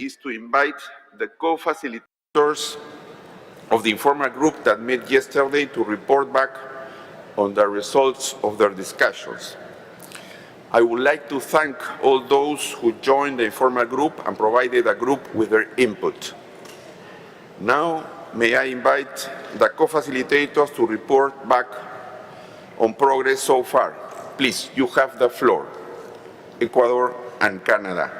is to invite the co-facilitators of the informal group that met yesterday to report back on the results of their discussions. I would like to thank all those who joined the informal group and provided the group with their input. Now, may I invite the co-facilitators to report back on progress so far. Please, you have the floor. Ecuador and Canada.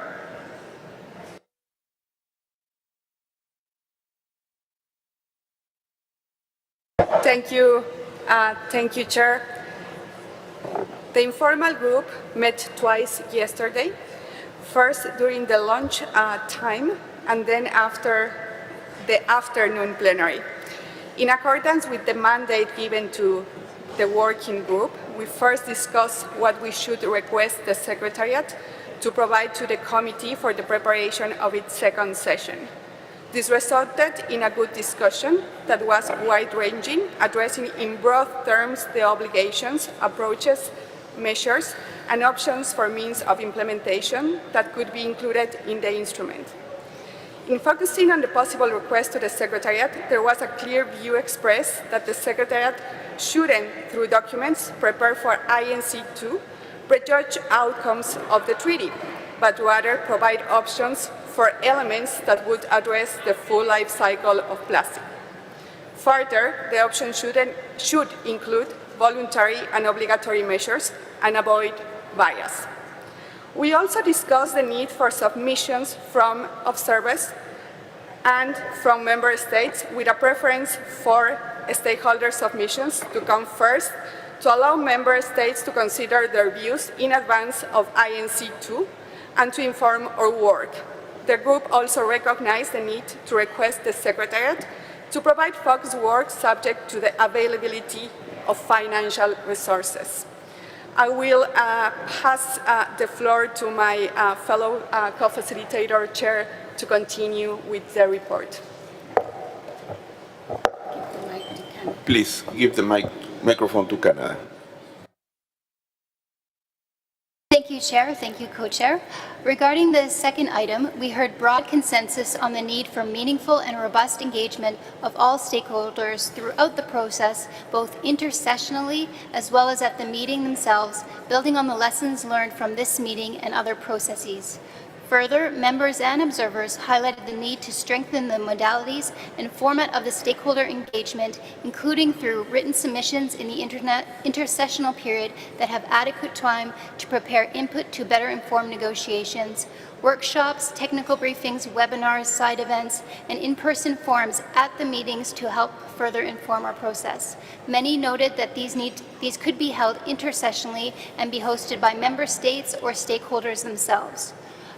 Thank you, Chair. The informal group met twice yesterday, first during the lunch time and then after the afternoon plenary. In accordance with the mandate given to the working group, we first discussed what we should request the Secretariat to provide to the committee for the preparation of its second session. This resulted in a good discussion that was wide-ranging, addressing in broad terms the obligations, approaches, measures, and options for means of implementation that could be included in the instrument. In focusing on the possible request to the Secretariat, there was a clear view expressed that the Secretariat shouldn't, through documents prepared for INC2, prejudge outcomes of the treaty, but rather provide options for elements that would address the full life cycle of plastic. Further, the option should include voluntary and obligatory measures and avoid bias. We also discussed the need for submissions from observers and from member states with a preference for stakeholder submissions to come first to allow member states to consider their views in advance of INC2 and to inform our work. The group also recognized the need to request the Secretariat to provide focus work subject to the availability of financial resources. I will pass the floor to my fellow co-facilitator chair to continue with the report. Please give the microphone to Canada. Thank you, Chair. Thank you, Co-Chair. Regarding the second item, we heard broad consensus on the need for meaningful and robust engagement of all stakeholders throughout the process, both intersessionally as well as at the meeting themselves, building on the lessons learned from this meeting and other processes. Further, members and observers highlighted the need to strengthen the modalities and format of the stakeholder engagement, including through written submissions in the intersessional period that have adequate time to prepare input to better inform negotiations, workshops, technical briefings, webinars, side events, and in-person forums at the meetings to help further inform our process. Many noted that these could be held intersessionally and be hosted by member states or stakeholders themselves.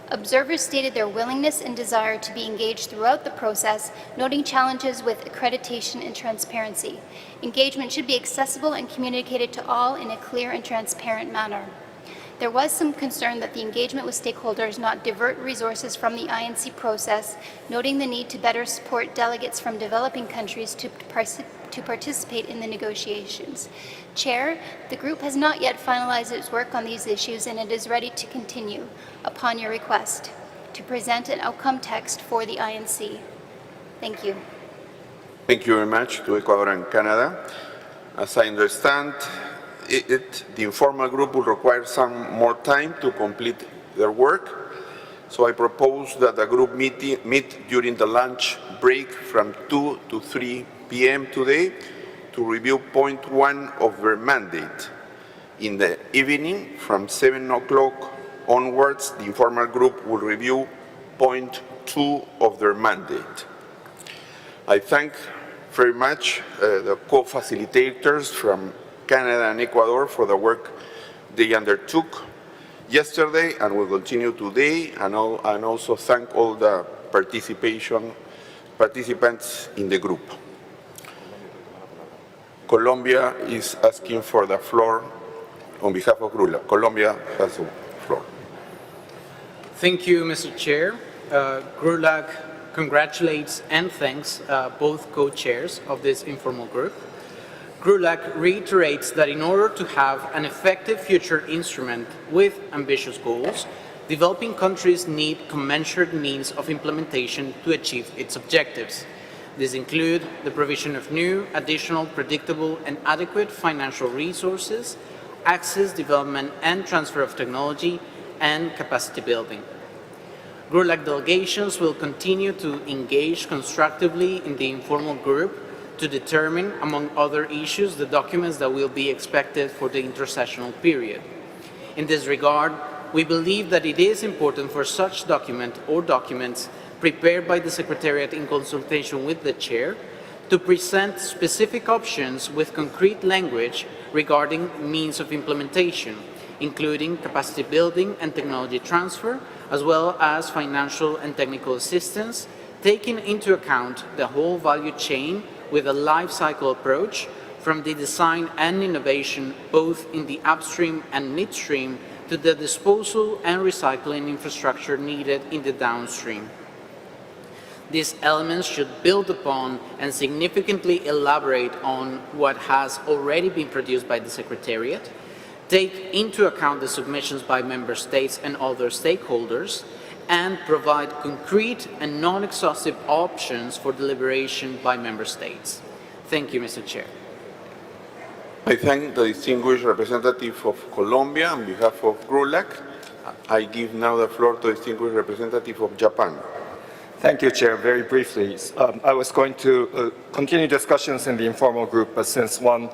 Observers stated their willingness and desire to be engaged throughout the process, noting challenges with accreditation and transparency. Engagement should be accessible and communicated to all in a clear and transparent manner. There was some concern that the engagement with stakeholders not divert resources from the INC process, noting the need to better support delegates from developing countries to participate in the negotiations. Chair, the group has not yet finalized its work on these issues and it is ready to continue, upon your request, to present an outcome text for the INC. Thank you. Thank you very much to Ecuador and Canada. As I understand the informal group will require some more time to complete their work. So I propose that the group meet during the lunch break from 2 to 3 p.m. today to review point 1 of their mandate. In the evening, from 7 o'clock onwards, the informal group will review point 2 of their mandate. I thank very much the co-facilitators from Canada and Ecuador for the work they undertook yesterday and will continue today, and also thank all the participants in the group. Colombia is asking for the floor on behalf of GRULAC. Colombia has the floor. Thank you, Mr. Chair. GRULAC congratulates and thanks both co-chairs of this informal group. GRULAC reiterates that in order to have an effective future instrument with ambitious goals, developing countries need commensurate means of implementation to achieve its objectives. These include the provision of new, additional, predictable, and adequate financial resources, access, development, and transfer of technology, and capacity building. GRULAC delegations will continue to engage constructively in the informal group to determine, among other issues, the documents that will be expected for the intersessional period. In this regard, we believe that it is important for such document or documents prepared by the Secretariat in consultation with the Chair to present specific options with concrete language regarding means of implementation, including capacity building and technology transfer, as well as financial and technical assistance, taking into account the whole value chain with a life cycle approach from the design and innovation both in the upstream and midstream to the disposal and recycling infrastructure needed in the downstream. These elements should build upon and significantly elaborate on what has already been produced by the Secretariat, take into account the submissions by Member States and other stakeholders, and provide concrete and non-exhaustive options for deliberation by Member States. Thank you, Mr. Chair. I thank the distinguished representative of Colombia on behalf of GRULAC. I give now the floor to the distinguished representative of Japan. Thank you, Chair. Very briefly, I was going to continue discussions in the informal group, but since one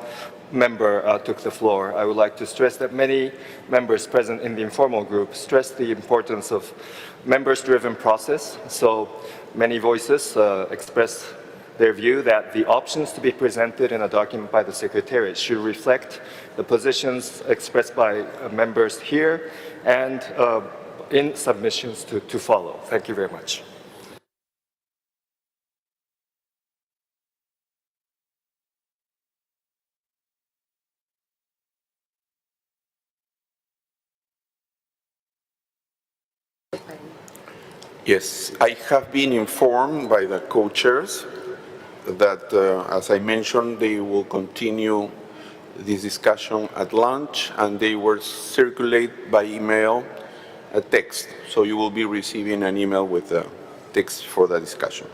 member took the floor, I would like to stress that many members present in the informal group stressed the importance of members-driven process. So many voices expressed their view that the options to be presented in a document by the Secretariat should reflect the positions expressed by members here and in submissions to follow. Thank you very much. Yes, I have been informed by the co-chairs that, as I mentioned, they will continue this discussion at lunch, and they will circulate by email a text. So you will be receiving an email with the text for the discussion.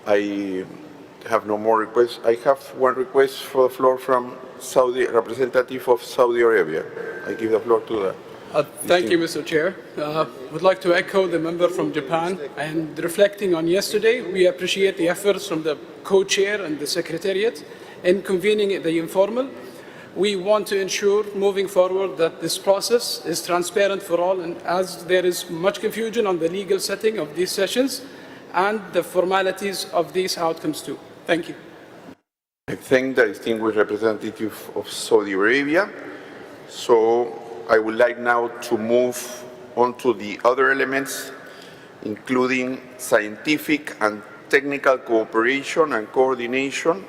I have no more requests. I have one request for the floor from Saudi representative of Saudi Arabia. I give the floor to the Thank you, Mr. Chair. Would like to echo the member from Japan, and reflecting on yesterday, we appreciate the efforts from the co-chair and the Secretariat in convening the informal. We want to ensure moving forward that this process is transparent for all, and as there is much confusion on the legal setting of these sessions and the formalities of these outcomes too. Thank you. I thank the distinguished representative of Saudi Arabia. So I would like now to move on to the other elements, including scientific and technical cooperation and coordination,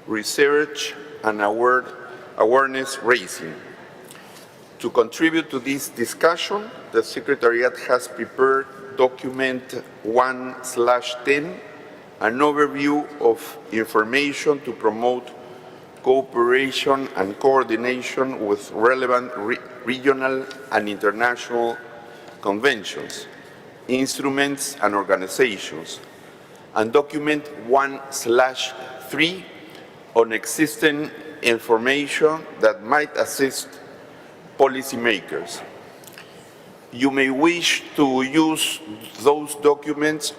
research, and awareness raising. To contribute to this discussion, the Secretariat has prepared document 1/10, an overview of information to promote cooperation and coordination with relevant regional and international conventions, instruments, and organizations, and document 1/3 on existing information that might assist policymakers. You may wish to use those documents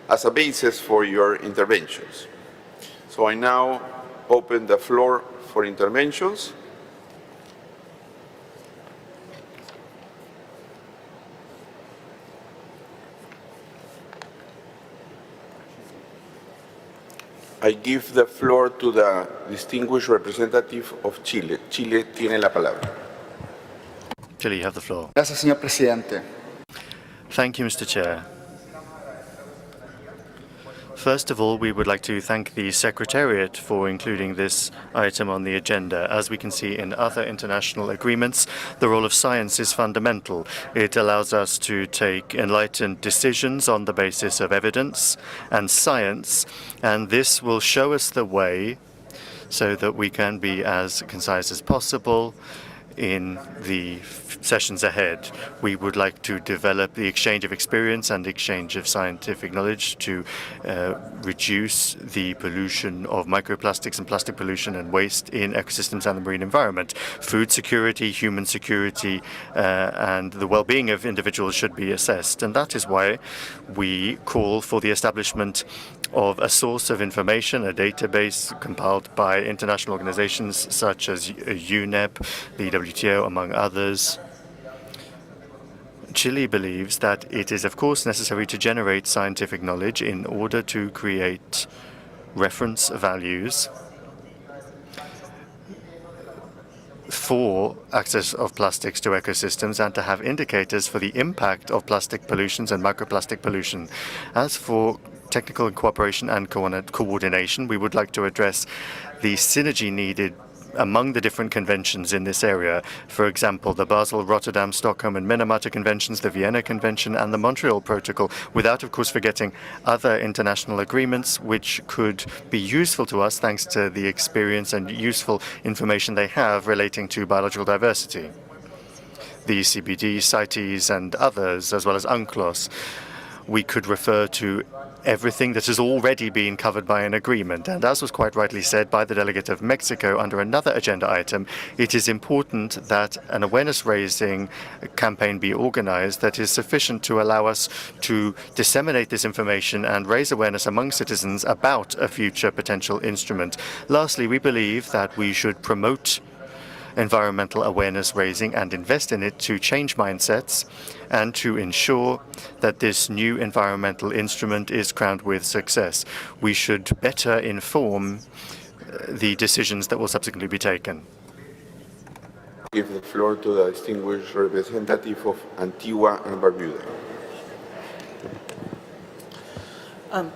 as a basis for your interventions. So I now open the floor for interventions. I give the floor to the distinguished representative of Chile. Chile tiene la palabra. Chile, you have the floor. Gracias, señor presidente. Thank you, Mr. Chair. First of all, we would like to thank the Secretariat for including this item on the agenda. As we can see in other international agreements, the role of science is fundamental. It allows us to take enlightened decisions on the basis of evidence and science, and this will show us the way so that we can be as concise as possible in the sessions ahead. We would like to develop the exchange of experience and exchange of scientific knowledge to reduce the pollution of microplastics and plastic pollution and waste in ecosystems and the marine environment. Food security, human security, and the well-being of individuals should be assessed. And that is why we call for the establishment of a source of information, a database compiled by international organizations such as UNEP, the WTO, among others. Chile believes that it is, of course, necessary to generate scientific knowledge in order to create reference values for access of plastics to ecosystems and to have indicators for the impact of plastic pollutions and microplastic pollution. As for technical cooperation and coordination, we would like to address the synergy needed among the different conventions in this area. For example, the Basel, Rotterdam, Stockholm, and Minamata conventions, the Vienna Convention, and the Montreal Protocol, without, of course, forgetting other international agreements which could be useful to us thanks to the experience and useful information they have relating to biological diversity. The CBD, CITES, and others, as well as UNCLOS. We could refer to everything that has already been covered by an agreement. And as was quite rightly said by the delegate of Mexico under another agenda item, it is important that an awareness-raising campaign be organized that is sufficient to allow us to disseminate this information and raise awareness among citizens about a future potential instrument. Lastly, we believe that we should promote environmental awareness raising and invest in it to change mindsets and to ensure that this new environmental instrument is crowned with success. We should better inform the decisions that will subsequently be taken. Give the floor to the distinguished representative of Antigua and Barbuda.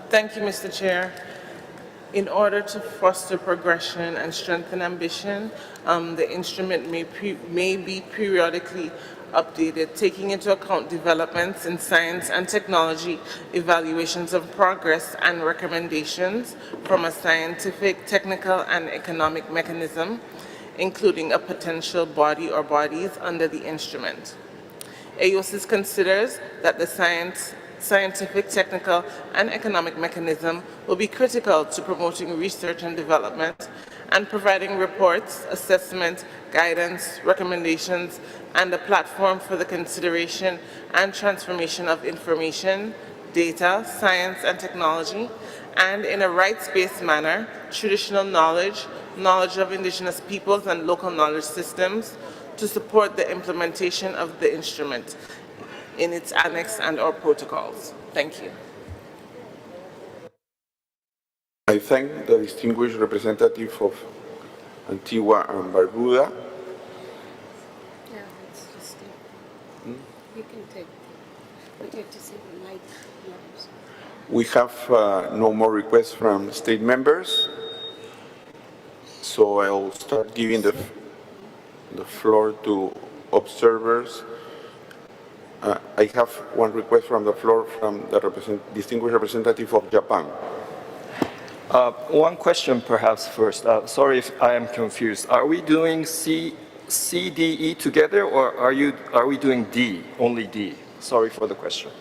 Thank you, Mr. Chair. In order to foster progression and strengthen ambition, the instrument may be periodically updated, taking into account developments in science and technology, evaluations of progress, and recommendations from a scientific, technical, and economic mechanism, including a potential body or bodies under the instrument. AOSIS considers that the scientific, technical, and economic mechanism will be critical to promoting research and development and providing reports, assessment, guidance, recommendations, and a platform for the consideration and transformation of information, data, science, and technology, and in a rights-based manner, traditional knowledge, knowledge of indigenous peoples, and local knowledge systems to support the implementation of the instrument in its annex and/or protocols. Thank you. I thank the distinguished representative of Antigua and Barbuda. Yeah, it's just, you can take, but you have to say the light levels. We have no more requests from state members, so I'll start giving the floor to observers. I have one request from the floor from the distinguished representative of Japan. One question perhaps first. Sorry if I am confused. Are we doing C, D, E together, or are we doing D, only D? Sorry for the question.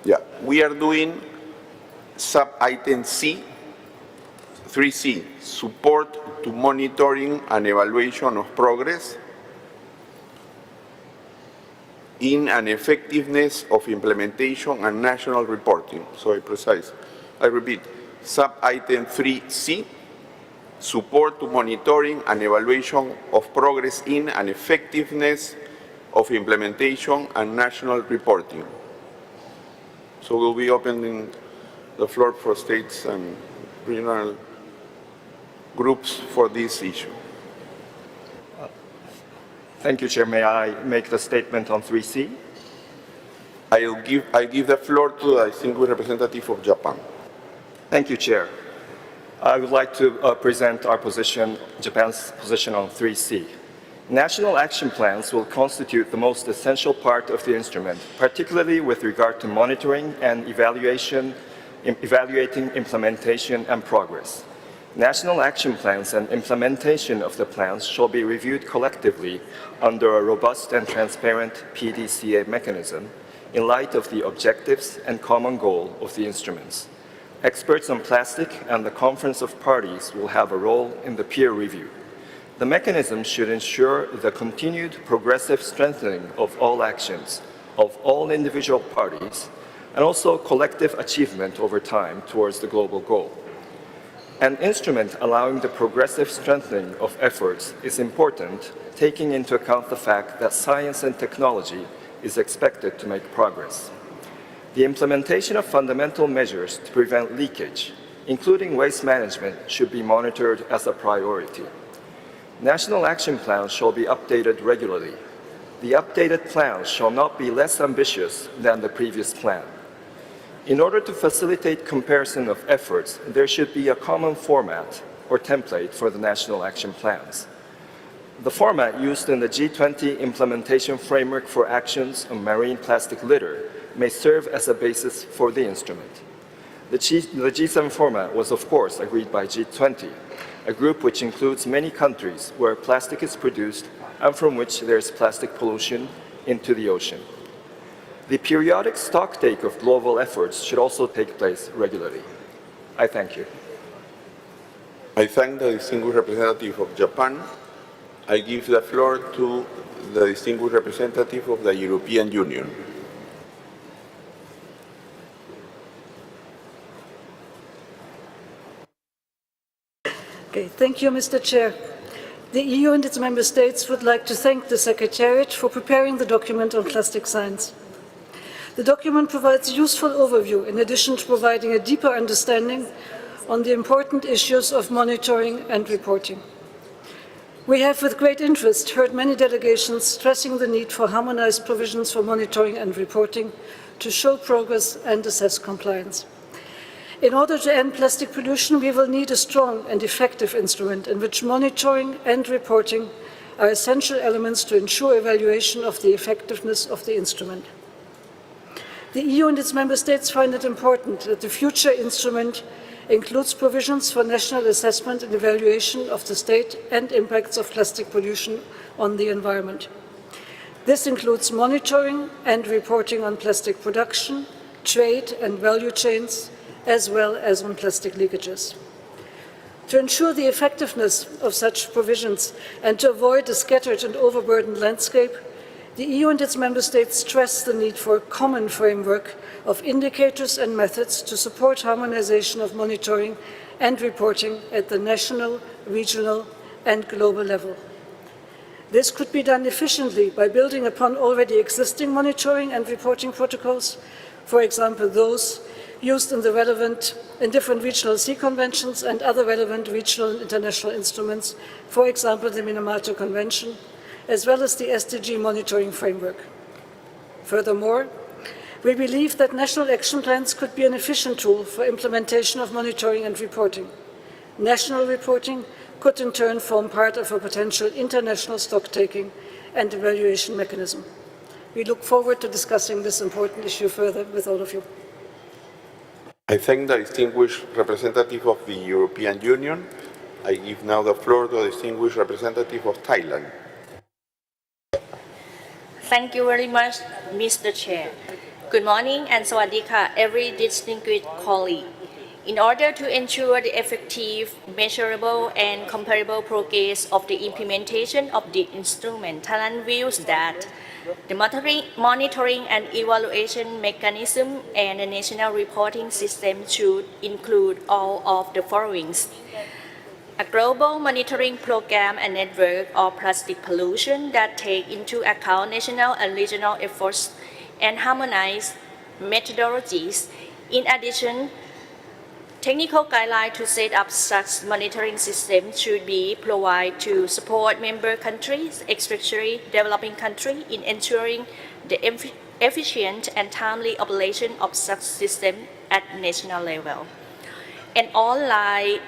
Yeah, we are doing sub-item C, 3C, support to monitoring and evaluation of progress in an effectiveness of implementation and national reporting. So I repeat, sub-item 3C, support to monitoring and evaluation of progress in an effectiveness of implementation and national reporting. So we'll be opening the floor for states and regional groups for this issue. Thank you, Chair. May I make the statement on 3C? I give the floor to the distinguished representative of Japan. Thank you, Chair. I would like to present our position, Japan's position on 3C. National action plans will constitute the most essential part of the instrument, particularly with regard to monitoring and evaluating implementation and progress. National action plans and implementation of the plans shall be reviewed collectively under a robust and transparent PDCA mechanism in light of the objectives and common goal of the instruments. Experts on plastic and the Conference of Parties will have a role in the peer review. The mechanism should ensure the continued progressive strengthening of all actions of all individual parties and also collective achievement over time towards the global goal. An instrument allowing the progressive strengthening of efforts is important, taking into account the fact that science and technology is expected to make progress. The implementation of fundamental measures to prevent leakage, including waste management, should be monitored as a priority. National action plans shall be updated regularly. The updated plans shall not be less ambitious than the previous plan. In order to facilitate comparison of efforts, there should be a common format or template for the national action plans. The format used in the G20 implementation framework for actions on marine plastic litter may serve as a basis for the instrument. The G7 format was, of course, agreed by G20, a group which includes many countries where plastic is produced and from which there is plastic pollution into the ocean. The periodic stocktake of global efforts should also take place regularly. I thank you. I thank the distinguished representative of Japan. I give the floor to the distinguished representative of the European Union. Okay, thank you, Mr. Chair. The EU and its member states would like to thank the Secretariat for preparing the document on plastic science. The document provides a useful overview in addition to providing a deeper understanding on the important issues of monitoring and reporting. We have with great interest heard many delegations stressing the need for harmonized provisions for monitoring and reporting to show progress and assess compliance. In order to end plastic pollution, we will need a strong and effective instrument in which monitoring and reporting are essential elements to ensure evaluation of the effectiveness of the instrument. The EU and its member states find it important that the future instrument includes provisions for national assessment and evaluation of the state and impacts of plastic pollution on the environment. This includes monitoring and reporting on plastic production, trade and value chains, as well as on plastic leakages. To ensure the effectiveness of such provisions and to avoid a scattered and overburdened landscape, the EU and its member states stress the need for a common framework of indicators and methods to support harmonization of monitoring and reporting at the national, regional, and global level. This could be done efficiently by building upon already existing monitoring and reporting protocols, for example, those used in different regional sea conventions and other relevant regional and international instruments, for example, the Minamato Convention, as well as the SDG monitoring framework. Furthermore, we believe that national action plans could be an efficient tool for implementation of monitoring and reporting. National reporting could in turn form part of a potential international stock-taking and evaluation mechanism. We look forward to discussing this important issue further with all of you. I thank the distinguished representative of the European Union. I give now the floor to the distinguished representative of Thailand. Thank you very much, Mr. Chair. Good morning and sawadika, every distinguished colleague. In order to ensure the effective, measurable, and comparable progress of the implementation of the instrument, Thailand views that the monitoring and evaluation mechanism and the national reporting system should include all of the following: a global monitoring program and network of plastic pollution that take into account national and regional efforts and harmonized methodologies. In addition, technical guidelines to set up such monitoring systems should be provided to support member countries, especially developing countries, in ensuring the efficient and timely operation of such system at national level. An online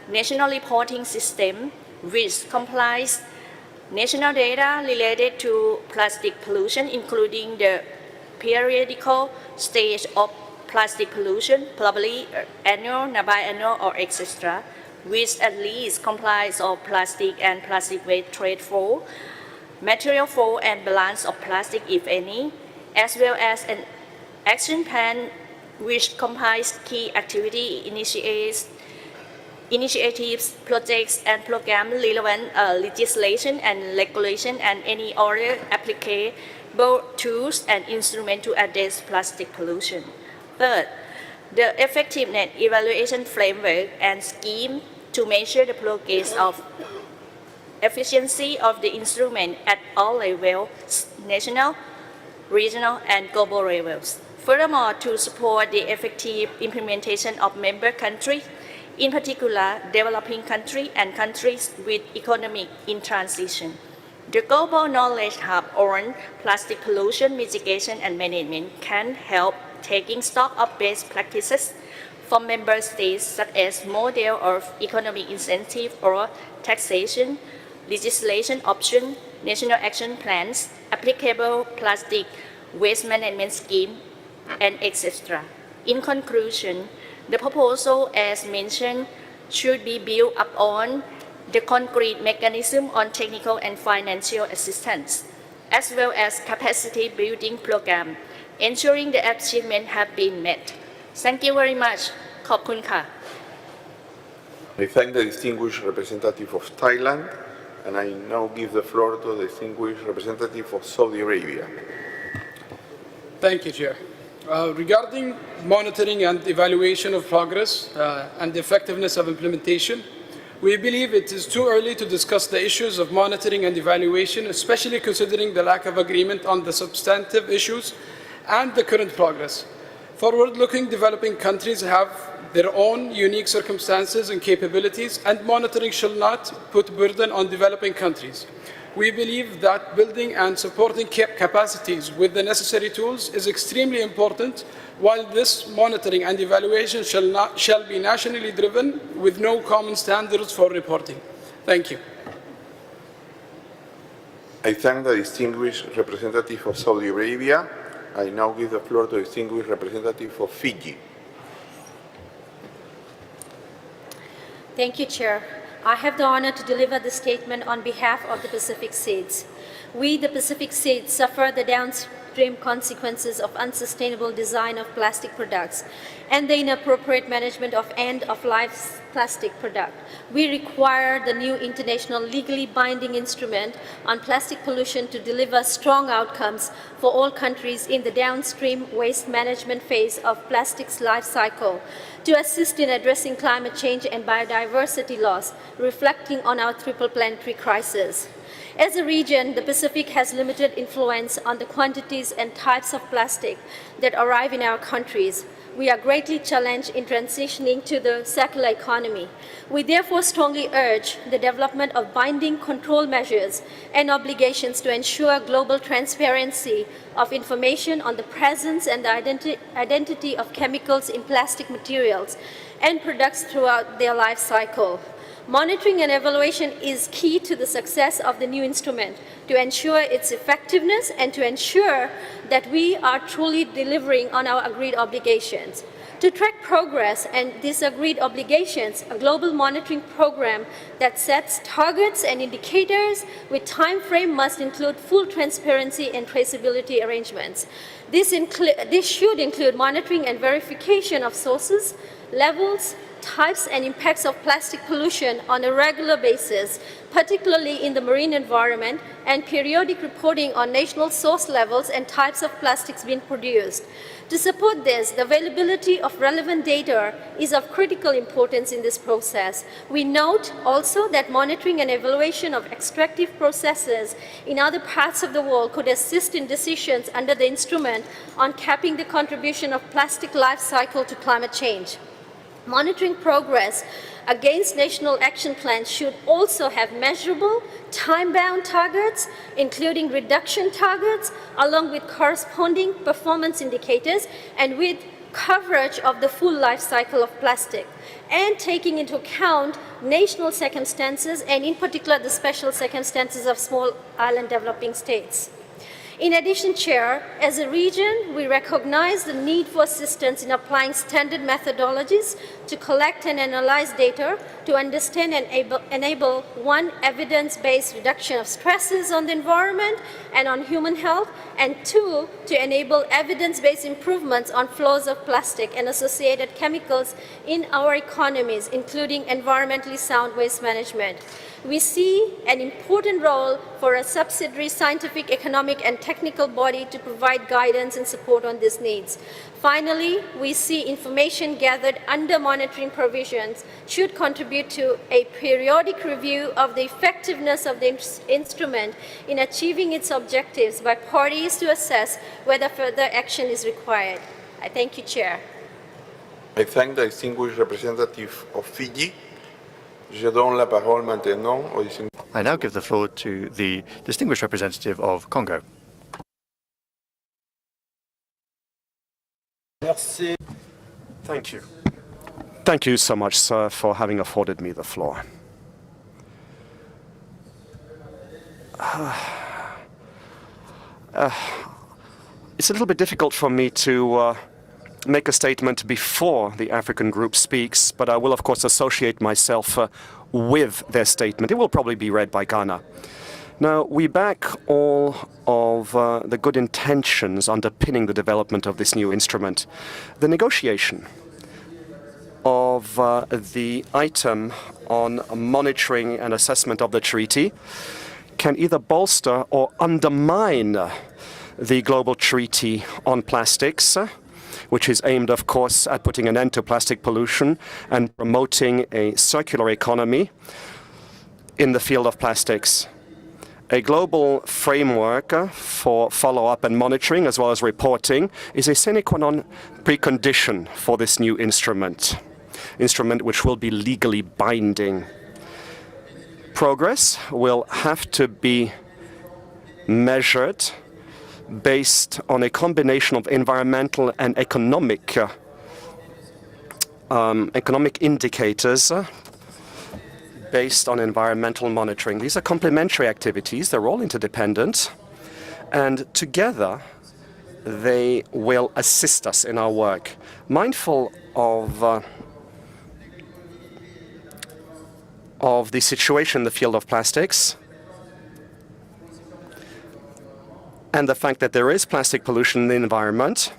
national reporting system which compiles national data related to plastic pollution, including the periodical stage of plastic pollution, probably annual, biannual, or etc., which at least complies of plastic and plastic waste trade flow, material flow and balance of plastic, if any, as well as an action plan which compiles key activity initiatives, projects, and programs relevant legislation and regulation and any other applicable tools and instruments to address plastic pollution. Third, the effectiveness evaluation framework and scheme to measure the progress of efficiency of the instrument at all levels, national, regional, and global levels. Furthermore, to support the effective implementation of member countries, in particular developing countries and countries with economic in transition. The Global Knowledge Hub on plastic pollution mitigation and management can help taking stock of best practices from member states, such as model of economic incentive or taxation, legislation option, national action plans, applicable plastic waste management scheme, and etc. In conclusion, the proposal, as mentioned, should be built upon the concrete mechanism on technical and financial assistance, as well as capacity building program, ensuring the achievements have been met. Thank you very much. ขอบคุณค่ะ I thank the distinguished representative of Thailand, and I now give the floor to the distinguished representative of Saudi Arabia. Thank you, Chair. Regarding monitoring and evaluation of progress and the effectiveness of implementation, we believe it is too early to discuss the issues of monitoring and evaluation, especially considering the lack of agreement on the substantive issues and the current progress. Forward-looking developing countries have their own unique circumstances and capabilities, and monitoring shall not put burden on developing countries. We believe that building and supporting capacities with the necessary tools is extremely important, while this monitoring and evaluation shall be nationally driven with no common standards for reporting. Thank you. I thank the distinguished representative of Saudi Arabia. I now give the floor to the distinguished representative of Fiji. Thank you, Chair. I have the honor to deliver the statement on behalf of the Pacific States. We, the Pacific States, suffer the downstream consequences of unsustainable design of plastic products and the inappropriate management of end-of-life plastic product. We require the new international legally binding instrument on plastic pollution to deliver strong outcomes for all countries in the downstream waste management phase of plastics life cycle, to assist in addressing climate change and biodiversity loss, reflecting on our triple planetary crisis. As a region, the Pacific has limited influence on the quantities and types of plastic that arrive in our countries. We are greatly challenged in transitioning to the circular economy. We therefore strongly urge the development of binding control measures and obligations to ensure global transparency of information on the presence and the identity of chemicals in plastic materials and products throughout their life cycle. Monitoring and evaluation is key to the success of the new instrument, to ensure its effectiveness and to ensure that we are truly delivering on our agreed obligations. To track progress and these agreed obligations, a global monitoring program that sets targets and indicators with time frame must include full transparency and traceability arrangements. This should include monitoring and verification of sources, levels, types and impacts of plastic pollution on a regular basis, particularly in the marine environment, and periodic reporting on national source levels and types of plastics being produced. To support this, the availability of relevant data is of critical importance in this process. We note also that monitoring and evaluation of extractive processes in other parts of the world could assist in decisions under the instrument on capping the contribution of plastic life cycle to climate change. Monitoring progress against national action plans should also have measurable, time-bound targets, including reduction targets, along with corresponding performance indicators and with coverage of the full life cycle of plastic, and taking into account national circumstances and in particular the special circumstances of small island developing states. In addition, Chair, as a region, we recognize the need for assistance in applying standard methodologies to collect and analyze data to understand and enable one, evidence-based reduction of stresses on the environment and on human health, and two, to enable evidence-based improvements on flows of plastic and associated chemicals in our economies, including environmentally sound waste management. We see an important role for a subsidiary scientific, economic, and technical body to provide guidance and support on these needs. Finally, we see information gathered under monitoring provisions should contribute to a periodic review of the effectiveness of the instrument in achieving its objectives by parties to assess whether further action is required. I thank you, Chair. I thank the distinguished representative of Fiji. Je donne la parole maintenant au distinguished. I now give the floor to the distinguished representative of Congo. Thank you. Thank you so much, sir, for having afforded me the floor. It's a little bit difficult for me to make a statement before the African group speaks, but I will, of course, associate myself with their statement. It will probably be read by Ghana. Now, we back all of the good intentions underpinning the development of this new instrument. The negotiation of the item on monitoring and assessment of the treaty can either bolster or undermine the global treaty on plastics, which is aimed, of course, at putting an end to plastic pollution and promoting a circular economy in the field of plastics. A global framework for follow-up and monitoring, as well as reporting, is a sine qua non precondition for this new instrument which will be legally binding. Progress will have to be measured based on a combination of environmental and economic indicators based on environmental monitoring. These are complementary activities. They're all interdependent, and together they will assist us in our work. Mindful of the situation in the field of plastics, and the fact that there is plastic pollution in the environment,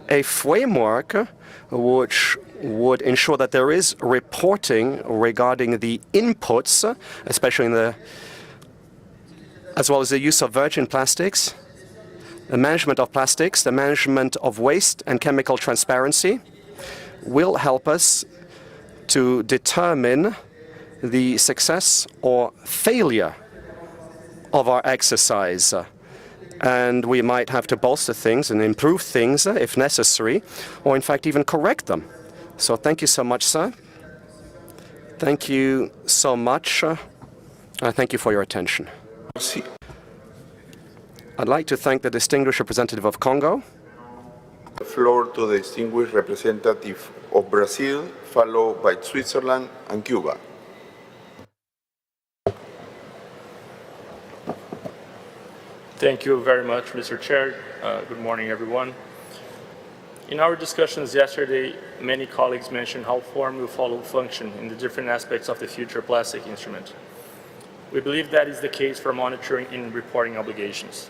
a framework which would ensure that there is reporting regarding the inputs, especially as well as the use of virgin plastics, the management of plastics, the management of waste and chemical transparency, will help us to determine the success or failure of our exercise. And we might have to bolster things and improve things if necessary, or in fact even correct them. So thank you so much, sir. Thank you so much. Thank you for your attention. Merci. I'd like to thank the distinguished representative of Congo. The floor to the distinguished representative of Brazil, followed by Switzerland and Cuba. Thank you very much, Mr. Chair. Good morning, everyone. In our discussions yesterday, many colleagues mentioned how form will follow function in the different aspects of the future plastic instrument. We believe that is the case for monitoring and reporting obligations.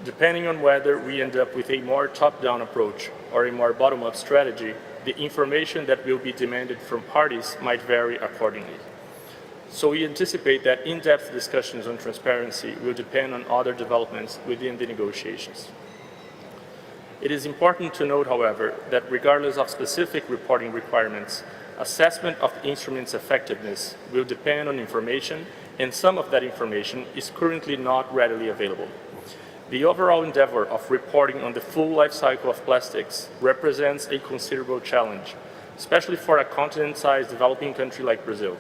Depending on whether we end up with a more top-down approach or a more bottom-up strategy, the information that will be demanded from parties might vary accordingly. So we anticipate that in-depth discussions on transparency will depend on other developments within the negotiations. It is important to note, however, that regardless of specific reporting requirements, assessment of the instrument's effectiveness will depend on information, and some of that information is currently not readily available. The overall endeavor of reporting on the full life cycle of plastics represents a considerable challenge, especially for a continent-sized developing country like Brazil.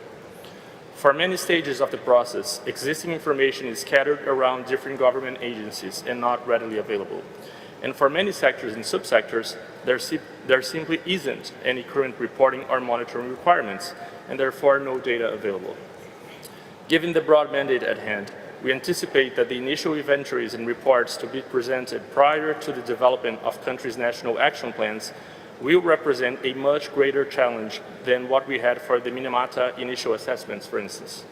For many stages of the process, existing information is scattered around different government agencies and not readily available. And for many sectors and subsectors, there simply isn't any current reporting or monitoring requirements, and therefore no data available. Given the broad mandate at hand, we anticipate that the initial inventories and reports to be presented prior to the development of countries' national action plans will represent a much greater challenge than what we had for the Minamata initial assessments, for instance.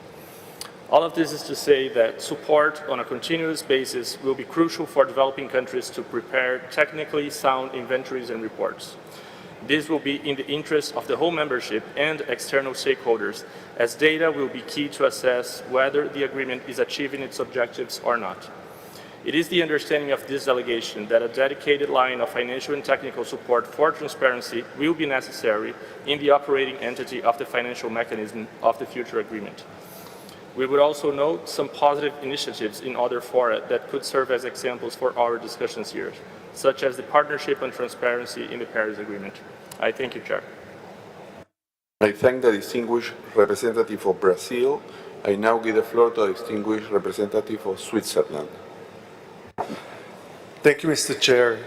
All of this is to say that support on a continuous basis will be crucial for developing countries to prepare technically sound inventories and reports. This will be in the interest of the whole membership and external stakeholders, as data will be key to assess whether the agreement is achieving its objectives or not. It is the understanding of this delegation that a dedicated line of financial and technical support for transparency will be necessary in the operating entity of the financial mechanism of the future agreement. We would also note some positive initiatives in other fora that could serve as examples for our discussions here, such as the Partnership on Transparency in the Paris Agreement. I thank you, Chair. I thank the distinguished representative of Brazil. I now give the floor to the distinguished representative of Switzerland. Thank you, Mr. Chair.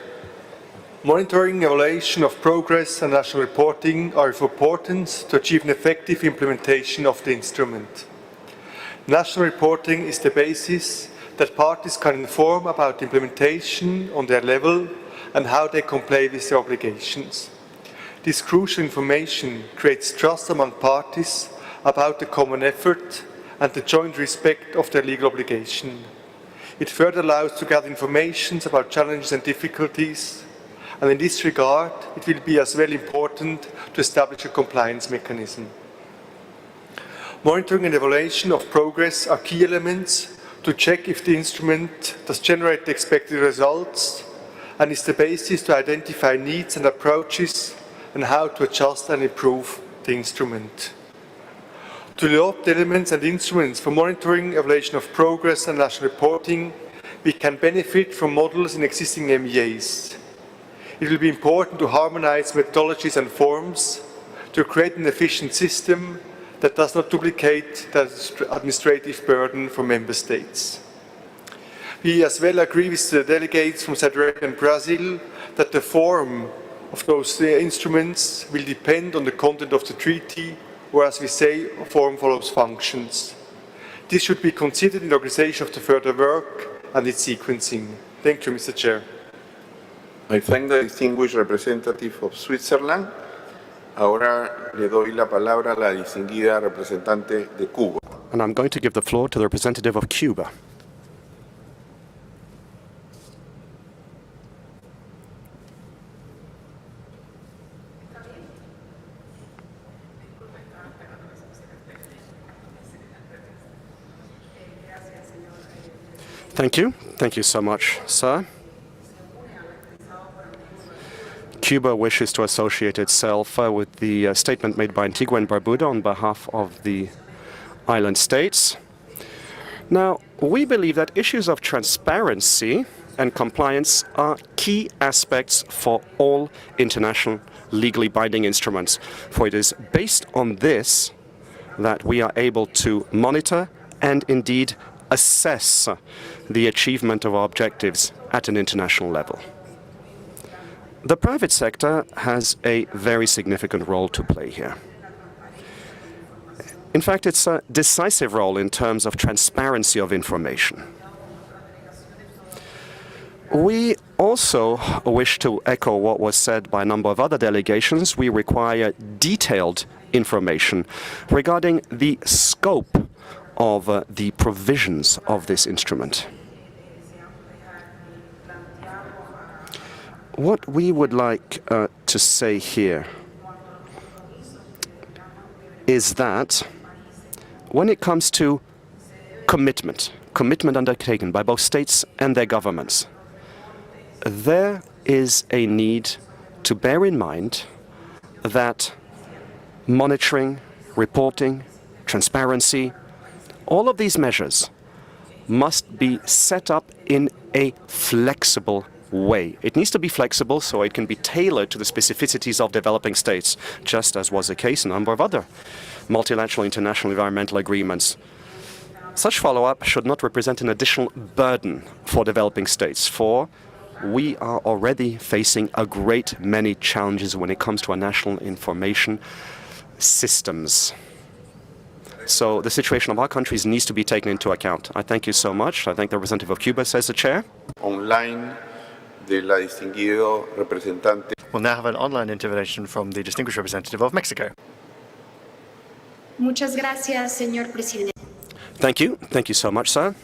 Monitoring, evaluation of progress and national reporting are of importance to achieve an effective implementation of the instrument. National reporting is the basis that parties can inform about implementation on their level and how they comply with their obligations. This crucial information creates trust among parties about the common effort and the joint respect of their legal obligation. It further allows to gather information about challenges and difficulties, and in this regard, it will be as well important to establish a compliance mechanism. Monitoring and evaluation of progress are key elements to check if the instrument does generate the expected results and is the basis to identify needs and approaches and how to adjust and improve the instrument. To develop the elements and instruments for monitoring, evaluation of progress and national reporting, we can benefit from models in existing MEAs. It will be important to harmonize methodologies and forms to create an efficient system that does not duplicate the administrative burden for member states. We as well agree with the delegates from Saudi Arabia and Brazil that the form of those instruments will depend on the content of the treaty, or as we say, form follows functions. This should be considered in the organization of the further work and its sequencing. Thank you, Mr. Chair. I thank the distinguished representative of Switzerland. Ahora le doy la palabra a la distinguida representante de Cuba. And I'm going to give the floor to the representative of Cuba. Thank you. Thank you so much, sir. Cuba wishes to associate itself with the statement made by Antigua and Barbuda on behalf of the island states. Now, we believe that issues of transparency and compliance are key aspects for all international legally binding instruments, for it is based on this that we are able to monitor and indeed assess the achievement of our objectives at an international level. The private sector has a very significant role to play here. In fact, it's a decisive role in terms of transparency of information. We also wish to echo what was said by a number of other delegations. We require detailed information regarding the scope of the provisions of this instrument. What we would like to say here is that when it comes to commitment undertaken by both states and their governments, there is a need to bear in mind that monitoring, reporting, transparency, all of these measures must be set up in a flexible way. It needs to be flexible so it can be tailored to the specificities of developing states, just as was the case in a number of other multilateral international environmental agreements. Such follow-up should not represent an additional burden for developing states, for we are already facing a great many challenges when it comes to our national information systems. So the situation of our countries needs to be taken into account. I thank you so much. I thank the representative of Cuba, says the chair. Online de la distinguido representante. We'll now have an online intervention from the distinguished representative of Mexico. Muchas gracias, señor presidente. Thank you. Thank you so much, sir.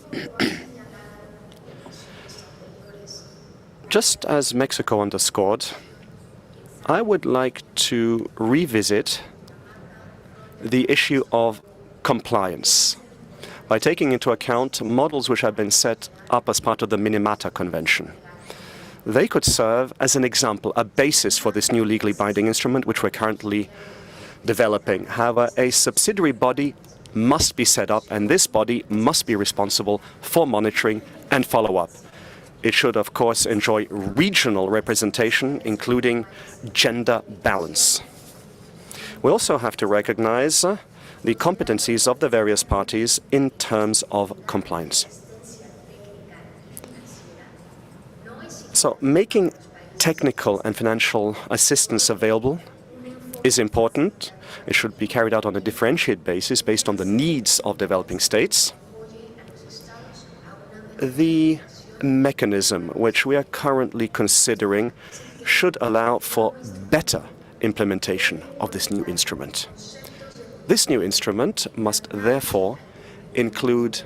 Just as Mexico underscored, I would like to revisit the issue of compliance by taking into account models which have been set up as part of the Minamata Convention. They could serve as an example, a basis for this new legally binding instrument which we're currently developing. However, a subsidiary body must be set up, and this body must be responsible for monitoring and follow-up. It should, of course, enjoy regional representation, including gender balance. We also have to recognize the competencies of the various parties in terms of compliance. So, making technical and financial assistance available is important. It should be carried out on a differentiated basis based on the needs of developing states. The mechanism which we are currently considering should allow for better implementation of this new instrument. This new instrument must therefore include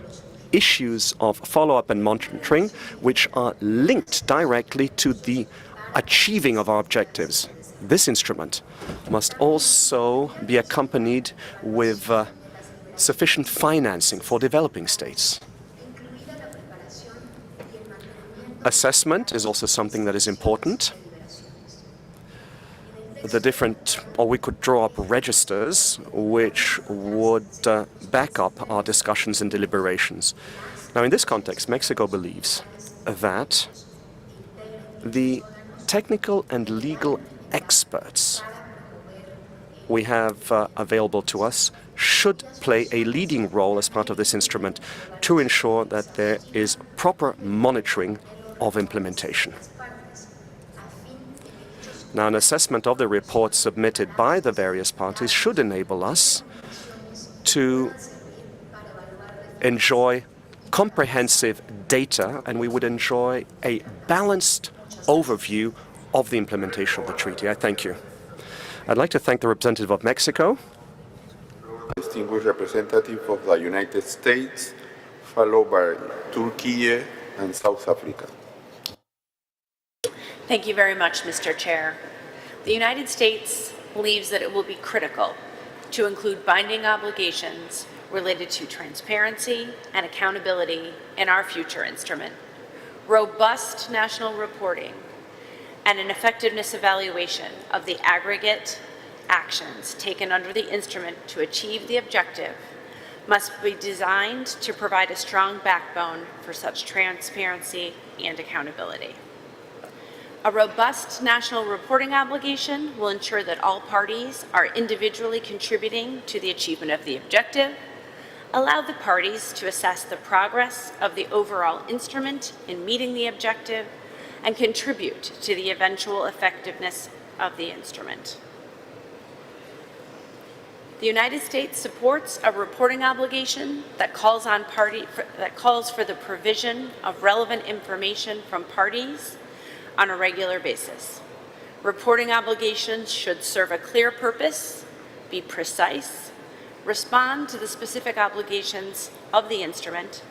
issues of follow-up and monitoring which are linked directly to the achieving of our objectives. This instrument must also be accompanied with sufficient financing for developing states. Assessment is also something that is important. The different, or we could draw up registers which would back up our discussions and deliberations. Now, in this context, Mexico believes that the technical and legal experts we have available to us should play a leading role as part of this instrument to ensure that there is proper monitoring of implementation. Now, an assessment of the reports submitted by the various parties should enable us to enjoy comprehensive data, and we would enjoy a balanced overview of the implementation of the treaty. I thank you. I'd like to thank the representative of Mexico. Distinguished representative of the United States, followed by Turkey and South Africa. Thank you very much, Mr. Chair. The United States believes that it will be critical to include binding obligations related to transparency and accountability in our future instrument. Robust national reporting and an effectiveness evaluation of the aggregate actions taken under the instrument to achieve the objective must be designed to provide a strong backbone for such transparency and accountability. A robust national reporting obligation will ensure that all parties are individually contributing to the achievement of the objective, allow the parties to assess the progress of the overall instrument in meeting the objective, and contribute to the eventual effectiveness of the instrument. The United States supports a reporting obligation that calls for the provision of relevant information from parties on a regular basis. Reporting obligations should serve a clear purpose, be precise, respond to the specific obligations of the instrument,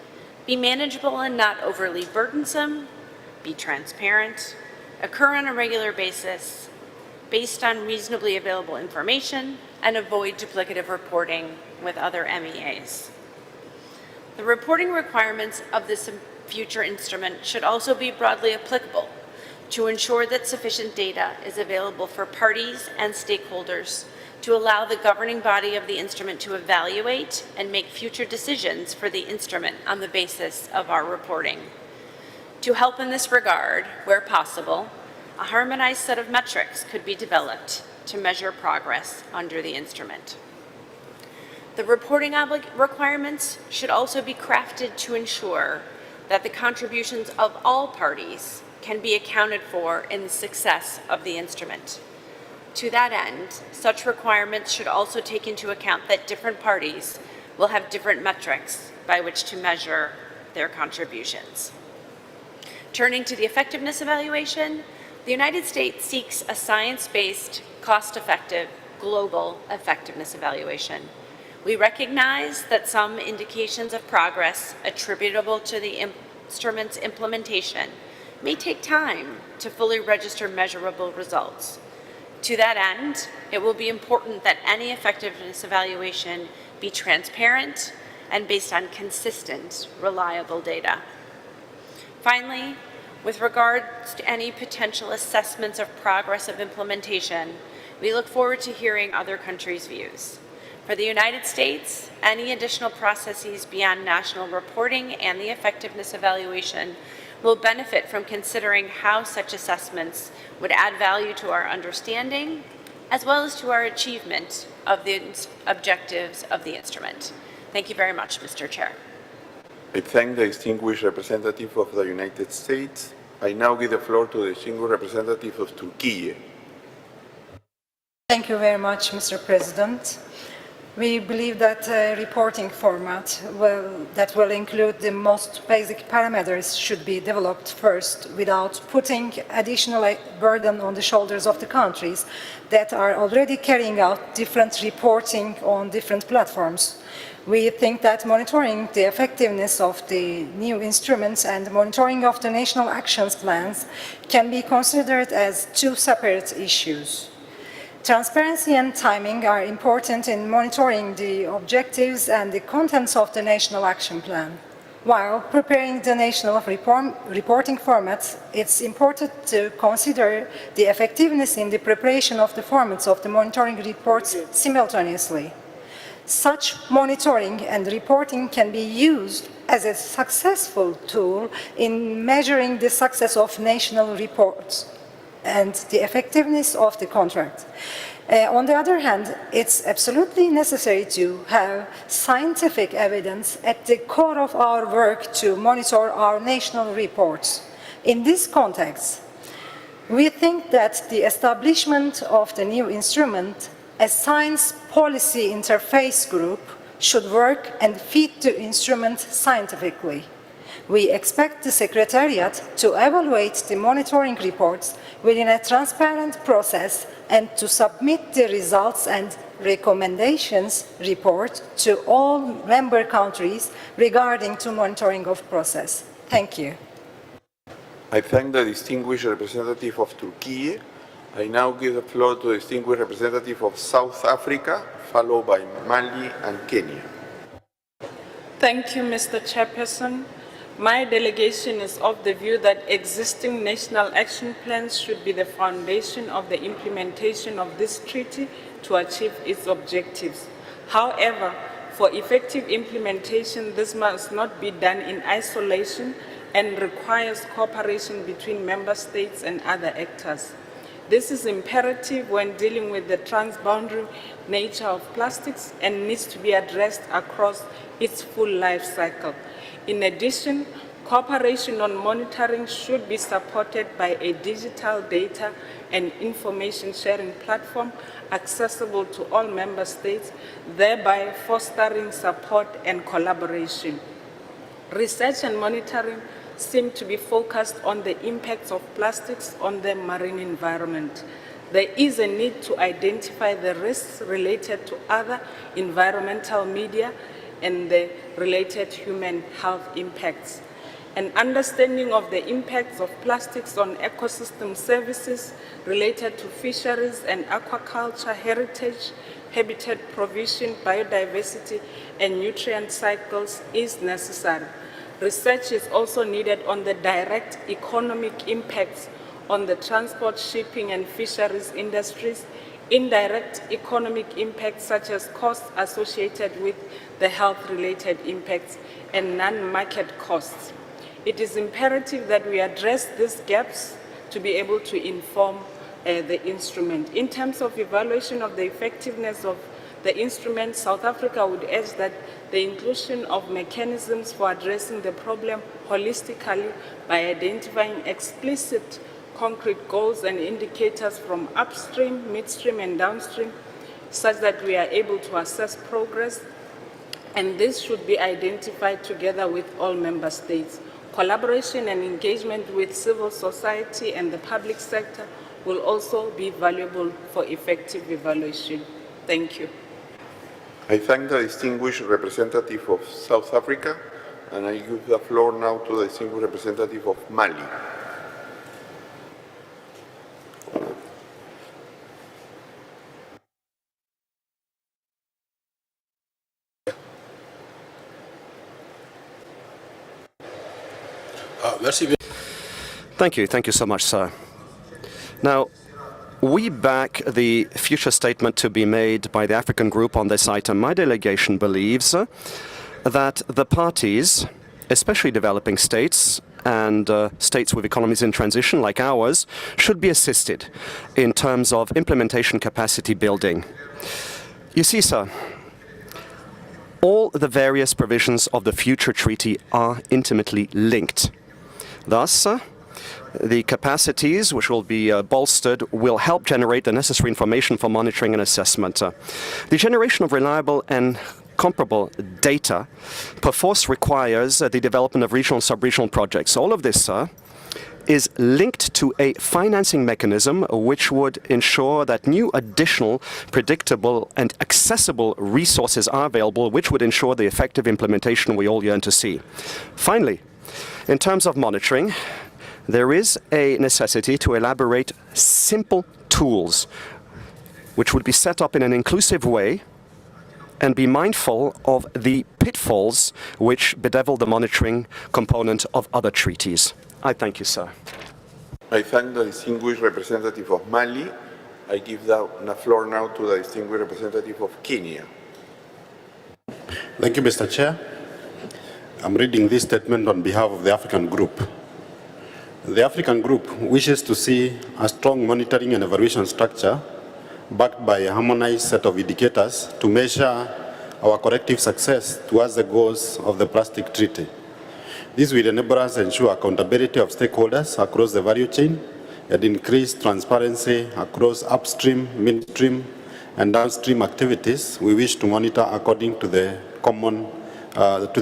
be manageable and not overly burdensome, be transparent, occur on a regular basis, based on reasonably available information, and avoid duplicative reporting with other MEAs. The reporting requirements of this future instrument should also be broadly applicable to ensure that sufficient data is available for parties and stakeholders to allow the governing body of the instrument to evaluate and make future decisions for the instrument on the basis of our reporting. To help in this regard, where possible, a harmonized set of metrics could be developed to measure progress under the instrument. The reporting requirements should also be crafted to ensure that the contributions of all parties can be accounted for in the success of the instrument. To that end, such requirements should also take into account that different parties will have different metrics by which to measure their contributions. Turning to the effectiveness evaluation, the United States seeks a science-based, cost-effective, global effectiveness evaluation. We recognize that some indications of progress attributable to the instrument's implementation may take time to fully register measurable results. To that end, it will be important that any effectiveness evaluation be transparent and based on consistent, reliable data. Finally, with regards to any potential assessments of progress of implementation, we look forward to hearing other countries' views. For the United States, any additional processes beyond national reporting and the effectiveness evaluation will benefit from considering how such assessments would add value to our understanding, as well as to our achievement of the objectives of the instrument. Thank you very much, Mr. Chair. I thank the distinguished representative of the United States. I now give the floor to the distinguished representative of Turkey. Thank you very much, Mr. President. We believe that a reporting format that will include the most basic parameters should be developed first without putting additional burden on the shoulders of the countries that are already carrying out different reporting on different platforms. We think that monitoring the effectiveness of the new instruments and monitoring of the national actions plans can be considered as two separate issues. Transparency and timing are important in monitoring the objectives and the contents of the National Action Plan. While preparing the national reporting formats, it's important to consider the effectiveness in the preparation of the formats of the monitoring reports simultaneously. Such monitoring and reporting can be used as a successful tool in measuring the success of national reports and the effectiveness of the contract. On the other hand, it's absolutely necessary to have scientific evidence at the core of our work to monitor our national reports. In this context, we think that the establishment of the new instrument, a science policy interface group, should work and feed the instrument scientifically. We expect the Secretariat to evaluate the monitoring reports within a transparent process and to submit the results and recommendations report to all member countries regarding the monitoring of process. Thank you. I thank the distinguished representative of Turkey. I now give the floor to the distinguished representative of South Africa, followed by Mali and Kenya. Thank you, Mr. Chairperson. My delegation is of the view that existing national action plans should be the foundation of the implementation of this treaty to achieve its objectives. However, for effective implementation, this must not be done in isolation and requires cooperation between member states and other actors. This is imperative when dealing with the transboundary nature of plastics and needs to be addressed across its full life cycle. In addition, cooperation on monitoring should be supported by a digital data and information sharing platform accessible to all member states, thereby fostering support and collaboration. Research and monitoring seem to be focused on the impacts of plastics on the marine environment. There is a need to identify the risks related to other environmental media and the related human health impacts. An understanding of the impacts of plastics on ecosystem services related to fisheries and aquaculture heritage, habitat provision, biodiversity, and nutrient cycles is necessary. Research is also needed on the direct economic impacts on the transport, shipping, and fisheries industries, indirect economic impacts such as costs associated with the health-related impacts, and non-market costs. It is imperative that we address these gaps to be able to inform the instrument. In terms of evaluation of the effectiveness of the instrument, South Africa would urge that the inclusion of mechanisms for addressing the problem holistically by identifying explicit concrete goals and indicators from upstream, midstream, and downstream, such that we are able to assess progress, and this should be identified together with all member states. Collaboration and engagement with civil society and the public sector will also be valuable for effective evaluation. Thank you. I thank the distinguished representative of South Africa, and I give the floor now to the distinguished representative of Mali. Thank you so much, sir. Now, we back the future statement to be made by the African Group on this item. My delegation believes that the parties, especially developing states and states with economies in transition like ours, should be assisted in terms of implementation capacity building. You see, sir, all the various provisions of the future treaty are intimately linked. Thus, the capacities which will be bolstered will help generate the necessary information for monitoring and assessment. The generation of reliable and comparable data perforce requires the development of regional and sub-regional projects. All of this, sir, is linked to a financing mechanism which would ensure that new, additional, predictable and accessible resources are available, which would ensure the effective implementation we all yearn to see. Finally, in terms of monitoring, there is a necessity to elaborate simple tools which would be set up in an inclusive way and be mindful of the pitfalls which bedevil the monitoring component of other treaties. I thank you, sir. I thank the distinguished representative of Mali. I give the floor now to the distinguished representative of Kenya. Thank you, Mr. Chair. I'm reading this statement on behalf of the African Group. The African Group wishes to see a strong monitoring and evaluation structure backed by a harmonized set of indicators to measure our collective success towards the goals of the Plastic Treaty. This will enable us to ensure accountability of stakeholders across the value chain and increase transparency across upstream, midstream, and downstream activities we wish to monitor according to the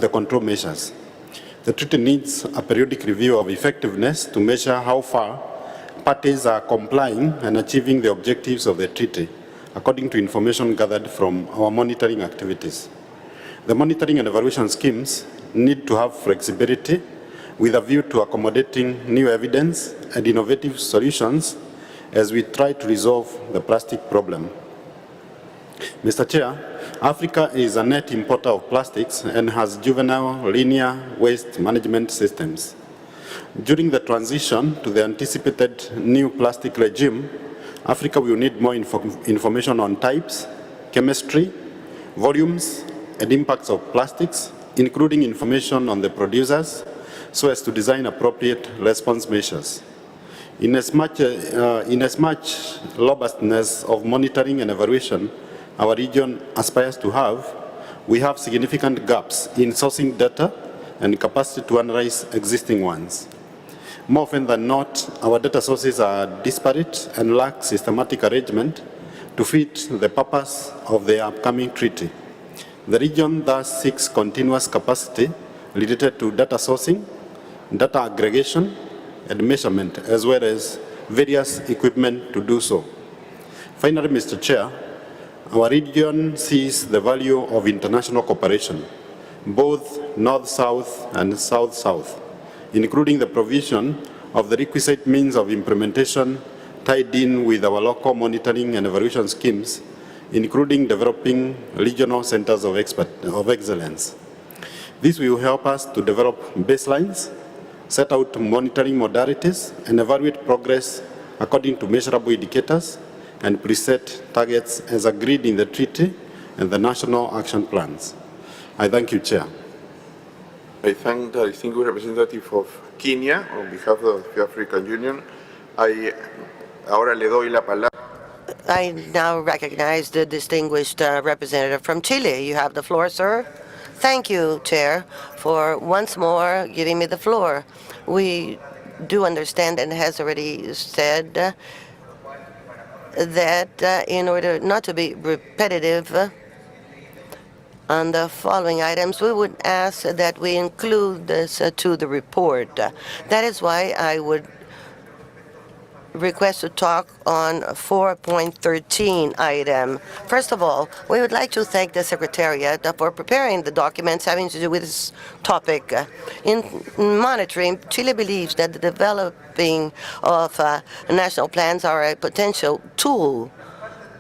control measures. The treaty needs a periodic review of effectiveness to measure how far parties are complying and achieving the objectives of the treaty, according to information gathered from our monitoring activities. The monitoring and evaluation schemes need to have flexibility with a view to accommodating new evidence and innovative solutions as we try to resolve the plastic problem. Mr. Chair, Africa is a net importer of plastics and has juvenile linear waste management systems. During the transition to the anticipated new plastic regime, Africa will need more information on types, chemistry, volumes, and impacts of plastics, including information on the producers, so as to design appropriate response measures. Inasmuch robustness of monitoring and evaluation our region aspires to have, we have significant gaps in sourcing data and capacity to analyze existing ones. More often than not, our data sources are disparate and lack systematic arrangement to fit the purpose of the upcoming treaty. The region thus seeks continuous capacity related to data sourcing, data aggregation, and measurement, as well as various equipment to do so. Finally, Mr. Chair, our region sees the value of international cooperation, both North-South and South-South, including the provision of the requisite means of implementation tied in with our local monitoring and evaluation schemes, including developing regional centers of excellence. This will help us to develop baselines, set out monitoring modalities, and evaluate progress according to measurable indicators and preset targets as agreed in the treaty and the national action plans. I thank you, Chair. I thank the distinguished representative of Kenya on behalf of the African Union. Ahora le doy la palabra. I now recognize the distinguished representative from Chile. You have the floor, sir. Thank you, Chair, for once more giving me the floor. We do understand and has already said that in order not to be repetitive on the following items, we would ask that we include this to the report. That is why I would request to talk on 4.13 item. First of all, we would like to thank the Secretariat for preparing the documents having to do with this topic. In monitoring, Chile believes that the developing of national plans are a potential tool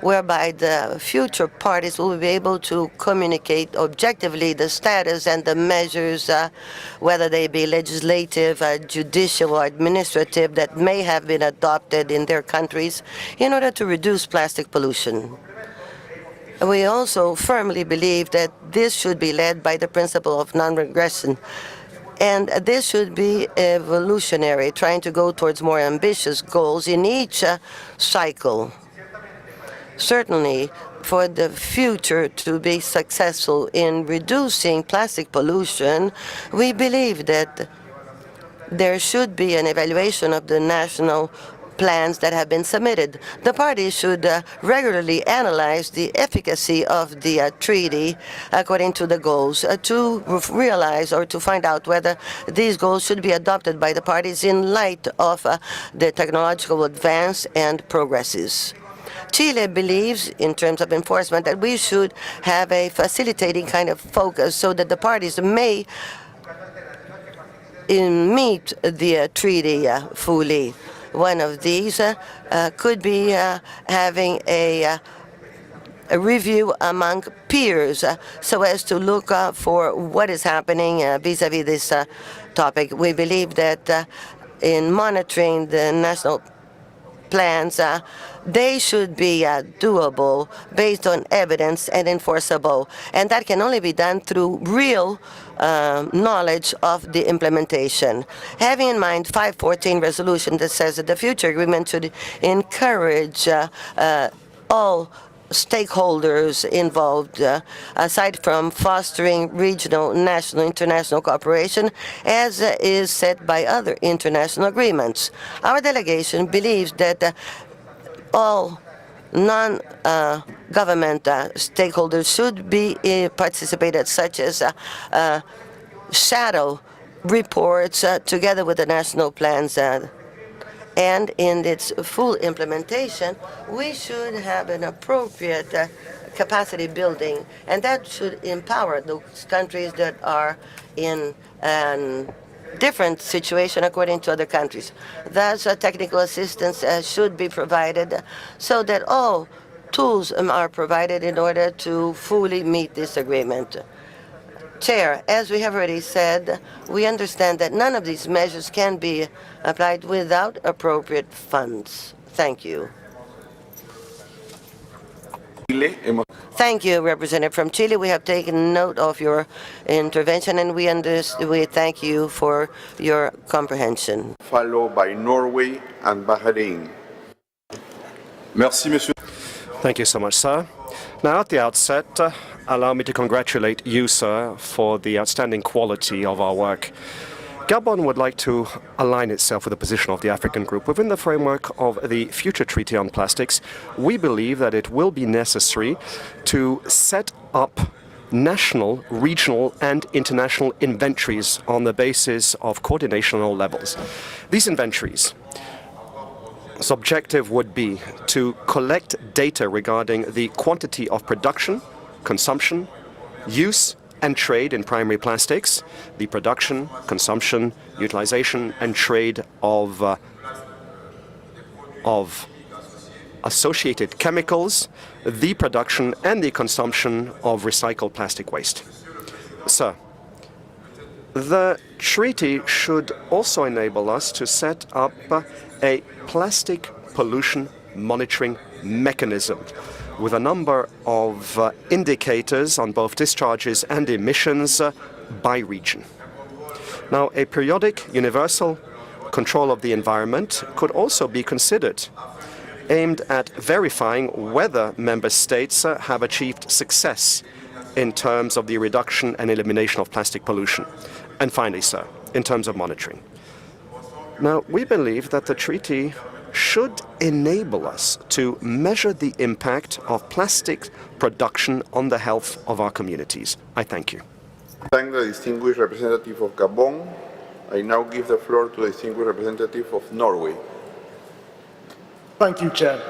whereby the future parties will be able to communicate objectively the status and the measures, whether they be legislative, judicial, or administrative, that may have been adopted in their countries in order to reduce plastic pollution. We also firmly believe that this should be led by the principle of non-regression. And this should be evolutionary, trying to go towards more ambitious goals in each cycle. Certainly, for the future to be successful in reducing plastic pollution, we believe that there should be an evaluation of the national plans that have been submitted. The parties should regularly analyze the efficacy of the treaty according to the goals to realize or to find out whether these goals should be adopted by the parties in light of the technological advance and progresses. Chile believes, in terms of enforcement, that we should have a facilitating kind of focus so that the parties may meet the treaty fully. One of these could be having a review among peers so as to look for what is happening vis-à-vis this topic. We believe that in monitoring the national plans, they should be doable based on evidence and enforceable. And that can only be done through real knowledge of the implementation. Having in mind 514 resolution that says that the future agreement should encourage all stakeholders involved, aside from fostering regional, national, international cooperation, as is set by other international agreements. Our delegation believes that all non-government stakeholders should be participated, such as shadow reports together with the national plans. And in its full implementation, we should have an appropriate capacity building, and that should empower those countries that are in a different situation according to other countries. Thus, technical assistance should be provided so that all tools are provided in order to fully meet this agreement. Chair, as we have already said, we understand that none of these measures can be applied without appropriate funds. Thank you. Thank you, Representative from Chile. We have taken note of your intervention, and we thank you for your comprehension. Followed by Norway and Bahrain. Merci, monsieur. Thank you so much, sir. Now, at the outset, allow me to congratulate you, sir, for the outstanding quality of our work. Gabon would like to align itself with the position of the African Group. Within the framework of the future Treaty on Plastics, we believe that it will be necessary to set up national, regional, and international inventories on the basis of coordination on all levels. These inventories, its objective would be to collect data regarding the quantity of production, consumption, use, and trade in primary plastics, the production, consumption, utilization, and trade of associated chemicals, the production and the consumption of recycled plastic waste. Sir, the treaty should also enable us to set up a plastic pollution monitoring mechanism with a number of indicators on both discharges and emissions by region. Now, a periodic universal control of the environment could also be considered, aimed at verifying whether member states have achieved success in terms of the reduction and elimination of plastic pollution. And finally, sir, in terms of monitoring. Now, we believe that the treaty should enable us to measure the impact of plastic production on the health of our communities. I thank you. Thank the distinguished representative of Gabon. I now give the floor to the distinguished representative of Norway. Thank you, Chair.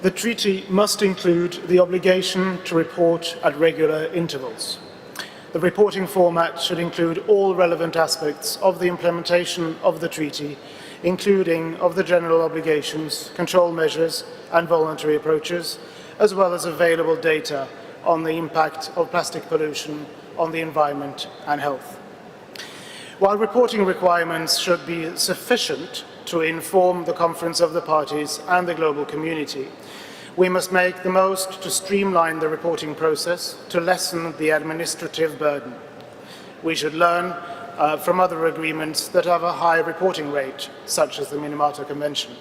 The treaty must include the obligation to report at regular intervals. The reporting format should include all relevant aspects of the implementation of the treaty, including of the general obligations, control measures and voluntary approaches, as well as available data on the impact of plastic pollution on the environment and health. While reporting requirements should be sufficient to inform the Conference of the Parties and the global community, we must make the most to streamline the reporting process to lessen the administrative burden. We should learn from other agreements that have a high reporting rate, such as the Minamata Convention.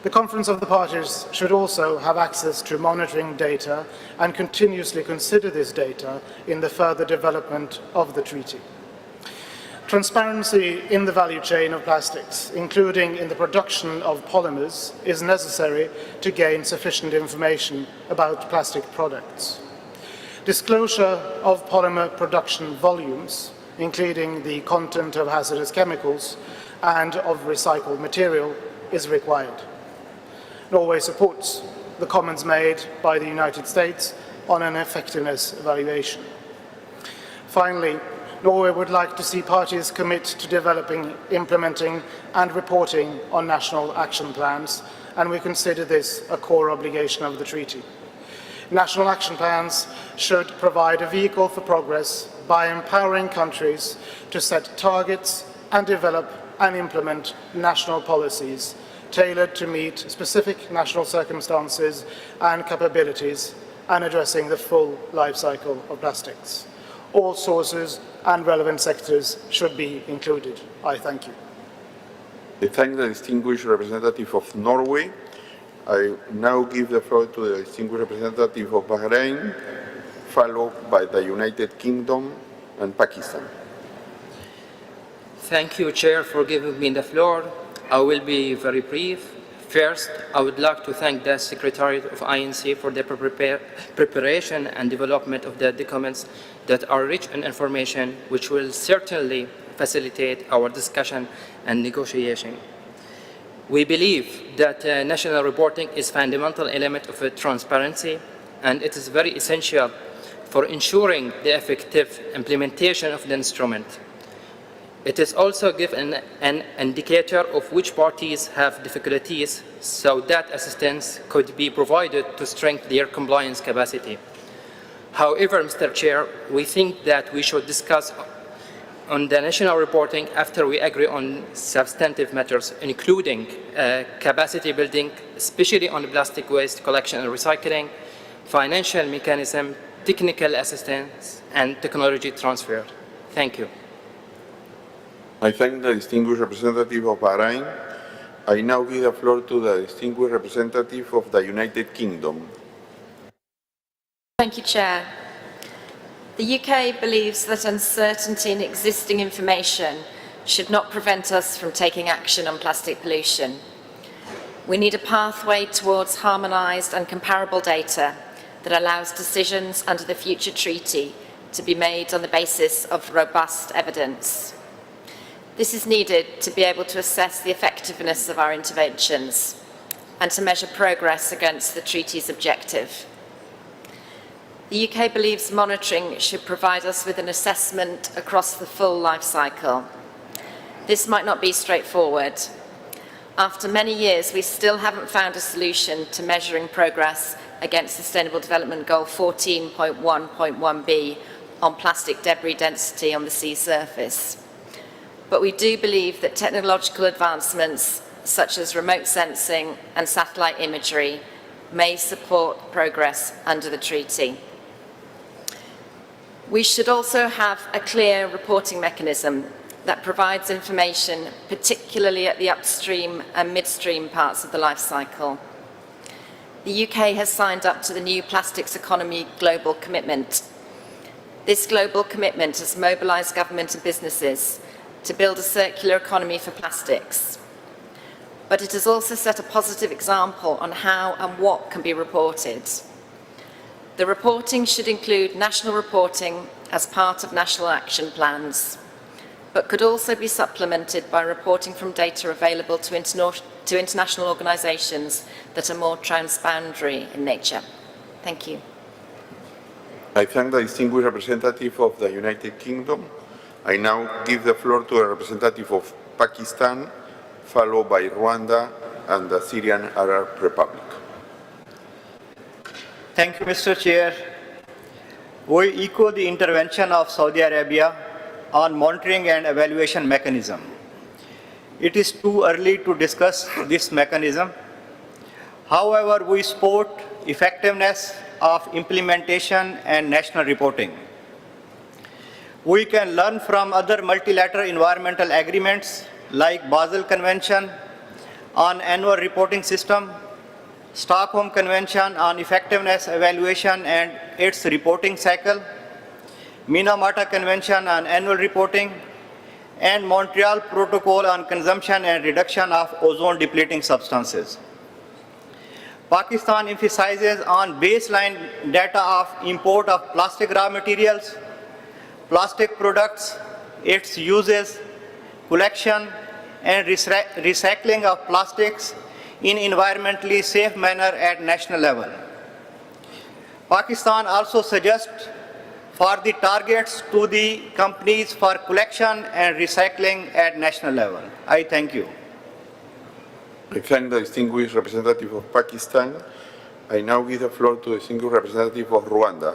The Conference of the Parties should also have access to monitoring data and continuously consider this data in the further development of the treaty. Transparency in the value chain of plastics, including in the production of polymers, is necessary to gain sufficient information about plastic products. Disclosure of polymer production volumes, including the content of hazardous chemicals and of recycled material, is required. Norway supports the comments made by the United States on an effectiveness evaluation. Finally, Norway would like to see parties commit to developing, implementing and reporting on national action plans, and we consider this a core obligation of the treaty. National action plans should provide a vehicle for progress by empowering countries to set targets and develop and implement national policies tailored to meet specific national circumstances and capabilities and addressing the full life cycle of plastics. All sources and relevant sectors should be included. I thank you. I thank the distinguished representative of Norway. I now give the floor to the distinguished representative of Bahrain, followed by the United Kingdom and Pakistan. Thank you, Chair, for giving me the floor. I will be very brief. First, I would like to thank the Secretariat of INC for the preparation and development of the documents that are rich in information, which will certainly facilitate our discussion and negotiation. We believe that national reporting is a fundamental element of transparency, and it is very essential for ensuring the effective implementation of the instrument. It is also given an indicator of which parties have difficulties so that assistance could be provided to strengthen their compliance capacity. However, Mr. Chair, we think that we should discuss on the national reporting after we agree on substantive matters, including capacity building, especially on plastic waste collection and recycling, financial mechanism, technical assistance, and technology transfer. Thank you. I thank the distinguished representative of Bahrain. I now give the floor to the distinguished representative of the United Kingdom. Thank you, Chair. The UK believes that uncertainty in existing information should not prevent us from taking action on plastic pollution. We need a pathway towards harmonised and comparable data that allows decisions under the future treaty to be made on the basis of robust evidence. This is needed to be able to assess the effectiveness of our interventions and to measure progress against the treaty's objective. The UK believes monitoring should provide us with an assessment across the full life cycle. This might not be straightforward. After many years, we still haven't found a solution to measuring progress against Sustainable Development Goal 14.1.1b on plastic debris density on the sea surface. But we do believe that technological advancements such as remote sensing and satellite imagery may support progress under the treaty. We should also have a clear reporting mechanism that provides information, particularly at the upstream and midstream parts of the life cycle. The UK has signed up to the new Plastics Economy Global Commitment. This global commitment has mobilised government and businesses to build a circular economy for plastics. But it has also set a positive example on how and what can be reported. The reporting should include national reporting as part of national action plans, but could also be supplemented by reporting from data available to international organisations that are more transboundary in nature. Thank you. I thank the distinguished representative of the United Kingdom. I now give the floor to a representative of Pakistan, followed by Rwanda and the Syrian Arab Republic. Thank you, Mr. Chair. We echo the intervention of Saudi Arabia on monitoring and evaluation mechanism. It is too early to discuss this mechanism. However, we support effectiveness of implementation and national reporting. We can learn from other multilateral environmental agreements like Basel Convention on annual reporting system, Stockholm Convention on effectiveness evaluation and its reporting cycle, Minamata Convention on annual reporting, and Montreal Protocol on consumption and reduction of ozone depleting substances. Pakistan emphasizes on baseline data of import of plastic raw materials, plastic products, its uses, collection, and recycling of plastics in environmentally safe manner at national level. Pakistan also suggests for the targets to the companies for collection and recycling at national level. I thank you. I thank the distinguished representative of Pakistan. I now give the floor to the distinguished representative of Rwanda.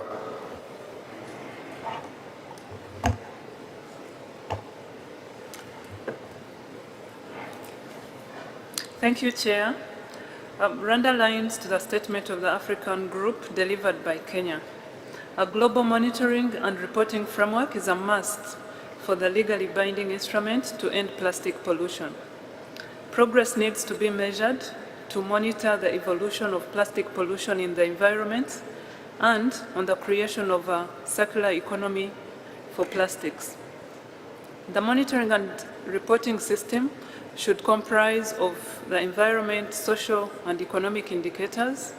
Thank you, Chair. Rwanda aligns to the statement of the African Group delivered by Kenya. A global monitoring and reporting framework is a must for the legally binding instrument to end plastic pollution. Progress needs to be measured to monitor the evolution of plastic pollution in the environment and on the creation of a circular economy for plastics. The monitoring and reporting system should comprise of the environment, social, and economic indicators,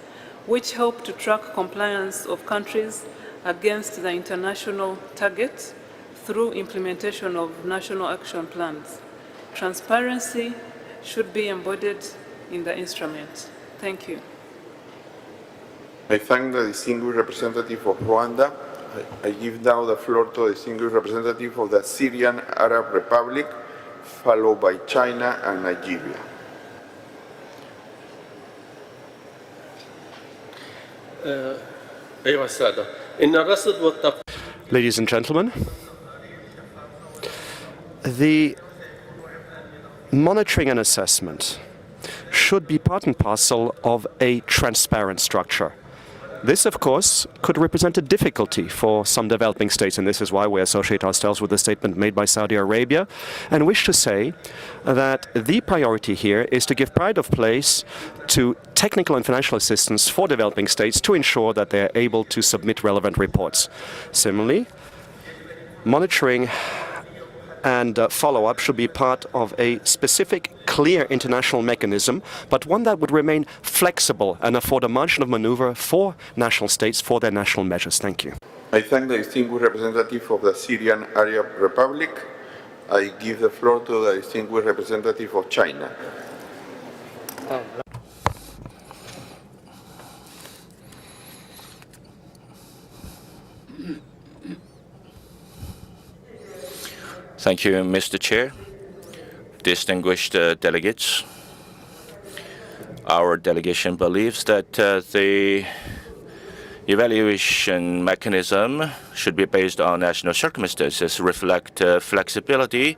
which help to track compliance of countries against the international targets through implementation of national action plans. Transparency should be embodied in the instrument. Thank you. I thank the distinguished representative of Rwanda. I give now the floor to the distinguished representative of the Syrian Arab Republic, followed by China and Nigeria. Ladies and gentlemen, the monitoring and assessment should be part and parcel of a transparent structure. This, of course, could represent a difficulty for some developing states, and this is why we associate ourselves with the statement made by Saudi Arabia, and wish to say that the priority here is to give pride of place to technical and financial assistance for developing states to ensure that they are able to submit relevant reports. Similarly, monitoring and follow-up should be part of a specific, clear international mechanism, but one that would remain flexible and afford a margin of maneuver for national states for their national measures. Thank you. I thank the distinguished representative of the Syrian Arab Republic. I give the floor to the distinguished representative of China. Thank you, Mr. Chair. Distinguished delegates, our delegation believes that the evaluation mechanism should be based on national circumstances, reflect flexibility,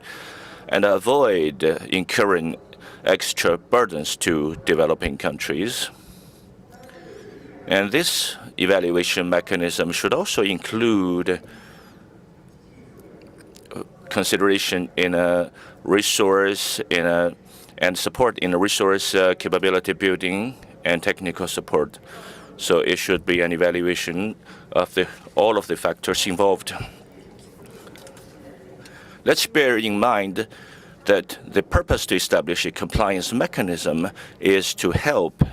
and avoid incurring extra burdens to developing countries. And this evaluation mechanism should also include consideration in a resource and support in a resource capability building and technical support. So it should be an evaluation of all of the factors involved. Let's bear in mind that the purpose to establish a compliance mechanism is to help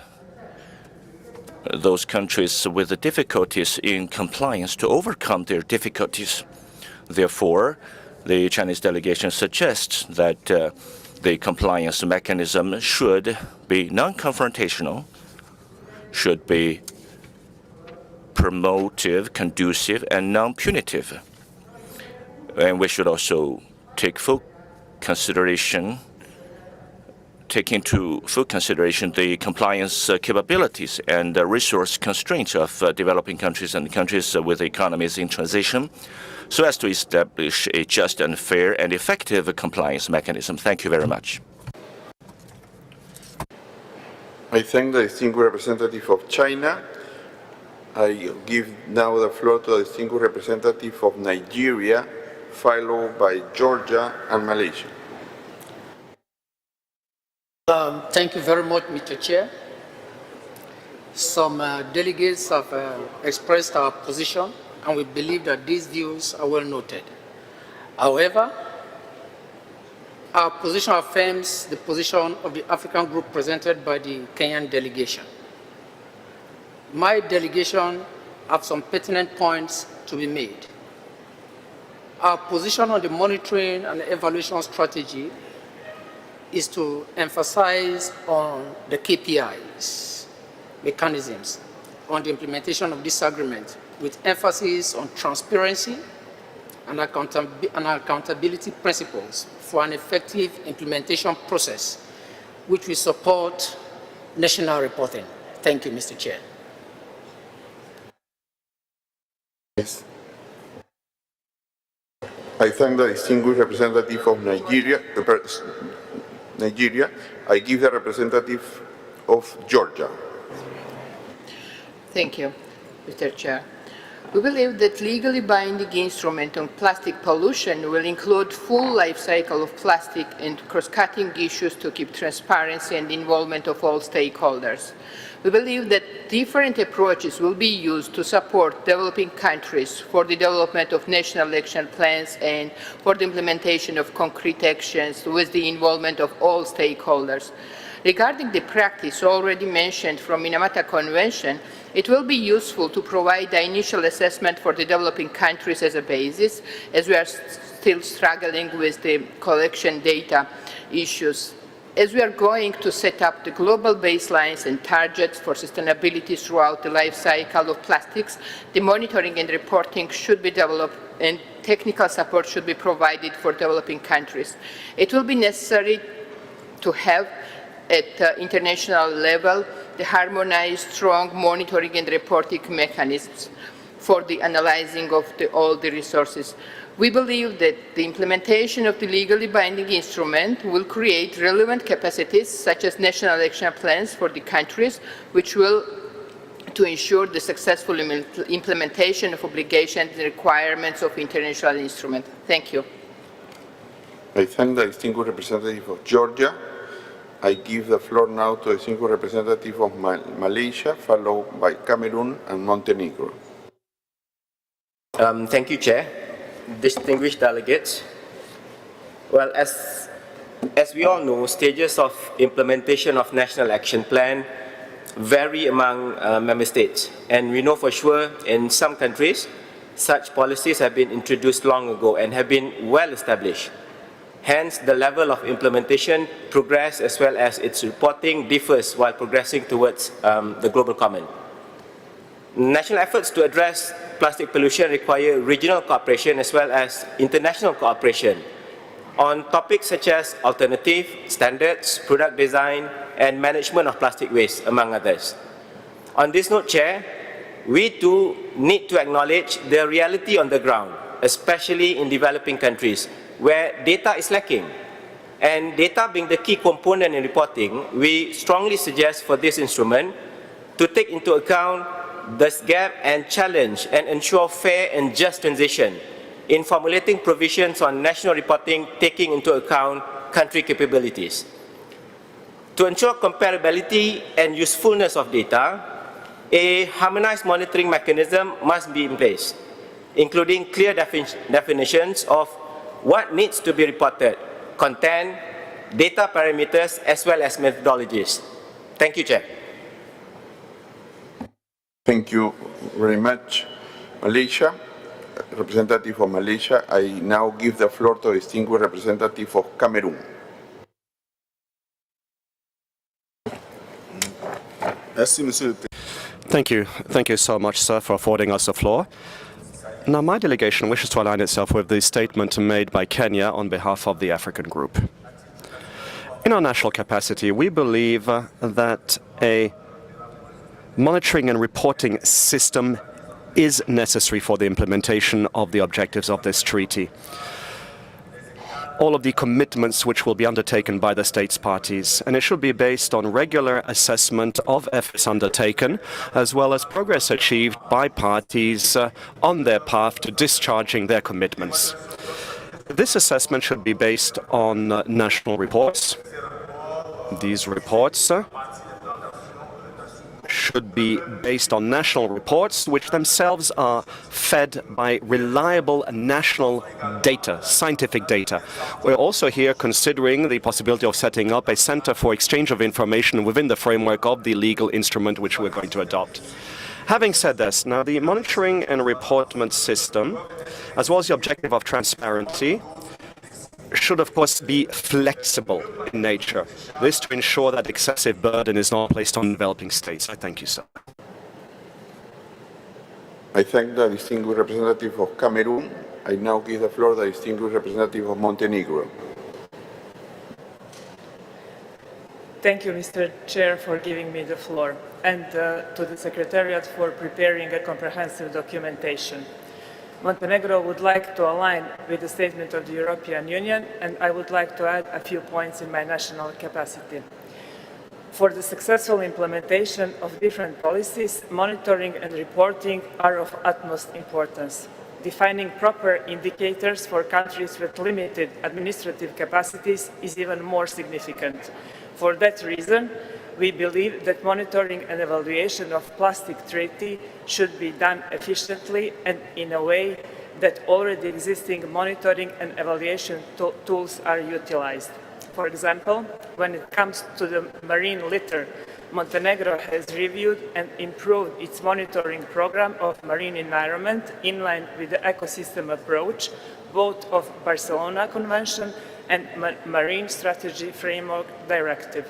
those countries with the difficulties in compliance to overcome their difficulties. Therefore, the Chinese delegation suggests that the compliance mechanism should be non-confrontational, should be promotive, conducive, and non-punitive. And we should also take into full consideration the compliance capabilities and resource constraints of developing countries and countries with economies in transition, so as to establish a just and fair and effective compliance mechanism. Thank you very much. I thank the distinguished representative of China. I give now the floor to the distinguished representative of Nigeria, followed by Georgia and Malaysia. Thank you very much, Mr. Chair. Some delegates have expressed our position, and we believe that these views are well noted. However, our position affirms the position of the African group presented by the Kenyan delegation. My delegation have some pertinent points to be made. Our position on the monitoring and evaluation strategy is to emphasize on the KPIs, mechanisms, on the implementation of this agreement, with emphasis on transparency and accountability principles for an effective implementation process, which will support national reporting. Thank you, Mr. Chair. Yes. I thank the distinguished representative of Nigeria. I give the representative of Georgia. Thank you, Mr. Chair. We believe that legally binding instrument on plastic pollution will include full life cycle of plastic and cross-cutting issues to keep transparency and involvement of all stakeholders. We believe that different approaches will be used to support developing countries for the development of national action plans and for the implementation of concrete actions with the involvement of all stakeholders. Regarding the practice already mentioned from Minamata Convention, it will be useful to provide the initial assessment for the developing countries as a basis, as we are still struggling with the collection data issues. As we are going to set up the global baselines and targets for sustainability throughout the life cycle of plastics, the monitoring and reporting should be developed and technical support should be provided for developing countries. It will be necessary to have at international level the harmonized, strong monitoring and reporting mechanisms for the analyzing of all the resources. We believe that the implementation of the legally binding instrument will create relevant capacities, such as national action plans for the countries, which will to ensure the successful implementation of obligations and requirements of international instruments. Thank you. I thank the distinguished representative of Georgia. I give the floor now to the distinguished representative of Malaysia, followed by Cameroon and Montenegro. Thank you, Chair. Distinguished delegates. Well, as we all know, stages of implementation of National Action Plan vary among member states. And we know for sure in some countries, such policies have been introduced long ago and have been well established. Hence, the level of implementation, progress, as well as its reporting differs while progressing towards the global common. National efforts to address plastic pollution require regional cooperation as well as international cooperation on topics such as alternative standards, product design, and management of plastic waste, among others. On this note, Chair, we too need to acknowledge the reality on the ground, especially in developing countries, where data is lacking. And data being the key component in reporting, we strongly suggest for this instrument to take into account this gap and challenge and ensure fair and just transition in formulating provisions on national reporting taking into account country capabilities. To ensure comparability and usefulness of data, a harmonized monitoring mechanism must be in place, including clear definitions of what needs to be reported, content, data parameters, as well as methodologies. Thank you, Chair. Thank you very much, Malaysia. Representative of Malaysia, I now give the floor to the distinguished representative of Cameroon. Thank you so much, sir, for affording us the floor. Now, my delegation wishes to align itself with the statement made by Kenya on behalf of the African Group. In our national capacity, we believe that a monitoring and reporting system is necessary for the implementation of the objectives of this treaty. All of the commitments which will be undertaken by the states parties, and it should be based on regular assessment of efforts undertaken, as well as progress achieved by parties on their path to discharging their commitments. This assessment should be based on national reports. These reports should be based on national reports, which themselves are fed by reliable national data, scientific data. We're also here considering the possibility of setting up a center for exchange of information within the framework of the legal instrument which we're going to adopt. Having said this, now the monitoring and reportment system, as well as the objective of transparency, should of course be flexible in nature. This to ensure that excessive burden is not placed on developing states. I thank you, sir. I thank the distinguished representative of Cameroon. I now give the floor to the distinguished representative of Montenegro. Thank you, Mr. Chair, for giving me the floor, and to the Secretariat for preparing a comprehensive documentation. Montenegro would like to align with the statement of the European Union, and I would like to add a few points in my national capacity. For the successful implementation of different policies, monitoring and reporting are of utmost importance. Defining proper indicators for countries with limited administrative capacities is even more significant. For that reason, we believe that monitoring and evaluation of plastic treaty should be done efficiently and in a way that already existing monitoring and evaluation tools are utilized. For example, when it comes to the marine litter, Montenegro has reviewed and improved its monitoring program of marine environment in line with the ecosystem approach, both of Barcelona Convention and Marine Strategy Framework Directive.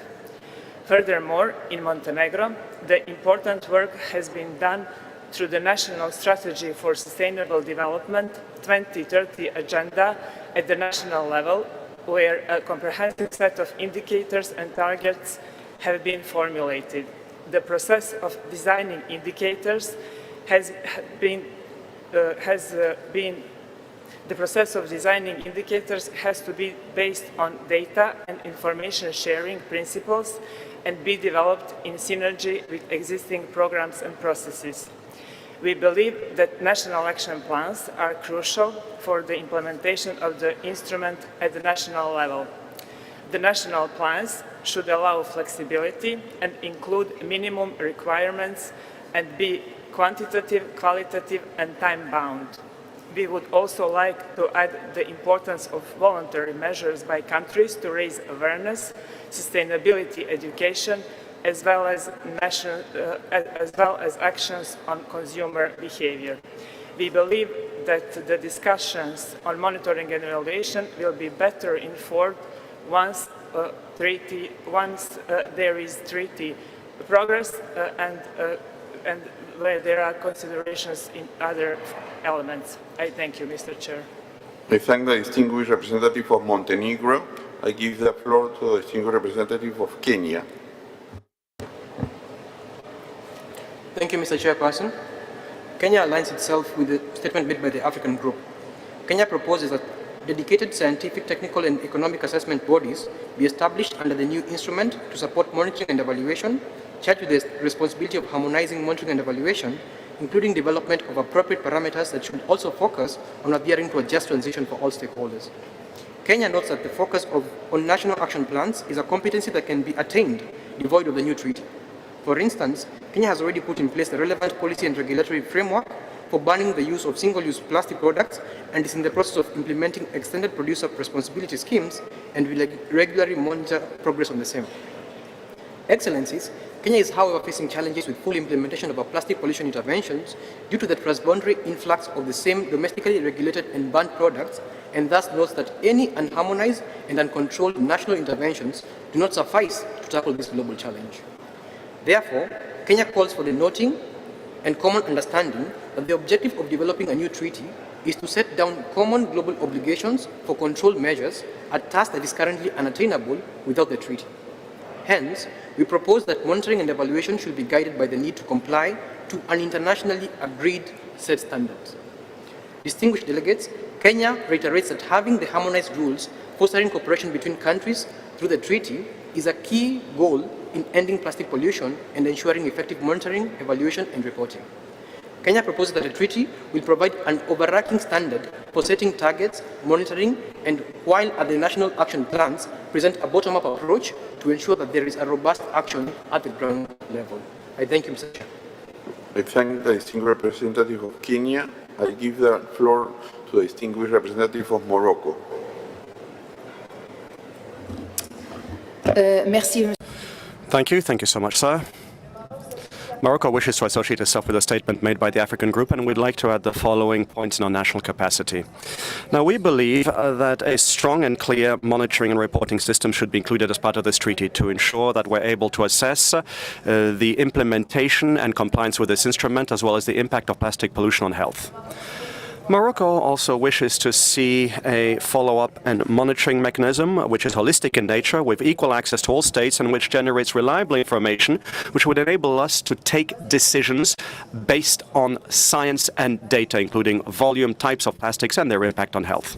Furthermore, in Montenegro, the important work has been done through the National Strategy for Sustainable Development 2030 agenda at the national level, where a comprehensive set of indicators and targets have been formulated. The process of designing indicators has to be based on data and information sharing principles and be developed in synergy with existing programs and processes. We believe that national action plans are crucial for the implementation of the instrument at the national level. The national plans should allow flexibility and include minimum requirements and be quantitative, qualitative, and time-bound. We would also like to add the importance of voluntary measures by countries to raise awareness, sustainability education, as well as actions on consumer behavior. We believe that the discussions on monitoring and evaluation will be better informed once there is treaty progress and where there are considerations in other elements. I thank you, Mr. Chair. I thank the distinguished representative of Montenegro. I give the floor to the distinguished representative of Kenya. Thank you, Mr. Chairperson. Kenya aligns itself with the statement made by the African Group. Kenya proposes that dedicated scientific, technical, and economic assessment bodies be established under the new instrument to support monitoring and evaluation, charged with the responsibility of harmonizing monitoring and evaluation, including development of appropriate parameters that should also focus on adhering to a just transition for all stakeholders. Kenya notes that the focus on national action plans is a competency that can be attained devoid of the new treaty. For instance, Kenya has already put in place the relevant policy and regulatory framework for banning the use of single-use plastic products and is in the process of implementing extended producer responsibility schemes and will regularly monitor progress on the same. Excellencies, Kenya is however facing challenges with full implementation of our plastic pollution interventions due to the transboundary influx of the same domestically regulated and banned products, and thus notes that any unharmonized and uncontrolled national interventions do not suffice to tackle this global challenge. Therefore, Kenya calls for the noting and common understanding that the objective of developing a new treaty is to set down common global obligations for control measures, a task that is currently unattainable without the treaty. Hence, we propose that monitoring and evaluation should be guided by the need to comply to an internationally agreed set standards. Distinguished delegates, Kenya reiterates that having the harmonized rules fostering cooperation between countries through the treaty is a key goal in ending plastic pollution and ensuring effective monitoring, evaluation, and reporting. Kenya proposes that the treaty will provide an overarching standard for setting targets, monitoring, and while at the national action plans, present a bottom-up approach to ensure that there is a robust action at the ground level. I thank you, Mr. Chair. I thank the distinguished representative of Kenya. I give the floor to the distinguished representative of Morocco. Merci. Thank you so much, sir. Morocco wishes to associate itself with a statement made by the African Group, and we'd like to add the following points in our national capacity. Now, we believe that a strong and clear monitoring and reporting system should be included as part of this treaty to ensure that we're able to assess the implementation and compliance with this instrument, as well as the impact of plastic pollution on health. Morocco also wishes to see a follow-up and monitoring mechanism which is holistic in nature, with equal access to all states, and which generates reliable information which would enable us to take decisions based on science and data, including volume, types of plastics, and their impact on health.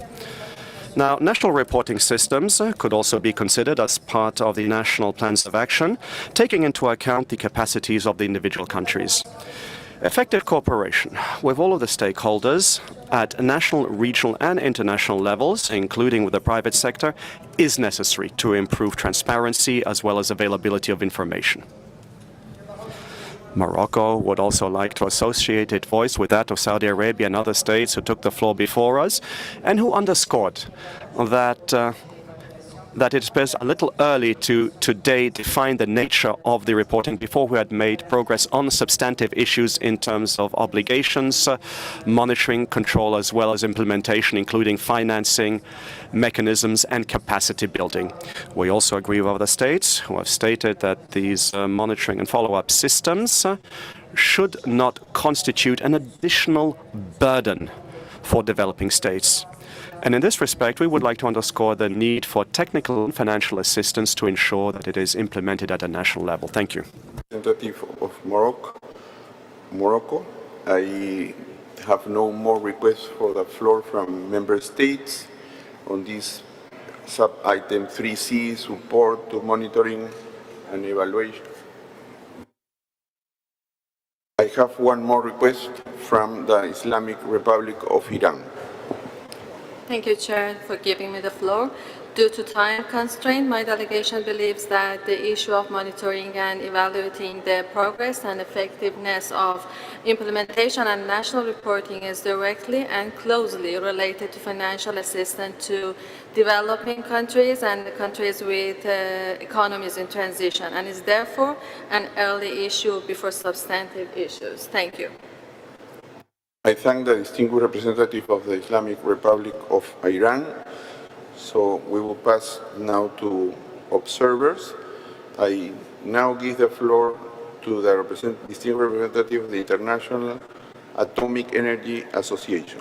Now, national reporting systems could also be considered as part of the national plans of action, taking into account the capacities of the individual countries. Effective cooperation with all of the stakeholders at national, regional, and international levels, including with the private sector, is necessary to improve transparency as well as availability of information. Morocco would also like to associate its voice with that of Saudi Arabia and other states who took the floor before us, and who underscored that it is a little early to today define the nature of the reporting before we had made progress on substantive issues in terms of obligations, monitoring, control, as well as implementation, including financing mechanisms and capacity building. We also agree with other states who have stated that these monitoring and follow-up systems should not constitute an additional burden for developing states. And in this respect, we would like to underscore the need for technical and financial assistance to ensure that it is implemented at a national level. Thank you. Representative of Morocco, I have no more requests for the floor from member states on this sub-item 3C, support to monitoring and evaluation. I have one more request from the Islamic Republic of Iran. Thank you, Chair, for giving me the floor. Due to time constraint, my delegation believes that the issue of monitoring and evaluating the progress and effectiveness of implementation and national reporting is directly and closely related to financial assistance to developing countries and countries with economies in transition, and is therefore an early issue before substantive issues. Thank you. I thank the distinguished representative of the Islamic Republic of Iran. So we will pass now to observers. I now give the floor to the distinguished representative of the International Atomic Energy Association.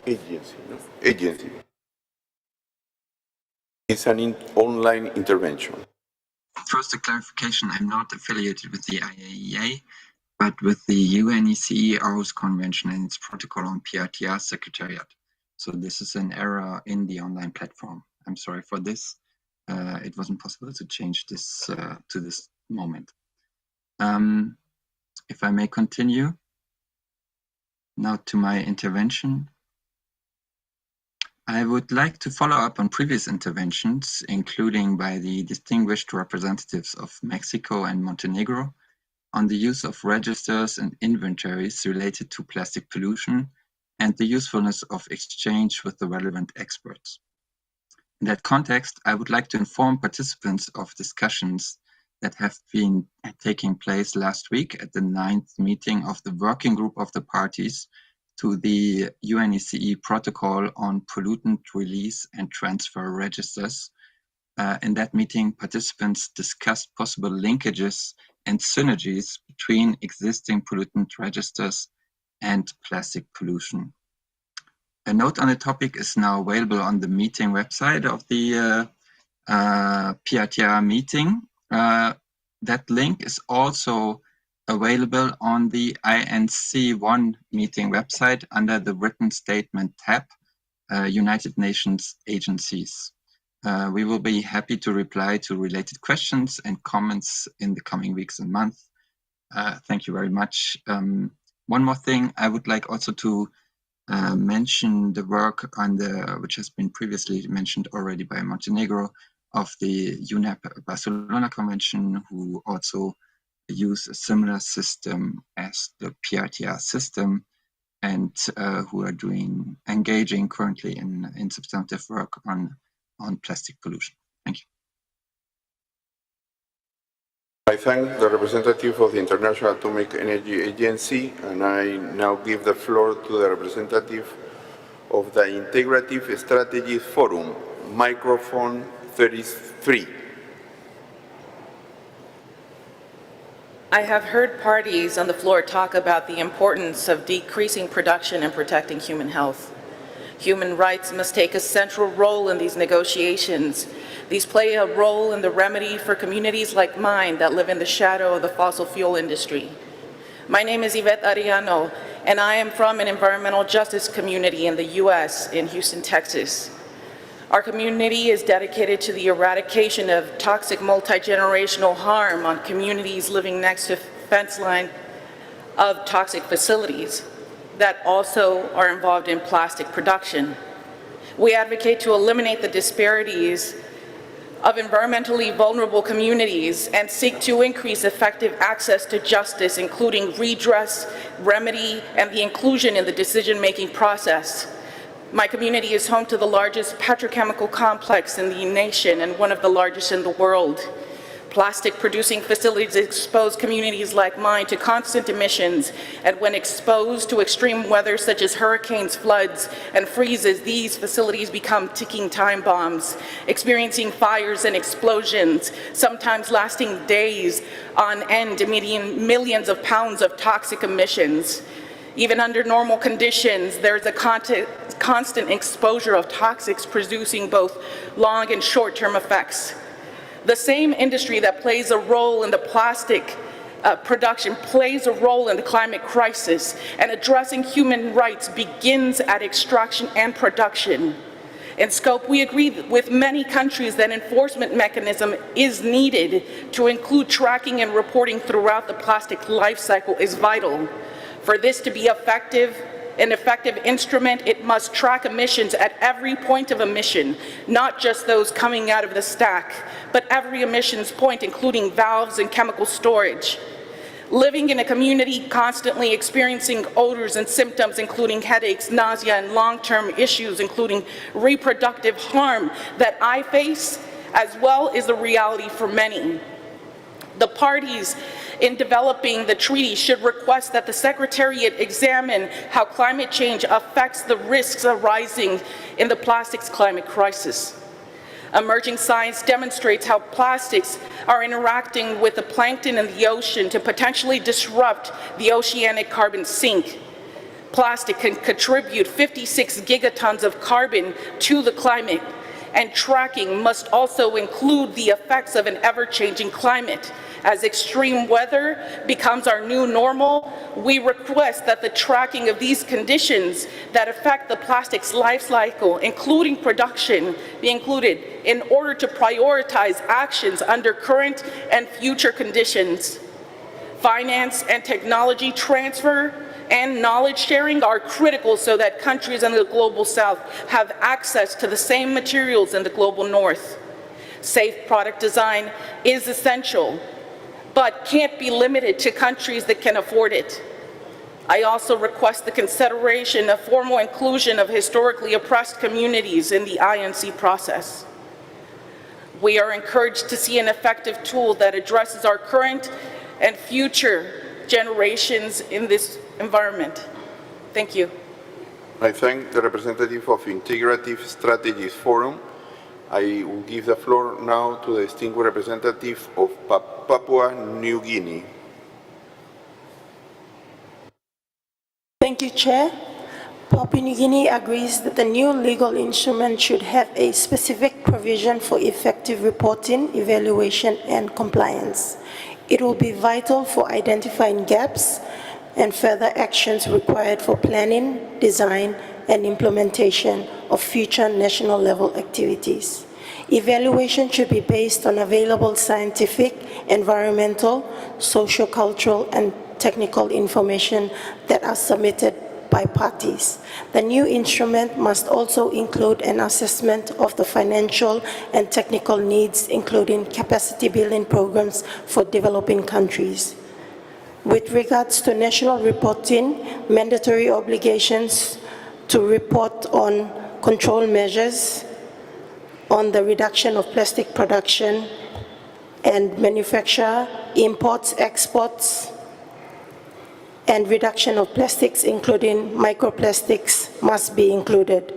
Agency. It's an online intervention. First, a clarification. I'm not affiliated with the IAEA, but with the UNECE Convention and its protocol on PRTR Secretariat. So this is an error in the online platform. I'm sorry for this. It wasn't possible to change this to this moment. If I may continue now to my intervention. I would like to follow up on previous interventions, including by the distinguished representatives of Mexico and Montenegro, on the use of registers and inventories related to plastic pollution and the usefulness of exchange with the relevant experts. In that context, I would like to inform participants of discussions that have been taking place last week at the 9th meeting of the working group of the parties to the UNECE protocol on pollutant release and transfer registers. In that meeting, participants discussed possible linkages and synergies between existing pollutant registers and plastic pollution. A note on the topic is now available on the meeting website of the PRTR meeting. That link is also available on the INC1 meeting website under the written statement tab, United Nations agencies. We will be happy to reply to related questions and comments in the coming weeks and months. Thank you very much. One more thing, I would like also to mention the work on which has been previously mentioned already by Montenegro, of the UNEP Barcelona Convention, who also use a similar system as the PRTR system, and who are engaging currently in substantive work on plastic pollution. Thank you. I thank the representative of the International Atomic Energy Agency, and I now give the floor to the representative of the Integrative Strategies Forum, microphone 33. I have heard parties on the floor talk about the importance of decreasing production and protecting human health. Human rights must take a central role in these negotiations. These play a role in the remedy for communities like mine that live in the shadow of the fossil fuel industry. My name is Yvette Arellano, and I am from an environmental justice community in the US, in Houston, Texas. Our community is dedicated to the eradication of toxic multi-generational harm on communities living next to fence line of toxic facilities that also are involved in plastic production. We advocate to eliminate the disparities of environmentally vulnerable communities and seek to increase effective access to justice, including redress, remedy, and the inclusion in the decision-making process. My community is home to the largest petrochemical complex in the nation and one of the largest in the world. Plastic producing facilities expose communities like mine to constant emissions, and when exposed to extreme weather such as hurricanes, floods, and freezes, these facilities become ticking time bombs, experiencing fires and explosions, sometimes lasting days on end, emitting millions of pounds of toxic emissions. Even under normal conditions, there's a constant exposure of toxics producing both long and short-term effects. The same industry that plays a role in the plastic production plays a role in the climate crisis, and addressing human rights begins at extraction and production. In scope, we agree with many countries that enforcement mechanism is needed to include tracking and reporting throughout the plastic life cycle is vital. For this to be an effective instrument, it must track emissions at every point of emission, not just those coming out of the stack, but every emissions point, including valves and chemical storage. Living in a community constantly experiencing odors and symptoms, including headaches, nausea, and long-term issues, including reproductive harm that I face, as well, is a reality for many. The parties in developing the treaty should request that the Secretariat examine how climate change affects the risks arising in the plastics climate crisis. Emerging science demonstrates how plastics are interacting with the plankton in the ocean to potentially disrupt the oceanic carbon sink. Plastic can contribute 56 gigatons of carbon to the climate, and tracking must also include the effects of an ever-changing climate. As extreme weather becomes our new normal, we request that the tracking of these conditions that affect the plastic's life cycle, including production, be included in order to prioritize actions under current and future conditions. finance and technology transfer, and knowledge sharing are critical so that countries in the global south have access to the same materials in the global north. Safe product design is essential, but can't be limited to countries that can afford it. I also request the consideration of formal inclusion of historically oppressed communities in the INC process. We are encouraged to see an effective tool that addresses our current and future generations in this environment. Thank you. I thank the representative of Integrative Strategies Forum. I will give the floor now to the distinguished representative of Papua New Guinea. Thank you, Chair. Papua New Guinea agrees that the new legal instrument should have a specific provision for effective reporting, evaluation, and compliance. It will be vital for identifying gaps and further actions required for planning, design, and implementation of future national level activities. Evaluation should be based on available scientific, environmental, socio-cultural, and technical information that are submitted by parties. The new instrument must also include an assessment of the financial and technical needs, including capacity building programs for developing countries. With regards to national reporting, mandatory obligations to report on control measures, on the reduction of plastic production and manufacture, imports, exports, and reduction of plastics, including microplastics, must be included.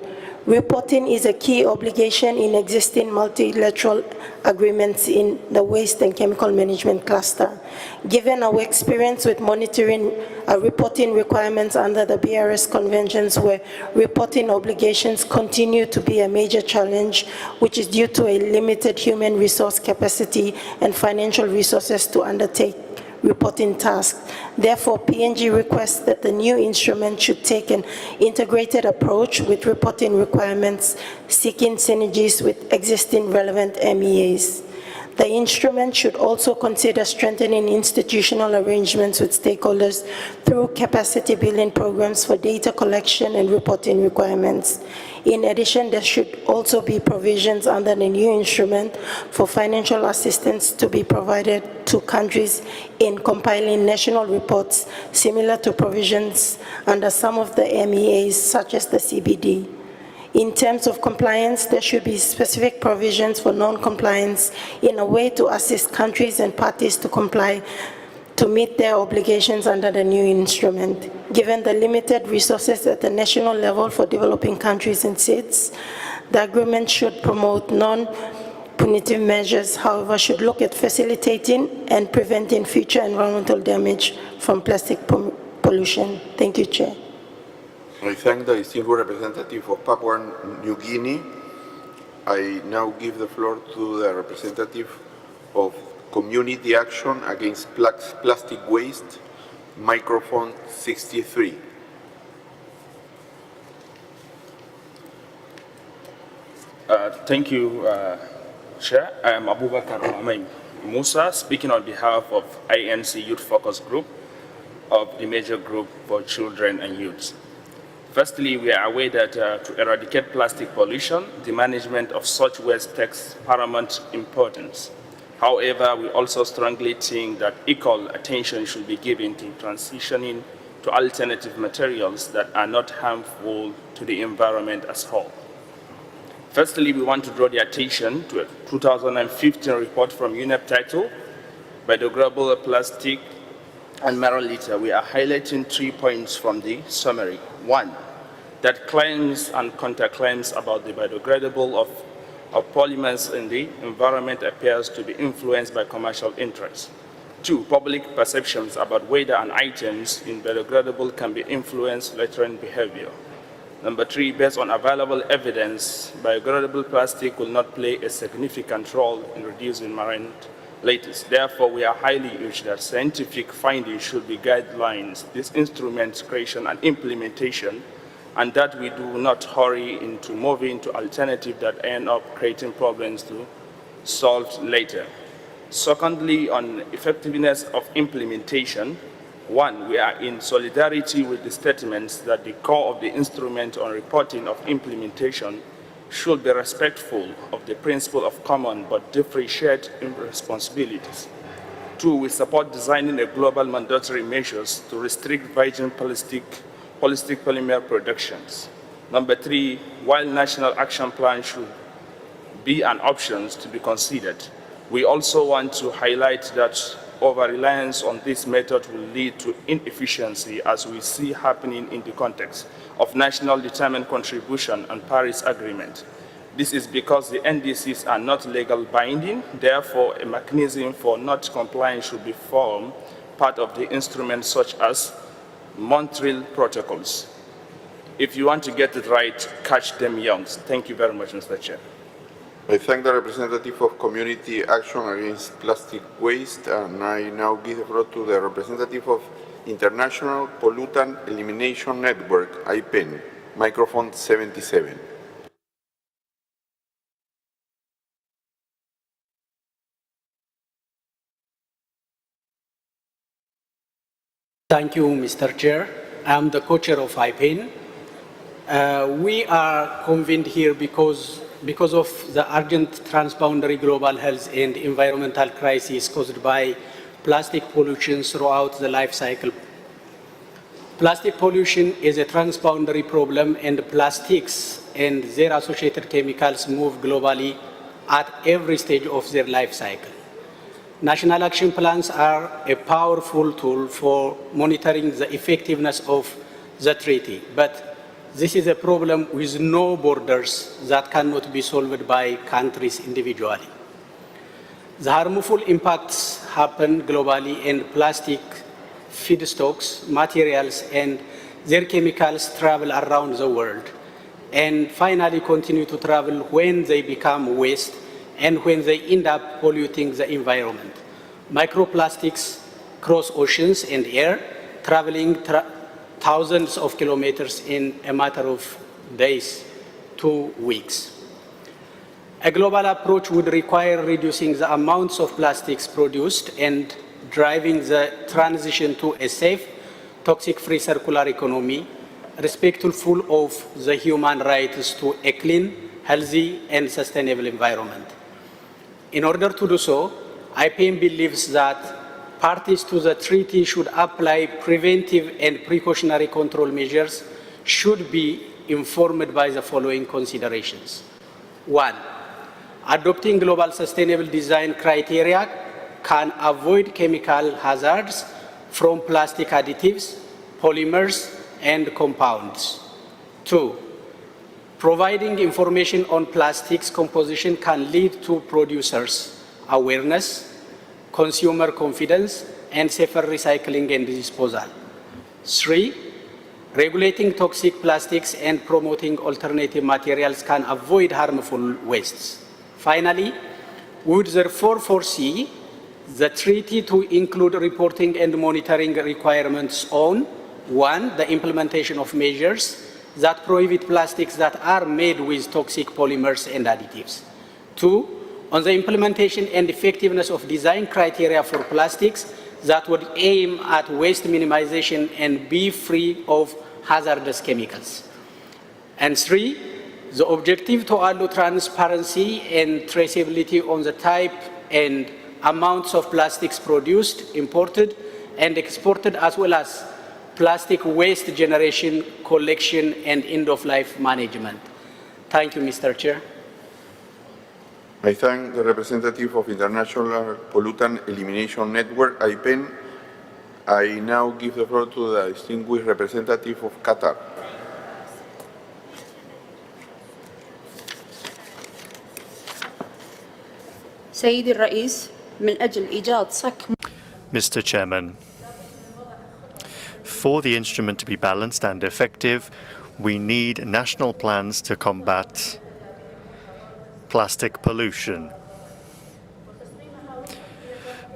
Reporting is a key obligation in existing multilateral agreements in the waste and chemical management cluster. Given our experience with monitoring reporting requirements under the BRS conventions, where reporting obligations continue to be a major challenge, which is due to a limited human resource capacity and financial resources to undertake reporting tasks. Therefore, PNG requests that the new instrument should take an integrated approach with reporting requirements, seeking synergies with existing relevant MEAs. The instrument should also consider strengthening institutional arrangements with stakeholders through capacity building programs for data collection and reporting requirements. In addition, there should also be provisions under the new instrument for financial assistance to be provided to countries in compiling national reports, similar to provisions under some of the MEAs, such as the CBD. In terms of compliance, there should be specific provisions for non-compliance in a way to assist countries and parties to comply to meet their obligations under the new instrument. Given the limited resources at the national level for developing countries and states, the agreement should promote non-punitive measures, however, should look at facilitating and preventing future environmental damage from plastic pollution. Thank you, Chair. I thank the distinguished representative of Papua New Guinea. I now give the floor to the representative of Community Action Against Plastic Waste, microphone 63. Thank you, Chair. I am Abubakar Mohamed Musa, speaking on behalf of INC Youth Focus Group of the Major Group for Children and Youth. Firstly, we are aware that to eradicate plastic pollution, the management of such waste takes paramount importance. However, we also strongly think that equal attention should be given to transitioning to alternative materials that are not harmful to the environment as a whole. Firstly, we want to draw the attention to a 2015 report from UNEP titled Biodegradable Plastic and Marine Litter. We are highlighting 3 points from the summary. 1, that claims and counterclaims about the biodegradable of polymers in the environment appears to be influenced by commercial interests. 2, public perceptions about whether an items in biodegradable can be influenced latent behavior. Number 3, based on available evidence, biodegradable plastic will not play a significant role in reducing marine litters. Therefore, we are highly urged that scientific findings should be guidelines, this instrument's creation and implementation, and that we do not hurry into moving to alternatives that end up creating problems to solve later. Secondly, on effectiveness of implementation, one, we are in solidarity with the statements that the core of the instrument on reporting of implementation should be respectful of the principle of common but differentiated responsibilities. Two, we support designing a global mandatory measures to restrict virgin polyester polymer productions. Number three, while national action plans should be an option to be considered, we also want to highlight that over-reliance on this method will lead to inefficiency, as we see happening in the context of national determined contribution and Paris Agreement. This is because the NDCs are not legal binding, therefore a mechanism for not compliance should be formed part of the instruments such as Montreal protocols. If you want to get it right, catch them young. Thank you very much, Mr. Chair. I thank the representative of Community Action Against Plastic Waste, and I now give the floor to the representative of International Pollutant Elimination Network, IPEN, microphone 77. Thank you, Mr. Chair. I'm the co-chair of IPEN. We are convened here because of the urgent transboundary global health and environmental crisis caused by plastic pollution throughout the life cycle. Plastic pollution is a transboundary problem, and plastics and their associated chemicals move globally at every stage of their life cycle. National action plans are a powerful tool for monitoring the effectiveness of the treaty, but this is a problem with no borders that cannot be solved by countries individually. The harmful impacts happen globally, and plastic feedstocks, materials, and their chemicals travel around the world, and finally continue to travel when they become waste and when they end up polluting the environment. Microplastics cross oceans and air, traveling thousands of kilometers in a matter of days to weeks. A global approach would require reducing the amounts of plastics produced and driving the transition to a safe, toxic-free circular economy, respectful of the human rights to a clean, healthy, and sustainable environment. In order to do so, IPEN believes that parties to the treaty should apply preventive and precautionary control measures, should be informed by the following considerations. One, adopting global sustainable design criteria can avoid chemical hazards from plastic additives, polymers, and compounds. Two, providing information on plastics composition can lead to producers' awareness, consumer confidence, and safer recycling and disposal. Three, regulating toxic plastics and promoting alternative materials can avoid harmful wastes. Finally, we would therefore foresee the treaty to include reporting and monitoring requirements on, one, the implementation of measures that prohibit plastics that are made with toxic polymers and additives. Two, on the implementation and effectiveness of design criteria for plastics that would aim at waste minimization and be free of hazardous chemicals. And three, the objective to allow transparency and traceability on the type and amounts of plastics produced, imported, and exported, as well as plastic waste generation, collection, and end-of-life management. Thank you, Mr. Chair. I thank the representative of International Pollutant Elimination Network, IPEN. I now give the floor to the distinguished representative of Qatar. سيدي الرئيس من أجل إيجاد صك. Mr. Chairman, for the instrument to be balanced and effective, we need national plans to combat plastic pollution.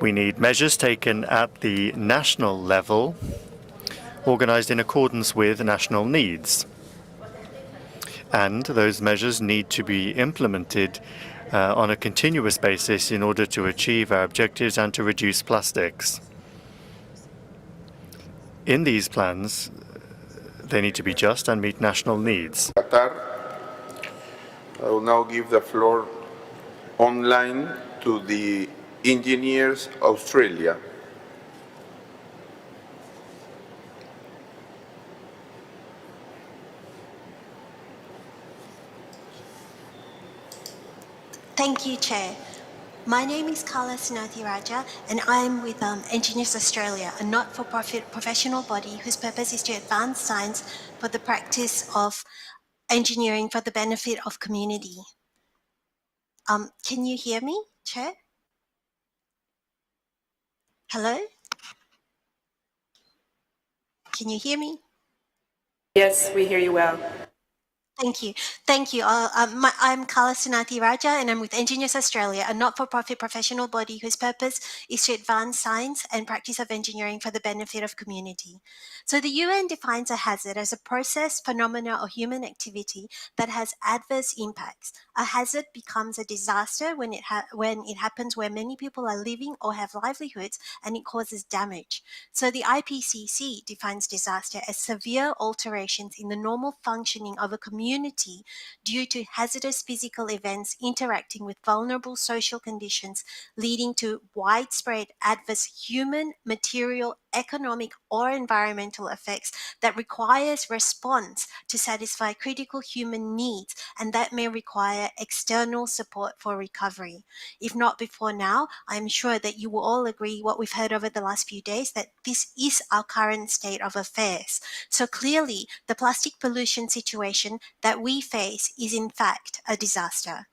We need measures taken at the national level, organized in accordance with national needs. And those measures need to be implemented on a continuous basis in order to achieve our objectives and to reduce plastics. In these plans, they need to be just and meet national needs. Qatar. I will now give the floor online to the Engineers Australia. Thank you, Chair. My name is Carla Sinathi-Raja, and I'm with Engineers Australia, a not-for-profit professional body whose purpose is to advance science for the practice of engineering for the benefit of community. Can you hear me, Chair? Hello? Can you hear me? Yes, we hear you well. Thank you. Thank you. I'm Carla Sinathi-Raja, and I'm with Engineers Australia, a not-for-profit professional body whose purpose is to advance science and practice of engineering for the benefit of community. So the UN defines a hazard as a process, phenomena, or human activity that has adverse impacts. A hazard becomes a disaster when it happens where many people are living or have livelihoods and it causes damage. So the IPCC defines disaster as severe alterations in the normal functioning of a community due to hazardous physical events interacting with vulnerable social conditions, leading to widespread adverse human, material, economic, or environmental effects that requires response to satisfy critical human needs, and that may require external support for recovery. If not before now, I'm sure that you will all agree what we've heard over the last few days, that this is our current state of affairs. So clearly, the plastic pollution situation that we face is in fact a disaster.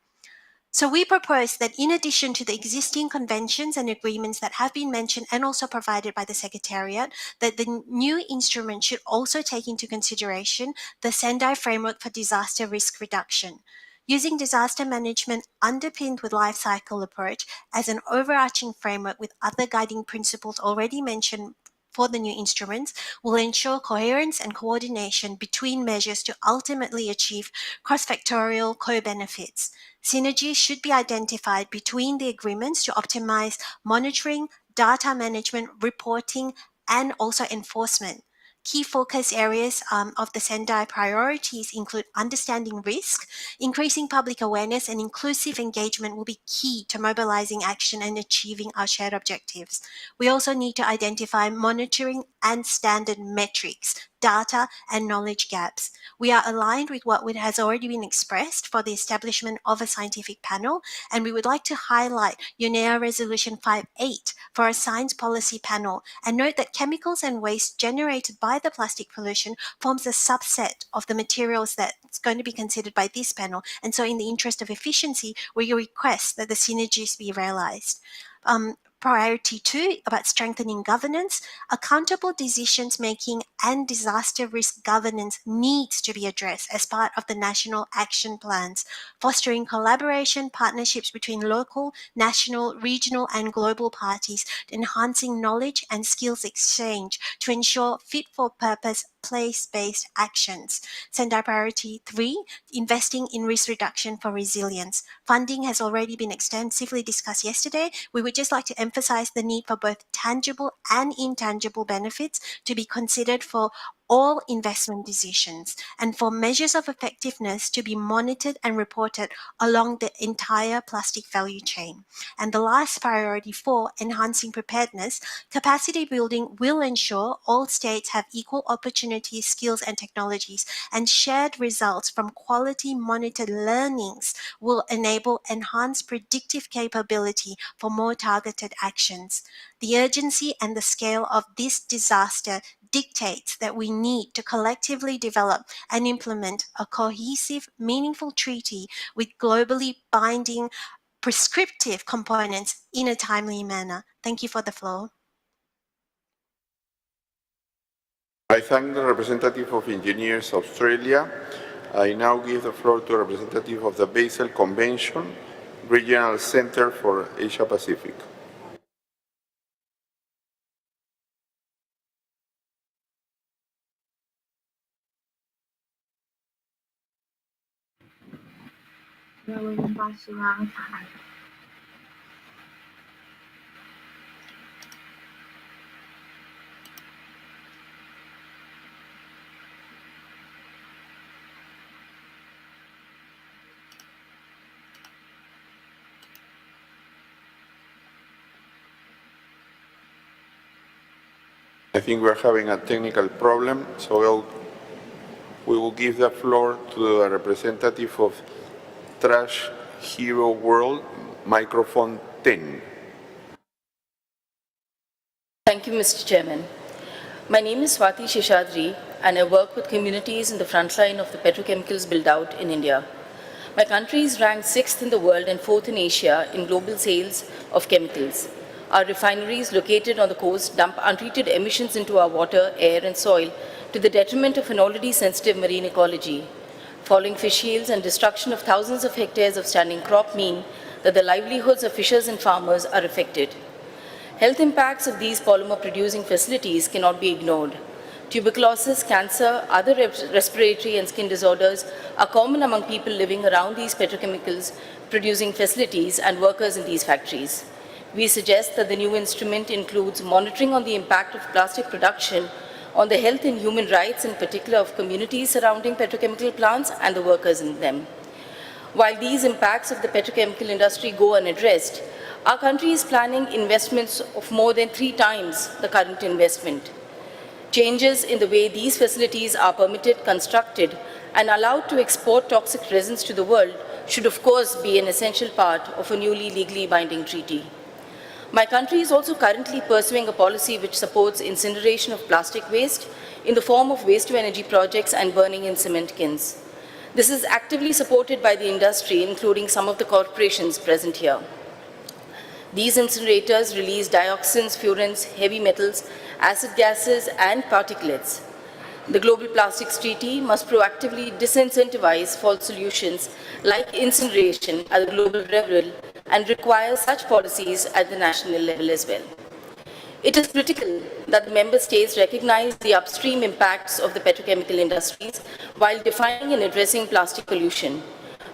So we propose that in addition to the existing conventions and agreements that have been mentioned and also provided by the Secretariat, that the new instrument should also take into consideration the Sendai Framework for Disaster Risk Reduction. Using disaster management underpinned with life cycle approach as an overarching framework with other guiding principles already mentioned for the new instruments will ensure coherence and coordination between measures to ultimately achieve cross-factorial co-benefits. Synergies should be identified between the agreements to optimize monitoring, data management, reporting, and also enforcement. Key focus areas of the Sendai priorities include understanding risk, increasing public awareness, and inclusive engagement will be key to mobilizing action and achieving our shared objectives. We also need to identify monitoring and standard metrics, data, and knowledge gaps. We are aligned with what has already been expressed for the establishment of a scientific panel, and we would like to highlight UNEA Resolution 5.8 for a science policy panel, and note that chemicals and waste generated by the plastic pollution forms a subset of the materials that's going to be considered by this panel, and so in the interest of efficiency, we request that the synergies be realized. Priority 2, about strengthening governance, accountable decisions making and disaster risk governance needs to be addressed as part of the national action plans, fostering collaboration, partnerships between local, national, regional and global parties, enhancing knowledge and skills exchange to ensure fit-for-purpose place-based actions. Sendai Priority 3, investing in risk reduction for resilience. Funding has already been extensively discussed yesterday. We would just like to emphasize the need for both tangible and intangible benefits to be considered for all investment decisions, and for measures of effectiveness to be monitored and reported along the entire plastic value chain. And the last priority 4, enhancing preparedness, capacity building will ensure all states have equal opportunities, skills and technologies, and shared results from quality monitored learnings will enable enhanced predictive capability for more targeted actions. The urgency and the scale of this disaster dictates that we need to collectively develop and implement a cohesive, meaningful treaty with globally binding prescriptive components in a timely manner. Thank you for the floor. I thank the representative of Engineers Australia. I now give the floor to a representative of the Basel Convention, Regional Center for Asia Pacific. tanpa suara tahan. I think we're having a technical problem, so we will give the floor to the representative of Trash Hero World, microphone 10. Thank you, Mr. Chairman. My name is Swati Sheshadri, and I work with communities in the front line of the petrochemicals build-out in India. My country is ranked 6th in the world and 4th in Asia in global sales of chemicals. Our refineries located on the coast dump untreated emissions into our water, air and soil to the detriment of an already sensitive marine ecology. Falling fish yields and destruction of thousands of hectares of standing crop mean that the livelihoods of fishers and farmers are affected. Health impacts of these polymer-producing facilities cannot be ignored. Tuberculosis, cancer, other respiratory and skin disorders are common among people living around these petrochemicals producing facilities and workers in these factories. We suggest that the new instrument includes monitoring on the impact of plastic production on the health and human rights, in particular of communities surrounding petrochemical plants and the workers in them. While these impacts of the petrochemical industry go unaddressed, our country is planning investments of more than 3 times the current investment. Changes in the way these facilities are permitted, constructed, and allowed to export toxic resins to the world should of course be an essential part of a newly legally binding treaty. My country is also currently pursuing a policy which supports incineration of plastic waste in the form of waste-to-energy projects and burning in cement kilns. This is actively supported by the industry, including some of the corporations present here. These incinerators release dioxins, furans, heavy metals, acid gases, and particulates. The Global Plastics Treaty must proactively disincentivize false solutions like incineration at the global level and require such policies at the national level as well. It is critical that the member states recognize the upstream impacts of the petrochemical industries while defining and addressing plastic pollution.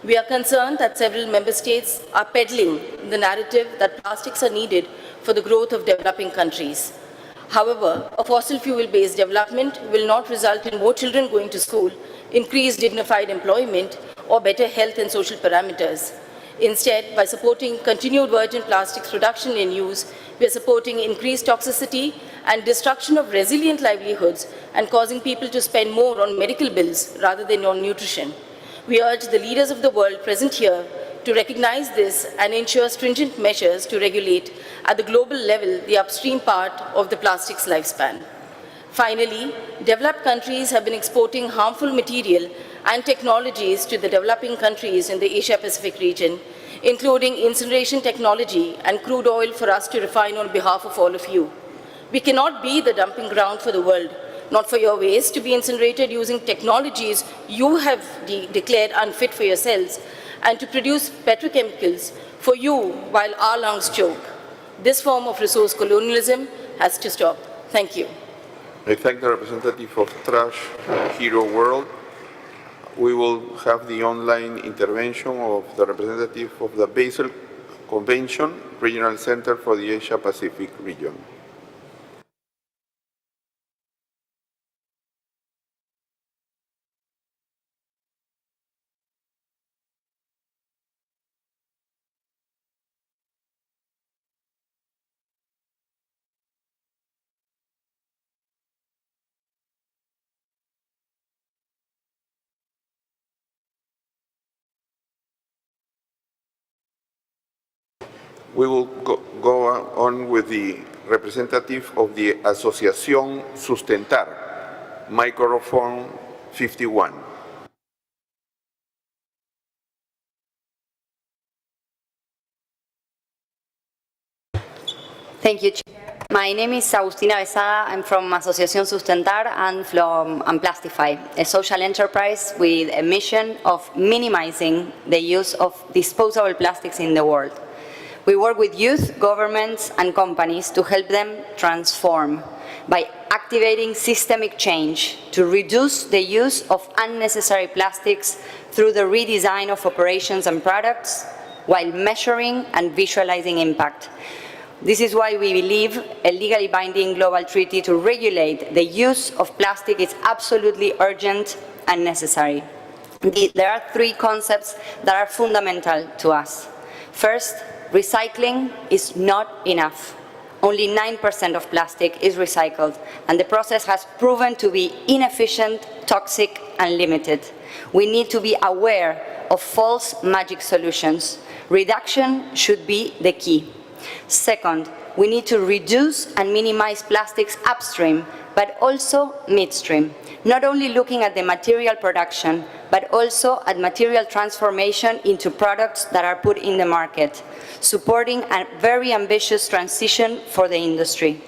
We are concerned that several member states are peddling the narrative that plastics are needed for the growth of developing countries. However, a fossil fuel-based development will not result in more children going to school, increased dignified employment, or better health and social parameters. Instead, by supporting continued virgin plastics production and use, we are supporting increased toxicity and destruction of resilient livelihoods and causing people to spend more on medical bills rather than on nutrition. We urge the leaders of the world present here to recognize this and ensure stringent measures to regulate at the global level the upstream part of the plastics lifespan. Finally, developed countries have been exporting harmful material and technologies to the developing countries in the Asia-Pacific region, including incineration technology and crude oil for us to refine on behalf of all of you. We cannot be the dumping ground for the world, not for your waste to be incinerated using technologies you have declared unfit for yourselves, and to produce petrochemicals for you while our lungs choke. This form of resource colonialism has to stop. Thank you. I thank the representative of Trash Hero World. We will have the online intervention of the representative of the Basel Convention Regional Center for the Asia-Pacific region. We will go on with the representative of the Asociación Sustentar, microphone 51. Thank you, Chair. My name is Agustina Besada. I'm from Asociación Sustentar and from Amplastify, a social enterprise with a mission of minimizing the use of disposable plastics in the world. We work with youth, governments, and companies to help them transform by activating systemic change to reduce the use of unnecessary plastics through the redesign of operations and products, while measuring and visualizing impact. This is why we believe a legally binding global treaty to regulate the use of plastic is absolutely urgent and necessary. There are three concepts that are fundamental to us. First, recycling is not enough. Only 9% of plastic is recycled, and the process has proven to be inefficient, toxic, and limited. We need to be aware of false magic solutions. Reduction should be the key. Second, we need to reduce and minimize plastics upstream, but also midstream, not only looking at the material production, but also at material transformation into products that are put in the market, supporting a very ambitious transition for the industry.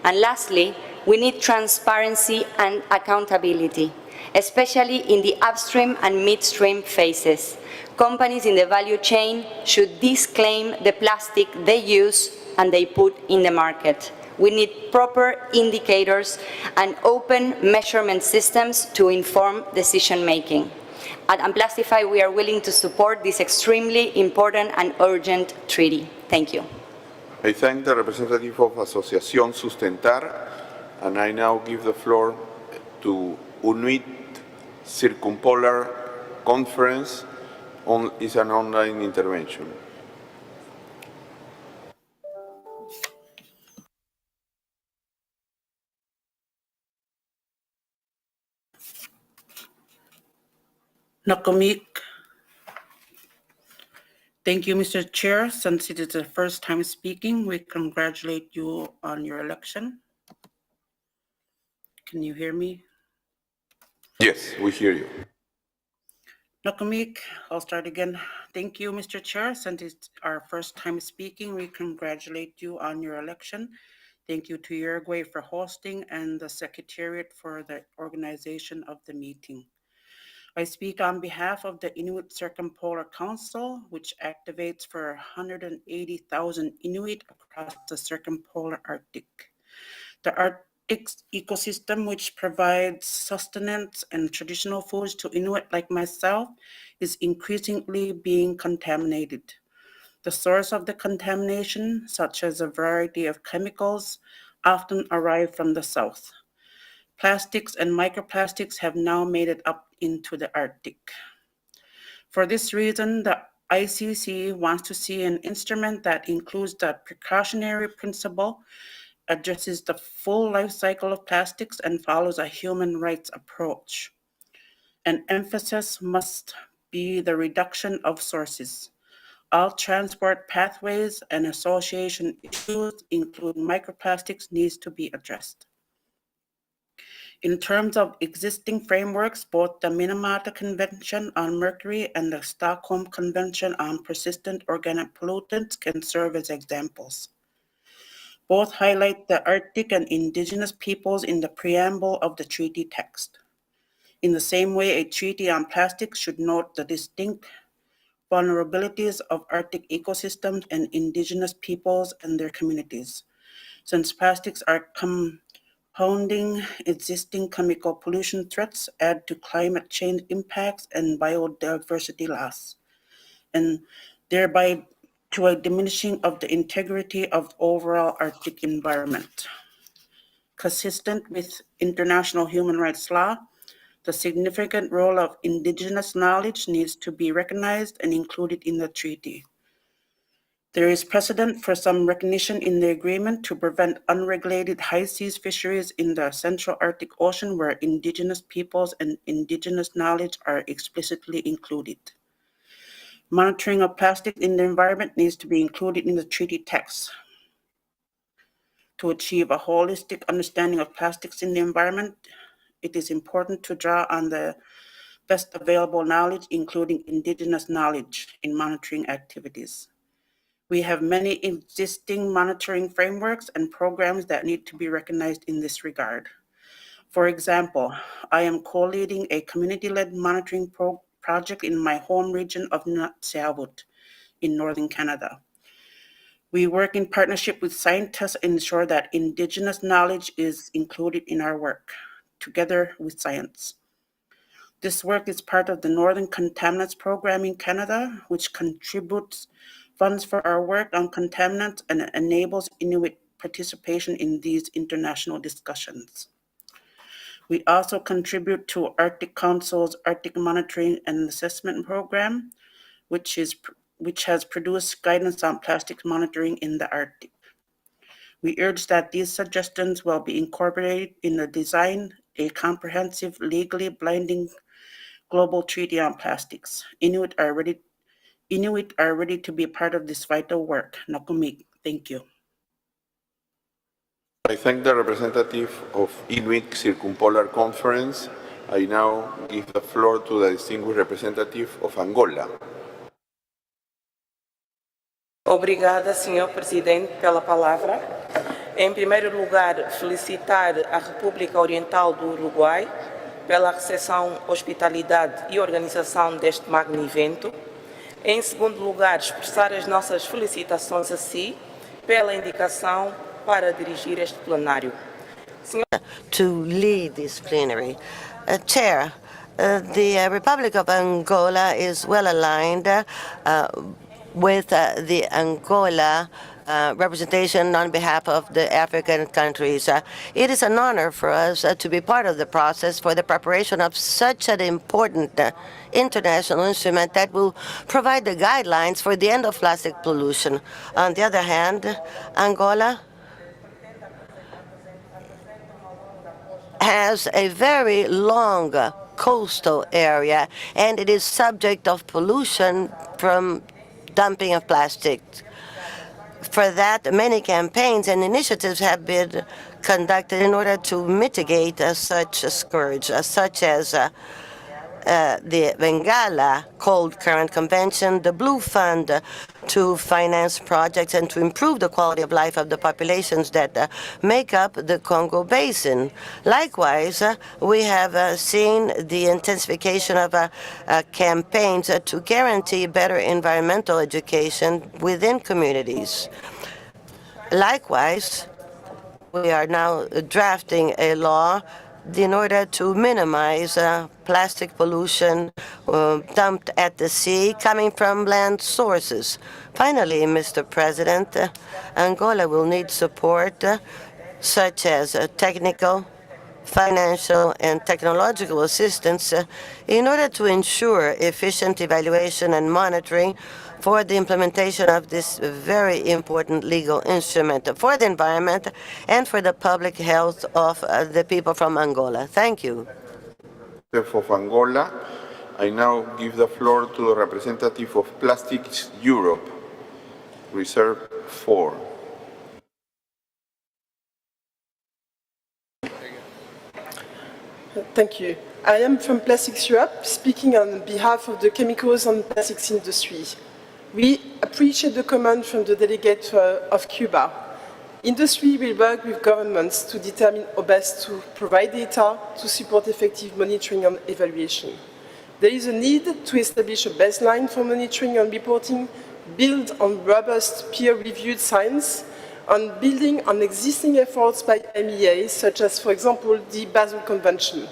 And lastly, we need transparency and accountability, especially in the upstream and midstream phases. Companies in the value chain should disclaim the plastic they use and they put in the market. We need proper indicators and open measurement systems to inform decision-making. At Amplastify, we are willing to support this extremely important and urgent treaty. Thank you. I thank the representative of Asociación Sustentar, and I now give the floor to UNWIT Circumpolar Conference. Is an online intervention. Nakamik. Thank you, Mr. Chair. Since it is the first time speaking, we congratulate you on your election. Can you hear me? Yes, we hear you. Nakamik, I'll start again. Thank you, Mr. Chair. Since it's our first time speaking, we congratulate you on your election. Thank you to Uruguay for hosting and the Secretariat for the organization of the meeting. I speak on behalf of the Inuit Circumpolar Council, which activates for 180,000 Inuit across the circumpolar Arctic. The Arctic ecosystem, which provides sustenance and traditional foods to Inuit like myself, is increasingly being contaminated. The source of the contamination, such as a variety of chemicals, often arrive from the south. Plastics and microplastics have now made it up into the Arctic. For this reason, the ICC wants to see an instrument that includes the precautionary principle, addresses the full life cycle of plastics, and follows a human rights approach. An emphasis must be the reduction of sources. All transport pathways and association issues, including microplastics, needs to be addressed. In terms of existing frameworks, both the Minamata Convention on Mercury and the Stockholm Convention on Persistent Organic Pollutants can serve as examples. Both highlight the Arctic and indigenous peoples in the preamble of the treaty text. In the same way, a treaty on plastics should note the distinct vulnerabilities of Arctic ecosystems and indigenous peoples and their communities, since plastics are compounding existing chemical pollution threats, add to climate change impacts and biodiversity loss, and thereby to a diminishing of the integrity of the overall Arctic environment. Consistent with international human rights law, the significant role of indigenous knowledge needs to be recognized and included in the treaty. There is precedent for some recognition in the agreement to prevent unregulated high seas fisheries in the Central Arctic Ocean where indigenous peoples and indigenous knowledge are explicitly included. Monitoring of plastic in the environment needs to be included in the treaty text. To achieve a holistic understanding of plastics in the environment, it is important to draw on the best available knowledge, including indigenous knowledge, in monitoring activities. We have many existing monitoring frameworks and programs that need to be recognized in this regard. For example, I am co-leading a community-led monitoring project in my home region of Nunavut in northern Canada. We work in partnership with scientists and ensure that indigenous knowledge is included in our work, together with science. This work is part of the Northern Contaminants Program in Canada, which contributes funds for our work on contaminants and enables Inuit participation in these international discussions. We also contribute to Arctic Council's Arctic Monitoring and Assessment Program, which has produced guidance on plastics monitoring in the Arctic. We urge that these suggestions will be incorporated in the design a comprehensive, legally binding global treaty on plastics. Inuit are ready to be part of this vital work. Nakumik, thank you. I thank the representative of Inuit Circumpolar Conference. I now give the floor to the distinguished representative of Angola. Obrigada, Sr. Presidente, pela palavra. Em primeiro lugar, felicitar a República Oriental do Uruguai pela recepção, hospitalidade e organização deste magno evento. Em segundo lugar, expressar as nossas felicitações a si pela indicação para dirigir este plenário. To lead this plenary. Chair, the Republic of Angola is well aligned with the Angola representation on behalf of the African countries. It is an honor for us to be part of the process for the preparation of such an important international instrument that will provide the guidelines for the end of plastic pollution. On the other hand, Angola has a very long coastal area, and it is subject of pollution from dumping of plastic. For that, many campaigns and initiatives have been conducted in order to mitigate such a scourge, such as the Bengala Cold Current Convention, the Blue Fund to finance projects and to improve the quality of life of the populations that make up the Congo Basin. Likewise, we have seen the intensification of campaigns to guarantee better environmental education within communities. Likewise, we are now drafting a law in order to minimize plastic pollution dumped at the sea coming from land sources. Finally, Mr. President, Angola will need support such as technical, financial, and technological assistance in order to ensure efficient evaluation and monitoring for the implementation of this very important legal instrument for the environment and for the public health of the people from Angola. Thank you. Of Angola, I now give the floor to the representative of Plastics Europe, Reserve 4. Thank you. I am from Plastics Europe, speaking on behalf of the chemicals and plastics industry. We appreciate the comment from the delegate of Cuba. Industry will work with governments to determine how best to provide data to support effective monitoring and evaluation. There is a need to establish a baseline for monitoring and reporting, build on robust peer-reviewed science, and building on existing efforts by MEAs, such as, for example, the Basel Convention.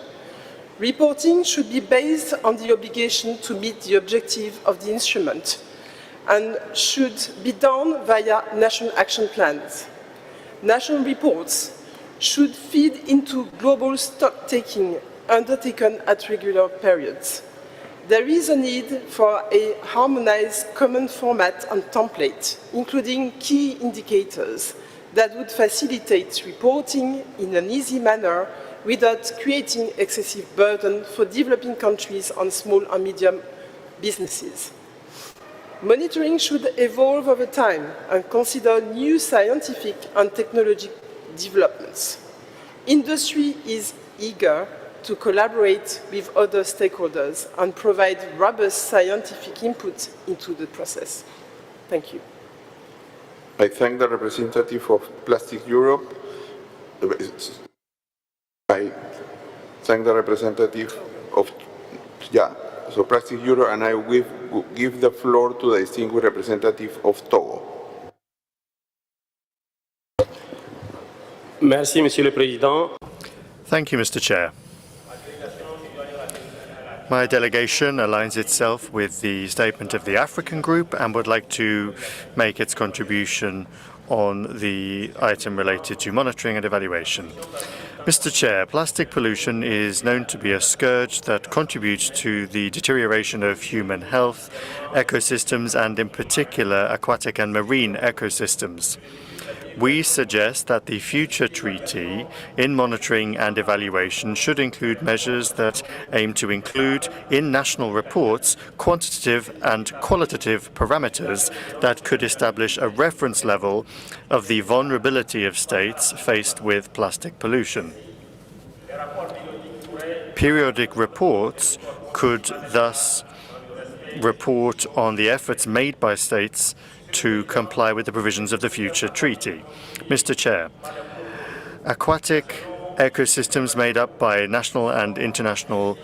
Reporting should be based on the obligation to meet the objective of the instrument, and should be done via national action plans. National reports should feed into global stock-taking undertaken at regular periods. There is a need for a harmonized common format and template, including key indicators that would facilitate reporting in an easy manner without creating excessive burden for developing countries and small and medium businesses. Monitoring should evolve over time and consider new scientific and technological developments. Industry is eager to collaborate with other stakeholders and provide robust scientific input into the process. Thank you. I thank the representative of Plastic Europe. I thank the representative of Plastic Europe, and I will give the floor to the distinguished representative of Togo. Merci, Monsieur le Président. Thank you, Mr. Chair. My delegation aligns itself with the statement of the African Group and would like to make its contribution on the item related to monitoring and evaluation. Mr. Chair, plastic pollution is known to be a scourge that contributes to the deterioration of human health, ecosystems, and in particular aquatic and marine ecosystems. We suggest that the future treaty in monitoring and evaluation should include measures that aim to include in national reports quantitative and qualitative parameters that could establish a reference level of the vulnerability of states faced with plastic pollution. Periodic reports could thus report on the efforts made by states to comply with the provisions of the future treaty. Mr. Chair, aquatic ecosystems made up by national and international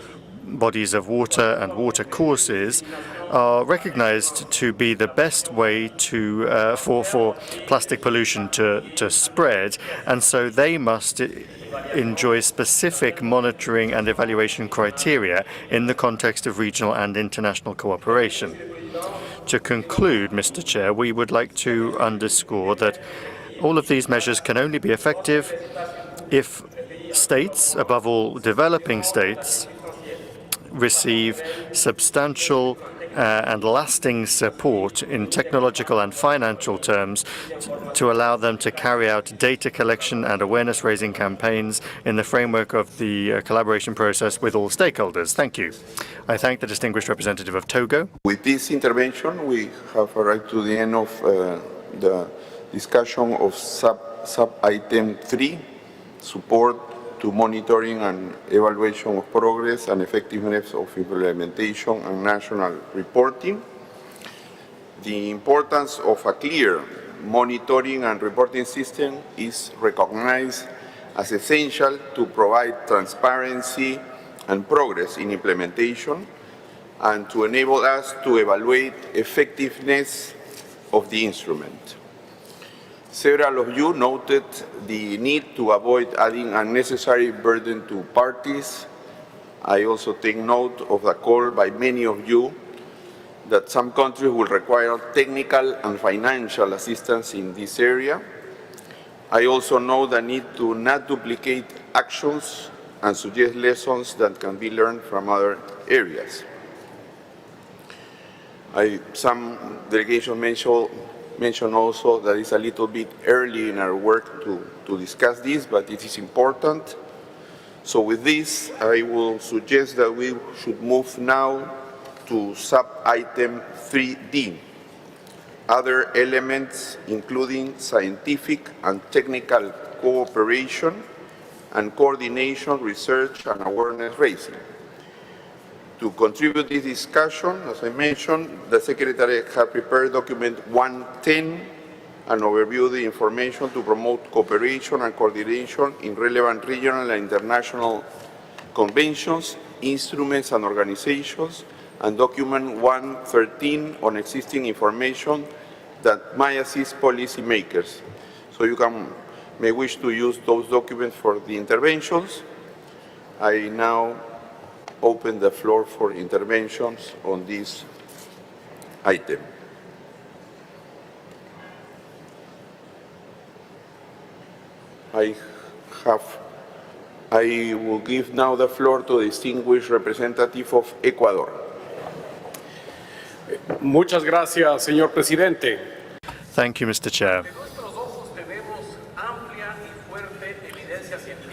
bodies of water and water courses are recognized to be the best way to for plastic pollution to spread, and so they must enjoy specific monitoring and evaluation criteria in the context of regional and international cooperation. To conclude, Mr. Chair, we would like to underscore that all of these measures can only be effective if states, above all developing states, receive substantial and lasting support in technological and financial terms to allow them to carry out data collection and awareness-raising campaigns in the framework of the collaboration process with all stakeholders. Thank you. I thank the distinguished representative of Togo. With this intervention, we have arrived to the end of the discussion of sub-item 3, support to monitoring and evaluation of progress and effectiveness of implementation and national reporting. The importance of a clear monitoring and reporting system is recognized as essential to provide transparency and progress in implementation and to enable us to evaluate effectiveness of the instrument. Several of you noted the need to avoid adding unnecessary burden to parties. I also take note of the call by many of you that some countries will require technical and financial assistance in this area. I also know the need to not duplicate actions and suggest lessons that can be learned from other areas. Some delegation mentioned also that it's a little bit early in our work to discuss this, but it is important. So with this, I will suggest that we should move now to sub-item 3D, other elements including scientific and technical cooperation and coordination, research and awareness raising. To contribute to this discussion, as I mentioned, the Secretary has prepared document 110, an overview of the information to promote cooperation and coordination in relevant regional and international conventions, instruments and organizations, and document 113 on existing information that might assist policymakers. So you may wish to use those documents for the interventions. I now open the floor for interventions on this item. I will give now the floor to the distinguished representative of Ecuador. Muchas gracias, señor presidente. Thank you, Mr. Chair.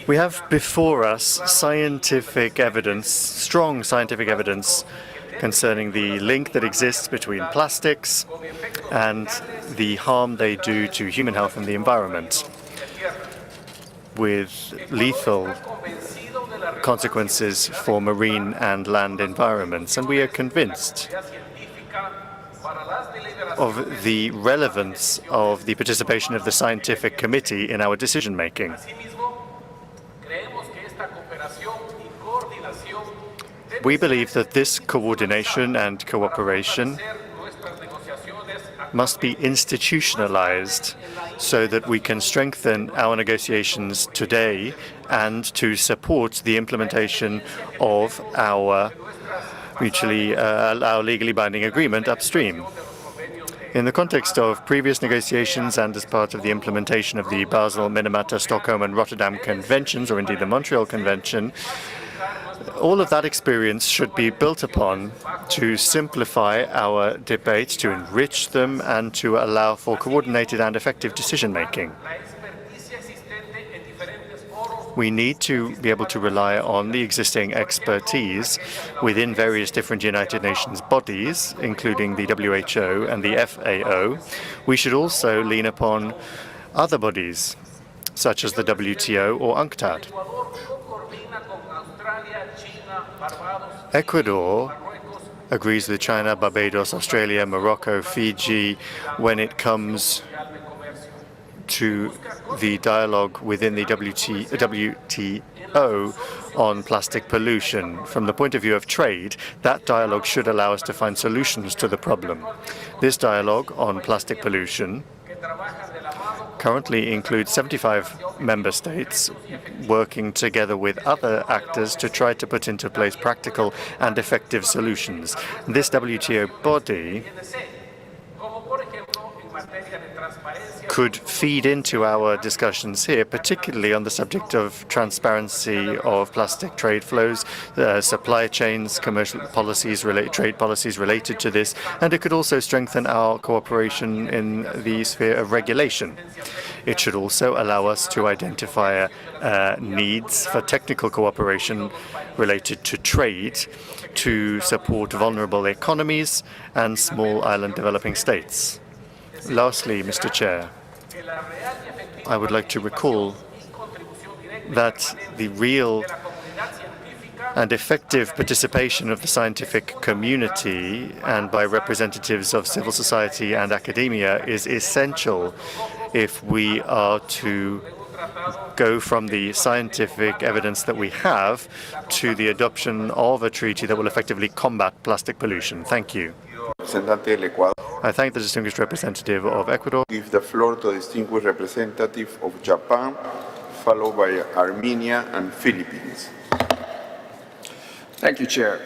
We have before us scientific evidence, strong scientific evidence concerning the link that exists between plastics and the harm they do to human health and the environment, with lethal consequences for marine and land environments. And we are convinced of the relevance of the participation of the scientific committee in our decision-making. We believe that this coordination and cooperation must be institutionalized so that we can strengthen our negotiations today and to support the implementation of our mutually allow legally binding agreement upstream. In the context of previous negotiations and as part of the implementation of the Basel, Minamata, Stockholm and Rotterdam Conventions, or indeed the Montreal Convention, all of that experience should be built upon to simplify our debates, to enrich them, and to allow for coordinated and effective decision-making. We need to be able to rely on the existing expertise within various different United Nations bodies, including the WHO and the FAO. We should also lean upon other bodies, such as the WTO or UNCTAD. Ecuador agrees with China, Barbados, Australia, Morocco, Fiji when it comes to the dialogue within the WTO on plastic pollution. From the point of view of trade, that dialogue should allow us to find solutions to the problem. This dialogue on plastic pollution currently includes 75 member states working together with other actors to try to put into place practical and effective solutions. This WTO body could feed into our discussions here, particularly on the subject of transparency of plastic trade flows, supply chains, commercial policies, trade policies related to this, and it could also strengthen our cooperation in the sphere of regulation. It should also allow us to identify needs for technical cooperation related to trade to support vulnerable economies and small island developing states. Lastly, Mr. Chair, I would like to recall that the real and effective participation of the scientific community and by representatives of civil society and academia is essential if we are to go from the scientific evidence that we have to the adoption of a treaty that will effectively combat plastic pollution. Thank you. I thank the distinguished representative of Ecuador. Give the floor to the distinguished representative of Japan, followed by Armenia and Philippines. Thank you, Chair.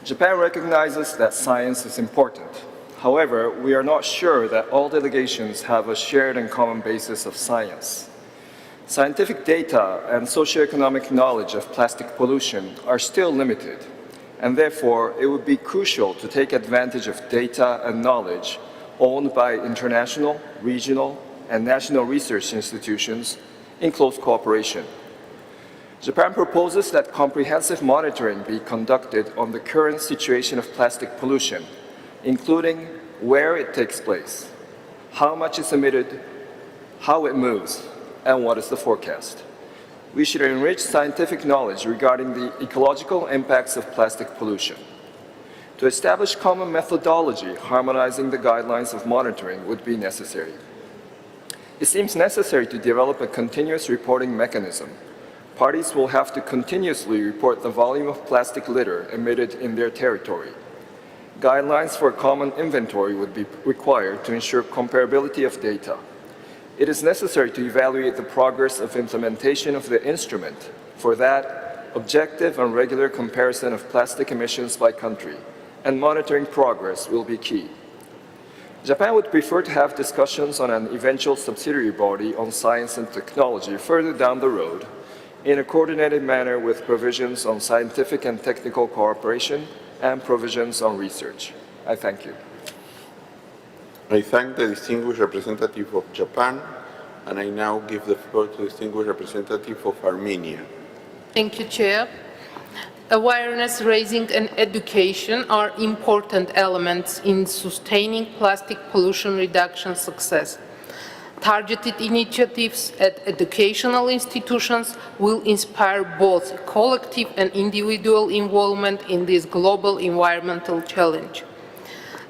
Japan recognizes that science is important. However, we are not sure that all delegations have a shared and common basis of science. Scientific data and socioeconomic knowledge of plastic pollution are still limited, and therefore it would be crucial to take advantage of data and knowledge owned by international, regional, and national research institutions in close cooperation. Japan proposes that comprehensive monitoring be conducted on the current situation of plastic pollution, including where it takes place, how much is emitted, how it moves, and what is the forecast. We should enrich scientific knowledge regarding the ecological impacts of plastic pollution. To establish common methodology harmonizing the guidelines of monitoring would be necessary. It seems necessary to develop a continuous reporting mechanism. Parties will have to continuously report the volume of plastic litter emitted in their territory. Guidelines for a common inventory would be required to ensure comparability of data. It is necessary to evaluate the progress of implementation of the instrument. For that, objective and regular comparison of plastic emissions by country and monitoring progress will be key. Japan would prefer to have discussions on an eventual subsidiary body on science and technology further down the road in a coordinated manner with provisions on scientific and technical cooperation and provisions on research. I thank you. I thank the distinguished representative of Japan, and I now give the floor to the distinguished representative of Armenia. Thank you, Chair. Awareness raising and education are important elements in sustaining plastic pollution reduction success. Targeted initiatives at educational institutions will inspire both collective and individual involvement in this global environmental challenge.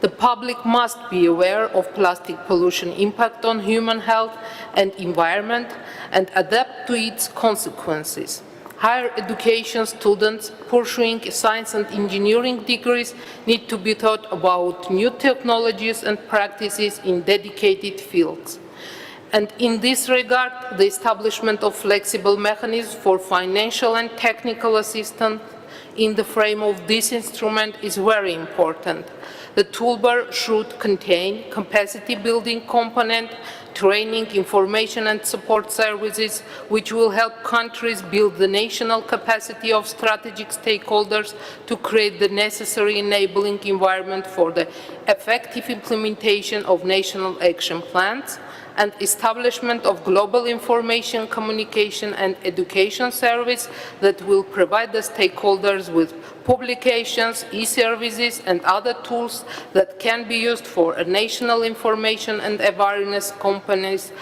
The public must be aware of plastic pollution impact on human health and environment and adapt to its consequences. Higher education students pursuing science and engineering degrees need to be taught about new technologies and practices in dedicated fields. And in this regard, the establishment of flexible mechanisms for financial and technical assistance in the frame of this instrument is very important. The toolbar should contain capacity building component, training, information and support services, which will help countries build the national capacity of strategic stakeholders to create the necessary enabling environment for the effective implementation of national action plans, and establishment of global information, communication and education service that will provide the stakeholders with publications, e-services and other tools that can be used for a national information and awareness campaigns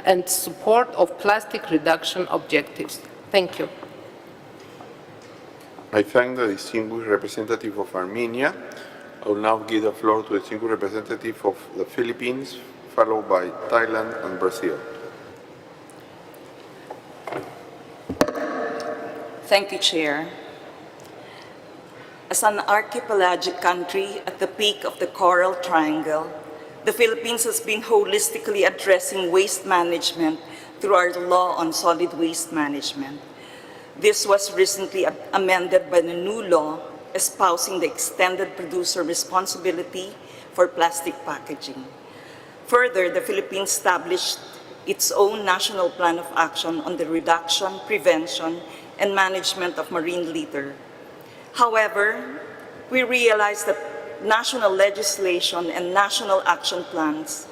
and support of plastic reduction objectives. Thank you. I thank the distinguished representative of Armenia. I will now give the floor to the distinguished representative of the Philippines, followed by Thailand and Brazil. Thank you, Chair. As an archipelagic country at the peak of the Coral Triangle, the Philippines has been holistically addressing waste management through our law on solid waste management. This was recently amended by the new law espousing the extended producer responsibility for plastic packaging. Further, the Philippines established its own national plan of action on the reduction, prevention, and management of marine litter. However, we realize that national legislation and national action plans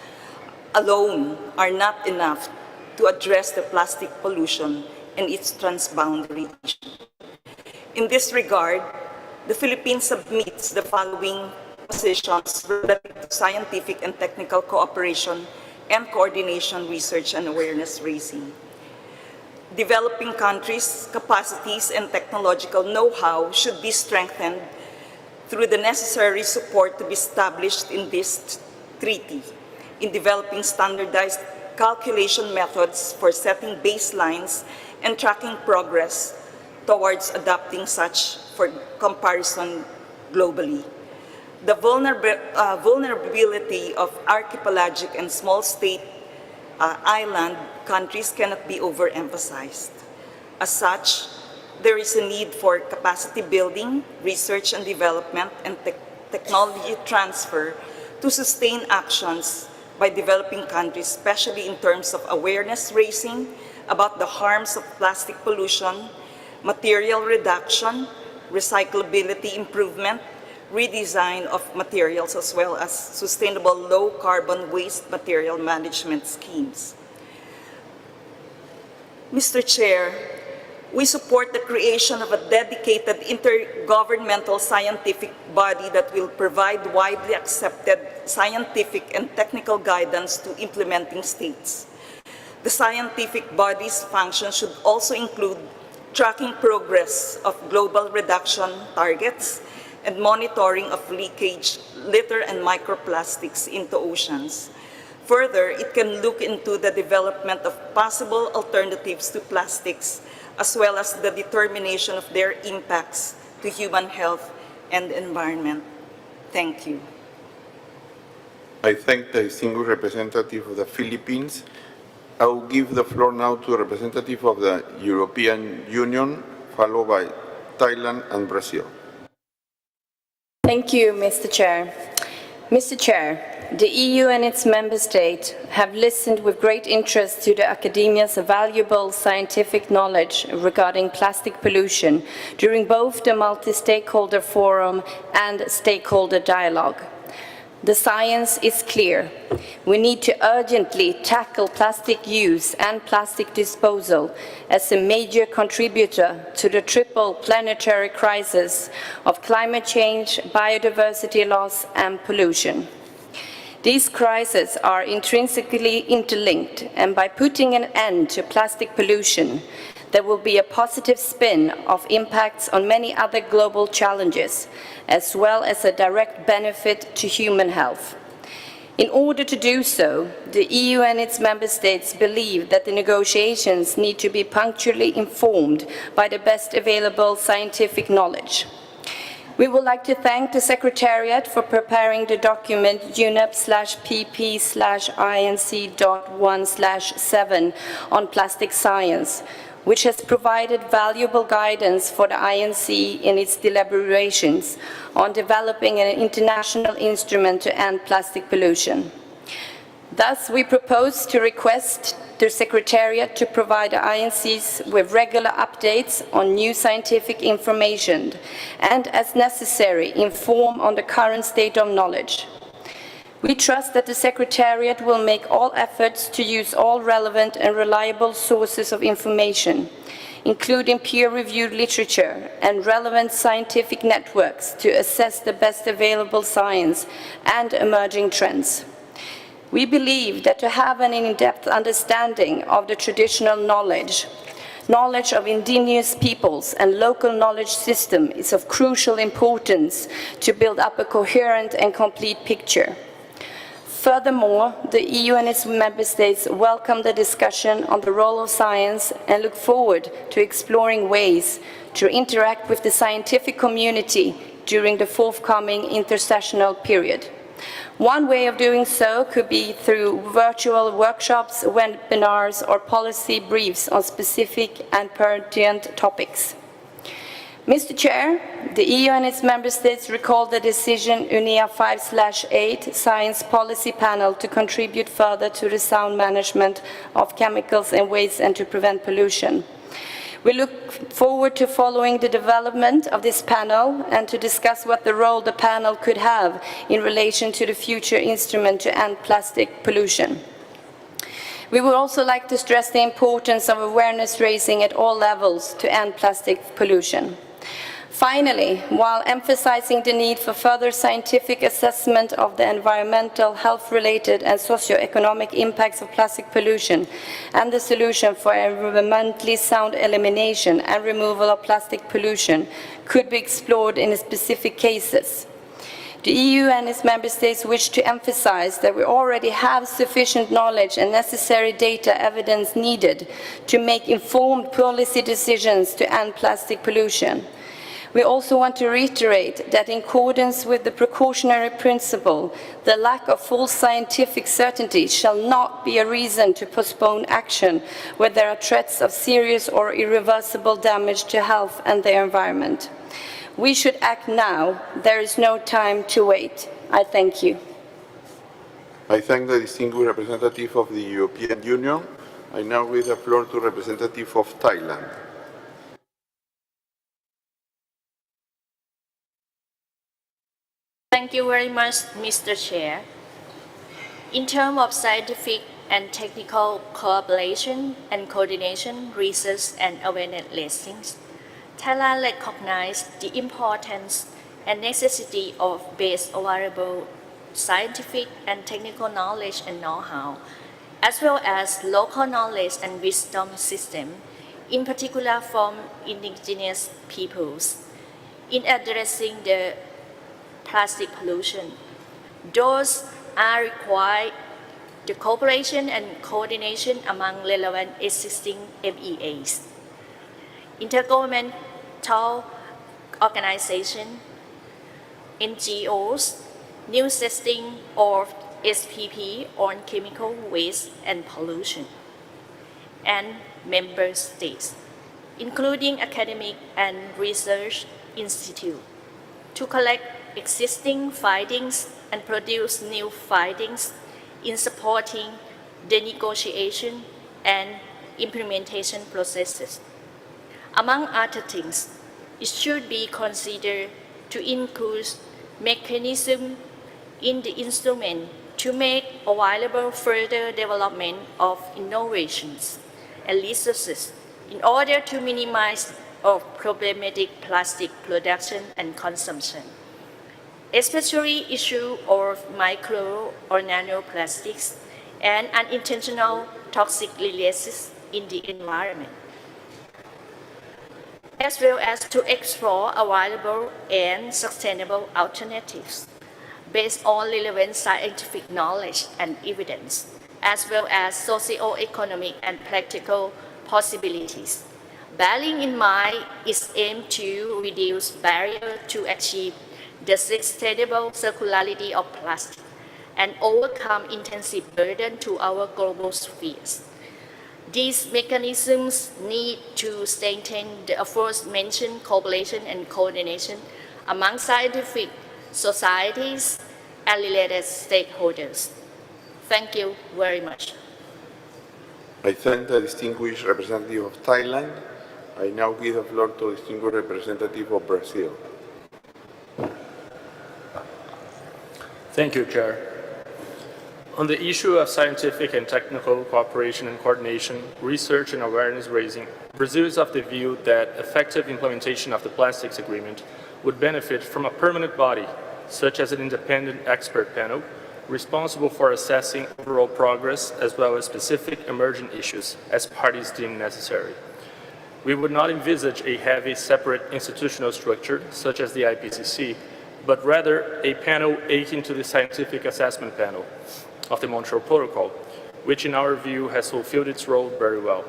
alone are not enough to address the plastic pollution and its transboundary issue. In this regard, the Philippines submits the following positions related to scientific and technical cooperation and coordination, research and awareness raising. Developing countries' capacities and technological know-how should be strengthened through the necessary support to be established in this treaty in developing standardized calculation methods for setting baselines and tracking progress towards adopting such for comparison globally. The vulnerability of archipelagic and small state island countries cannot be overemphasized. As such, there is a need for capacity building, research and development, and technology transfer to sustain actions by developing countries, especially in terms of awareness raising about the harms of plastic pollution, material reduction, recyclability improvement, redesign of materials, as well as sustainable low-carbon waste material management schemes. Mr. Chair, we support the creation of a dedicated intergovernmental scientific body that will provide widely accepted scientific and technical guidance to implementing states. The scientific body's function should also include tracking progress of global reduction targets and monitoring of leakage, litter, and microplastics into oceans. Further, it can look into the development of possible alternatives to plastics, as well as the determination of their impacts to human health and environment. Thank you. I thank the distinguished representative of the Philippines. I will give the floor now to the representative of the European Union, followed by Thailand and Brazil. Thank you, Mr. Chair. Mr. Chair, the EU and its member states have listened with great interest to the academia's valuable scientific knowledge regarding plastic pollution during both the multi-stakeholder forum and stakeholder dialogue. The science is clear. We need to urgently tackle plastic use and plastic disposal as a major contributor to the triple planetary crisis of climate change, biodiversity loss, and pollution. These crises are intrinsically interlinked, and by putting an end to plastic pollution, there will be a positive spin of impacts on many other global challenges, as well as a direct benefit to human health. In order to do so, the EU and its member states believe that the negotiations need to be punctually informed by the best available scientific knowledge. We would like to thank the Secretariat for preparing the document UNEP/PP/INC.1/7 on plastic science, which has provided valuable guidance for the INC in its deliberations on developing an international instrument to end plastic pollution. Thus, we propose to request the Secretariat to provide the INCs with regular updates on new scientific information and, as necessary, inform on the current state of knowledge. We trust that the Secretariat will make all efforts to use all relevant and reliable sources of information, including peer-reviewed literature and relevant scientific networks to assess the best available science and emerging trends. We believe that to have an in-depth understanding of the traditional knowledge of indigenous peoples and local knowledge system is of crucial importance to build up a coherent and complete picture. Furthermore, the EU and its member states welcome the discussion on the role of science and look forward to exploring ways to interact with the scientific community during the forthcoming intersessional period. One way of doing so could be through virtual workshops, webinars, or policy briefs on specific and pertinent topics. Mr. Chair, the EU and its member states recall the decision UNEA 5/8 Science Policy Panel to contribute further to the sound management of chemicals and waste and to prevent pollution. We look forward to following the development of this panel and to discuss what the role the panel could have in relation to the future instrument to end plastic pollution. We would also like to stress the importance of awareness raising at all levels to end plastic pollution. Finally, while emphasizing the need for further scientific assessment of the environmental, health-related and socio-economic impacts of plastic pollution and the solution for environmentally sound elimination and removal of plastic pollution could be explored in specific cases, the EU and its member states wish to emphasize that we already have sufficient knowledge and necessary data evidence needed to make informed policy decisions to end plastic pollution. We also want to reiterate that in accordance with the precautionary principle, the lack of full scientific certainty shall not be a reason to postpone action where there are threats of serious or irreversible damage to health and the environment. We should act now. There is no time to wait. I thank you. I thank the distinguished representative of the European Union. I now give the floor to representative of Thailand. Thank you very much, Mr. Chair. In terms of scientific and technical collaboration and coordination, research and awareness raising, Thailand recognizes the importance and necessity of best available scientific and technical knowledge and know-how, as well as local knowledge and wisdom system, in particular from indigenous peoples, in addressing the plastic pollution. Those are required the cooperation and coordination among relevant existing MEAs, intergovernmental organizations, NGOs, new testing or SPP on chemical waste and pollution, and member states, including academic and research institutes, to collect existing findings and produce new findings in supporting the negotiation and implementation processes. Among other things, it should be considered to include mechanisms in the instrument to make available further development of innovations and resources in order to minimize problematic plastic production and consumption, especially issue of micro or nanoplastics and unintentional toxic releases in the environment, as well as to explore available and sustainable alternatives based on relevant scientific knowledge and evidence, as well as socio-economic and practical possibilities, bearing in mind its aim to reduce barriers to achieve the sustainable circularity of plastic and overcome intensive burden to our global spheres. These mechanisms need to strengthen the aforementioned cooperation and coordination among scientific societies and related stakeholders. Thank you very much. I thank the distinguished representative of Thailand. I now give the floor to the distinguished representative of Brazil. Thank you, Chair. On the issue of scientific and technical cooperation and coordination, research and awareness raising, Brazil is of the view that effective implementation of the plastics agreement would benefit from a permanent body, such as an independent expert panel, responsible for assessing overall progress as well as specific emerging issues as parties deem necessary. We would not envisage a heavy separate institutional structure, such as the IPCC, but rather a panel akin to the Scientific Assessment Panel of the Montreal Protocol, which in our view has fulfilled its role very well.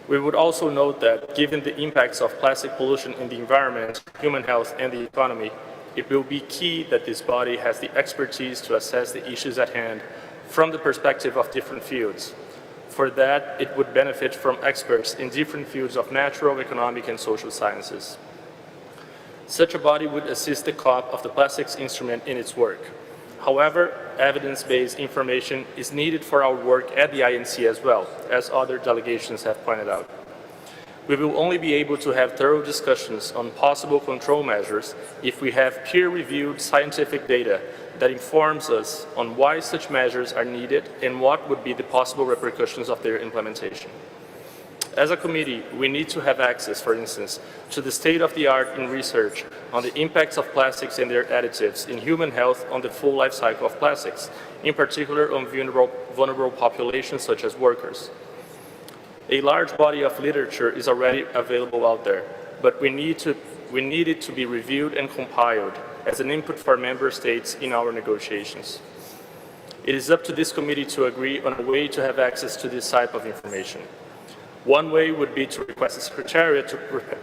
We would also note that given the impacts of plastic pollution in the environment, human health, and the economy, it will be key that this body has the expertise to assess the issues at hand from the perspective of different fields. For that, it would benefit from experts in different fields of natural, economic, and social sciences. Such a body would assist the COP of the plastics instrument in its work. However, evidence-based information is needed for our work at the INC as well, as other delegations have pointed out. We will only be able to have thorough discussions on possible control measures if we have peer-reviewed scientific data that informs us on why such measures are needed and what would be the possible repercussions of their implementation. As a committee, we need to have access, for instance, to the state-of-the-art in research on the impacts of plastics and their additives in human health on the full life cycle of plastics, in particular on vulnerable populations such as workers. A large body of literature is already available out there, but we need it to be reviewed and compiled as an input for member states in our negotiations. It is up to this committee to agree on a way to have access to this type of information. One way would be to request the Secretariat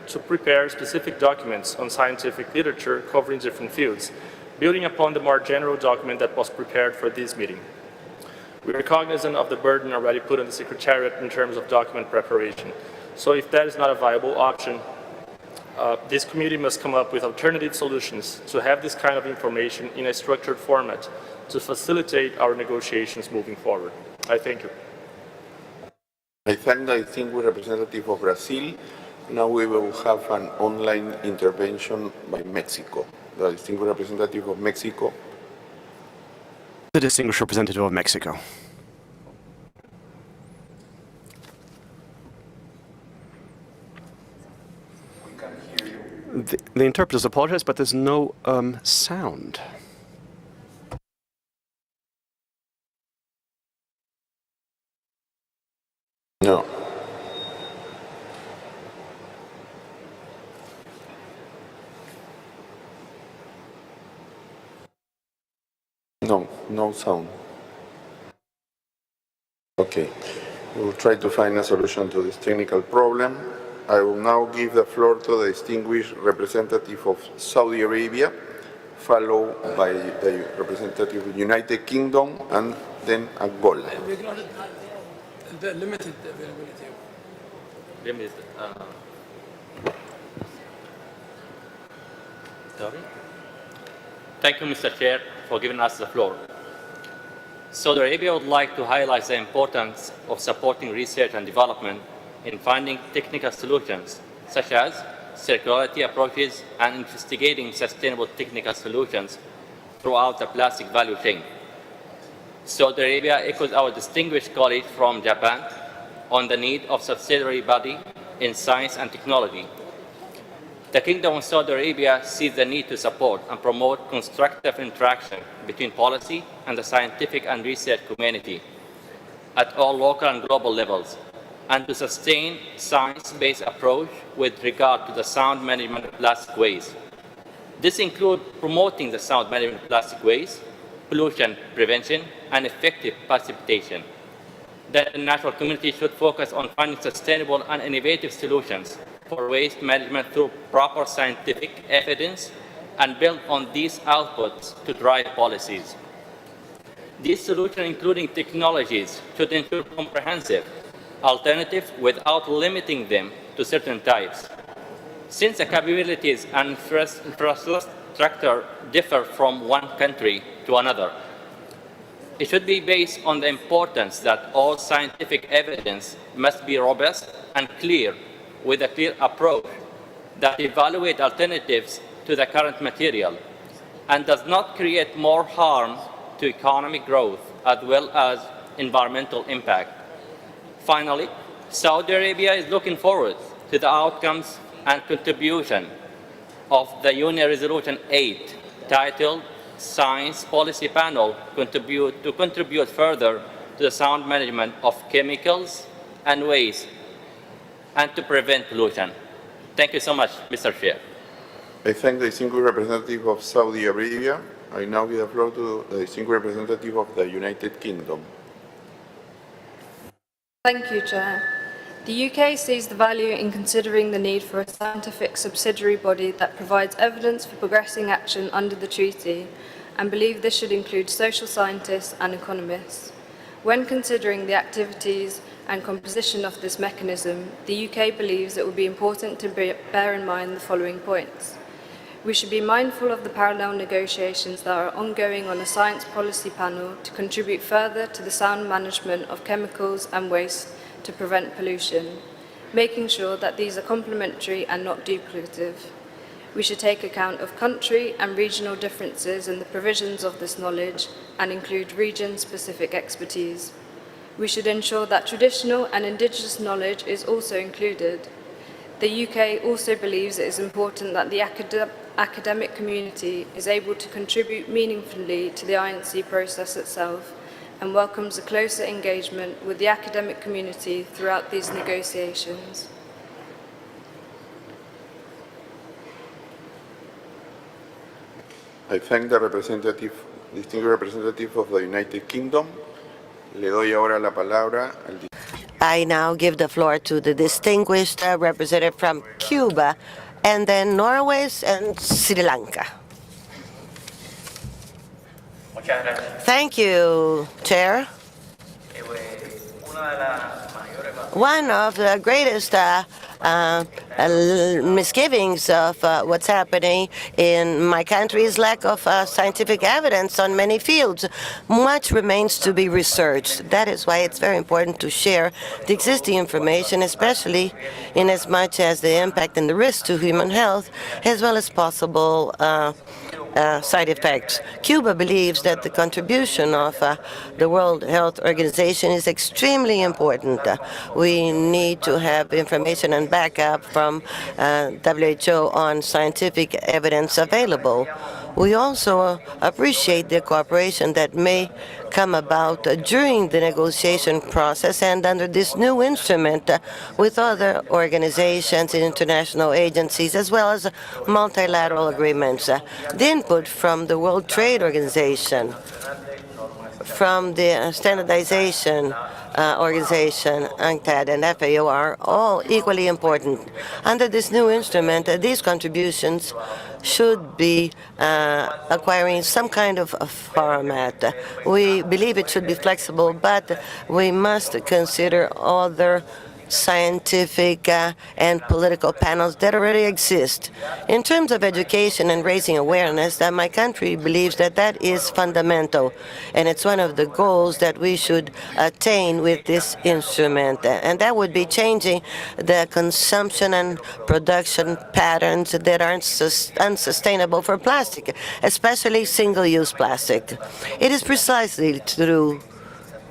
to prepare specific documents on scientific literature covering different fields, building upon the more general document that was prepared for this meeting. We are cognizant of the burden already put on the Secretariat in terms of document preparation. So if that is not a viable option, this committee must come up with alternative solutions to have this kind of information in a structured format to facilitate our negotiations moving forward. I thank you. I thank the distinguished representative of Brazil. Now we will have an online intervention by Mexico. The distinguished representative of Mexico. The distinguished representative of Mexico. The interpreters apologize, but there's no sound. No. No, no sound. Okay, we will try to find a solution to this technical problem. I will now give the floor to the distinguished representative of Saudi Arabia, followed by the representative of the United Kingdom, and then Angola. The limited availability. Sorry. Thank you, Mr. Chair, for giving us the floor. Saudi Arabia would like to highlight the importance of supporting research and development in finding technical solutions, such as circularity approaches and investigating sustainable technical solutions throughout the plastic value chain. Saudi Arabia echoes our distinguished colleague from Japan on the need of subsidiary body in science and technology. The Kingdom of Saudi Arabia sees the need to support and promote constructive interaction between policy and the scientific and research community at all local and global levels, and to sustain science-based approach with regard to the sound management of plastic waste. This includes promoting the sound management of plastic waste, pollution prevention, and effective precipitation. The international community should focus on finding sustainable and innovative solutions for waste management through proper scientific evidence and build on these outputs to drive policies. These solutions, including technologies, should ensure comprehensive, alternatives without limiting them to certain types. Since the capabilities and infrastructure differ from one country to another, it should be based on the importance that all scientific evidence must be robust and clear, with a clear approach that evaluates alternatives to the current material and does not create more harm to economic growth as well as environmental impact. Finally, Saudi Arabia is looking forward to the outcomes and contribution of the UN Resolution 8, titled Science Policy Panel, to contribute further to the sound management of chemicals and waste and to prevent pollution. Thank you so much, Mr. Chair. I thank the distinguished representative of Saudi Arabia. I now give the floor to the distinguished representative of the United Kingdom. Thank you, Chair. The UK sees the value in considering the need for a scientific subsidiary body that provides evidence for progressing action under the treaty and believe this should include social scientists and economists. When considering the activities and composition of this mechanism, the UK believes it would be important to bear in mind the following points. We should be mindful of the parallel negotiations that are ongoing on a science policy panel to contribute further to the sound management of chemicals and waste to prevent pollution, making sure that these are complementary and not duplicative. We should take account of country and regional differences in the provisions of this knowledge and include region-specific expertise. We should ensure that traditional and indigenous knowledge is also included. The UK also believes it is important that the academic community is able to contribute meaningfully to the INC process itself and welcomes a closer engagement with the academic community throughout these negotiations. I thank the distinguished representative of the United Kingdom. Le doy ahora la palabra al I now give the floor to the distinguished representative from Cuba, and then Norway and Sri Lanka. Thank you, Chair. One of the greatest misgivings of what's happening in my country is lack of scientific evidence on many fields. Much remains to be researched. That is why it's very important to share the existing information, especially in as much as the impact and the risk to human health, as well as possible side effects. Cuba believes that the contribution of the World Health Organization is extremely important. We need to have information and backup from WHO on scientific evidence available. We also appreciate the cooperation that may come about during the negotiation process and under this new instrument with other organizations and international agencies, as well as multilateral agreements. The input from the World Trade Organization, from the Standardization Organization, UNCTAD, and FAO are all equally important. Under this new instrument, these contributions should be acquiring some kind of a format. We believe it should be flexible, but we must consider other scientific and political panels that already exist. In terms of education and raising awareness, my country believes that that is fundamental, and it's one of the goals that we should attain with this instrument, and that would be changing the consumption and production patterns that are unsustainable for plastic, especially single-use plastic. It is precisely through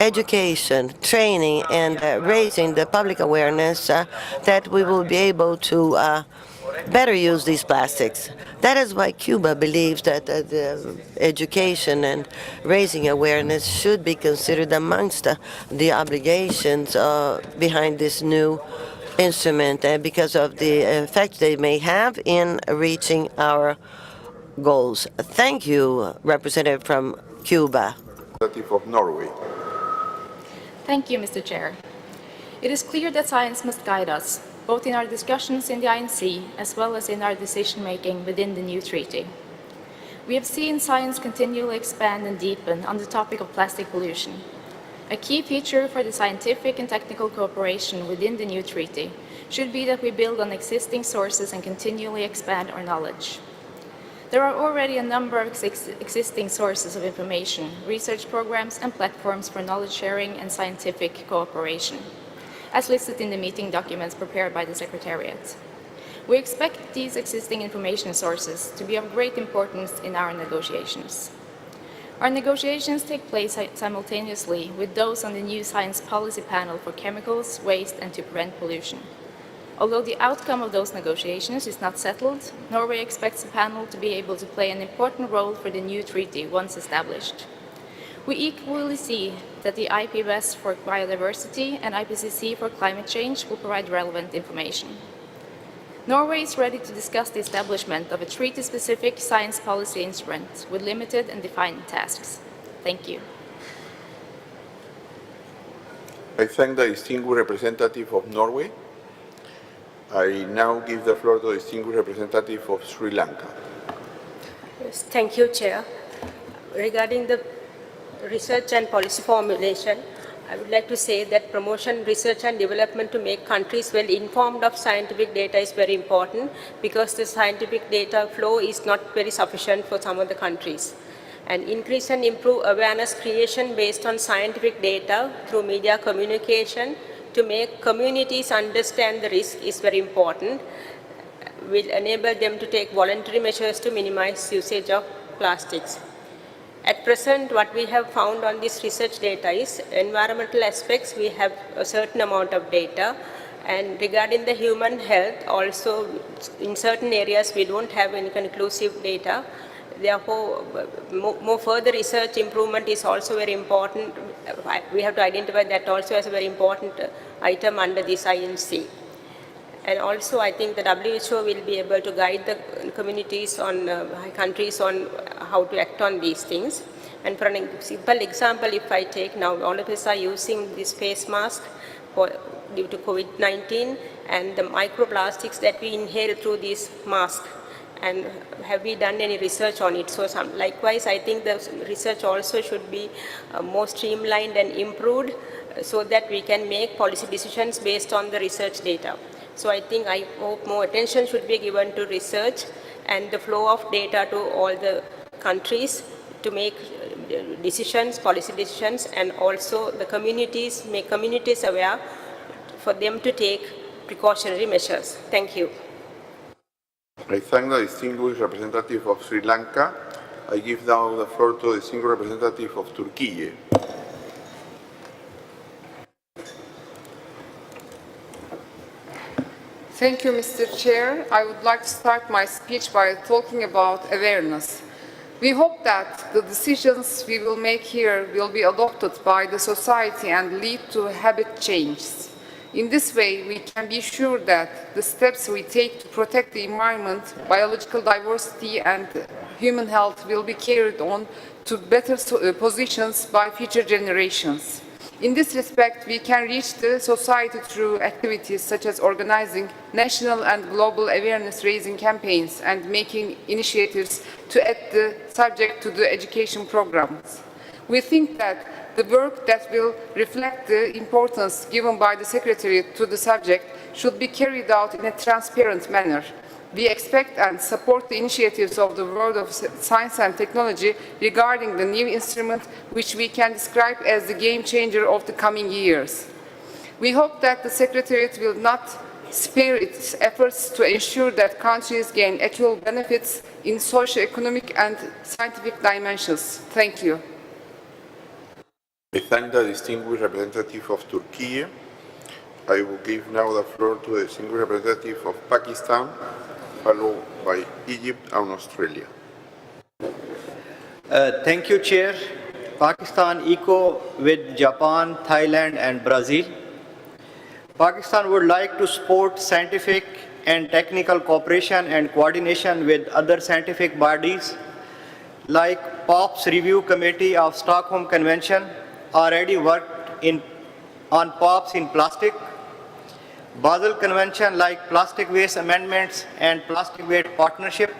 education, training, and raising the public awareness that we will be able to better use these plastics. That is why Cuba believes that the education and raising awareness should be considered amongst the obligations behind this new instrument because of the effect they may have in reaching our goals. Thank you, Representative from Cuba. Representative of Norway. Thank you, Mr. Chair. It is clear that science must guide us, both in our discussions in the INC as well as in our decision-making within the new treaty. We have seen science continually expand and deepen on the topic of plastic pollution. A key feature for the scientific and technical cooperation within the new treaty should be that we build on existing sources and continually expand our knowledge. There are already a number of existing sources of information, research programs, and platforms for knowledge sharing and scientific cooperation, as listed in the meeting documents prepared by the Secretariat. We expect these existing information sources to be of great importance in our negotiations. Our negotiations take place simultaneously with those on the new Science Policy Panel for Chemicals, Waste, and to Prevent Pollution. Although the outcome of those negotiations is not settled, Norway expects the panel to be able to play an important role for the new treaty once established. We equally see that the IPBES for biodiversity and IPCC for climate change will provide relevant information. Norway is ready to discuss the establishment of a treaty-specific science policy instrument with limited and defined tasks. Thank you. I thank the distinguished representative of Norway. I now give the floor to the distinguished representative of Sri Lanka. Yes, thank you, Chair. Regarding the research and policy formulation, I would like to say that promotion, research and development to make countries well informed of scientific data is very important because the scientific data flow is not very sufficient for some of the countries. And increase and improve awareness creation based on scientific data through media communication to make communities understand the risk is very important, will enable them to take voluntary measures to minimize usage of plastics. At present, what we have found on this research data is environmental aspects, we have a certain amount of data, and regarding the human health, also in certain areas we don't have any conclusive data. Therefore, more further research improvement is also very important. We have to identify that also as a very important item under this INC. And also, I think the WHO will be able to guide the communities on countries on how to act on these things. And for an simple example, if I take now, all of us are using this face mask due to COVID-19 and the microplastics that we inhale through this mask. And have we done any research on it? So likewise, I think the research also should be more streamlined and improved so that we can make policy decisions based on the research data. So I hope more attention should be given to research and the flow of data to all the countries to make decisions, policy decisions, and also the communities, make communities aware for them to take precautionary measures. Thank you. I thank the distinguished representative of Sri Lanka. I give now the floor to the distinguished representative of Turkey. Thank you, Mr. Chair. I would like to start my speech by talking about awareness. We hope that the decisions we will make here will be adopted by the society and lead to habit changes. In this way, we can be sure that the steps we take to protect the environment, biological diversity, and human health will be carried on to better positions by future generations. In this respect, we can reach the society through activities such as organizing national and global awareness-raising campaigns and making initiatives to add the subject to the education programs. We think that the work that will reflect the importance given by the Secretariat to the subject should be carried out in a transparent manner. We expect and support the initiatives of the world of science and technology regarding the new instrument, which we can describe as the game changer of the coming years. We hope that the Secretariat will not spare its efforts to ensure that countries gain equal benefits in socio-economic and scientific dimensions. Thank you. I thank the distinguished representative of Turkey. I will give now the floor to the distinguished representative of Pakistan, followed by Egypt and Australia. Thank you, Chair. Pakistan echo with Japan, Thailand, and Brazil. Pakistan would like to support scientific and technical cooperation and coordination with other scientific bodies like POP's Review Committee of Stockholm Convention, already worked on POPs in plastic, Basel Convention like Plastic Waste Amendments and Plastic Waste Partnership.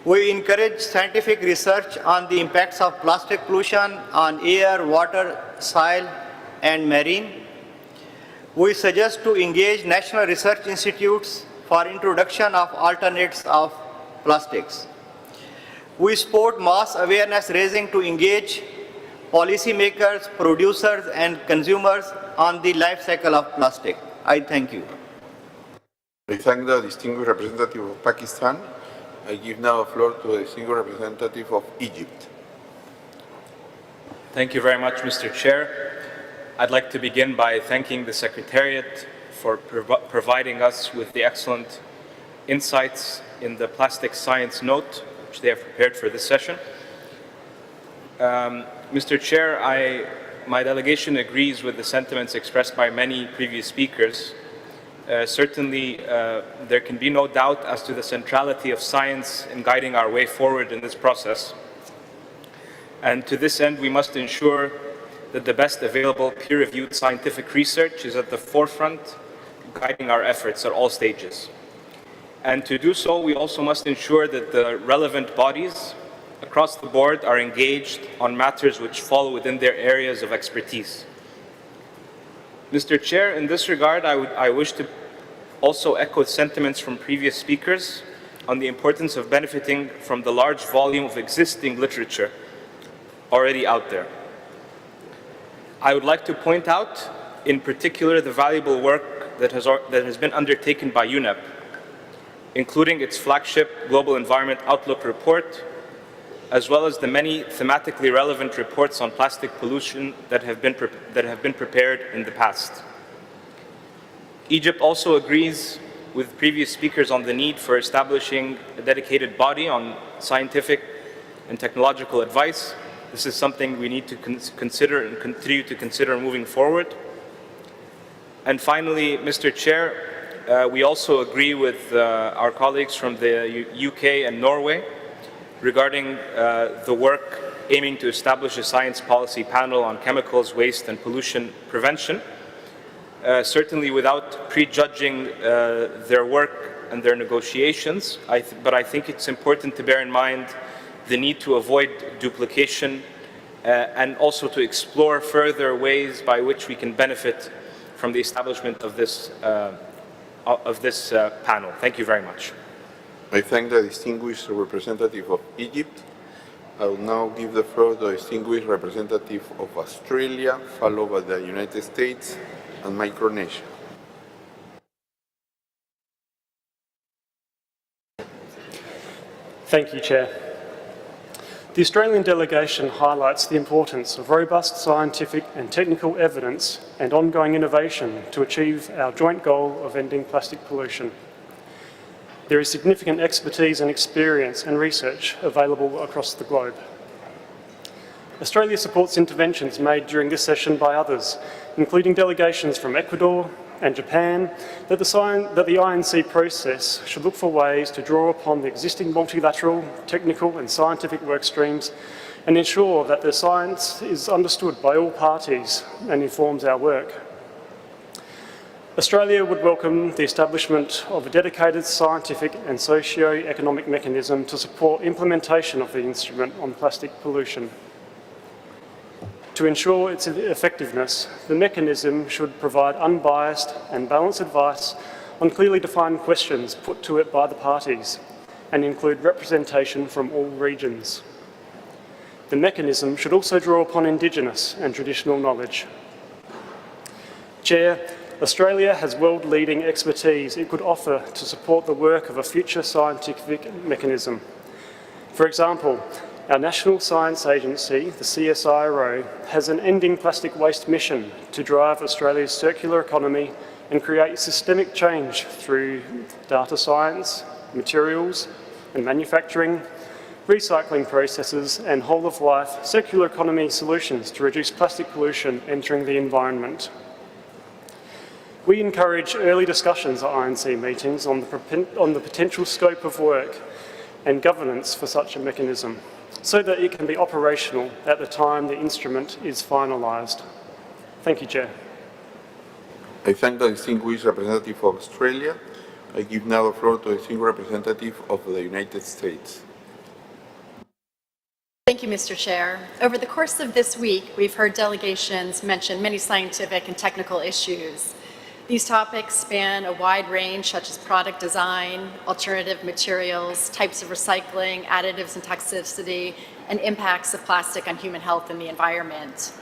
We encourage scientific research on the impacts of plastic pollution on air, water, soil, and marine. We suggest to engage national research institutes for introduction of alternatives of plastics. We support mass awareness raising to engage policymakers, producers, and consumers on the life cycle of plastic. I thank you. I thank the distinguished representative of Pakistan. I give now the floor to the distinguished representative of Egypt. Thank you very much, Mr. Chair. I'd like to begin by thanking the Secretariat for providing us with the excellent insights in the plastic science note, which they have prepared for this session. Mr. Chair, my delegation agrees with the sentiments expressed by many previous speakers. Certainly, there can be no doubt as to the centrality of science in guiding our way forward in this process. And to this end, we must ensure that the best available peer-reviewed scientific research is at the forefront, guiding our efforts at all stages. And to do so, we also must ensure that the relevant bodies across the board are engaged on matters which fall within their areas of expertise. Mr. Chair, in this regard, I wish to also echo sentiments from previous speakers on the importance of benefiting from the large volume of existing literature already out there. I would like to point out, in particular, the valuable work that has been undertaken by UNEP, including its flagship Global Environment Outlook report, as well as the many thematically relevant reports on plastic pollution that have been prepared in the past. Egypt also agrees with previous speakers on the need for establishing a dedicated body on scientific and technological advice. This is something we need to consider and continue to consider moving forward. And finally, Mr. Chair, we also agree with our colleagues from the UK and Norway regarding the work aiming to establish a science policy panel on chemicals, waste, and pollution prevention. Certainly without prejudging their work and their negotiations, but I think it's important to bear in mind the need to avoid duplication and also to explore further ways by which we can benefit from the establishment of this panel. Thank you very much. I thank the distinguished representative of Egypt. I will now give the floor to the distinguished representative of Australia, followed by the United States and Micronesia. Thank you, Chair. The Australian delegation highlights the importance of robust scientific and technical evidence and ongoing innovation to achieve our joint goal of ending plastic pollution. There is significant expertise and experience and research available across the globe. Australia supports interventions made during this session by others, including delegations from Ecuador and Japan, that the INC process should look for ways to draw upon the existing multilateral, technical and scientific work streams and ensure that the science is understood by all parties and informs our work. Australia would welcome the establishment of a dedicated scientific and socio-economic mechanism to support implementation of the instrument on plastic pollution. To ensure its effectiveness, the mechanism should provide unbiased and balanced advice on clearly defined questions put to it by the parties and include representation from all regions. The mechanism should also draw upon Indigenous and traditional knowledge. Chair, Australia has world-leading expertise it could offer to support the work of a future scientific mechanism. For example, our National Science Agency, the CSIRO, has an Ending Plastic Waste mission to drive Australia's circular economy and create systemic change through data science, materials and manufacturing, recycling processes and whole-of-life circular economy solutions to reduce plastic pollution entering the environment. We encourage early discussions at INC meetings on the potential scope of work and governance for such a mechanism, so that it can be operational at the time the instrument is finalised. Thank you, Chair. I thank the distinguished representative of Australia. I give now the floor to the distinguished representative of the United States. Thank you, Mr. Chair. Over the course of this week, we've heard delegations mention many scientific and technical issues. These topics span a wide range such as product design, alternative materials, types of recycling, additives and toxicity, and impacts of plastic on human health and the environment.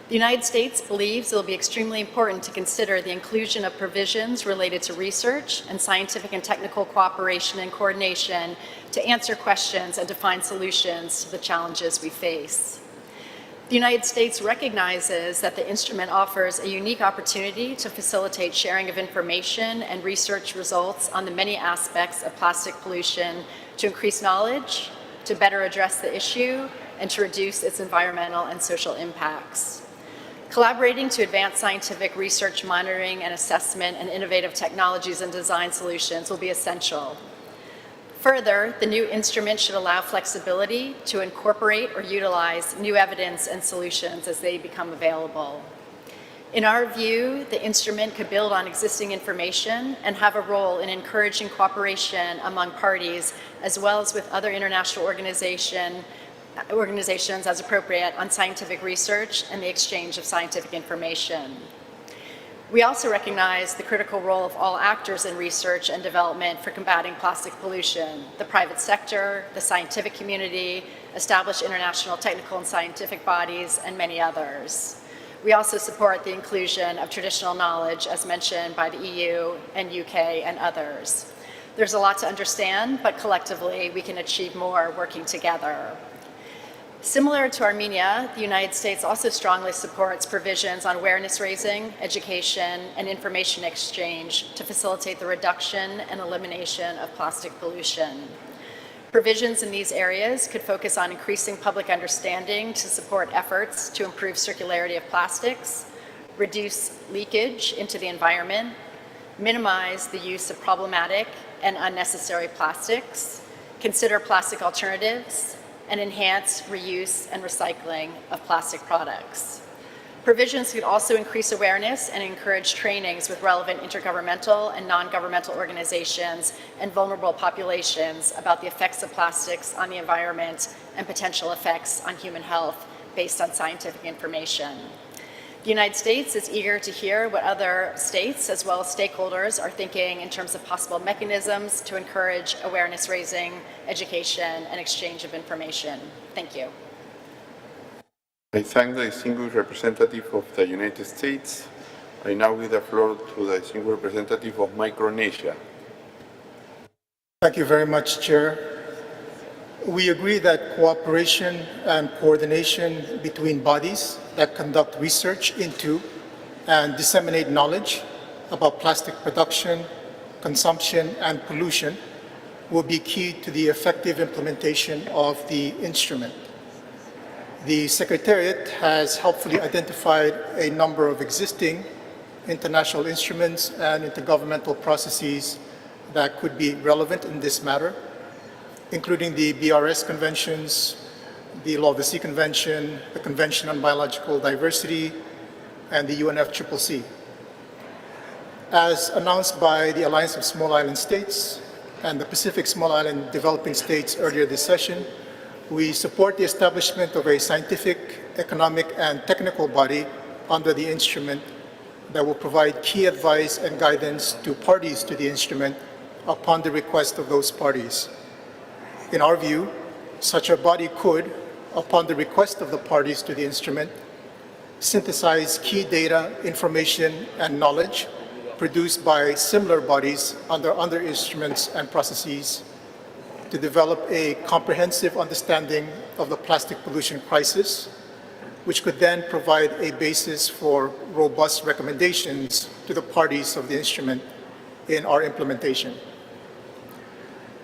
The United States believes it will be extremely important to consider the inclusion of provisions related to research and scientific and technical cooperation and coordination to answer questions and to find solutions to the challenges we face. The United States recognizes that the instrument offers a unique opportunity to facilitate sharing of information and research results on the many aspects of plastic pollution to increase knowledge, to better address the issue, and to reduce its environmental and social impacts. Collaborating to advance scientific research, monitoring, and assessment and innovative technologies and design solutions will be essential. Further, the new instrument should allow flexibility to incorporate or utilize new evidence and solutions as they become available. In our view, the instrument could build on existing information and have a role in encouraging cooperation among parties, as well as with other international organizations as appropriate on scientific research and the exchange of scientific information. We also recognize the critical role of all actors in research and development for combating plastic pollution: the private sector, the scientific community, established international technical and scientific bodies, and many others. We also support the inclusion of traditional knowledge as mentioned by the EU and UK and others. There's a lot to understand, but collectively we can achieve more working together. Similar to Armenia, the United States also strongly supports provisions on awareness raising, education, and information exchange to facilitate the reduction and elimination of plastic pollution. Provisions in these areas could focus on increasing public understanding to support efforts to improve circularity of plastics, reduce leakage into the environment, minimize the use of problematic and unnecessary plastics, consider plastic alternatives, and enhance reuse and recycling of plastic products. Provisions could also increase awareness and encourage trainings with relevant intergovernmental and non-governmental organizations and vulnerable populations about the effects of plastics on the environment and potential effects on human health based on scientific information. The United States is eager to hear what other states as well as stakeholders are thinking in terms of possible mechanisms to encourage awareness raising, education, and exchange of information. Thank you. I thank the distinguished representative of the United States. I now give the floor to the distinguished representative of Micronesia. Thank you very much, Chair. We agree that cooperation and coordination between bodies that conduct research into and disseminate knowledge about plastic production, consumption, and pollution will be key to the effective implementation of the instrument. The Secretariat has helpfully identified a number of existing international instruments and intergovernmental processes that could be relevant in this matter, including the BRS conventions, the Law of the Sea Convention, the Convention on Biological Diversity, and the UNFCCC. As announced by the Alliance of Small Island States and the Pacific Small Island Developing States earlier this session, we support the establishment of a scientific, economic, and technical body under the instrument that will provide key advice and guidance to parties to the instrument upon the request of those parties. In our view, such a body could, upon the request of the parties to the instrument, synthesize key data, information, and knowledge produced by similar bodies under other instruments and processes to develop a comprehensive understanding of the plastic pollution crisis, which could then provide a basis for robust recommendations to the parties of the instrument in our implementation.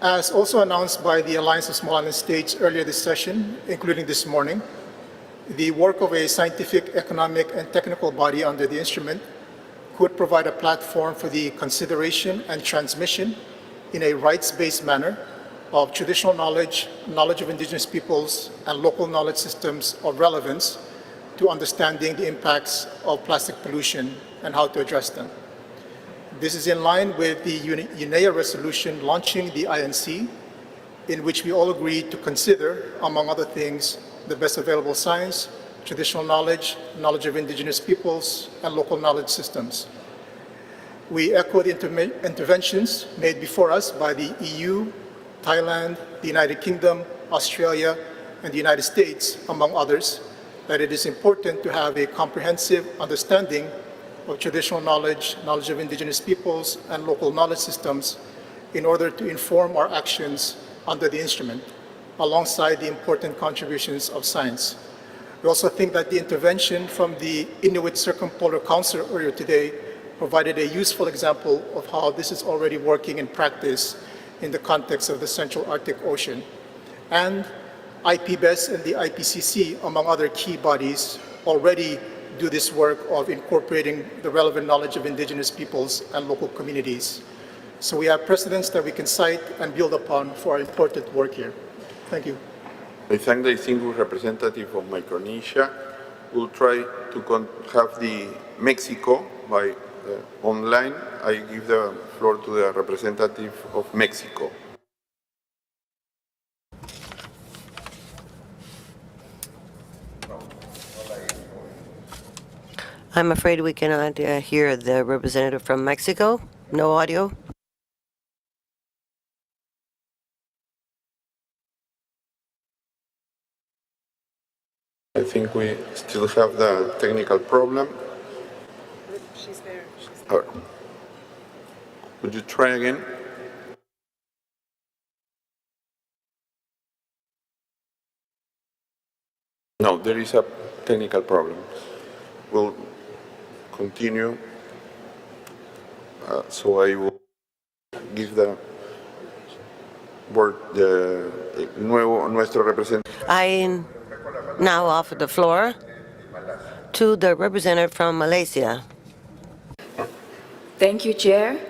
As also announced by the Alliance of Small Island States earlier this session, including this morning, the work of a scientific, economic, and technical body under the instrument could provide a platform for the consideration and transmission in a rights-based manner of traditional knowledge, knowledge of indigenous peoples, and local knowledge systems of relevance to understanding the impacts of plastic pollution and how to address them. This is in line with the UNEA resolution launching the INC, in which we all agreed to consider, among other things, the best available science, traditional knowledge, knowledge of indigenous peoples, and local knowledge systems. We echo the interventions made before us by the EU, Thailand, the United Kingdom, Australia, and the United States, among others, that it is important to have a comprehensive understanding of traditional knowledge, knowledge of indigenous peoples, and local knowledge systems in order to inform our actions under the instrument, alongside the important contributions of science. We also think that the intervention from the Inuit Circumpolar Council earlier today provided a useful example of how this is already working in practice in the context of the Central Arctic Ocean. And IPBES and the IPCC, among other key bodies, already do this work of incorporating the relevant knowledge of indigenous peoples and local communities. So we have precedents that we can cite and build upon for our important work here. Thank you. I thank the distinguished representative of Micronesia. We'll try to have the Mexico by online. I give the floor to the representative of Mexico. I'm afraid we cannot hear the representative from Mexico. No audio. I think we still have the technical problem. She's there. All right. Would you try again? No, there is a technical problem. We'll continue. So I will give the word nuestro representante. I now offer the floor to the representative from Malaysia. Thank you, Chair.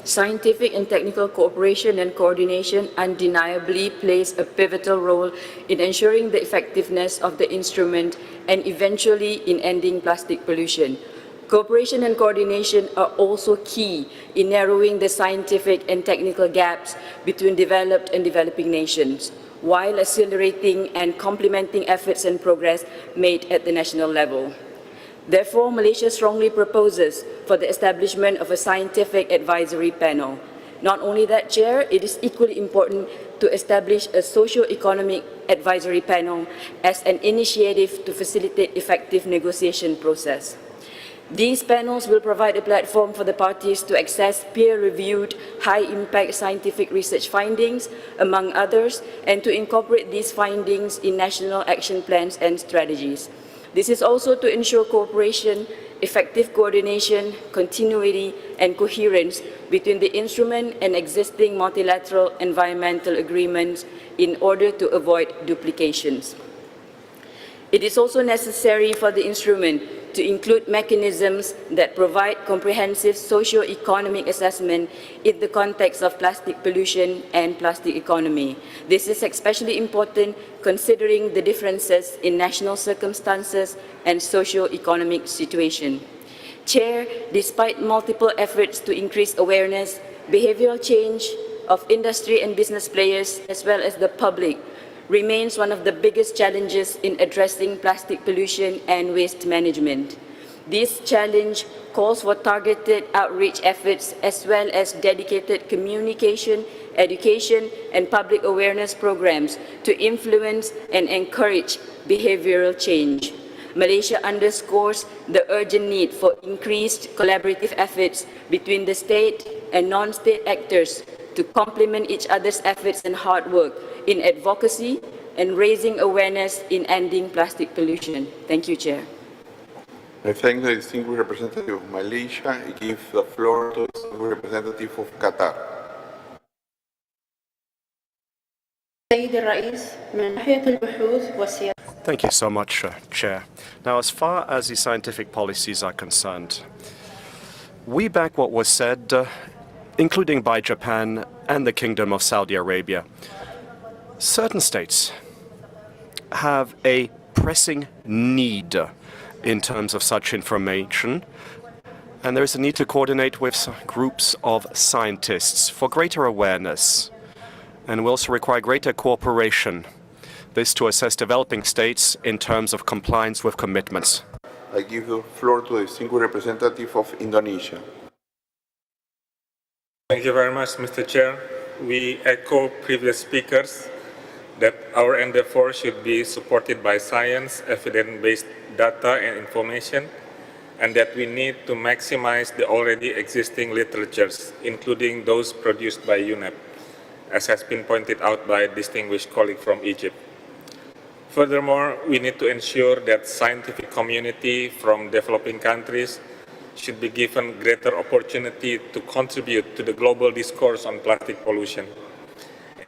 Scientific and technical cooperation and coordination undeniably plays a pivotal role in ensuring the effectiveness of the instrument and eventually in ending plastic pollution. Cooperation and coordination are also key in narrowing the scientific and technical gaps between developed and developing nations, while accelerating and complementing efforts and progress made at the national level. Therefore, Malaysia strongly proposes for the establishment of a scientific advisory panel. Not only that, Chair, it is equally important to establish a socio-economic advisory panel as an initiative to facilitate effective negotiation process. These panels will provide a platform for the parties to access peer-reviewed, high-impact scientific research findings, among others, and to incorporate these findings in national action plans and strategies. This is also to ensure cooperation, effective coordination, continuity, and coherence between the instrument and existing multilateral environmental agreements in order to avoid duplications. It is also necessary for the instrument to include mechanisms that provide comprehensive socio-economic assessment in the context of plastic pollution and plastic economy. This is especially important considering the differences in national circumstances and socio-economic situation. Chair, despite multiple efforts to increase awareness, behavioral change of industry and business players, as well as the public, remains one of the biggest challenges in addressing plastic pollution and waste management. This challenge calls for targeted outreach efforts as well as dedicated communication, education, and public awareness programs to influence and encourage behavioral change. Malaysia underscores the urgent need for increased collaborative efforts between the state and non-state actors to complement each other's efforts and hard work in advocacy and raising awareness in ending plastic pollution. Thank you, Chair. I thank the distinguished representative of Malaysia. I give the floor to the distinguished representative of Qatar. Thank you so much, Chair. Now, as far as the scientific policies are concerned, we back what was said, including by Japan and the Kingdom of Saudi Arabia. Certain states have a pressing need in terms of such information, and there is a need to coordinate with groups of scientists for greater awareness, and we also require greater cooperation this to assess developing states in terms of compliance with commitments. I give the floor to the distinguished representative of Indonesia. Thank you very much, Mr. Chair. We echo previous speakers that our endeavor should be supported by science, evidence-based data and information, and that we need to maximize the already existing literatures, including those produced by UNEP, as has been pointed out by a distinguished colleague from Egypt. Furthermore, we need to ensure that scientific community from developing countries should be given greater opportunity to contribute to the global discourse on plastic pollution.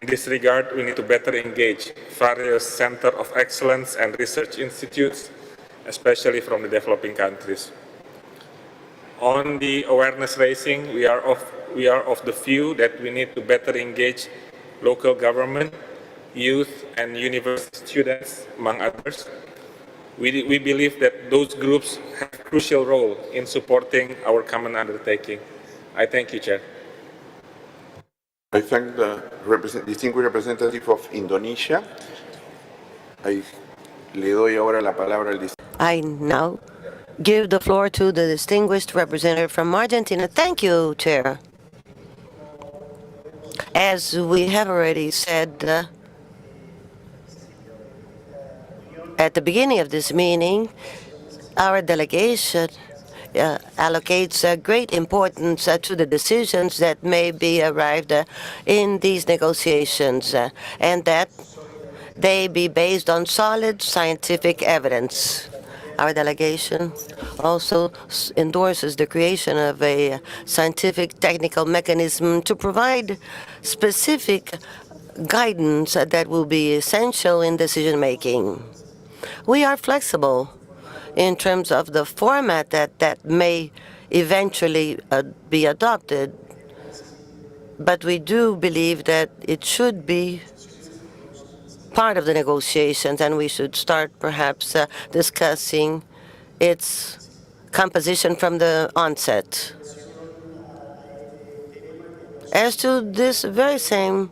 In this regard, we need to better engage various centers of excellence and research institutes, especially from the developing countries. On the awareness raising, we are of the view that we need to better engage local government, youth, and university students, among others. We believe that those groups have a crucial role in supporting our common undertaking. I thank you, Chair. I thank the distinguished representative of Indonesia. Le doy ahora la palabra al I now give the floor to the distinguished representative from Argentina. Thank you, Chair. As we have already said at the beginning of this meeting, our delegation allocates great importance to the decisions that may be arrived in these negotiations, and that they be based on solid scientific evidence. Our delegation also endorses the creation of a scientific technical mechanism to provide specific guidance that will be essential in decision-making. We are flexible in terms of the format that may eventually be adopted, but we do believe that it should be part of the negotiations, and we should start perhaps discussing its composition from the onset. As to this very same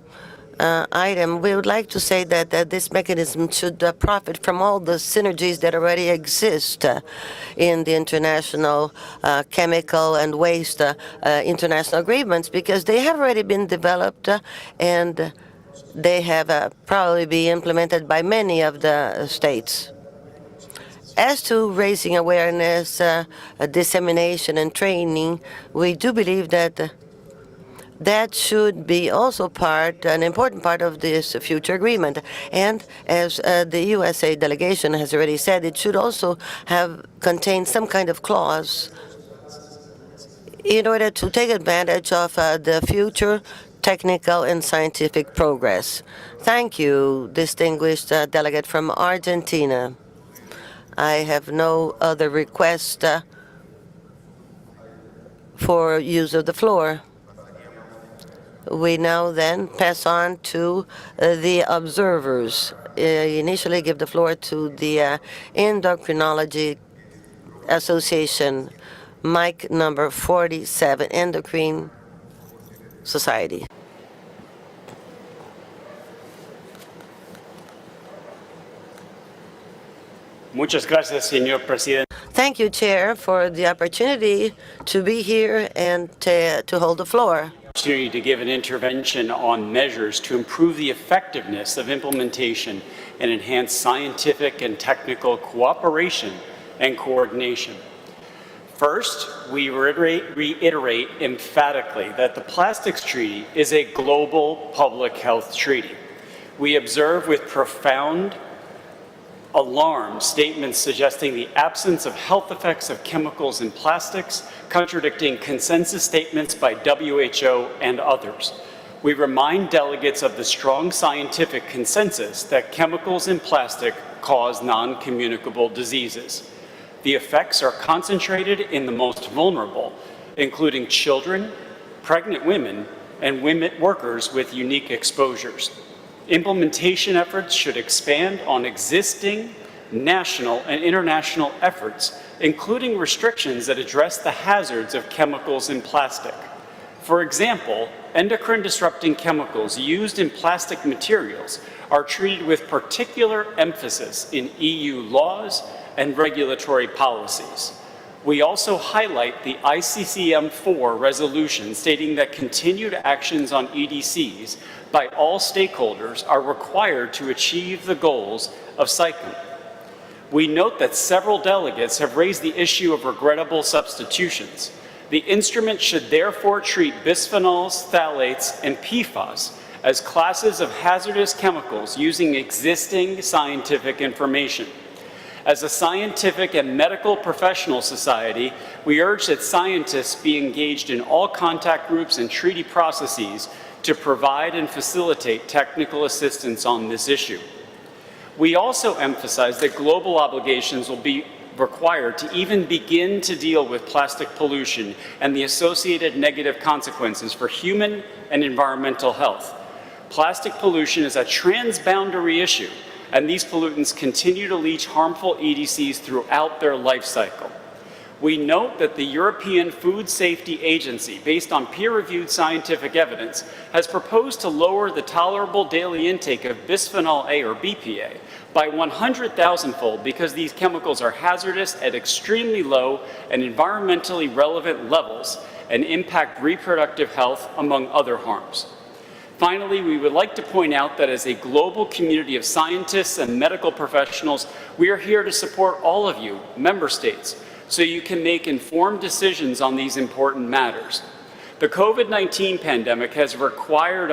item, we would like to say that this mechanism should profit from all the synergies that already exist in the international chemical and waste international agreements, because they have already been developed and they have probably been implemented by many of the states. As to raising awareness, dissemination, and training, we do believe that that should be also an important part of this future agreement. And as the USA delegation has already said, it should also contain some kind of clause in order to take advantage of the future technical and scientific progress. Thank you, distinguished delegate from Argentina. I have no other request for use of the floor. We now then pass on to the observers. Initially give the floor to the Endocrinology Association, mic number 47, Endocrine Society. Muchas gracias, señor presidente. Thank you, Chair, for the opportunity to be here and to hold the floor. Opportunity to give an intervention on measures to improve the effectiveness of implementation and enhance scientific and technical cooperation and coordination. First, we reiterate emphatically that the Plastics Treaty is a global public health treaty. We observe with profound alarm statements suggesting the absence of health effects of chemicals in plastics, contradicting consensus statements by WHO and others. We remind delegates of the strong scientific consensus that chemicals in plastic cause non-communicable diseases. The effects are concentrated in the most vulnerable, including children, pregnant women, and women workers with unique exposures. Implementation efforts should expand on existing national and international efforts, including restrictions that address the hazards of chemicals in plastic. For example, endocrine-disrupting chemicals used in plastic materials are treated with particular emphasis in EU laws and regulatory policies. We also highlight the ICCM4 resolution stating that continued actions on EDCs by all stakeholders are required to achieve the goals of CICOM. We note that several delegates have raised the issue of regrettable substitutions. The instrument should therefore treat bisphenols, phthalates, and PFAS as classes of hazardous chemicals using existing scientific information. As a scientific and medical professional society, we urge that scientists be engaged in all contact groups and treaty processes to provide and facilitate technical assistance on this issue. We also emphasize that global obligations will be required to even begin to deal with plastic pollution and the associated negative consequences for human and environmental health. Plastic pollution is a transboundary issue, and these pollutants continue to leach harmful EDCs throughout their life cycle. We note that the European Food Safety Agency, based on peer-reviewed scientific evidence, has proposed to lower the tolerable daily intake of bisphenol A or BPA by 100,000-fold because these chemicals are hazardous at extremely low and environmentally relevant levels and impact reproductive health, among other harms. Finally, we would like to point out that as a global community of scientists and medical professionals, we are here to support all of you, member states, so you can make informed decisions on these important matters. The COVID-19 pandemic has reminded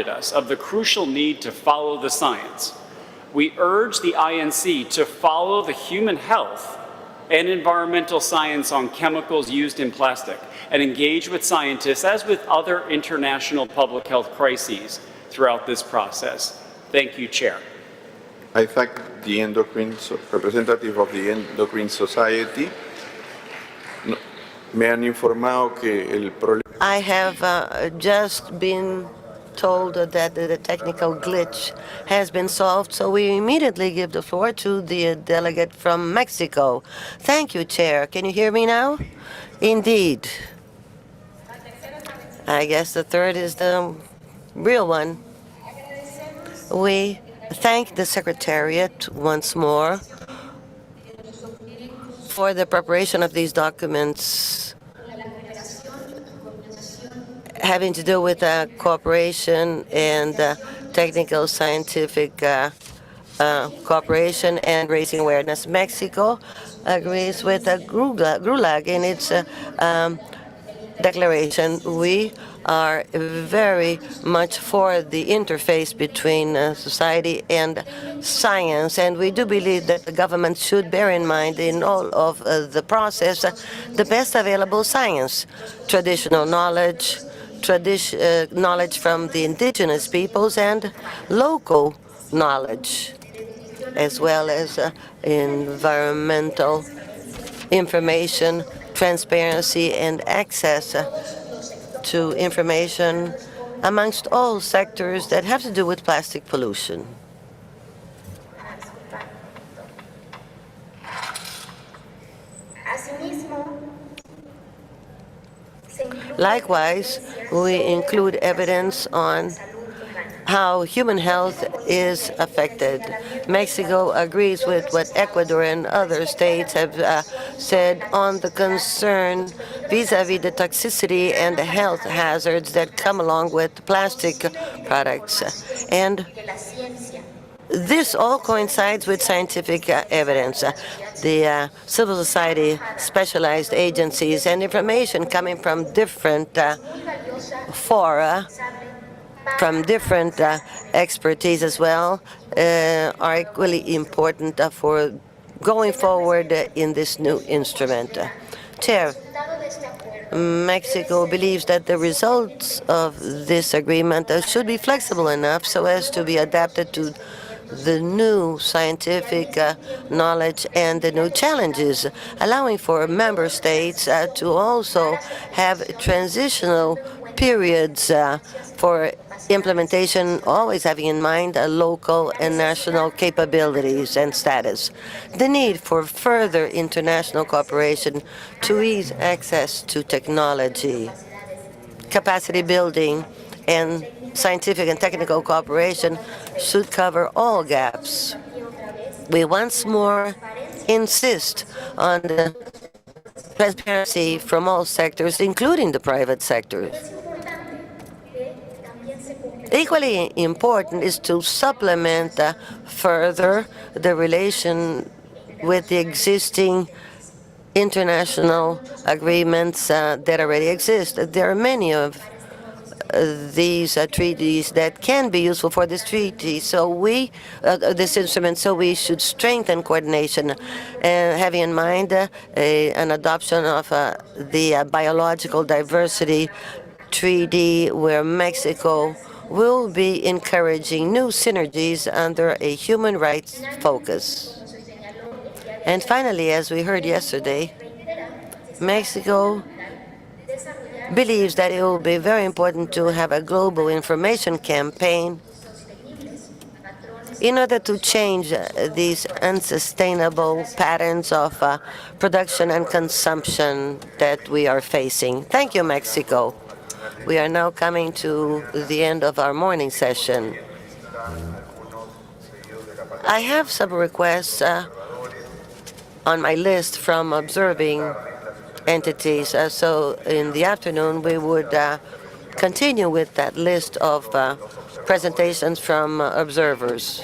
us of the crucial need to follow the science. We urge the INC to follow the human health and environmental science on chemicals used in plastic and engage with scientists as with other international public health crises throughout this process. Thank you, Chair. I thank the representative of the Endocrine Society. Me han informado que el problema. I have just been told that the technical glitch has been solved, so we immediately give the floor to the delegate from Mexico. Thank you, Chair. Can you hear me now? Indeed. I guess the third is the real one. We thank the Secretariat once more for the preparation of these documents having to do with cooperation and technical scientific cooperation and raising awareness. Mexico agrees with GRULAC in its declaration. We are very much for the interface between society and science, and we do believe that the government should bear in mind in all of the process the best available science, traditional knowledge, knowledge from the indigenous peoples, and local knowledge, as well as environmental information, transparency, and access to information amongst all sectors that have to do with plastic pollution. Likewise, we include evidence on how human health is affected. Mexico agrees with what Ecuador and other states have said on the concern vis-à-vis the toxicity and the health hazards that come along with plastic products. And this all coincides with scientific evidence. The civil society, specialized agencies, and information coming from different fora, from different expertise as well, are equally important for going forward in this new instrument. Chair, Mexico believes that the results of this agreement should be flexible enough so as to be adapted to the new scientific knowledge and the new challenges, allowing for member states to also have transitional periods for implementation, always having in mind local and national capabilities and status. The need for further international cooperation to ease access to technology capacity building and scientific and technical cooperation should cover all gaps. We once more insist on the transparency from all sectors, including the private sector. Equally important is to supplement further the relation with the existing international agreements that already exist. There are many of these treaties that can be useful for this treaty. This instrument. So we should strengthen coordination, having in mind an adoption of the biological diversity treaty, where Mexico will be encouraging new synergies under a human rights focus. And finally, as we heard yesterday, Mexico believes that it will be very important to have a global information campaign in order to change these unsustainable patterns of production and consumption that we are facing. Thank you, Mexico. We are now coming to the end of our morning session. I have some requests on my list from observing entities. So in the afternoon, we would continue with that list of presentations from observers.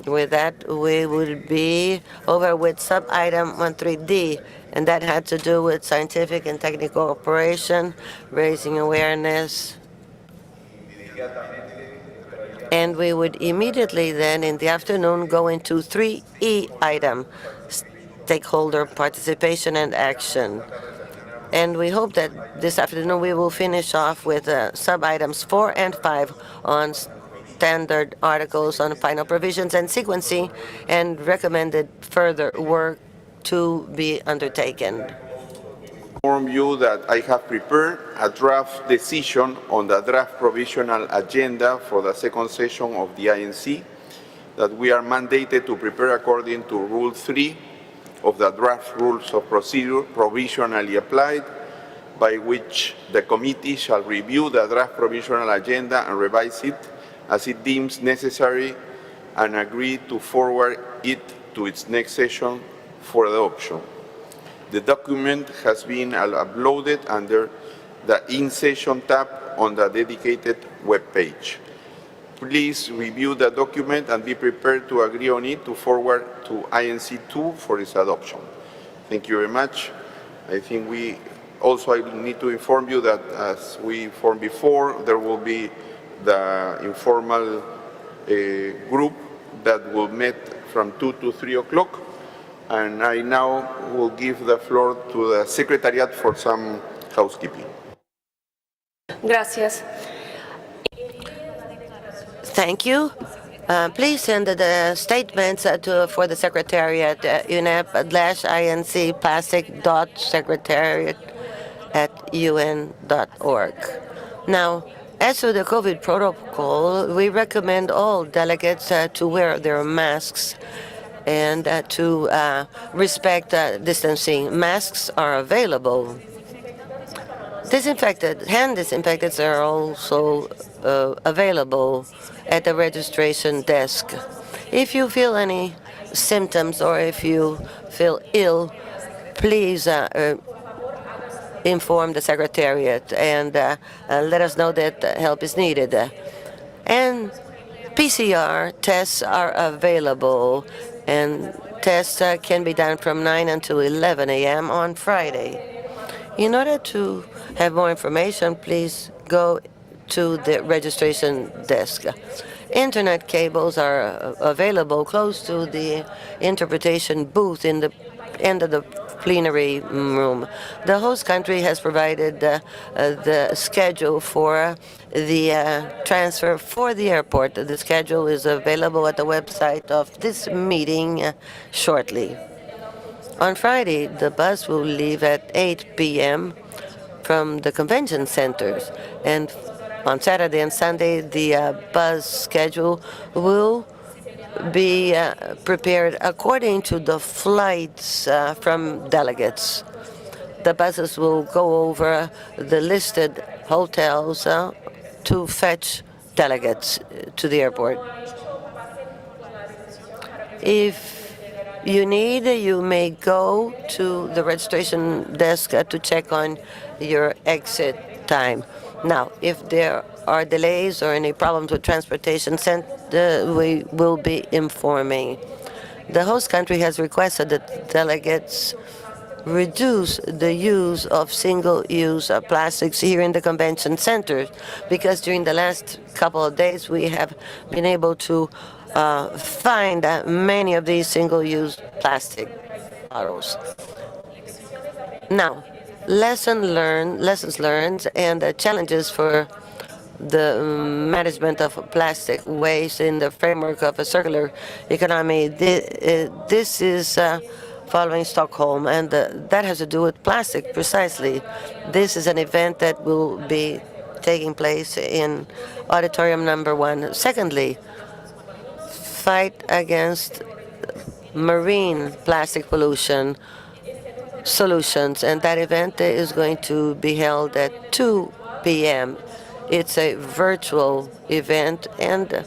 With that, we would be over with sub-item 13D, and that had to do with scientific and technical cooperation, raising awareness. And we would immediately then, in the afternoon, go into 3E item, stakeholder participation and action. And we hope that this afternoon we will finish off with sub-items 4 and 5 on standard articles on final provisions and sequencing, and recommended further work to be undertaken. Inform you that I have prepared a draft decision on the draft provisional agenda for the second session of the INC that we are mandated to prepare according to Rule 3 of the draft rules of procedure provisionally applied, by which the committee shall review the draft provisional agenda and revise it as it deems necessary and agree to forward it to its next session for adoption. The document has been uploaded under the In-Session tab on the dedicated web page. Please review the document and be prepared to agree on it to forward to INC2 for its adoption. Thank you very much. I think I need to inform you that, as we informed before, there will be the informal group that will meet from 2 to 3 o'clock. And I now will give the floor to the Secretariat for some housekeeping. Gracias. Thank you. Please send the statements for the Secretariat, unep/inc/plastic.secretariat@un.org. Now, as to the COVID protocol, we recommend all delegates to wear their masks and to respect distancing. Masks are available. Hand disinfectants are also available at the registration desk. If you feel any symptoms or if you feel ill, please inform the Secretariat and let us know that help is needed. And PCR tests are available, and tests can be done from 9 until 11 a.m. on Friday. In order to have more information, please go to the registration desk. Internet cables are available close to the interpretation booth in the end of the plenary room. The host country has provided the schedule for the transfer for the airport. The schedule is available at the website of this meeting shortly. On Friday, the bus will leave at 8 p.m. from the convention centers, and on Saturday and Sunday, the bus schedule will be prepared according to the flights from delegates. the buses will go over the listed hotels to fetch delegates to the airport. If you need, you may go to the registration desk to check on your exit time. Now, if there are delays or any problems with transportation, we will be informing. The host country has requested that delegates reduce the use of single-use plastics here in the convention center, because during the last couple of days we have been able to find many of these single-use plastic bottles. Now, lessons learned and challenges for the management of plastic waste in the framework of a circular economy. This is following Stockholm, and that has to do with plastic precisely. This is an event that will be taking place in auditorium number 1. Secondly, fight against marine plastic pollution solutions, and that event is going to be held at 2 p.m. It's a virtual event, and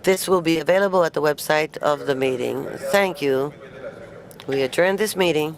this will be available at the website of the meeting. Thank you. We adjourn this meeting.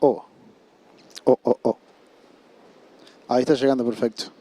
Oh. Ahí está llegando, perfecto.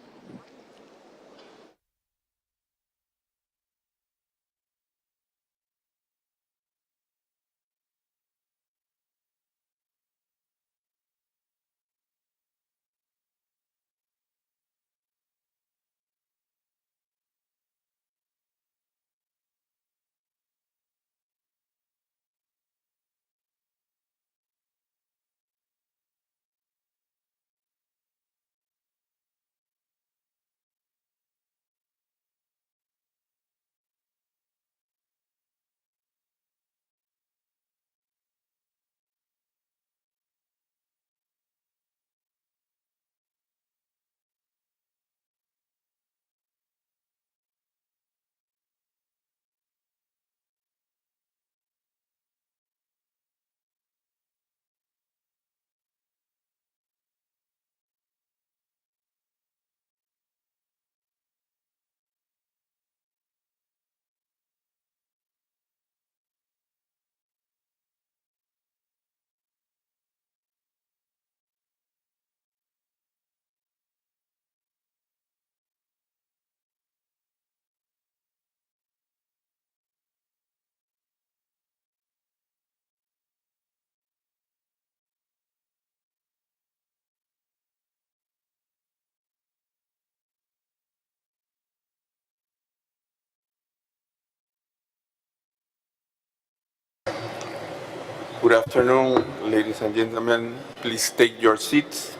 Good afternoon, ladies and gentlemen. Please take your seats.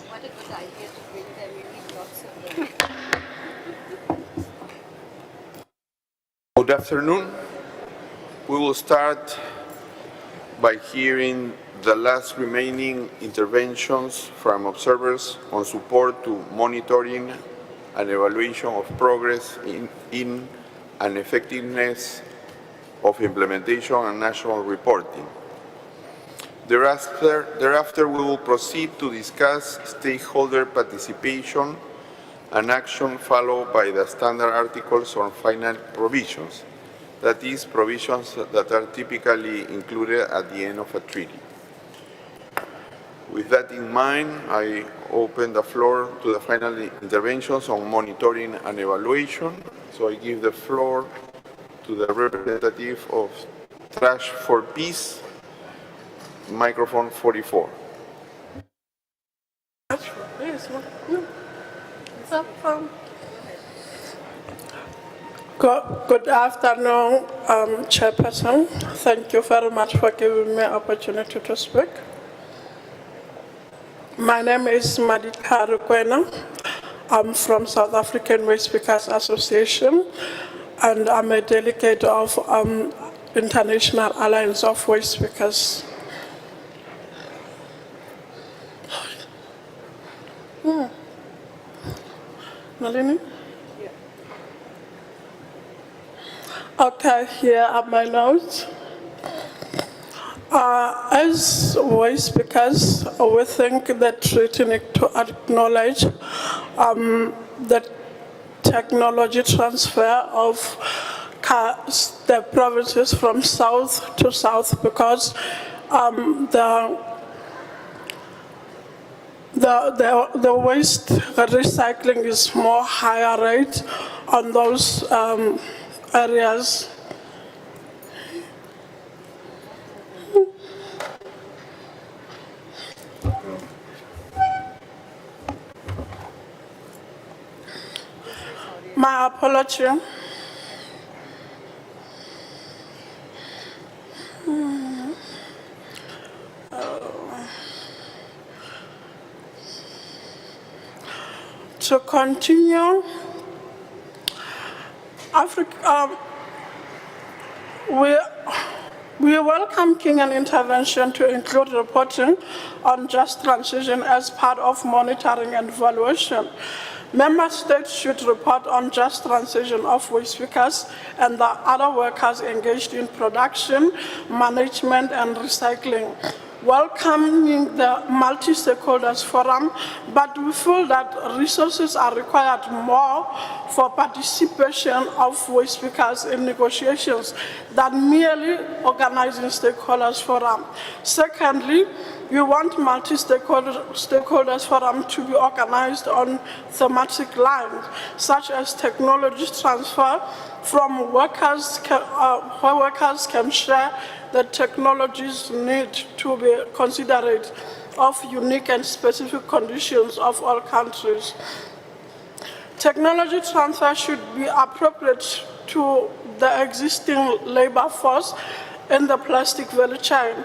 What a good idea to bring them. We need lots of them. Good afternoon. We will start by hearing the last remaining interventions from observers on support to monitoring and evaluation of progress in and effectiveness of implementation and national reporting. Thereafter, we will proceed to discuss stakeholder participation and action, followed by the standard articles on final provisions, that is, provisions that are typically included at the end of a treaty. With that in mind, I open the floor to the final interventions on monitoring and evaluation. So I give the floor to the representative of Trash for Peace, microphone 44. Good afternoon, Chairperson. Thank you very much for giving me opportunity to speak. My name is Madika Rukwena. I'm from South African Waste Speakers Association, and I'm a delegate of International Alliance of Waste Speakers. Nalini? Okay, here are my notes. As waste speakers, we think that treaty needs to acknowledge the technology transfer of the provinces from south to south, because the waste recycling is more higher rate on those areas. My apology. To continue, we welcome Kenyan intervention to include reporting on just transition as part of monitoring and evaluation. Member states should report on just transition of waste workers and the other workers engaged in production, management, and recycling. Welcoming the multi-stakeholders forum, but we feel that resources are required more for participation of waste workers in negotiations than merely organizing stakeholders forum. Secondly, we want multi-stakeholders forum to be organized on thematic lines, such as technology transfer from workers, where workers can share the technologies need to be considerate of unique and specific conditions of all countries. Technology transfer should be appropriate to the existing labor force in the plastic value chain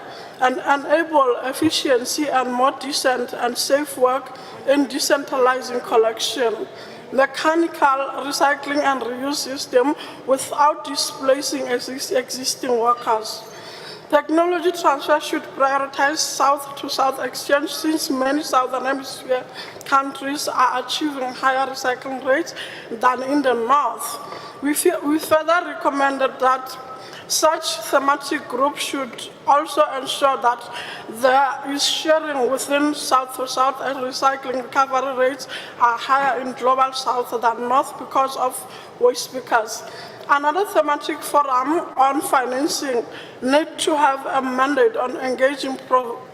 and enable efficiency and more decent and safe work in decentralizing collection, mechanical recycling and reuse system without displacing existing workers. Technology transfer should prioritize South-to-South exchange since many Southern Hemisphere countries are achieving higher recycling rates than in the North. We further recommended that such thematic groups should also ensure that there is sharing within South-to-South and recycling recovery rates are higher in Global South than North because of waste pickers. Another thematic forum on financing need to have a mandate on engaging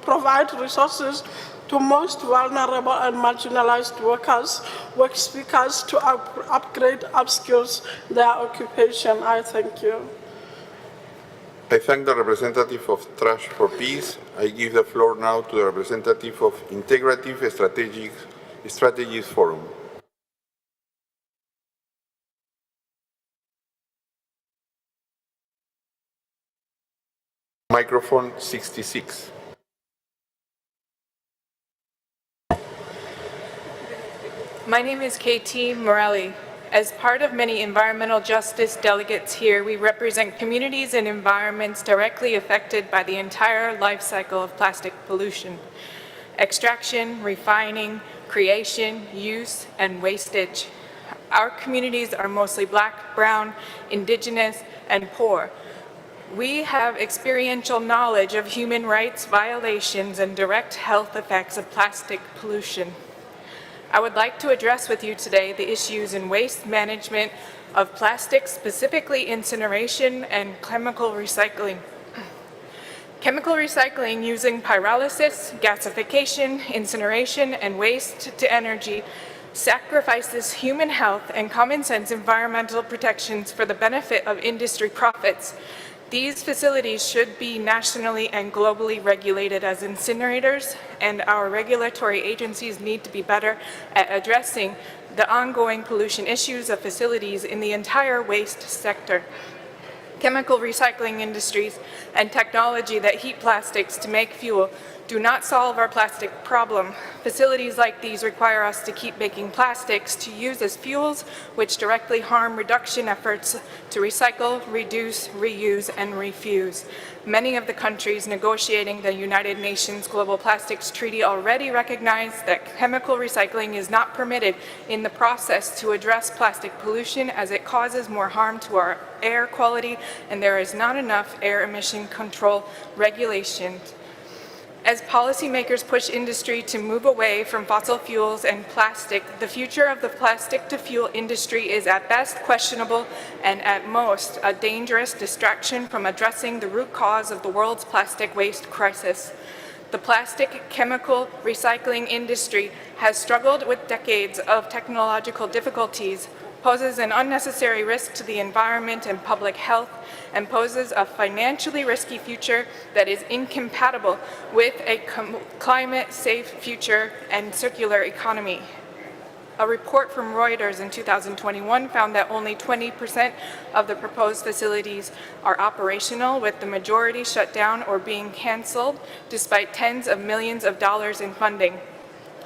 provide resources to most vulnerable and marginalized workers, work speakers to upgrade, upskills their occupation. I thank you. I thank the representative of Trash for Peace. I give the floor now to the representative of Integrative Strategies Forum. Microphone 66. My name is KT Morelli. As part of many environmental justice delegates here, we represent communities and environments directly affected by the entire life cycle of plastic pollution: extraction, refining, creation, use, and wastage. Our communities are mostly Black, Brown, Indigenous, and poor. We have experiential knowledge of human rights violations and direct health effects of plastic pollution. I would like to address with you today the issues in waste management of plastic, specifically incineration and chemical recycling. Chemical recycling using pyrolysis, gasification, incineration, and waste to energy sacrifices human health and common sense environmental protections for the benefit of industry profits. These facilities should be nationally and globally regulated as incinerators, and our regulatory agencies need to be better at addressing the ongoing pollution issues of facilities in the entire waste sector. Chemical recycling industries and technology that heat plastics to make fuel do not solve our plastic problem. Facilities like these require us to keep making plastics to use as fuels, which directly harm reduction efforts to recycle, reduce, reuse, and refuse. Many of the countries negotiating the United Nations Global Plastics Treaty already recognize that chemical recycling is not permitted in the process to address plastic pollution, as it causes more harm to our air quality, and there is not enough air emission control regulations. As policymakers push industry to move away from fossil fuels and plastic, the future of the plastic-to-fuel industry is at best questionable and at most a dangerous distraction from addressing the root cause of the world's plastic waste crisis. The plastic chemical recycling industry has struggled with decades of technological difficulties, poses an unnecessary risk to the environment and public health, and poses a financially risky future that is incompatible with a climate-safe future and circular economy. A report from Reuters in 2021 found that only 20% of the proposed facilities are operational, with the majority shut down or being canceled, despite tens of millions of dollars in funding.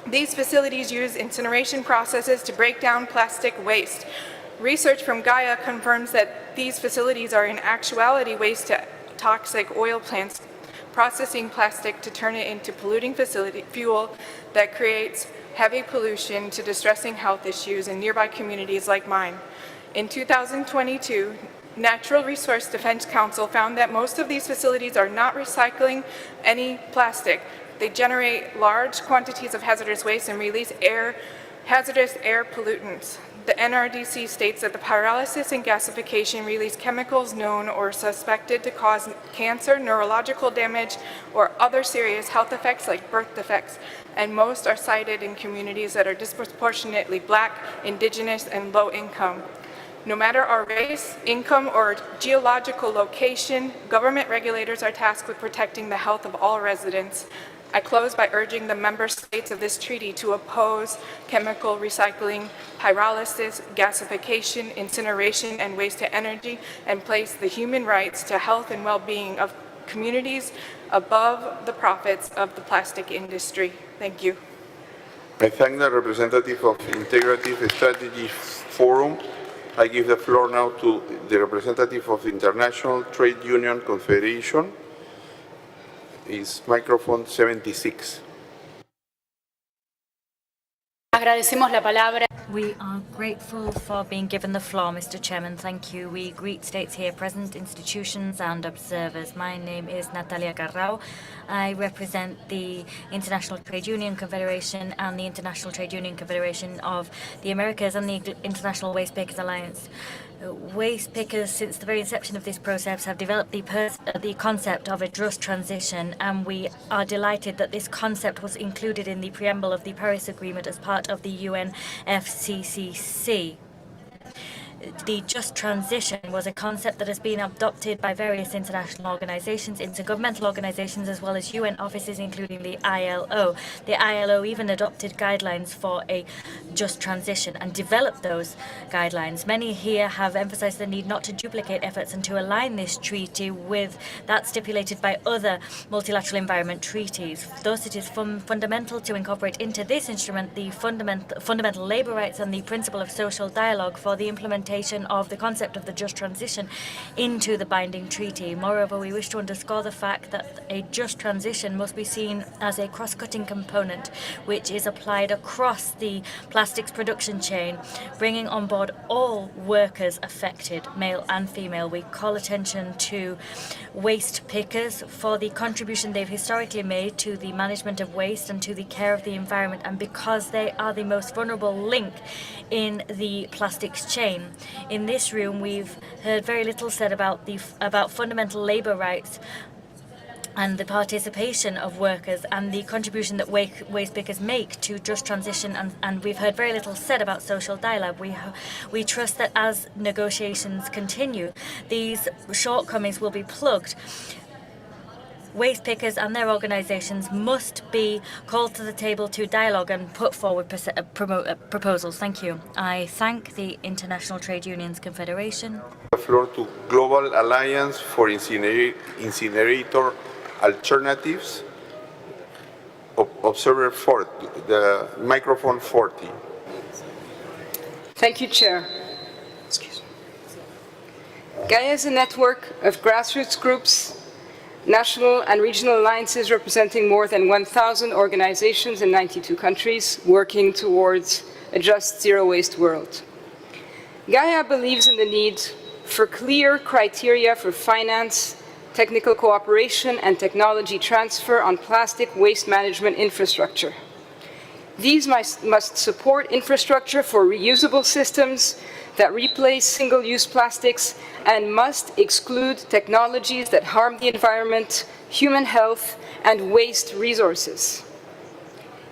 These facilities use incineration processes to break down plastic waste. Research from Gaia confirms that these facilities are in actuality waste to toxic oil plants processing plastic to turn it into polluting fuel that creates heavy pollution to distressing health issues in nearby communities like mine. In 2022, Natural Resource Defense Council found that most of these facilities are not recycling any plastic. They generate large quantities of hazardous waste and release hazardous air pollutants. The NRDC states that the pyrolysis and gasification release chemicals known or suspected to cause cancer, neurological damage, or other serious health effects like birth defects, and most are cited in communities that are disproportionately Black, Indigenous, and low income. No matter our race, income, or geological location, government regulators are tasked with protecting the health of all residents. I close by urging the member states of this treaty to oppose chemical recycling, pyrolysis, gasification, incineration, and waste to energy, and place the human rights to health and well-being of communities above the profits of the plastic industry. Thank you. I thank the representative of Integrative Strategy Forum. I give the floor now to the representative of the International Trade Union Confederation. Is microphone 76. Agradecemos la palabra. We are grateful for being given the floor, Mr. Chairman. Thank you. We greet states here present, institutions and observers. My name is Natalia Garrao. I represent the International Trade Union Confederation and the International Trade Union Confederation of the Americas and the International Waste Pickers Alliance. Waste pickers, since the very inception of this process, have developed the concept of a just transition, and we are delighted that this concept was included in the preamble of the Paris Agreement as part of the UNFCCC. The just transition was a concept that has been adopted by various international organizations, intergovernmental organizations, as well as UN offices, including the ILO. The ILO even adopted guidelines for a just transition and developed those guidelines. Many here have emphasized the need not to duplicate efforts and to align this treaty with that stipulated by other multilateral environment treaties. Thus, it is fundamental to incorporate into this instrument the fundamental labor rights and the principle of social dialogue for the implementation of the concept of the just transition into the binding treaty. Moreover, we wish to underscore the fact that a just transition must be seen as a cross-cutting component which is applied across the plastics production chain, bringing on board all workers affected, male and female. We call attention to waste pickers for the contribution they've historically made to the management of waste and to the care of the environment, and because they are the most vulnerable link in the plastics chain. In this room, we've heard very little said about fundamental labor rights and the participation of workers and the contribution that waste pickers make to just transition, and we've heard very little said about social dialogue. We trust that as negotiations continue, these shortcomings will be plugged. Waste pickers and their organizations must be called to the table to dialogue and put forward proposals. Thank you. I thank the International Trade Unions Confederation. The floor to Global Alliance for Incinerator Alternatives. Observer 40, the microphone 40. Thank you, Chair. Gaia is a network of grassroots groups, national and regional alliances representing more than 1,000 organizations in 92 countries working towards a just zero-waste world. Gaia believes in the need for clear criteria for finance, technical cooperation, and technology transfer on plastic waste management infrastructure. These must support infrastructure for reusable systems that replace single-use plastics and must exclude technologies that harm the environment, human health, and waste resources.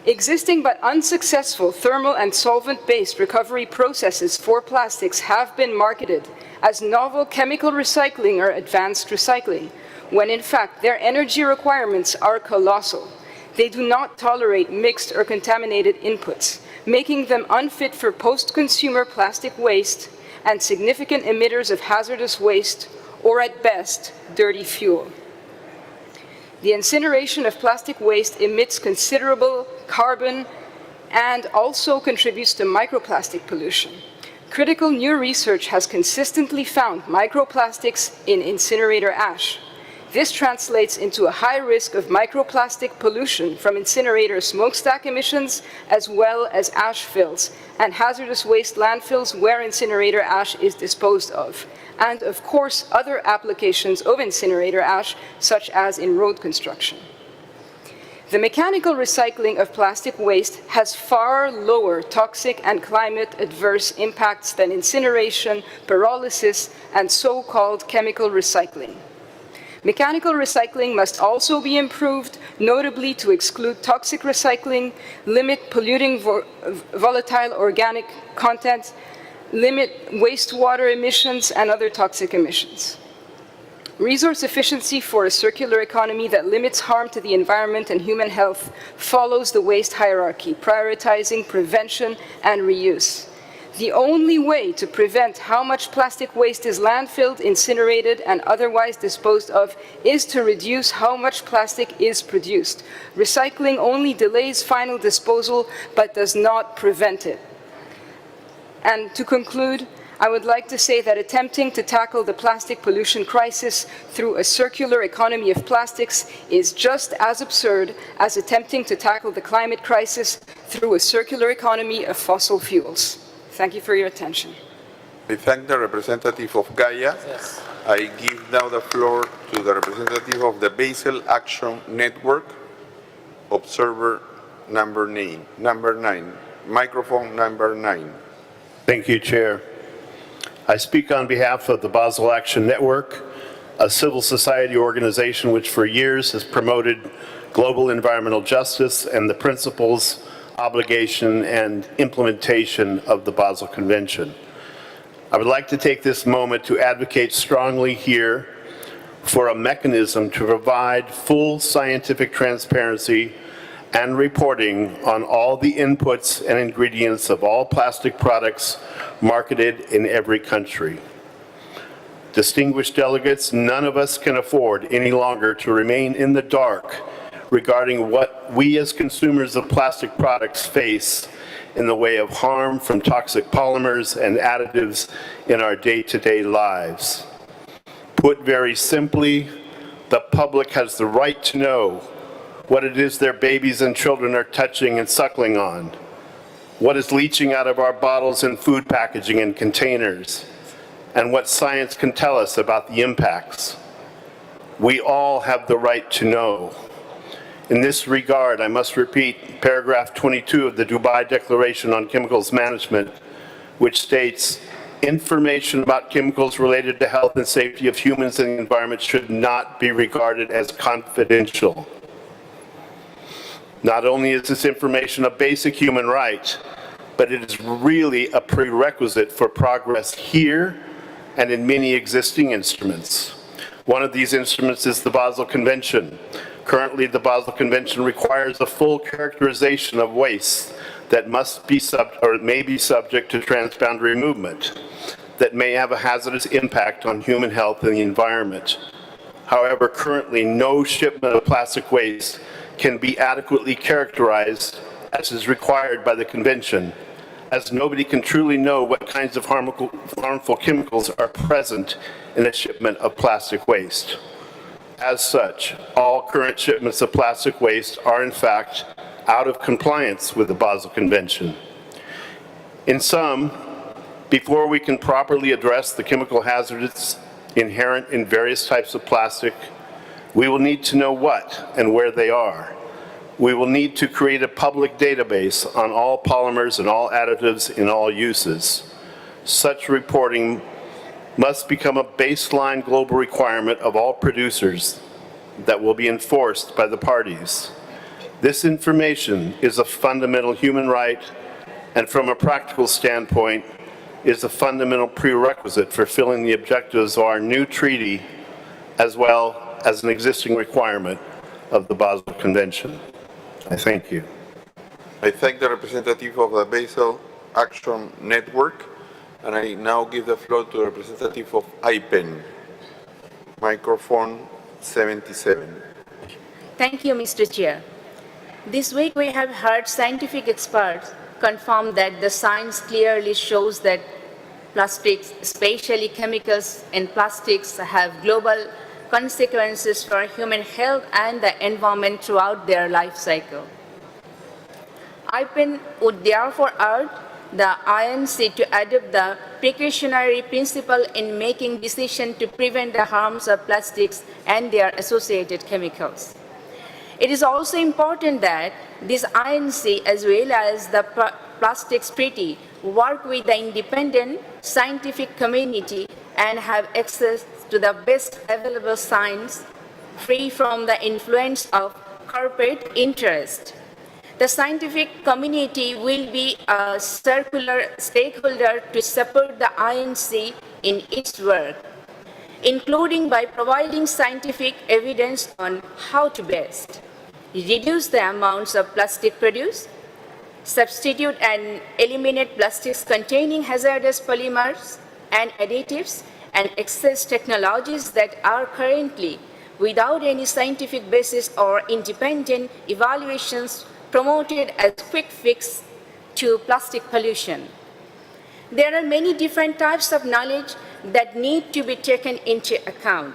Existing but unsuccessful thermal and solvent-based recovery processes for plastics have been marketed as novel chemical recycling or advanced recycling, when in fact their energy requirements are colossal. They do not tolerate mixed or contaminated inputs, making them unfit for post-consumer plastic waste and significant emitters of hazardous waste, or at best, dirty fuel. The incineration of plastic waste emits considerable carbon and also contributes to microplastic pollution. Critical new research has consistently found microplastics in incinerator ash. This translates into a high risk of microplastic pollution from incinerator smokestack emissions, as well as ash fills and hazardous waste landfills where incinerator ash is disposed of, and of course other applications of incinerator ash, such as in road construction. The mechanical recycling of plastic waste has far lower toxic and climate adverse impacts than incineration, pyrolysis, and so-called chemical recycling. Mechanical recycling must also be improved, notably to exclude toxic recycling, limit polluting volatile organic content, limit wastewater emissions and other toxic emissions. Resource efficiency for a circular economy that limits harm to the environment and human health follows the waste hierarchy, prioritizing prevention and reuse. The only way to prevent how much plastic waste is landfilled, incinerated, and otherwise disposed of is to reduce how much plastic is produced. Recycling only delays final disposal, but does not prevent it. And to conclude, I would like to say that attempting to tackle the plastic pollution crisis through a circular economy of plastics is just as absurd as attempting to tackle the climate crisis through a circular economy of fossil fuels. Thank you for your attention. I thank the representative of Gaia. Yes. I give now the floor to the representative of the Basel Action Network, observer number 9. Microphone number 9. Thank you, Chair. I speak on behalf of the Basel Action Network, a civil society organization which for years has promoted global environmental justice and the principles, obligation, and implementation of the Basel Convention. I would like to take this moment to advocate strongly here for a mechanism to provide full scientific transparency and reporting on all the inputs and ingredients of all plastic products marketed in every country. Distinguished delegates, none of us can afford any longer to remain in the dark regarding what we as consumers of plastic products face in the way of harm from toxic polymers and additives in our day-to-day lives. Put very simply, the public has the right to know what it is their babies and children are touching and suckling on, what is leaching out of our bottles and food packaging and containers, and what science can tell us about the impacts. We all have the right to know. In this regard, I must repeat paragraph 22 of the Dubai Declaration on Chemicals Management, which states, information about chemicals related to health and safety of humans and the environment should not be regarded as confidential. Not only is this information a basic human right, but it is really a prerequisite for progress here and in many existing instruments. One of these instruments is the Basel Convention. Currently, the Basel Convention requires a full characterization of waste that must be may be subject to transboundary movement, that may have a hazardous impact on human health and the environment. However, currently, no shipment of plastic waste can be adequately characterized as is required by the Convention, as nobody can truly know what kinds of harmful chemicals are present in a shipment of plastic waste. As such, all current shipments of plastic waste are in fact out of compliance with the Basel Convention. In sum, before we can properly address the chemical hazards inherent in various types of plastic, we will need to know what and where they are. We will need to create a public database on all polymers and all additives in all uses. Such reporting must become a baseline global requirement of all producers that will be enforced by the parties. This information is a fundamental human right, and from a practical standpoint, is a fundamental prerequisite for fulfilling the objectives of our new treaty, as well as an existing requirement of the Basel Convention. I thank you. I thank the representative of the Basel Action Network, and I now give the floor to the representative of IPEN. Microphone 77. Thank you, Mr. Chair. This week we have heard scientific experts confirm that the science clearly shows that plastics, especially chemicals in plastics, have global consequences for human health and the environment throughout their life cycle. IPEN would therefore urge the INC to adopt the precautionary principle in making decisions to prevent the harms of plastics and their associated chemicals. It is also important that this INC, as well as the Plastics Treaty, work with the independent scientific community and have access to the best available science, free from the influence of corporate interest. The scientific community will be a circular stakeholder to support the INC in its work, including by providing scientific evidence on how to best reduce the amounts of plastic produced, substitute and eliminate plastics containing hazardous polymers and additives, and access technologies that are currently without any scientific basis or independent evaluations promoted as quick fix to plastic pollution. There are many different types of knowledge that need to be taken into account,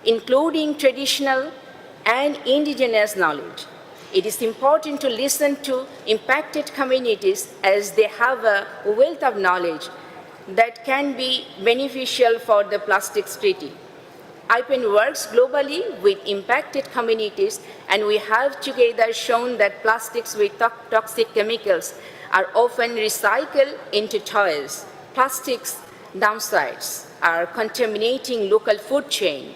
including traditional and indigenous knowledge. It is important to listen to impacted communities as they have a wealth of knowledge that can be beneficial for the Plastics Treaty. IPEN works globally with impacted communities, and we have together shown that plastics with toxic chemicals are often recycled into toys. Plastics downsides are contaminating local food chain,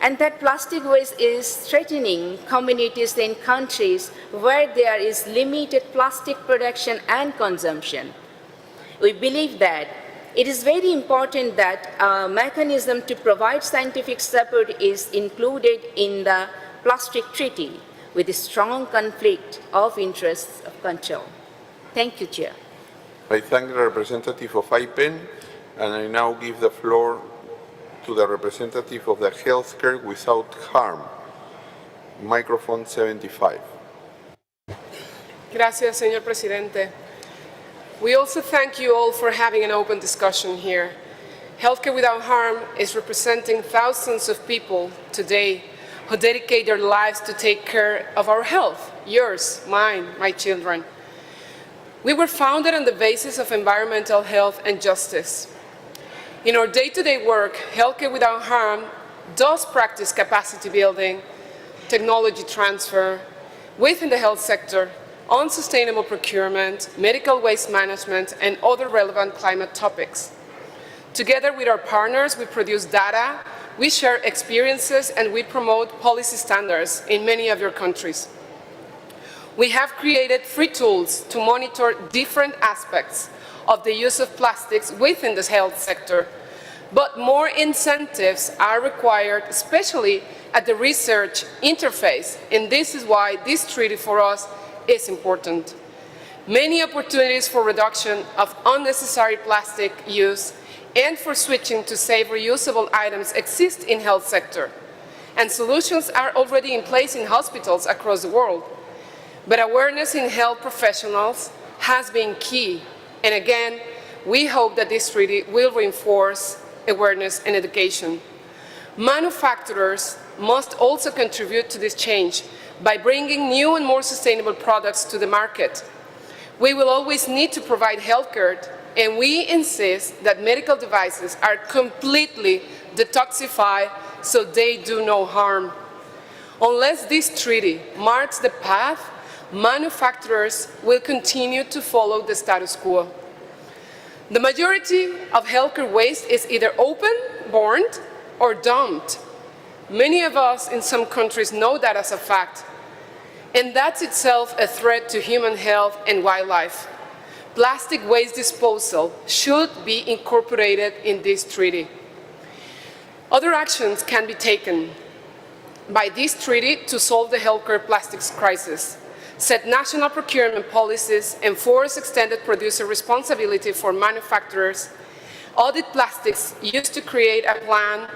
and that plastic waste is threatening communities in countries where there is limited plastic production and consumption. We believe that it is very important that a mechanism to provide scientific support is included in the Plastic Treaty with a strong conflict of interests of control. Thank you, Chair. I thank the representative of IPEN, and I now give the floor to the representative of the Healthcare Without Harm. Microphone 75. Gracias, señor presidente. We also thank you all for having an open discussion here. Healthcare Without Harm is representing thousands of people today who dedicate their lives to take care of our health, yours, mine, my children. We were founded on the basis of environmental health and justice. In our day-to-day work, Healthcare Without Harm does practice capacity building, technology transfer within the health sector, on sustainable procurement, medical waste management, and other relevant climate topics. Together with our partners, we produce data, we share experiences, and we promote policy standards in many of your countries. We have created free tools to monitor different aspects of the use of plastics within the health sector, but more incentives are required, especially at the research interface, and this is why this treaty for us is important. Many opportunities for reduction of unnecessary plastic use and for switching to safe reusable items exist in the health sector, and solutions are already in place in hospitals across the world. But awareness in health professionals has been key, and again, we hope that this treaty will reinforce awareness and education. Manufacturers must also contribute to this change by bringing new and more sustainable products to the market. We will always need to provide healthcare, and we insist that medical devices are completely detoxified so they do no harm. Unless this treaty marks the path, manufacturers will continue to follow the status quo. The majority of healthcare waste is either open, burned, or dumped. Many of us in some countries know that as a fact, and that's itself a threat to human health and wildlife. Plastic waste disposal should be incorporated in this treaty. Other actions can be taken by this treaty to solve the healthcare plastics crisis. Set national procurement policies, enforce extended producer responsibility for manufacturers, audit plastics used to create a plan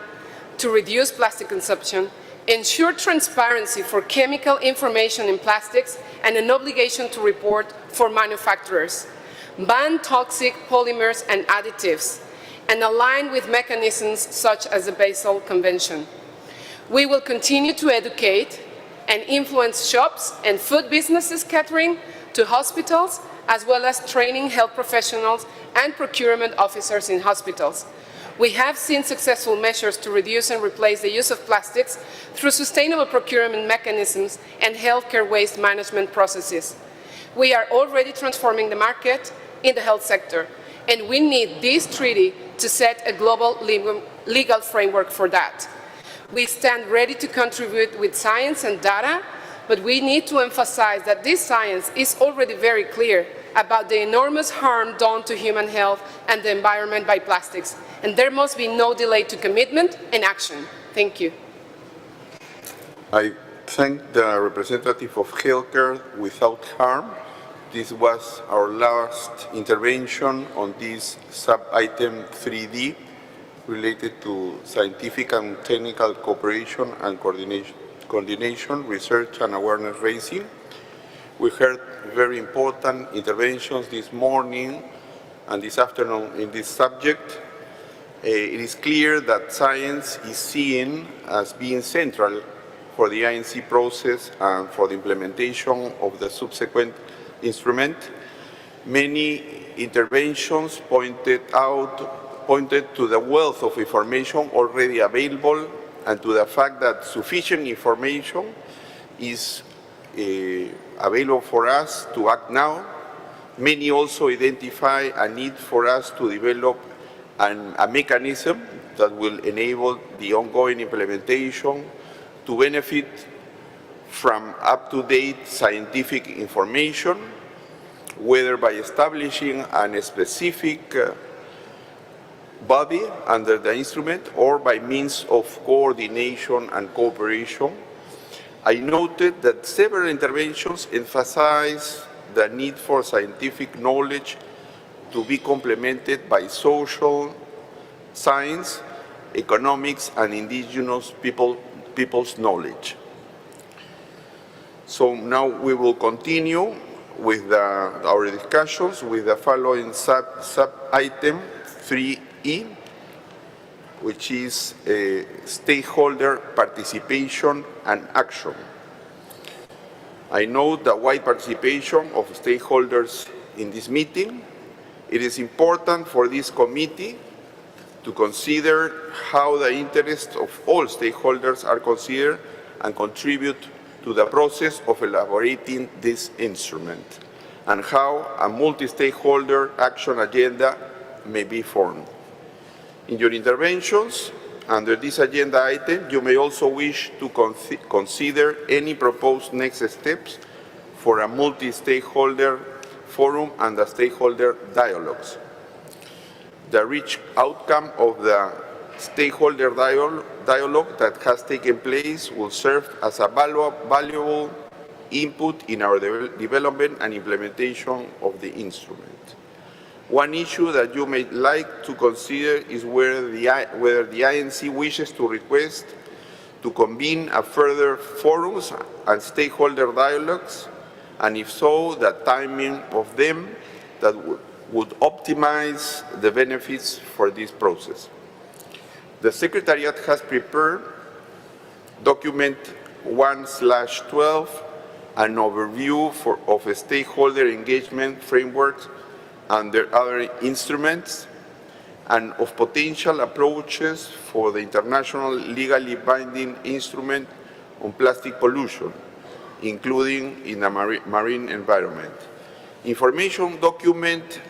to reduce plastic consumption, ensure transparency for chemical information in plastics, and an obligation to report for manufacturers, ban toxic polymers and additives, and align with mechanisms such as the Basel Convention. We will continue to educate and influence shops and food businesses catering to hospitals, as well as training health professionals and procurement officers in hospitals. We have seen successful measures to reduce and replace the use of plastics through sustainable procurement mechanisms and healthcare waste management processes. We are already transforming the market in the health sector, and we need this treaty to set a global legal framework for that. We stand ready to contribute with science and data, but we need to emphasize that this science is already very clear about the enormous harm done to human health and the environment by plastics, and there must be no delay to commitment and action. Thank you. I thank the representative of Healthcare Without Harm. This was our last intervention on this sub-item 3D related to scientific and technical cooperation and coordination, research and awareness raising. We heard very important interventions this morning and this afternoon in this subject. It is clear that science is seen as being central for the INC process and for the implementation of the subsequent instrument. Many interventions pointed to the wealth of information already available and to the fact that sufficient information is available for us to act now. Many also identify a need for us to develop a mechanism that will enable the ongoing implementation to benefit from up-to-date scientific information, whether by establishing a specific body under the instrument or by means of coordination and cooperation. I noted that several interventions emphasize the need for scientific knowledge to be complemented by social science, economics, and indigenous people's knowledge. So now we will continue with our discussions with the following sub-item 3E, which is stakeholder participation and action. I note the wide participation of stakeholders in this meeting. It is important for this committee to consider how the interests of all stakeholders are considered and contribute to the process of elaborating this instrument, and how a multi-stakeholder action agenda may be formed. In your interventions, under this agenda item, you may also wish to consider any proposed next steps for a multi-stakeholder forum and the stakeholder dialogues. The rich outcome of the stakeholder dialogue that has taken place will serve as a valuable input in our development and implementation of the instrument. One issue that you may like to consider is whether the INC wishes to request to convene a further forums and stakeholder dialogues, and if so, the timing of them that would optimize the benefits for this process. The Secretariat has prepared document 1/12, an overview of a stakeholder engagement frameworks under other instruments and of potential approaches for the international legally binding instrument on plastic pollution, including in the marine environment. Information document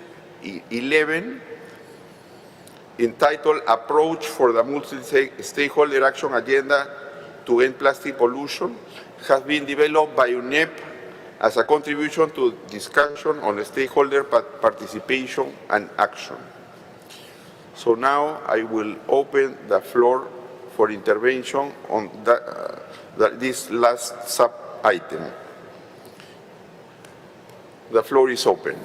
11, entitled Approach for the Multi-Stakeholder Action Agenda to End Plastic Pollution, has been developed by UNEP as a contribution to discussion on stakeholder participation and action. So now I will open the floor for intervention on this last sub-item. The floor is open.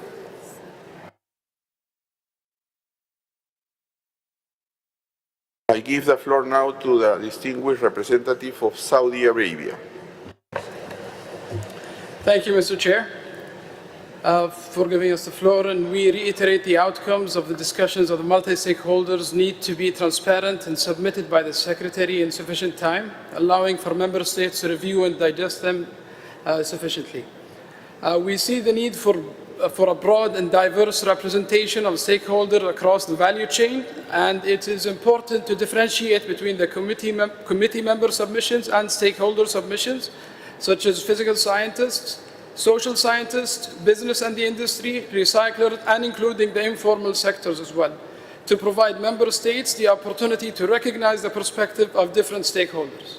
I give the floor now to the distinguished representative of Saudi Arabia. Thank you, Mr. Chair. for giving us the floor, and we reiterate the outcomes of the discussions of the multi-stakeholders need to be transparent and submitted by the Secretary in sufficient time, allowing for Member States to review and digest them sufficiently. We see the need for a broad and diverse representation of stakeholders across the value chain, and it is important to differentiate between the committee member submissions and stakeholder submissions, such as physical scientists, social scientists, business and the industry, recyclers, and including the informal sectors as well, to provide member states the opportunity to recognize the perspective of different stakeholders.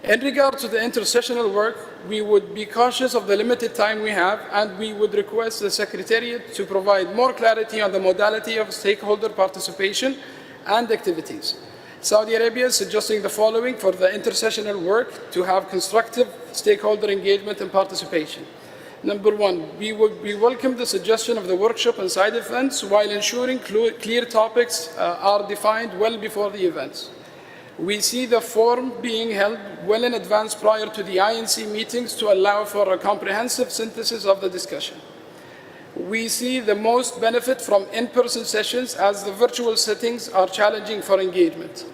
In regard to the intersessional work, we would be cautious of the limited time we have, and we would request the Secretariat to provide more clarity on the modality of stakeholder participation and activities. Saudi Arabia is suggesting the following for the intersessional work to have constructive stakeholder engagement and participation. Number one, we welcome the suggestion of the workshop and side events while ensuring clear topics are defined well before the events. We see the forum being held well in advance prior to the INC meetings to allow for a comprehensive synthesis of the discussion. We see the most benefit from in-person sessions as the virtual settings are challenging for engagement.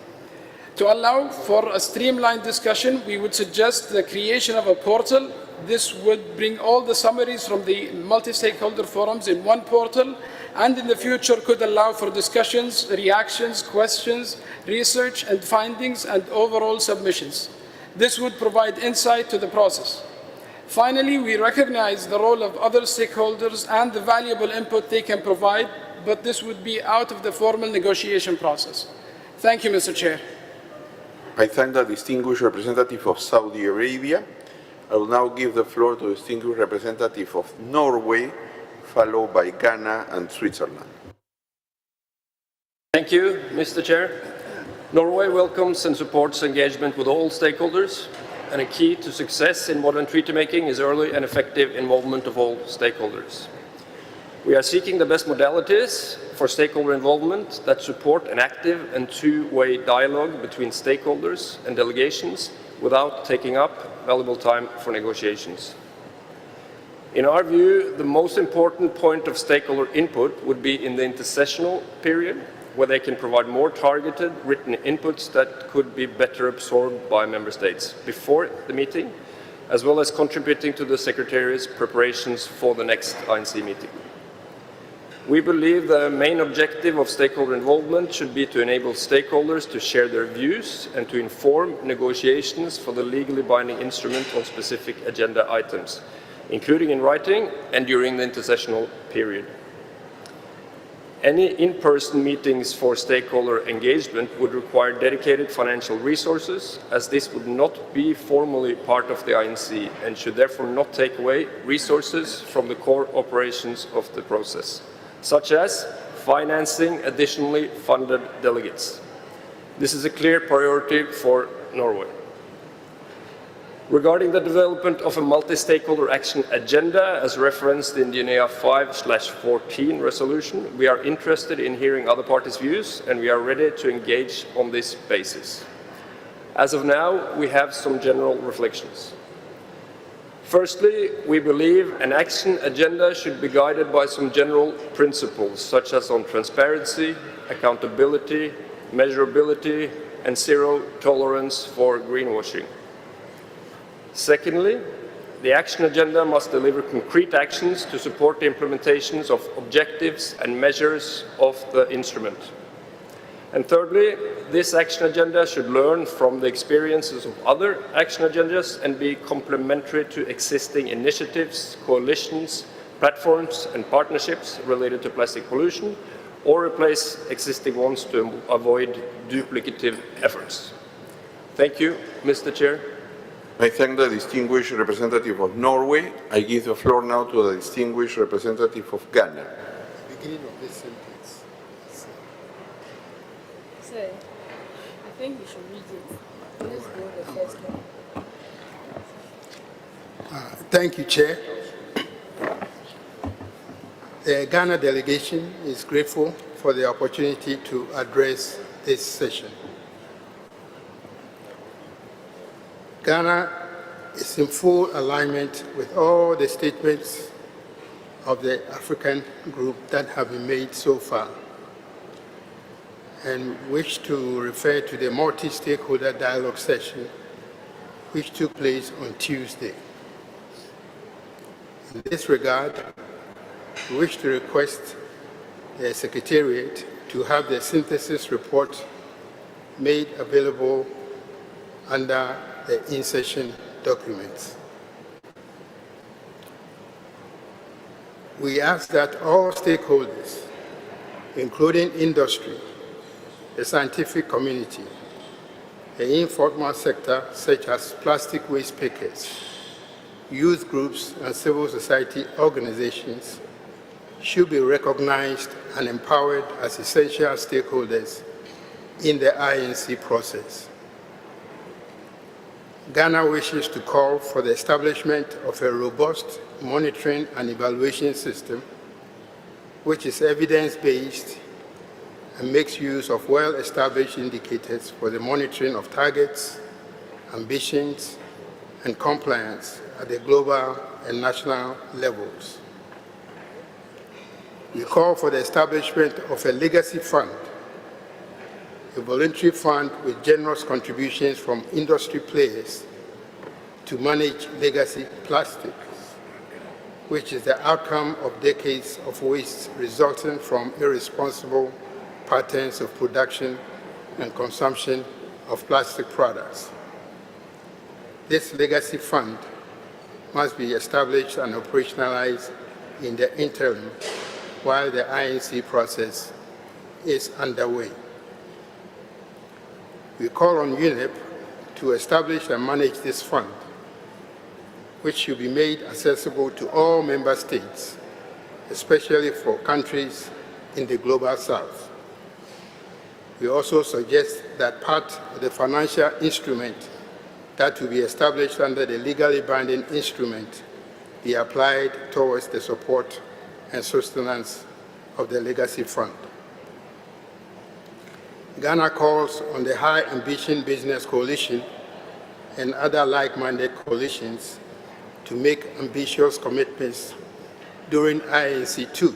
To allow for a streamlined discussion, we would suggest the creation of a portal. This would bring all the summaries from the multi-stakeholder forums in one portal, and in the future could allow for discussions, reactions, questions, research and findings, and overall submissions. This would provide insight to the process. Finally, we recognize the role of other stakeholders and the valuable input they can provide, but this would be out of the formal negotiation process. Thank you, Mr. Chair. I thank the distinguished representative of Saudi Arabia. I will now give the floor to the distinguished representative of Norway, followed by Ghana and Switzerland. Thank you, Mr. Chair. Norway welcomes and supports engagement with all stakeholders, and a key to success in modern treaty making is early and effective involvement of all stakeholders. We are seeking the best modalities for stakeholder involvement that support an active and two-way dialogue between stakeholders and delegations without taking up valuable time for negotiations. In our view, the most important point of stakeholder input would be in the intersessional period, where they can provide more targeted written inputs that could be better absorbed by member states before the meeting, as well as contributing to the Secretariat's preparations for the next INC meeting. We believe the main objective of stakeholder involvement should be to enable stakeholders to share their views and to inform negotiations for the legally binding instrument on specific agenda items, including in writing and during the intersessional period. Any in-person meetings for stakeholder engagement would require dedicated financial resources, as this would not be formally part of the INC and should therefore not take away resources from the core operations of the process, such as financing additionally funded delegates. This is a clear priority for Norway. Regarding the development of a multi-stakeholder action agenda, as referenced in the UNEA 5/14 resolution, we are interested in hearing other parties' views, and we are ready to engage on this basis. As of now, we have some general reflections. Firstly, we believe an action agenda should be guided by some general principles, such as on transparency, accountability, measurability, and zero tolerance for greenwashing. Secondly, the action agenda must deliver concrete actions to support the implementations of objectives and measures of the instrument. And thirdly, this action agenda should learn from the experiences of other action agendas and be complementary to existing initiatives, coalitions, platforms, and partnerships related to plastic pollution, or replace existing ones to avoid duplicative efforts. Thank you, Mr. Chair. I thank the distinguished representative of Norway. I give the floor now to the distinguished representative of Ghana. Beginning of this sentence. Sir, I think we should read it. Let's go the first one. Thank you, Chair. The Ghana delegation is grateful for the opportunity to address this session. Ghana is in full alignment with all the statements of the African group that have been made so far, and wish to refer to the multi-stakeholder dialogue session which took place on Tuesday. In this regard, we wish to request the Secretariat to have the synthesis report made available under the in-session documents. We ask that all stakeholders, including industry, the scientific community, the informal sector such as plastic waste pickers, youth groups, and civil society organizations should be recognized and empowered as essential stakeholders in the INC process. Ghana wishes to call for the establishment of a robust monitoring and evaluation system which is evidence-based and makes use of well-established indicators for the monitoring of targets, ambitions, and compliance at the global and national levels. We call for the establishment of a legacy fund, a voluntary fund with generous contributions from industry players to manage legacy plastics, which is the outcome of decades of waste resulting from irresponsible patterns of production and consumption of plastic products. This legacy fund must be established and operationalized in the interim while the INC process is underway. We call on UNEP to establish and manage this fund, which should be made accessible to all member states, especially for countries in the Global South. We also suggest that part of the financial instrument that will be established under the legally binding instrument be applied towards the support and sustenance of the Legacy Fund. Ghana calls on the High Ambition Business Coalition and other like-minded coalitions to make ambitious commitments during INC 2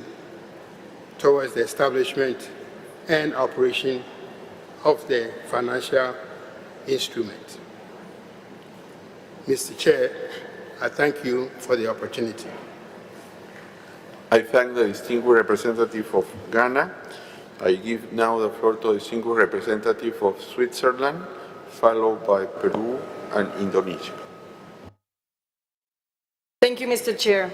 towards the establishment and operation of the financial instrument. Mr. Chair, I thank you for the opportunity. I thank the distinguished representative of Ghana. I give now the floor to the distinguished representative of Switzerland, followed by Peru and Indonesia. Thank you, Mr. Chair.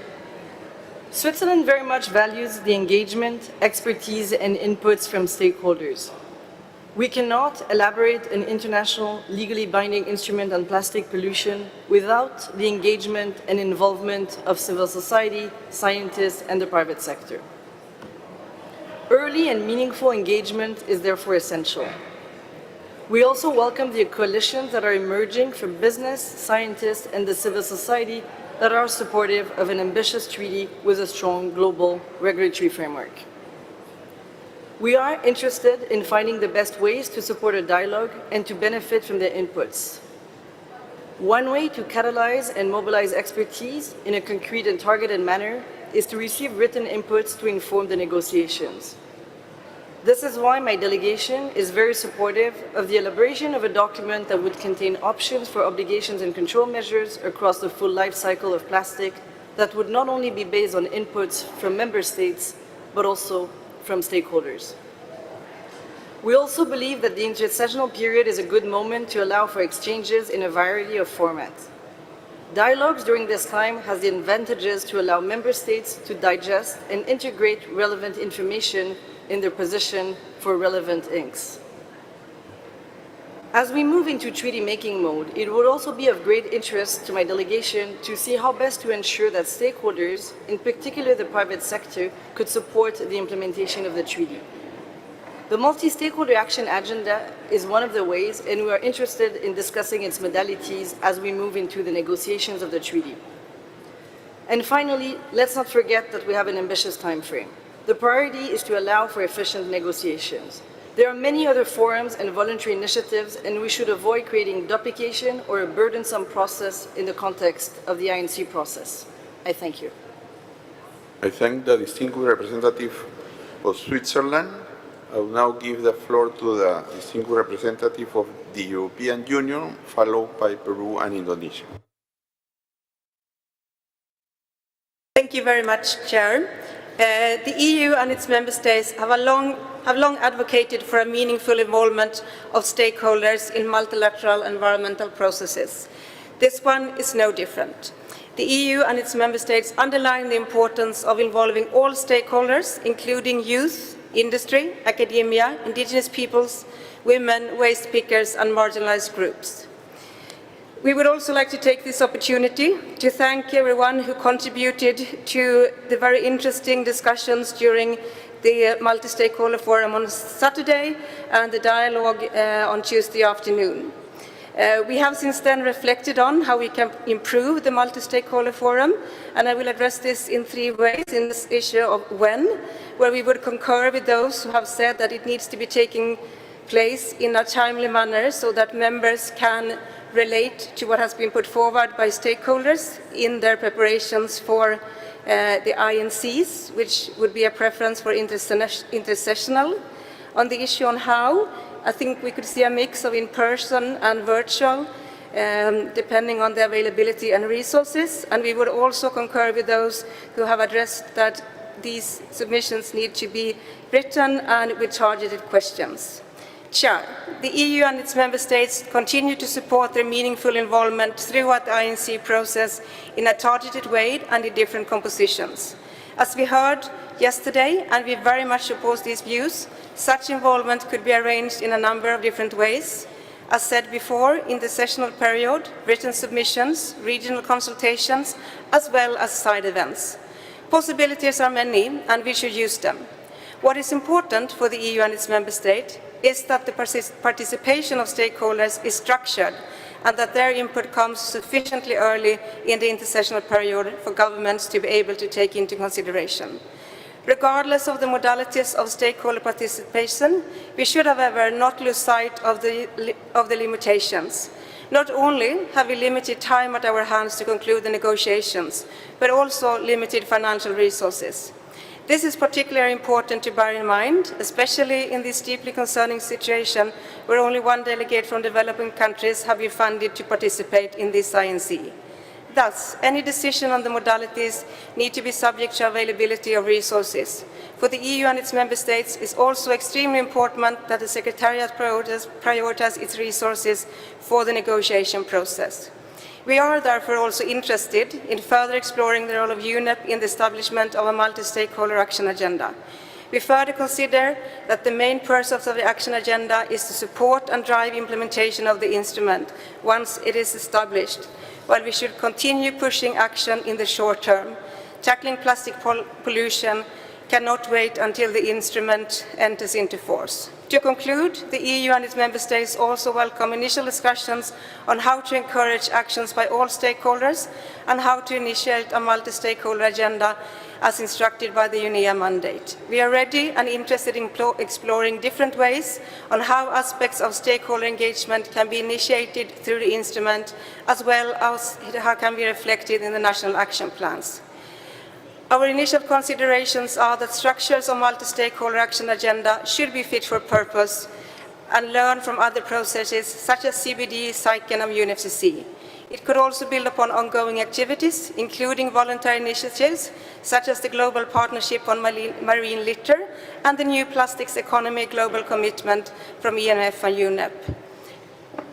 Switzerland very much values the engagement, expertise, and inputs from stakeholders. We cannot elaborate an international legally binding instrument on plastic pollution without the engagement and involvement of civil society, scientists, and the private sector. Early and meaningful engagement is therefore essential. We also welcome the coalitions that are emerging from business, scientists, and the civil society that are supportive of an ambitious treaty with a strong global regulatory framework. We are interested in finding the best ways to support a dialogue and to benefit from their inputs. One way to catalyze and mobilize expertise in a concrete and targeted manner is to receive written inputs to inform the negotiations. This is why my delegation is very supportive of the elaboration of a document that would contain options for obligations and control measures across the full life cycle of plastic that would not only be based on inputs from member states, but also from stakeholders. We also believe that the intersessional period is a good moment to allow for exchanges in a variety of formats. Dialogues during this time has the advantages to allow member states to digest and integrate relevant information in their position for relevant inks. As we move into treaty-making mode, it would also be of great interest to my delegation to see how best to ensure that stakeholders, in particular the private sector, could support the implementation of the treaty. The multi-stakeholder action agenda is one of the ways, and we are interested in discussing its modalities as we move into the negotiations of the treaty. And finally, let's not forget that we have an ambitious time frame. The priority is to allow for efficient negotiations. There are many other forums and voluntary initiatives, and we should avoid creating duplication or a burdensome process in the context of the INC process. I thank you. I thank the distinguished representative of Switzerland. I will now give the floor to the distinguished representative of the European Union, followed by Peru and Indonesia. Thank you very much, Chair. The EU and its member states have long advocated for a meaningful involvement of stakeholders in multilateral environmental processes. This one is no different. The EU and its member states underline the importance of involving all stakeholders, including youth, industry, academia, indigenous peoples, women, waste pickers, and marginalized groups. We would also like to take this opportunity to thank everyone who contributed to the very interesting discussions during the Multi-Stakeholder Forum on Saturday and the dialogue on Tuesday afternoon. We have since then reflected on how we can improve the Multi-Stakeholder Forum, and I will address this in 3 ways in this issue of when, where we would concur with those who have said that it needs to be taking place in a timely manner so that members can relate to what has been put forward by stakeholders in their preparations for the INCs, which would be a preference for intersessional. On the issue on how, I think we could see a mix of in-person and virtual, depending on the availability and resources, and we would also concur with those who have addressed that these submissions need to be written and with targeted questions. Chair, the EU and its member states continue to support their meaningful involvement throughout the INC process in a targeted way and in different compositions. As we heard yesterday, and we very much oppose these views, such involvement could be arranged in a number of different ways. As said before, in the sessional period, written submissions, regional consultations, as well as side events. Possibilities are many, and we should use them. What is important for the EU and its member states is that the participation of stakeholders is structured and that their input comes sufficiently early in the intersessional period for governments to be able to take into consideration. Regardless of the modalities of stakeholder participation, we should, however, not lose sight of the limitations. Not only have we limited time at our hands to conclude the negotiations, but also limited financial resources. This is particularly important to bear in mind, especially in this deeply concerning situation where only 1 delegate from developing countries have been funded to participate in this INC. Thus, any decision on the modalities need to be subject to availability of resources. For the EU and its member states, it is also extremely important that the Secretariat prioritize its resources for the negotiation process. We are therefore also interested in further exploring the role of UNEP in the establishment of a multi-stakeholder action agenda. We further consider that the main purpose of the action agenda is to support and drive implementation of the instrument once it is established, while we should continue pushing action in the short term. Tackling plastic pollution cannot wait until the instrument enters into force. To conclude, the EU and its member states also welcome initial discussions on how to encourage actions by all stakeholders and how to initiate a multi-stakeholder agenda as instructed by the UNEA mandate. We are ready and interested in exploring different ways on how aspects of stakeholder engagement can be initiated through the instrument, as well as how can be reflected in the national action plans. Our initial considerations are that structures of multi-stakeholder action agenda should be fit for purpose and learn from other processes such as CBD, SAICEN and UNFCCC. It could also build upon ongoing activities, including voluntary initiatives such as the Global Partnership on Marine Litter and the New Plastics Economy Global Commitment from EMF and UNEP.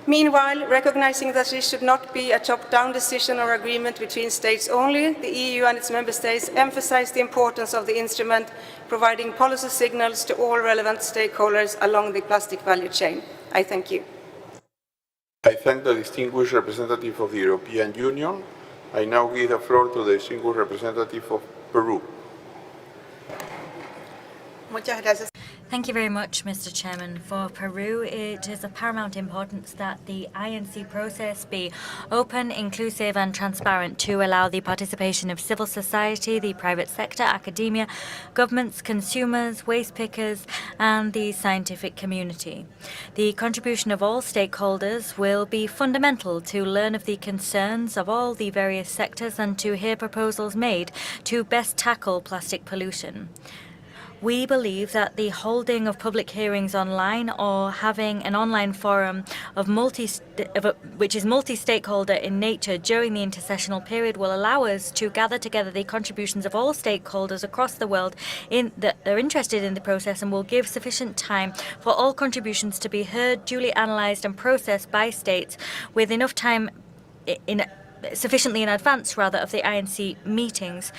Meanwhile, recognizing that this should not be a top-down decision or agreement between states only, the EU and its member states emphasize the importance of the instrument, providing policy signals to all relevant stakeholders along the plastic value chain. I thank you. I thank the distinguished representative of the European Union. I now give the floor to the distinguished representative of Peru. Muchas gracias. Thank you very much, Mr. Chairman. For Peru, it is of paramount importance that the INC process be open, inclusive and transparent to allow the participation of civil society, the private sector, academia, governments, consumers, waste pickers and the scientific community. The contribution of all stakeholders will be fundamental to learn of the concerns of all the various sectors and to hear proposals made to best tackle plastic pollution. We believe that the holding of public hearings online or having an online forum of which is multi-stakeholder in nature during the intersessional period will allow us to gather together the contributions of all stakeholders across the world that are interested in the process and will give sufficient time for all contributions to be heard, duly analysed and processed by states with enough time sufficiently in advance of the INC meetings.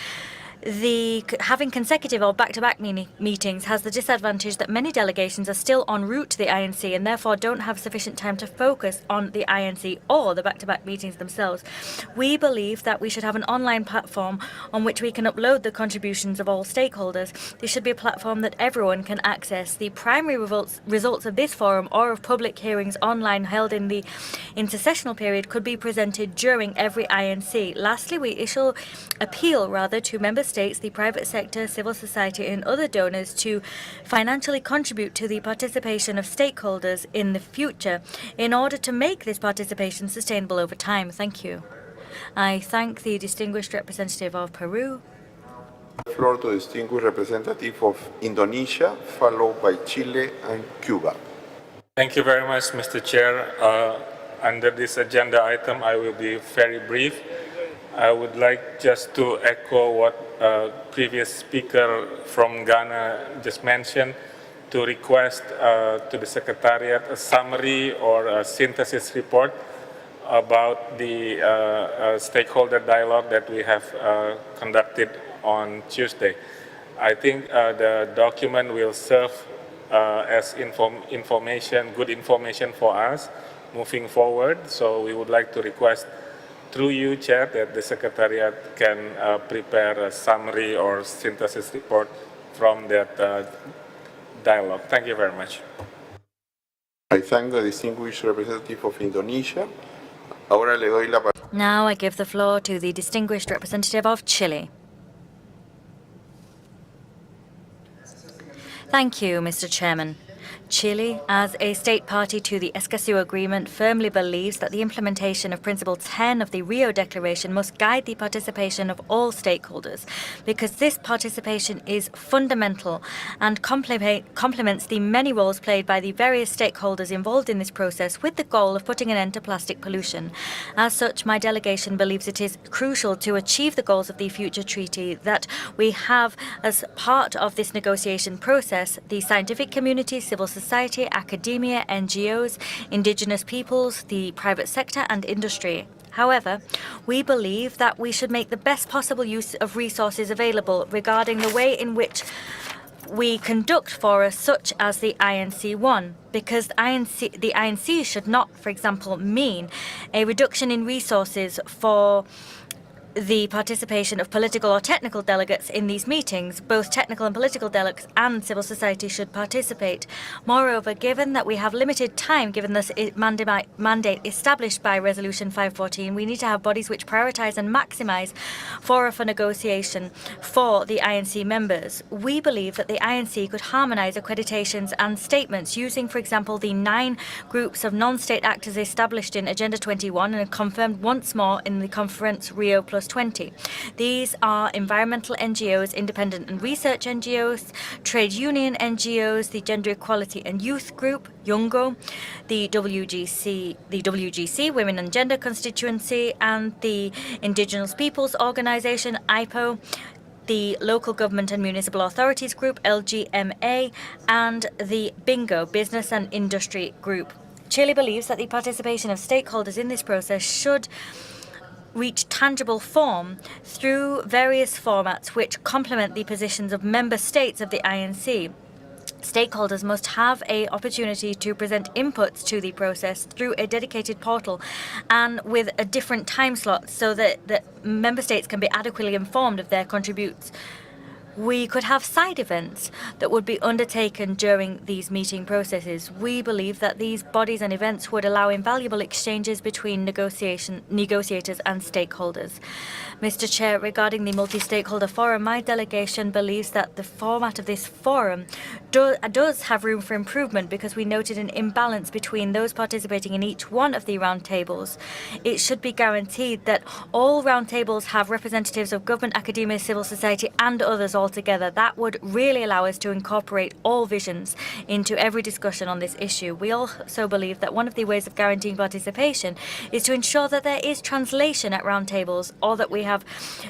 Having consecutive or back-to-back meetings has the disadvantage that many delegations are still en route to the INC and therefore don't have sufficient time to focus on the INC or the back-to-back meetings themselves. We believe that we should have an online platform on which we can upload the contributions of all stakeholders. This should be a platform that everyone can access. The primary results of this forum or of public hearings online held in the intersessional period could be presented during every INC. Lastly, we appeal to member states, the private sector, civil society and other donors to financially contribute to the participation of stakeholders in the future in order to make this participation sustainable over time. Thank you. I thank the distinguished representative of Peru. Floor to distinguished representative of Indonesia, followed by Chile and Cuba. Thank you very much, Mr. Chair. Under this agenda item, I will be very brief. I would like just to echo what previous speaker from Ghana just mentioned, to request to the Secretariat a summary or a synthesis report about the stakeholder dialogue that we have conducted on Tuesday. I think the document will serve as good information for us moving forward. So we would like to request through you, Chair, that the Secretariat can prepare a summary or synthesis report from that dialogue. Thank you very much. I thank the distinguished representative of Indonesia. Ahora le doy la palabra. Now I give the floor to the distinguished representative of Chile. Thank you, Mr. Chairman. Chile, as a state party to the Escazú Agreement, firmly believes that the implementation of Principle 10 of the Rio Declaration must guide the participation of all stakeholders, because this participation is fundamental and complements the many roles played by the various stakeholders involved in this process with the goal of putting an end to plastic pollution. As such, my delegation believes it is crucial to achieve the goals of the future treaty that we have as part of this negotiation process, the scientific community, civil society, academia, NGOs, indigenous peoples, the private sector and industry. However, we believe that we should make the best possible use of resources available regarding the way in which we conduct forums such as the INC1, because the INC should not, for example, mean a reduction in resources for the participation of political or technical delegates in these meetings. Both technical and political delegates and civil society should participate. Moreover, given that we have limited time, given this mandate established by Resolution 514, we need to have bodies which prioritize and maximize fora for negotiation for the INC members. We believe that the INC could harmonize accreditations and statements using, for example, the 9 groups of non-state actors established in Agenda 21 and confirmed once more in the conference Rio Plus 20. These are environmental NGOs, independent and research NGOs, trade union NGOs, the Gender Equality and Youth Group, YOUNGO, the WGC, Women and Gender Constituency, and the Indigenous Peoples Organization, IPO, the Local Government and Municipal Authorities Group, LGMA, and the BINGO, Business and Industry Group. Chile believes that the participation of stakeholders in this process should reach tangible form through various formats which complement the positions of member states of the INC. Stakeholders must have an opportunity to present inputs to the process through a dedicated portal and with a different time slot so that member states can be adequately informed of their contributions. we could have side events that would be undertaken during these meeting processes. We believe that these bodies and events would allow invaluable exchanges between negotiators and stakeholders. Mr. Chair, regarding the multi-stakeholder forum, my delegation believes that the format of this forum does have room for improvement because we noted an imbalance between those participating in each one of the roundtables. It should be guaranteed that all roundtables have representatives of government, academia, civil society and others all together. That would really allow us to incorporate all visions into every discussion on this issue. We also believe that one of the ways of guaranteeing participation is to ensure that there is translation at roundtables, or that we have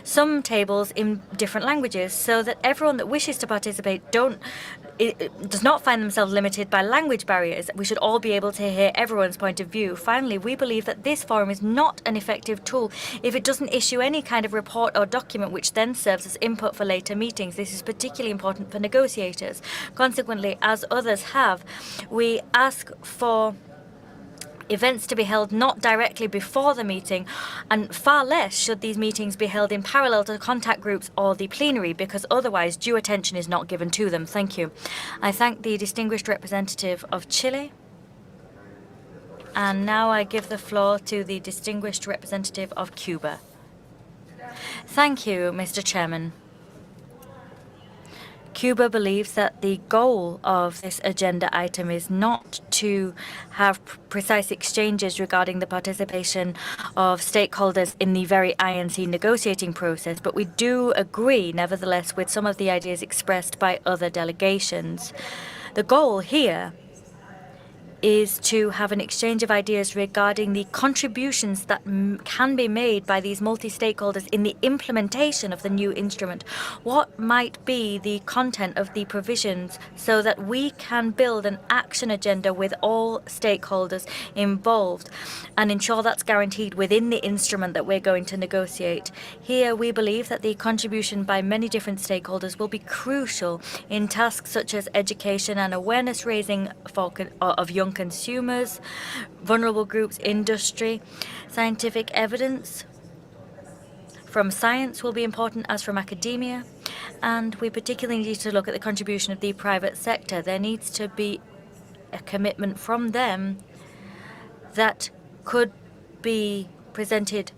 some tables in different languages so that everyone that wishes to participate does not find themselves limited by language barriers. We should all be able to hear everyone's point of view. Finally, we believe that this forum is not an effective tool if it doesn't issue any kind of report or document which then serves as input for later meetings. This is particularly important for negotiators. Consequently, as others have, we ask for events to be held not directly before the meeting, and far less should these meetings be held in parallel to contact groups or the plenary, because otherwise due attention is not given to them. Thank you. I thank the distinguished representative of Chile. And now I give the floor to the distinguished representative of Cuba. Thank you, Mr. Chairman. Cuba believes that the goal of this agenda item is not to have precise exchanges regarding the participation of stakeholders in the very INC negotiating process, but we do agree, nevertheless, with some of the ideas expressed by other delegations. The goal here is to have an exchange of ideas regarding the contributions that can be made by these multi-stakeholders in the implementation of the new instrument. What might be the content of the provisions so that we can build an action agenda with all stakeholders involved and ensure that's guaranteed within the instrument that we're going to negotiate. Here we believe that the contribution by many different stakeholders will be crucial in tasks such as education and awareness raising of young consumers, vulnerable groups, industry. Scientific evidence from science will be important, as from academia, and we particularly need to look at the contribution of the private sector. There needs to be a commitment from them that could be presented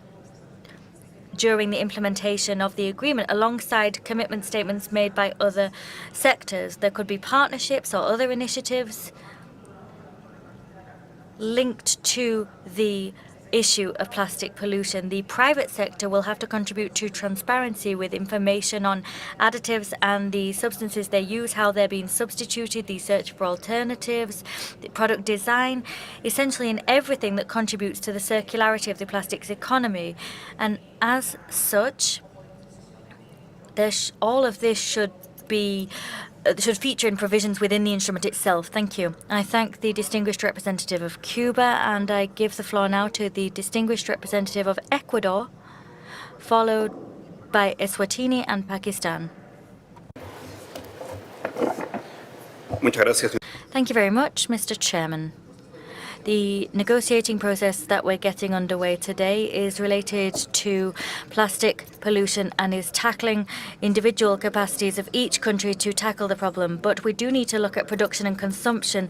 during the implementation of the agreement, alongside commitment statements made by other sectors. There could be partnerships or other initiatives linked to the issue of plastic pollution. The private sector will have to contribute to transparency with information on additives and the substances they use, how they're being substituted, the search for alternatives, the product design, essentially in everything that contributes to the circularity of the plastics economy. And as such, all of this should feature in provisions within the instrument itself. Thank you. I thank the distinguished representative of Cuba, and I give the floor now to the distinguished representative of Ecuador, followed by Eswatini and Pakistan. Thank you very much, Mr. Chairman. The negotiating process that we're getting underway today is related to plastic pollution and is tackling individual capacities of each country to tackle the problem. But we do need to look at production and consumption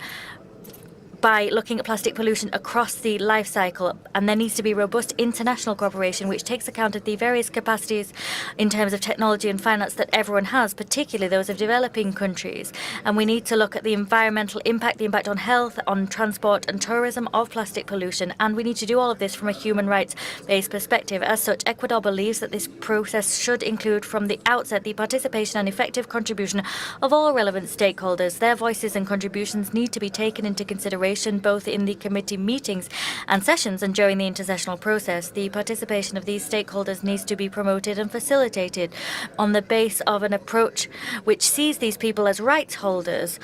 by looking at plastic pollution across the life cycle, and there needs to be robust international cooperation which takes account of the various capacities in terms of technology and finance that everyone has, particularly those of developing countries. And we need to look at the environmental impact, the impact on health, on transport and tourism of plastic pollution, and we need to do all of this from a human rights-based perspective. As such, Ecuador believes that this process should include from the outset the participation and effective contribution of all relevant stakeholders. Their voices and contributions need to be taken into consideration both in the committee meetings and sessions and during the intersessional process. The participation of these stakeholders needs to be promoted and facilitated on the base of an approach which sees these people as rights holders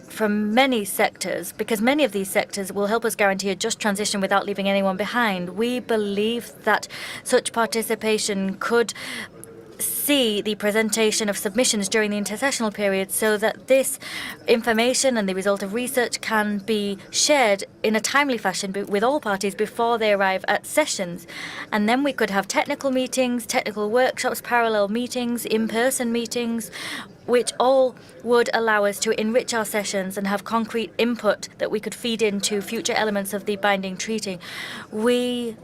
from many sectors, because many of these sectors will help us guarantee a just transition without leaving anyone behind. We believe that such participation could see the presentation of submissions during the intersessional period so that this information and the result of research can be shared in a timely fashion with all parties before they arrive at sessions. And then we could have technical meetings, technical workshops, parallel meetings, in-person meetings, which all would allow us to enrich our sessions and have concrete input that we could feed into future elements of the binding treaty. We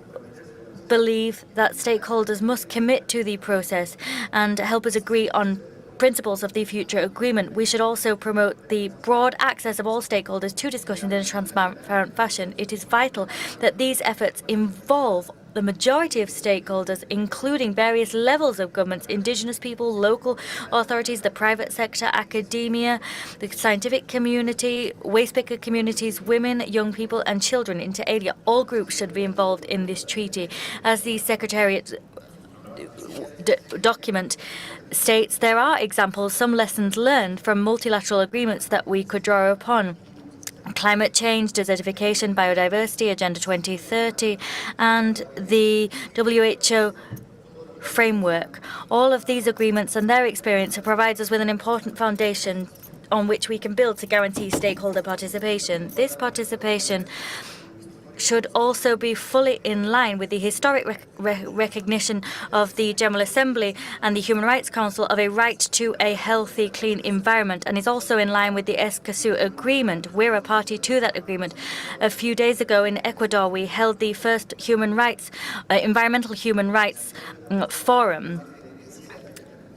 believe that stakeholders must commit to the process and help us agree on principles of the future agreement. We should also promote the broad access of all stakeholders to discussions in a transparent fashion. It is vital that these efforts involve the majority of stakeholders, including various levels of governments, indigenous people, local authorities, the private sector, academia, the scientific community, waste picker communities, women, young people and children, inter alia. All groups should be involved in this treaty. As the Secretariat document states, there are examples, some lessons learned from multilateral agreements that we could draw upon. Climate change, desertification, biodiversity, Agenda 2030, and the WHO framework. All of these agreements and their experience provides us with an important foundation on which we can build to guarantee stakeholder participation. This participation should also be fully in line with the historic recognition of the General Assembly and the Human Rights Council of a right to a healthy, clean environment, and is also in line with the Escazú Agreement. We're a party to that agreement. A few days ago in Ecuador, we held the first environmental human rights forum.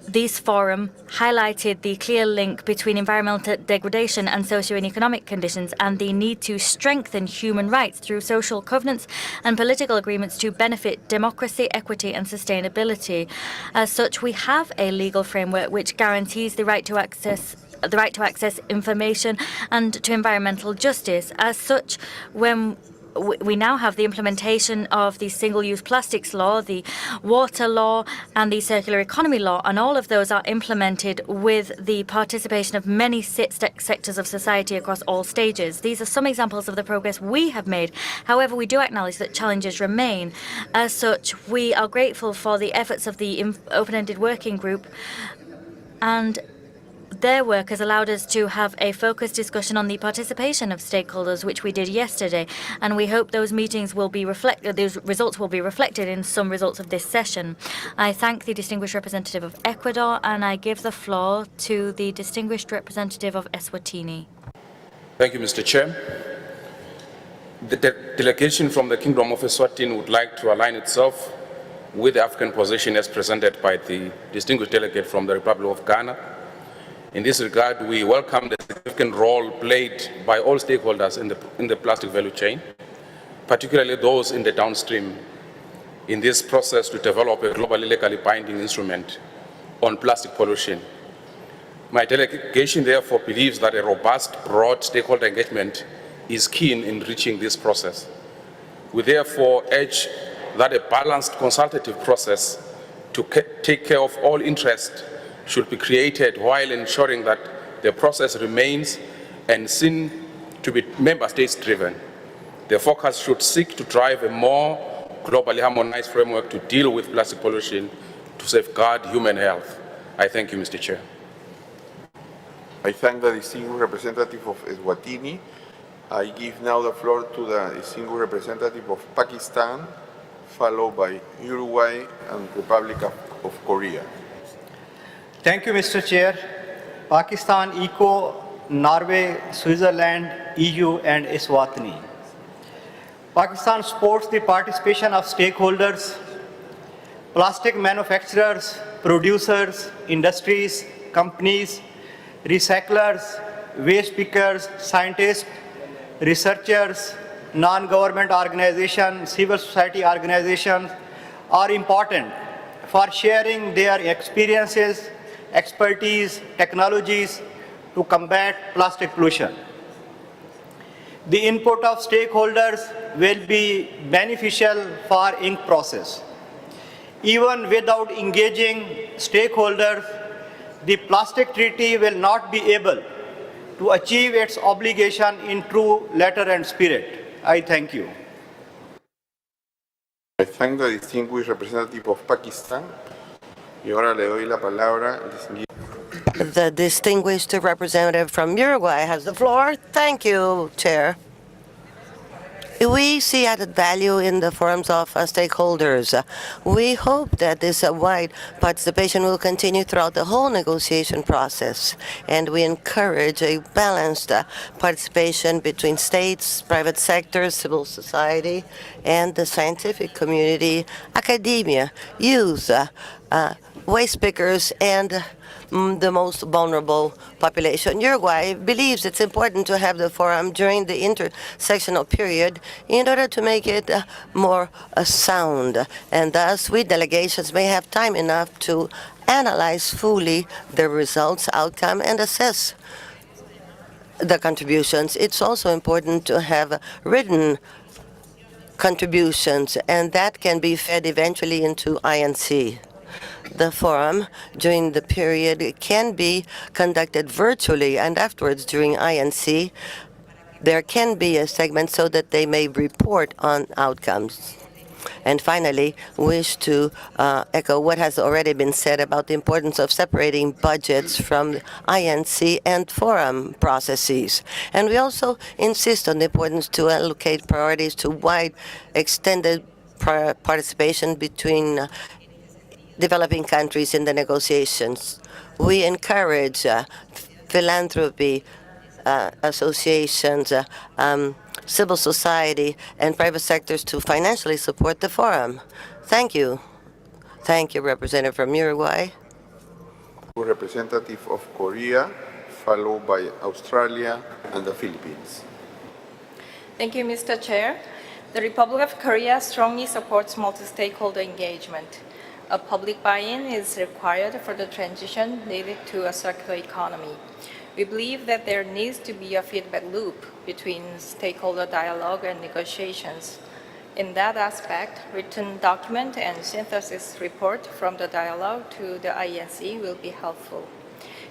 This forum highlighted the clear link between environmental degradation and socio and economic conditions and the need to strengthen human rights through social covenants and political agreements to benefit democracy, equity and sustainability. As such, we have a legal framework which guarantees the right to access information and to environmental justice. As such, when we now have the implementation of the single-use plastics law, the water law, and the circular economy law, and all of those are implemented with the participation of many sectors of society across all stages. These are some examples of the progress we have made. However, we do acknowledge that challenges remain. As such, we are grateful for the efforts of the open-ended working group, and their work has allowed us to have a focused discussion on the participation of stakeholders, which we did yesterday, and we hope those meetings will be those results will be reflected in some results of this session. I thank the distinguished representative of Ecuador, and I give the floor to the distinguished representative of Eswatini. Thank you, Mr. Chair. The delegation from the Kingdom of Eswatini would like to align itself with the African position as presented by the distinguished delegate from the Republic of Ghana. In this regard, we welcome the significant role played by all stakeholders in the plastic value chain, particularly those in the downstream, in this process to develop a globally legally binding instrument on plastic pollution. My delegation therefore believes that a robust, broad stakeholder engagement is key in reaching this process. We therefore urge that a balanced consultative process to take care of all interests should be created while ensuring that the process remains and seen to be member states driven. The focus should seek to drive a more globally harmonized framework to deal with plastic pollution to safeguard human health. I thank you, Mr. Chair. I thank the distinguished representative of Eswatini. I give now the floor to the distinguished representative of Pakistan, followed by Uruguay and Republic of Korea. Thank you, Mr. Chair. Pakistan, ECO, Norway, Switzerland, EU, and Eswatini. Pakistan supports the participation of stakeholders, plastic manufacturers, producers, industries, companies, recyclers, waste pickers, scientists, researchers, non-government organizations, civil society organizations are important for sharing their experiences, expertise, technologies to combat plastic pollution. The input of stakeholders will be beneficial for ink process. Even without engaging stakeholders, the plastic treaty will not be able to achieve its obligation in true letter and spirit. I thank you. I thank the distinguished representative of Pakistan. Y ahora le doy la palabra al distinguido. The distinguished representative from Uruguay has the floor. Thank you, Chair. We see added value in the forums of stakeholders. We hope that this wide participation will continue throughout the whole negotiation process, and we encourage a balanced participation between states, private sectors, civil society, and the scientific community, academia, youth, waste pickers, and the most vulnerable population. Uruguay believes it's important to have the forum during the intersectional period in order to make it more sound, and thus we delegations may have time enough to analyze fully the results, outcome, and assess the contributions. It's also important to have written contributions, and that can be fed eventually into INC. The forum during the period can be conducted virtually, and afterwards during INC, there can be a segment so that they may report on outcomes. And finally, wish to echo what has already been said about the importance of separating budgets from INC and forum processes. And we also insist on the importance to allocate priorities to wide, extended participation between developing countries in the negotiations. We encourage philanthropy associations, civil society, and private sectors to financially support the forum. Thank you. Thank you, Representative from Uruguay. Representative of Korea, followed by Australia and the Philippines. Thank you, Mr. Chair. The Republic of Korea strongly supports multi-stakeholder engagement. A public buy-in is required for the transition needed to a circular economy. We believe that there needs to be a feedback loop between stakeholder dialogue and negotiations. In that aspect, written document and synthesis report from the dialogue to the INC will be helpful.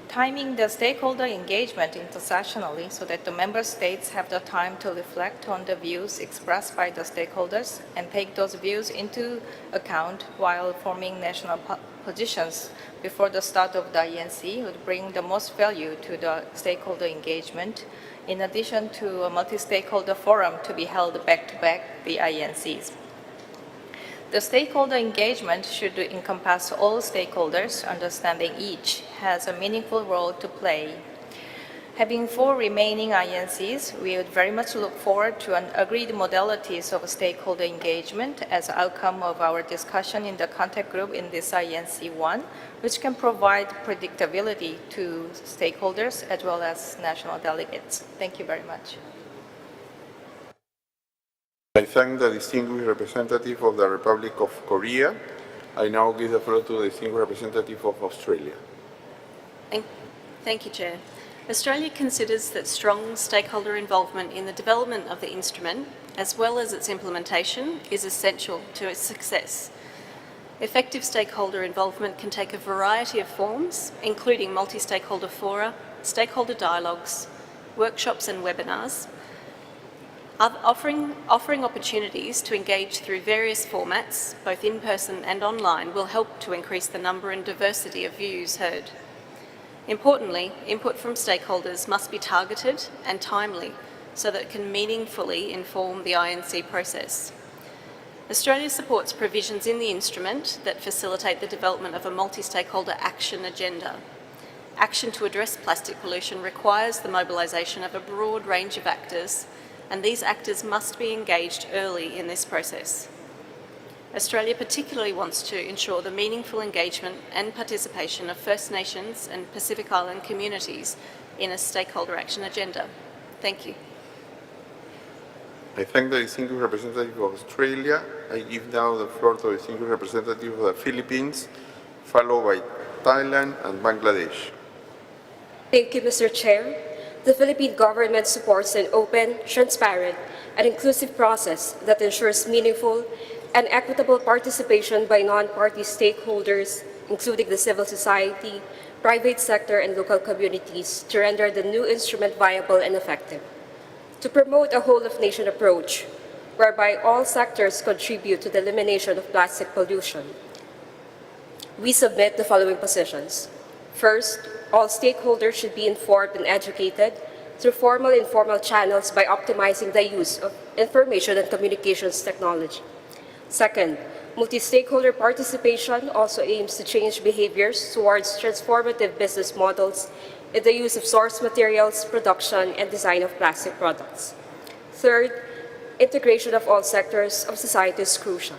Timing the stakeholder engagement intersessionally so that the member states have the time to reflect on the views expressed by the stakeholders and take those views into account while forming national positions before the start of the INC would bring the most value to the stakeholder engagement, in addition to a multi-stakeholder forum to be held back-to-back the INCs. The stakeholder engagement should encompass all stakeholders, understanding each has a meaningful role to play. Having 4 remaining INCs, we would very much look forward to an agreed modalities of stakeholder engagement as outcome of our discussion in the contact group in this INC1, which can provide predictability to stakeholders as well as national delegates. Thank you very much. I thank the distinguished representative of the Republic of Korea. I now give the floor to the distinguished representative of Australia. Thank you, Chair. Australia considers that strong stakeholder involvement in the development of the instrument, as well as its implementation, is essential to its success. Effective stakeholder involvement can take a variety of forms, including multi-stakeholder fora, stakeholder dialogues, workshops and webinars. Offering opportunities to engage through various formats, both in person and online, will help to increase the number and diversity of views heard. Importantly, input from stakeholders must be targeted and timely so that it can meaningfully inform the INC process. Australia supports provisions in the instrument that facilitate the development of a multi-stakeholder action agenda. Action to address plastic pollution requires the mobilisation of a broad range of actors, and these actors must be engaged early in this process. Australia particularly wants to ensure the meaningful engagement and participation of First Nations and Pacific Island communities in a stakeholder action agenda. Thank you. I thank the distinguished representative of Australia. I give now the floor to the distinguished representative of the Philippines, followed by Thailand and Bangladesh. Thank you, Mr. Chair. The Philippine government supports an open, transparent, and inclusive process that ensures meaningful and equitable participation by non-party stakeholders, including the civil society, private sector, and local communities, to render the new instrument viable and effective. To promote a whole-of-nation approach, whereby all sectors contribute to the elimination of plastic pollution. we submit the following positions. First, all stakeholders should be informed and educated through formal and informal channels by optimizing the use of information and communications technology. Second, multi-stakeholder participation also aims to change behaviors towards transformative business models in the use of source materials, production, and design of plastic products. Third, integration of all sectors of society is crucial.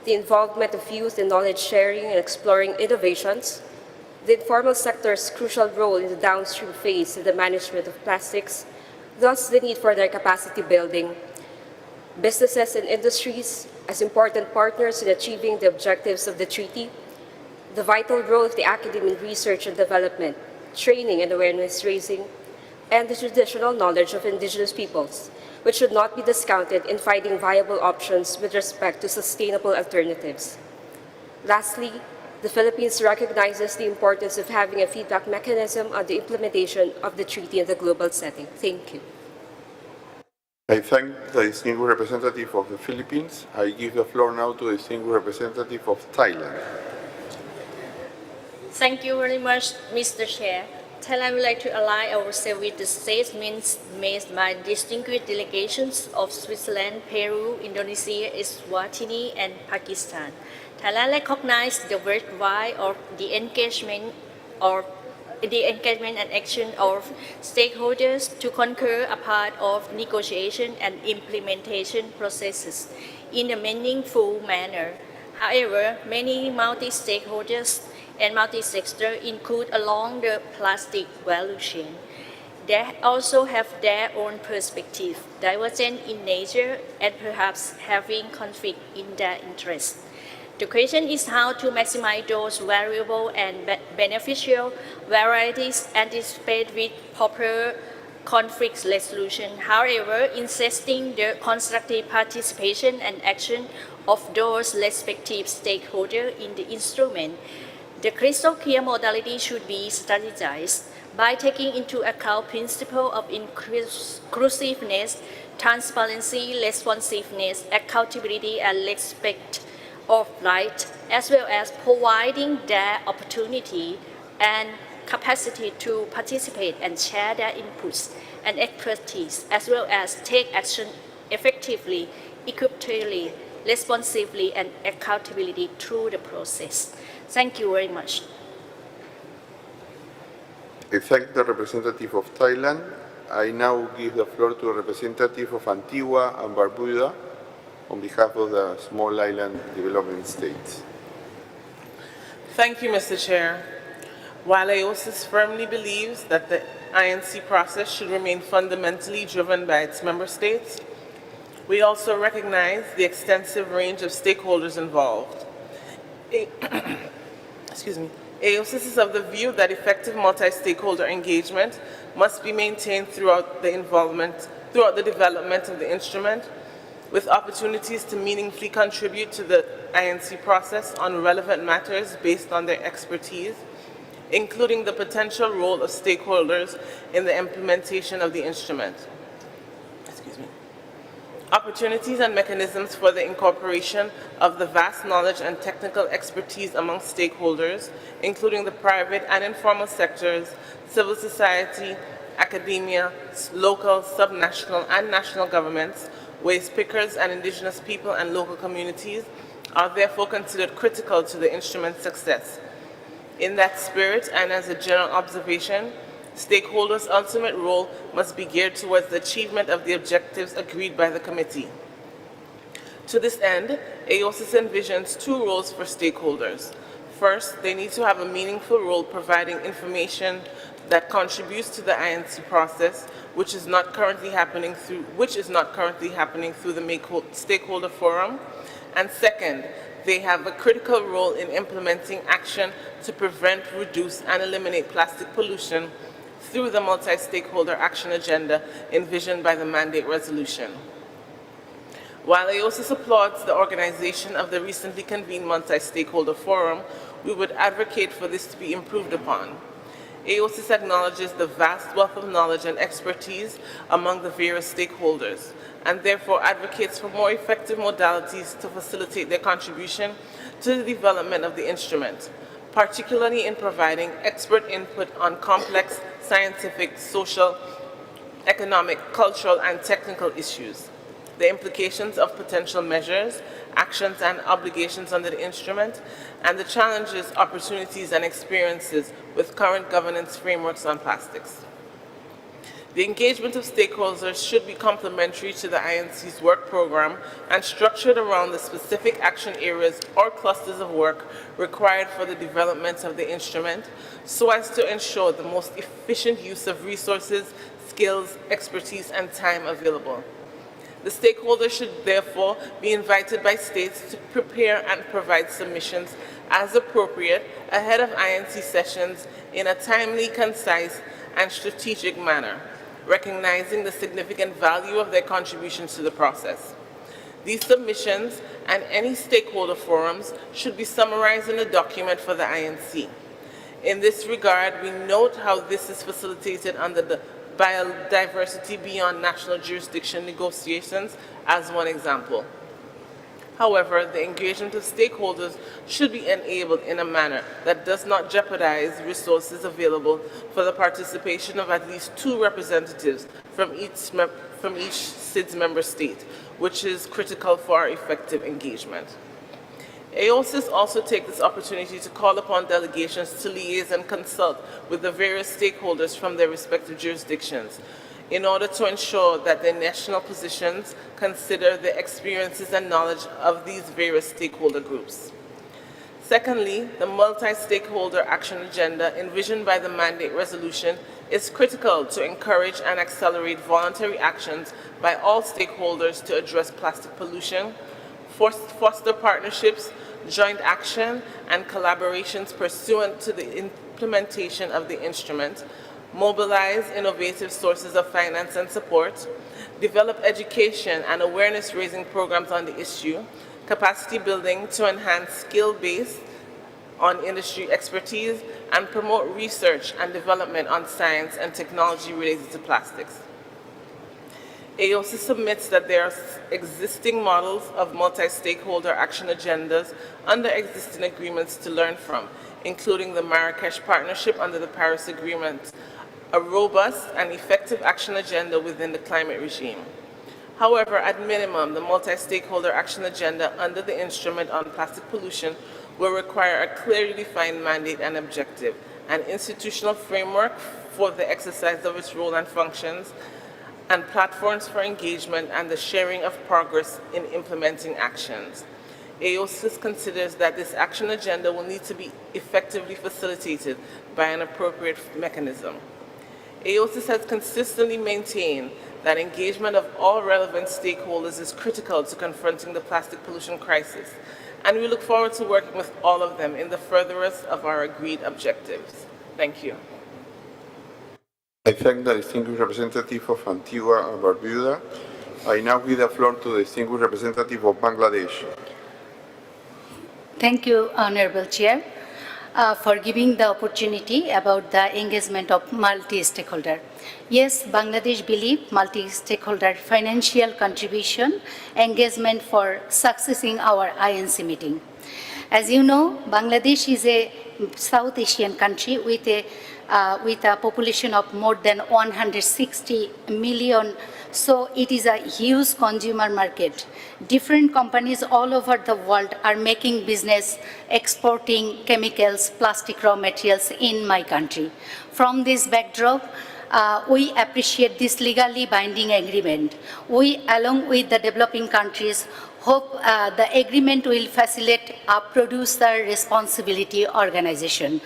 The involvement of youth in knowledge sharing and exploring innovations, the informal sector's crucial role in the downstream phase in the management of plastics, thus the need for their capacity building, businesses and industries as important partners in achieving the objectives of the treaty, the vital role of the academy in research and development, training and awareness raising, and the traditional knowledge of indigenous peoples, which should not be discounted in finding viable options with respect to sustainable alternatives. Lastly, the Philippines recognizes the importance of having a feedback mechanism on the implementation of the treaty in the global setting. Thank you. I thank the distinguished representative of the Philippines. I give the floor now to the distinguished representative of Thailand. Thank you very much, Mr. Chair. Thailand would like to align ourselves with the statements made by distinguished delegations of Switzerland, Peru, Indonesia, Eswatini, and Pakistan. Thailand recognizes the worthwhile of the engagement and action of stakeholders to concur a part of negotiation and implementation processes in a meaningful manner. However, many multi-stakeholders and multi-sector include along the plastic value chain. They also have their own perspective, divergent in nature and perhaps having conflict in their interests. The question is how to maximize those valuable and beneficial varieties anticipate with proper conflict resolution. However, insisting the constructive participation and action of those respective stakeholders in the instrument, the crystal clear modality should be strategized by taking into account principles of inclusiveness, transparency, responsiveness, accountability, and respect of right, as well as providing their opportunity and capacity to participate and share their inputs and expertise, as well as take action effectively, equitably, responsively, and accountability through the process. Thank you very much. I thank the representative of Thailand. I now give the floor to a representative of Antigua and Barbuda on behalf of the small island developing states. Thank you, Mr. Chair. While AOSIS firmly believes that the INC process should remain fundamentally driven by its member states, we also recognize the extensive range of stakeholders involved. AOSIS is of the view that effective multi-stakeholder engagement must be maintained throughout the development of the instrument, with opportunities to meaningfully contribute to the INC process on relevant matters based on their expertise, including the potential role of stakeholders in the implementation of the instrument. Opportunities and mechanisms for the incorporation of the vast knowledge and technical expertise among stakeholders, including the private and informal sectors, civil society, academia, local, subnational, and national governments, waste pickers and indigenous people and local communities, are therefore considered critical to the instrument's success. In that spirit, and as a general observation, stakeholders' ultimate role must be geared towards the achievement of the objectives agreed by the committee. To this end, AOSIS envisions two roles for stakeholders. First, they need to have a meaningful role providing information that contributes to the INC process, which is not currently happening through the Stakeholder Forum. And second, they have a critical role in implementing action to prevent, reduce, and eliminate plastic pollution through the multi-stakeholder action agenda envisioned by the mandate resolution. While AOSIS applauds the organization of the recently convened multi-stakeholder forum, we would advocate for this to be improved upon. AOSIS acknowledges the vast wealth of knowledge and expertise among the various stakeholders, and therefore advocates for more effective modalities to facilitate their contribution to the development of the instrument, particularly in providing expert input on complex scientific, social, economic, cultural, and technical issues, the implications of potential measures, actions, and obligations under the instrument, and the challenges, opportunities, and experiences with current governance frameworks on plastics. The engagement of stakeholders should be complementary to the INC's work program and structured around the specific action areas or clusters of work required for the development of the instrument, so as to ensure the most efficient use of resources, skills, expertise, and time available. The stakeholders should therefore be invited by states to prepare and provide submissions as appropriate ahead of INC sessions in a timely, concise, and strategic manner, recognizing the significant value of their contributions to the process. These submissions and any stakeholder forums should be summarized in a document for the INC. In this regard, we note how this is facilitated under the Biodiversity Beyond National Jurisdiction negotiations as one example. However, the engagement of stakeholders should be enabled in a manner that does not jeopardize resources available for the participation of at least 2 representatives from each SIDS member state, which is critical for our effective engagement. AOSIS also takes this opportunity to call upon delegations to liaise and consult with the various stakeholders from their respective jurisdictions in order to ensure that their national positions consider the experiences and knowledge of these various stakeholder groups. Secondly, the multi-stakeholder action agenda envisioned by the mandate resolution is critical to encourage and accelerate voluntary actions by all stakeholders to address plastic pollution, foster partnerships, joint action, and collaborations pursuant to the implementation of the instrument, mobilize innovative sources of finance and support, develop education and awareness-raising programs on the issue, capacity building to enhance skill base on industry expertise, and promote research and development on science and technology related to plastics. AOSIS submits that there are existing models of multi-stakeholder action agendas under existing agreements to learn from, including the Marrakesh Partnership under the Paris Agreement, a robust and effective action agenda within the climate regime. However, at minimum, the multi-stakeholder action agenda under the instrument on plastic pollution will require a clearly defined mandate and objective, an institutional framework for the exercise of its role and functions, and platforms for engagement and the sharing of progress in implementing actions. AOSIS considers that this action agenda will need to be effectively facilitated by an appropriate mechanism. AOSIS has consistently maintained that engagement of all relevant stakeholders is critical to confronting the plastic pollution crisis, and we look forward to working with all of them in the furtherance of our agreed objectives. Thank you. I thank the distinguished representative of Antigua and Barbuda. I now give the floor to the distinguished representative of Bangladesh. Thank you, Honorable Chair, for giving the opportunity about the engagement of multi-stakeholder. Yes, Bangladesh believe multi-stakeholder financial contribution engagement for success in our INC meeting. As you know, Bangladesh is a South Asian country with a population of more than 160 million, so it is a huge consumer market. Different companies all over the world are making business exporting chemicals, plastic raw materials in my country. From this backdrop, we appreciate this legally binding agreement. We, along with the developing countries, hope the agreement will facilitate a producer responsibility organization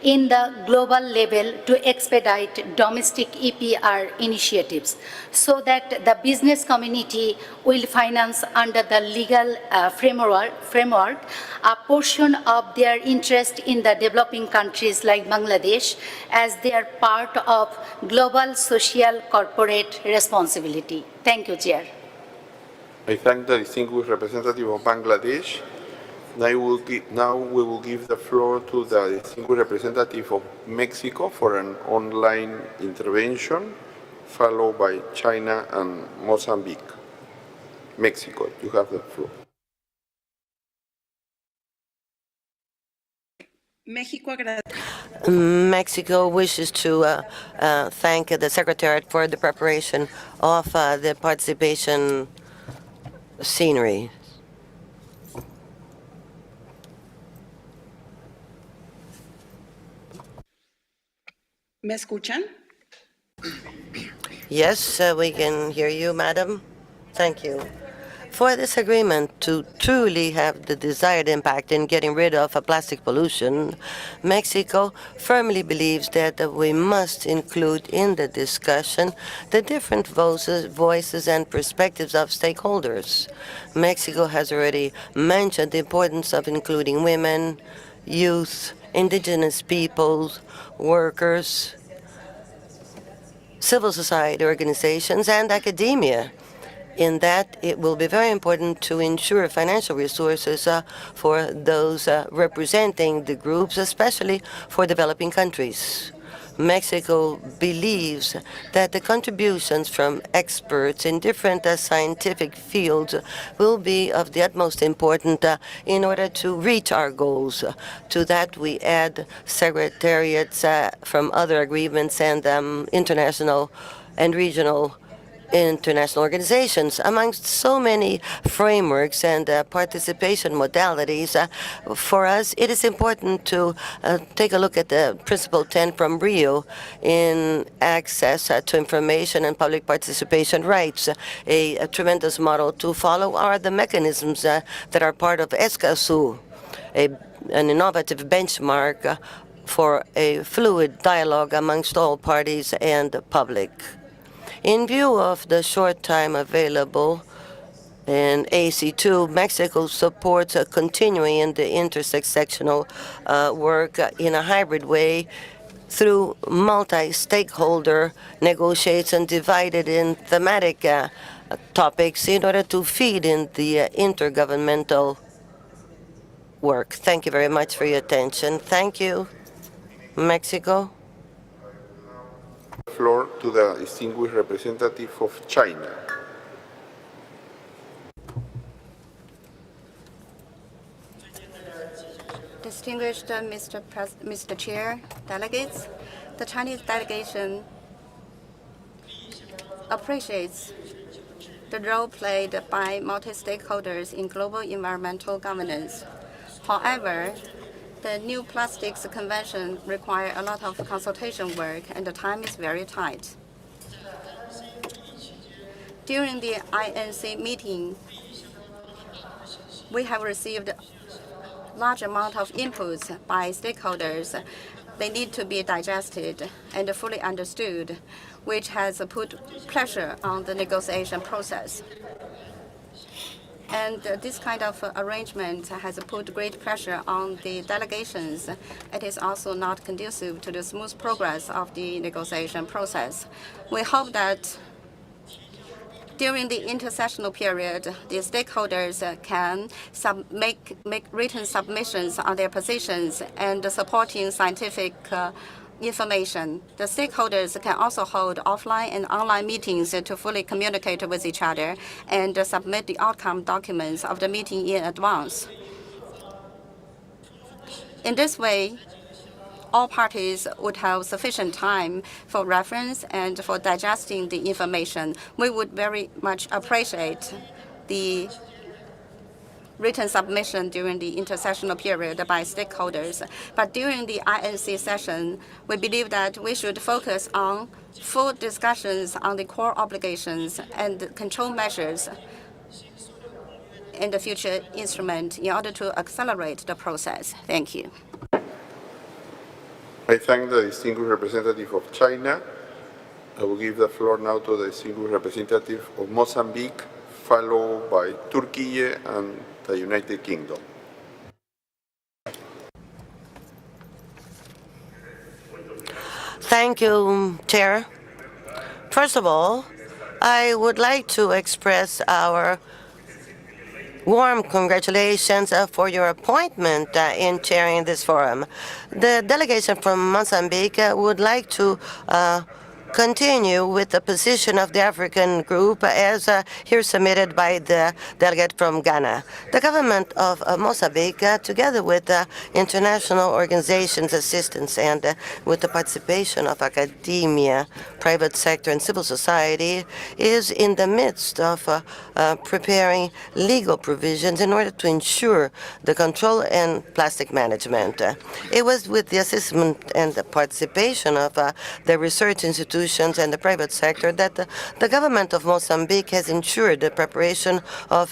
in the global level to expedite domestic EPR initiatives so that the business community will finance under the legal framework a portion of their interest in the developing countries like Bangladesh as they are part of global social corporate responsibility. Thank you, Chair. I thank the distinguished representative of Bangladesh. Now we will give the floor to the distinguished representative of Mexico for an online intervention, followed by China and Mozambique. Mexico, you have the floor. Mexico wishes to thank the Secretariat for the preparation of the participation scenery. ¿Me escuchan? Yes, we can hear you, madam. Thank you. For this agreement to truly have the desired impact in getting rid of plastic pollution, Mexico firmly believes that we must include in the discussion the different voices and perspectives of stakeholders. Mexico has already mentioned the importance of including women, youth, indigenous peoples, workers, civil society organizations, and academia. In that, it will be very important to ensure financial resources for those representing the groups, especially for developing countries. Mexico believes that the contributions from experts in different scientific fields will be of the utmost importance in order to reach our goals. To that, we add secretariats from other agreements and international and regional international organizations. Amongst so many frameworks and participation modalities, for us it is important to take a look at the Principle 10 from Rio in access to information and public participation rights. A tremendous model to follow are the mechanisms that are part of ESCASU, an innovative benchmark for a fluid dialogue amongst all parties and the public. In view of the short time available in AC2, Mexico supports continuing in the intersectional work in a hybrid way through multi-stakeholder negotiations divided in thematic topics in order to feed in the intergovernmental work. Thank you very much for your attention. Thank you, Mexico. Floor to the distinguished representative of China. Distinguished Mr. Chair, delegates, the Chinese delegation appreciates the role played by multi-stakeholders in global environmental governance. However, the new plastics convention requires a lot of consultation work, and the time is very tight. During the INC meeting, we have received a large amount of inputs by stakeholders. They need to be digested and fully understood, which has put pressure on the negotiation process. And this kind of arrangement has put great pressure on the delegations. It is also not conducive to the smooth progress of the negotiation process. We hope that during the intersessional period, the stakeholders can make written submissions on their positions and supporting scientific information. The stakeholders can also hold offline and online meetings to fully communicate with each other and submit the outcome documents of the meeting in advance. In this way, all parties would have sufficient time for reference and for digesting the information. We would very much appreciate the written submission during the intersessional period by stakeholders. But during the INC session, we believe that we should focus on full discussions on the core obligations and control measures in the future instrument in order to accelerate the process. Thank you. I thank the distinguished representative of China. I will give the floor now to the distinguished representative of Mozambique, followed by Turkey and the United Kingdom. Thank you, Chair. First of all, I would like to express our warm congratulations for your appointment in chairing this forum. The delegation from Mozambique would like to continue with the position of the African group as here submitted by the delegate from Ghana. The government of Mozambique, together with international organizations' assistance and with the participation of academia, private sector, and civil society, is in the midst of preparing legal provisions in order to ensure the control and plastic management. It was with the assistance and the participation of the research institutions and the private sector that the government of Mozambique has ensured the preparation of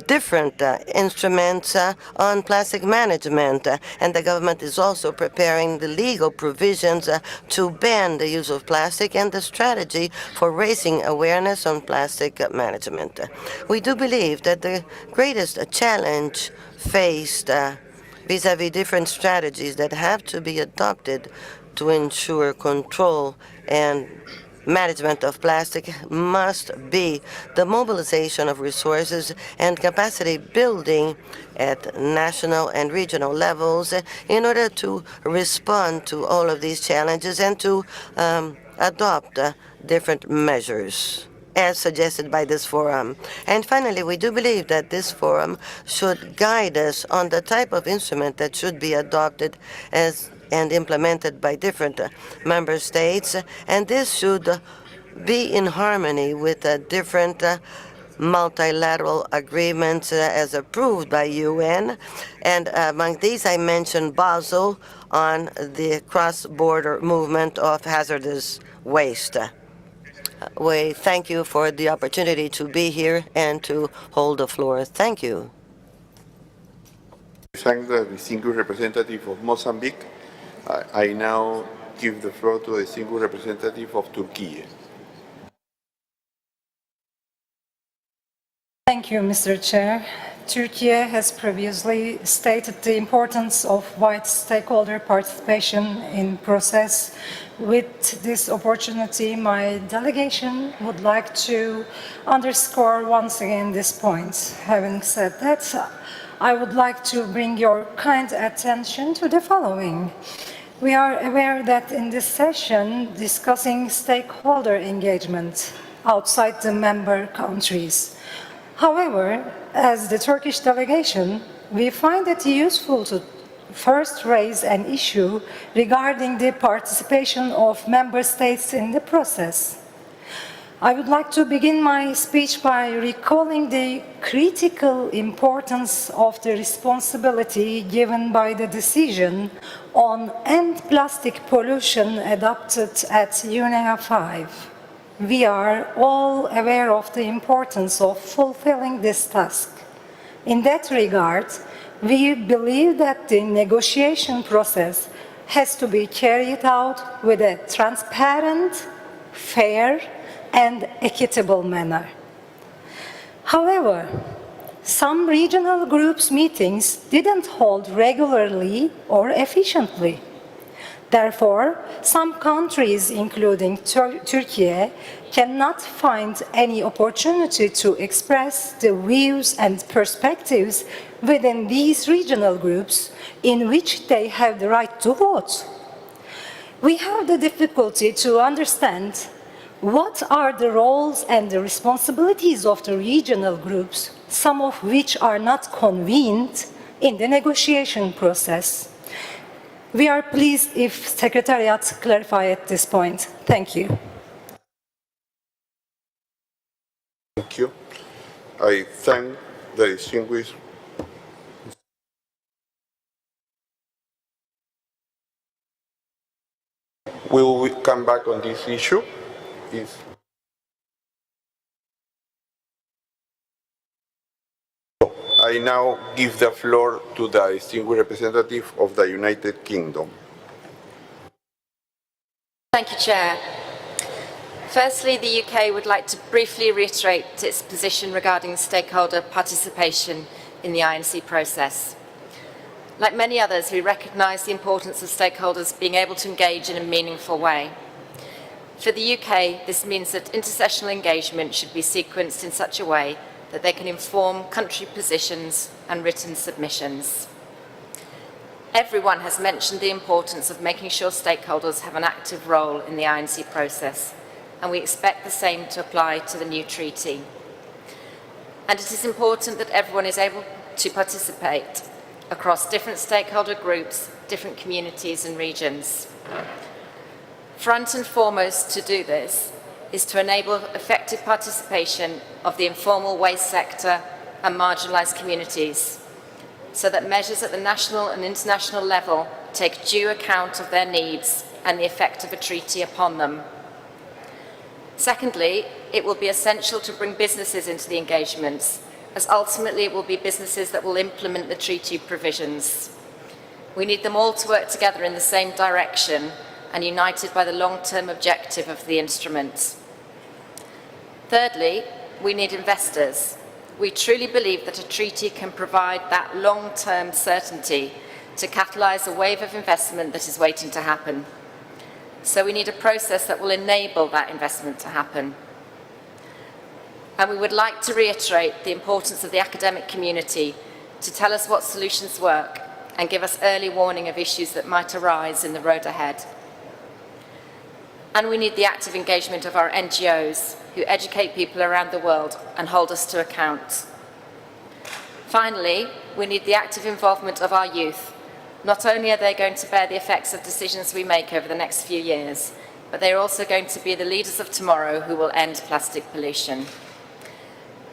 different instruments on plastic management. And the government is also preparing the legal provisions to ban the use of plastic and the strategy for raising awareness on plastic management. We do believe that the greatest challenge faced vis-à-vis different strategies that have to be adopted to ensure control and management of plastic must be the mobilization of resources and capacity building at national and regional levels in order to respond to all of these challenges and to adopt different measures as suggested by this forum. And finally, we do believe that this forum should guide us on the type of instrument that should be adopted and implemented by different member states, and this should be in harmony with different multilateral agreements as approved by UN. And among these, I mentioned Basel on the cross-border movement of hazardous waste. We thank you for the opportunity to be here and to hold the floor. Thank you. Thank the distinguished representative of Mozambique. I now give the floor to the distinguished representative of Turkey. Thank you, Mr. Chair. Turkey has previously stated the importance of wide stakeholder participation in process. With this opportunity, my delegation would like to underscore once again this point. Having said that, I would like to bring your kind attention to the following. We are aware that in this session, discussing stakeholder engagement outside the member countries. However, as the Turkish delegation, we find it useful to first raise an issue regarding the participation of member states in the process. I would like to begin my speech by recalling the critical importance of the responsibility given by the decision on end plastic pollution adopted at UNEA 5. We are all aware of the importance of fulfilling this task. In that regard, we believe that the negotiation process has to be carried out with a transparent, fair, and equitable manner. However, some regional groups meetings didn't hold regularly or efficiently. Therefore, some countries, including Turkey, cannot find any opportunity to express the views and perspectives within these regional groups in which they have the right to vote. We have the difficulty to understand what are the roles and the responsibilities of the regional groups, some of which are not convened in the negotiation process. We are pleased if Secretariat clarify at this point. Thank you. Thank you. I thank the distinguished We will come back on this issue. I now give the floor to the distinguished representative of the United Kingdom. Thank you, Chair. Firstly, the UK would like to briefly reiterate its position regarding stakeholder participation in the INC process. Like many others, we recognise the importance of stakeholders being able to engage in a meaningful way. For the UK, this means that intersessional engagement should be sequenced in such a way that they can inform country positions and written submissions. Everyone has mentioned the importance of making sure stakeholders have an active role in the INC process, and we expect the same to apply to the new treaty. And it is important that everyone is able to participate across different stakeholder groups, different communities and regions. Front and foremost to do this is to enable effective participation of the informal waste sector and marginalised communities, so that measures at the national and international level take due account of their needs and the effect of a treaty upon them. Secondly, it will be essential to bring businesses into the engagements, as ultimately it will be businesses that will implement the treaty provisions. We need them all to work together in the same direction and united by the long-term objective of the instrument. Thirdly, we need investors. We truly believe that a treaty can provide that long-term certainty to catalyse a wave of investment that is waiting to happen. So we need a process that will enable that investment to happen. And we would like to reiterate the importance of the academic community to tell us what solutions work and give us early warning of issues that might arise in the road ahead. And we need the active engagement of our NGOs, who educate people around the world and hold us to account. Finally, we need the active involvement of our youth. Not only are they going to bear the effects of decisions we make over the next few years, but they're also going to be the leaders of tomorrow who will end plastic pollution.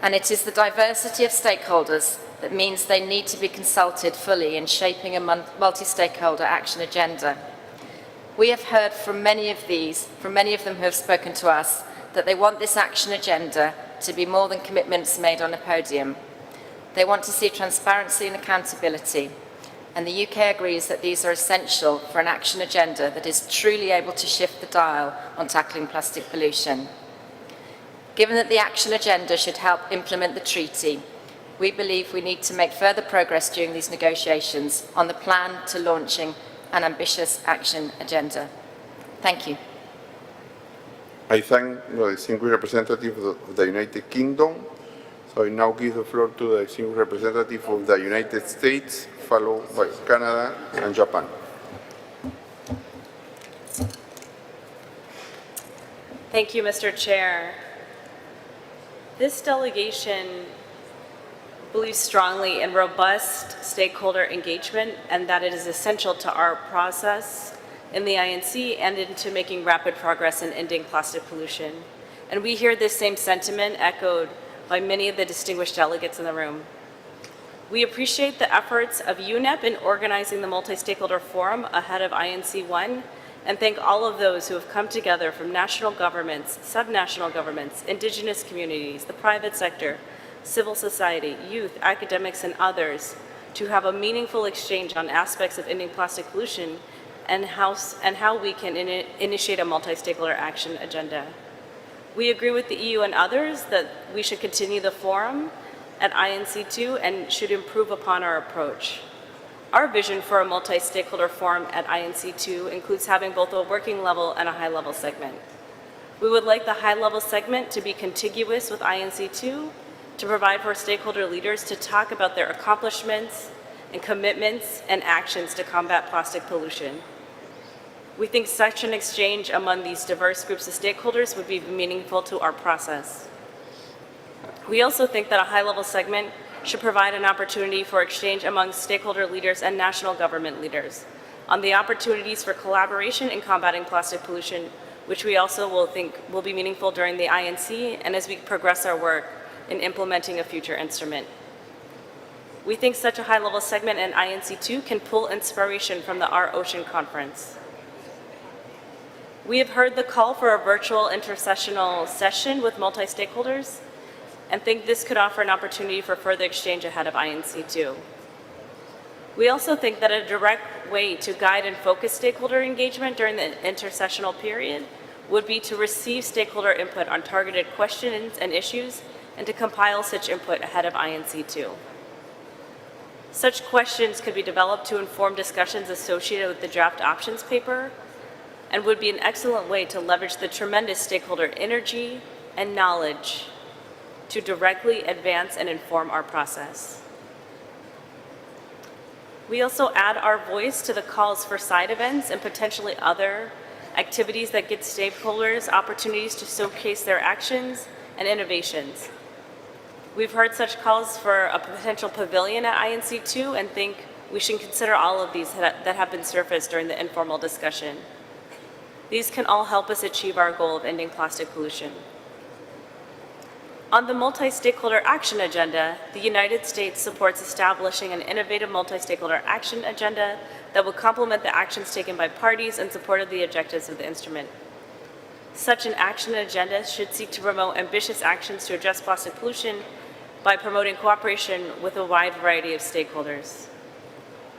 And it is the diversity of stakeholders that means they need to be consulted fully in shaping a multi-stakeholder action agenda. We have heard from many of them who have spoken to us, that they want this action agenda to be more than commitments made on a podium. They want to see transparency and accountability, and the UK agrees that these are essential for an action agenda that is truly able to shift the dial on tackling plastic pollution. Given that the action agenda should help implement the treaty, we believe we need to make further progress during these negotiations on the plan to launching an ambitious action agenda. Thank you. I thank the distinguished representative of the United Kingdom. So I now give the floor to the distinguished representative of the United States, followed by Canada and Japan. Thank you, Mr. Chair. This delegation believes strongly in robust stakeholder engagement and that it is essential to our process in the INC and into making rapid progress in ending plastic pollution. And we hear this same sentiment echoed by many of the distinguished delegates in the room. We appreciate the efforts of UNEP in organizing the multi-stakeholder forum ahead of INC 1 and thank all of those who have come together from national governments, subnational governments, indigenous communities, the private sector, civil society, youth, academics, and others to have a meaningful exchange on aspects of ending plastic pollution and how we can initiate a multi-stakeholder action agenda. We agree with the EU and others that we should continue the forum at INC2 and should improve upon our approach. Our vision for a multi-stakeholder forum at INC2 includes having both a working level and a high-level segment. We would like the high-level segment to be contiguous with INC2 to provide for stakeholder leaders to talk about their accomplishments and commitments and actions to combat plastic pollution. We think such an exchange among these diverse groups of stakeholders would be meaningful to our process. We also think that a high-level segment should provide an opportunity for exchange among stakeholder leaders and national government leaders on the opportunities for collaboration in combating plastic pollution, which we also will think will be meaningful during the INC and as we progress our work in implementing a future instrument. We think such a high-level segment in INC2 can pull inspiration from the Our Ocean Conference. We have heard the call for a virtual intersessional session with multi-stakeholders and think this could offer an opportunity for further exchange ahead of INC2. We also think that a direct way to guide and focus stakeholder engagement during the intersessional period would be to receive stakeholder input on targeted questions and issues and to compile such input ahead of INC2. Such questions could be developed to inform discussions associated with the draft options paper and would be an excellent way to leverage the tremendous stakeholder energy and knowledge to directly advance and inform our process. We also add our voice to the calls for side events and potentially other activities that give stakeholders opportunities to showcase their actions and innovations. We've heard such calls for a potential pavilion at INC2 and think we should consider all of these that have been surfaced during the informal discussion. These can all help us achieve our goal of ending plastic pollution. On the multi-stakeholder action agenda, the United States supports establishing an innovative multi-stakeholder action agenda that will complement the actions taken by parties in support of the objectives of the instrument. Such an action agenda should seek to promote ambitious actions to address plastic pollution by promoting cooperation with a wide variety of stakeholders.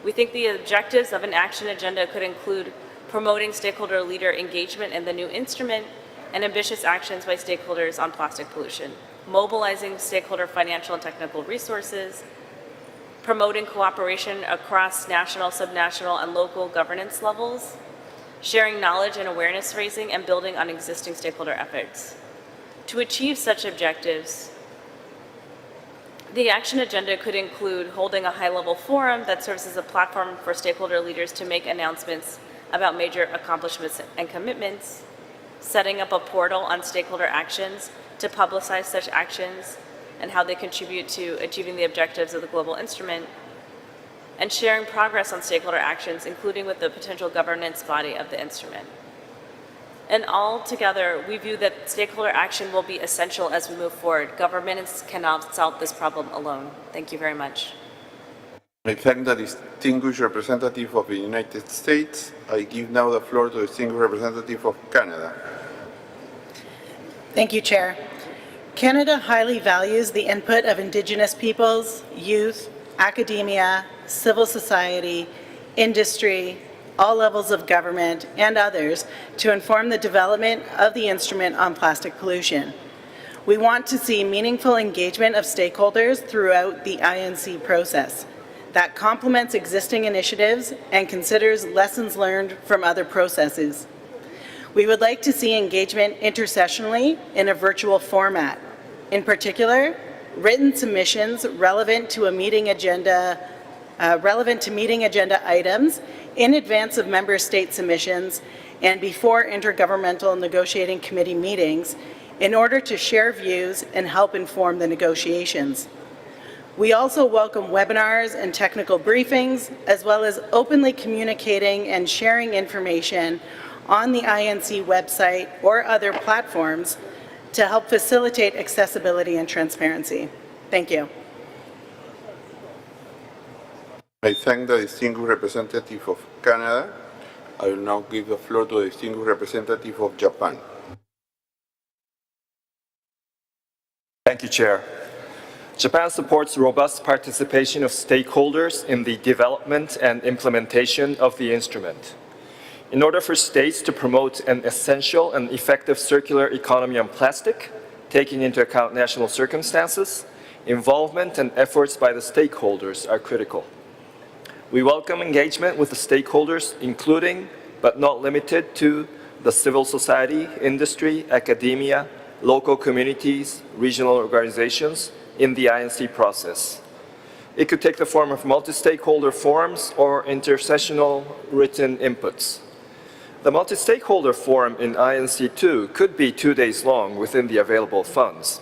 We think the objectives of an action agenda could include promoting stakeholder leader engagement in the new instrument and ambitious actions by stakeholders on plastic pollution, mobilizing stakeholder financial and technical resources, promoting cooperation across national, subnational, and local governance levels, sharing knowledge and awareness raising, and building on existing stakeholder efforts. To achieve such objectives, the action agenda could include holding a high-level forum that serves as a platform for stakeholder leaders to make announcements about major accomplishments and commitments, setting up a portal on stakeholder actions to publicize such actions and how they contribute to achieving the objectives of the global instrument, and sharing progress on stakeholder actions, including with the potential governance body of the instrument. And all together, we view that stakeholder action will be essential as we move forward. Governments cannot solve this problem alone. Thank you very much. I thank the distinguished representative of the United States. I give now the floor to the distinguished representative of Canada. Thank you, Chair. Canada highly values the input of Indigenous peoples, youth, academia, civil society, industry, all levels of government, and others to inform the development of the instrument on plastic pollution. We want to see meaningful engagement of stakeholders throughout the INC process that complements existing initiatives and considers lessons learned from other processes. We would like to see engagement intersessionally in a virtual format. In particular, written submissions relevant to meeting agenda items in advance of member state submissions and before intergovernmental negotiating committee meetings in order to share views and help inform the negotiations. We also welcome webinars and technical briefings, as well as openly communicating and sharing information on the INC website or other platforms to help facilitate accessibility and transparency. Thank you. I thank the distinguished representative of Canada. I will now give the floor to the distinguished representative of Japan. Thank you, Chair. Japan supports robust participation of stakeholders in the development and implementation of the instrument. In order for states to promote an essential and effective circular economy on plastic, taking into account national circumstances, involvement and efforts by the stakeholders are critical. We welcome engagement with the stakeholders, including, but not limited to, the civil society, industry, academia, local communities, regional organizations in the INC process. It could take the form of multi-stakeholder forums or intersessional written inputs. The multi-stakeholder forum in INC2 could be 2 days long within the available funds.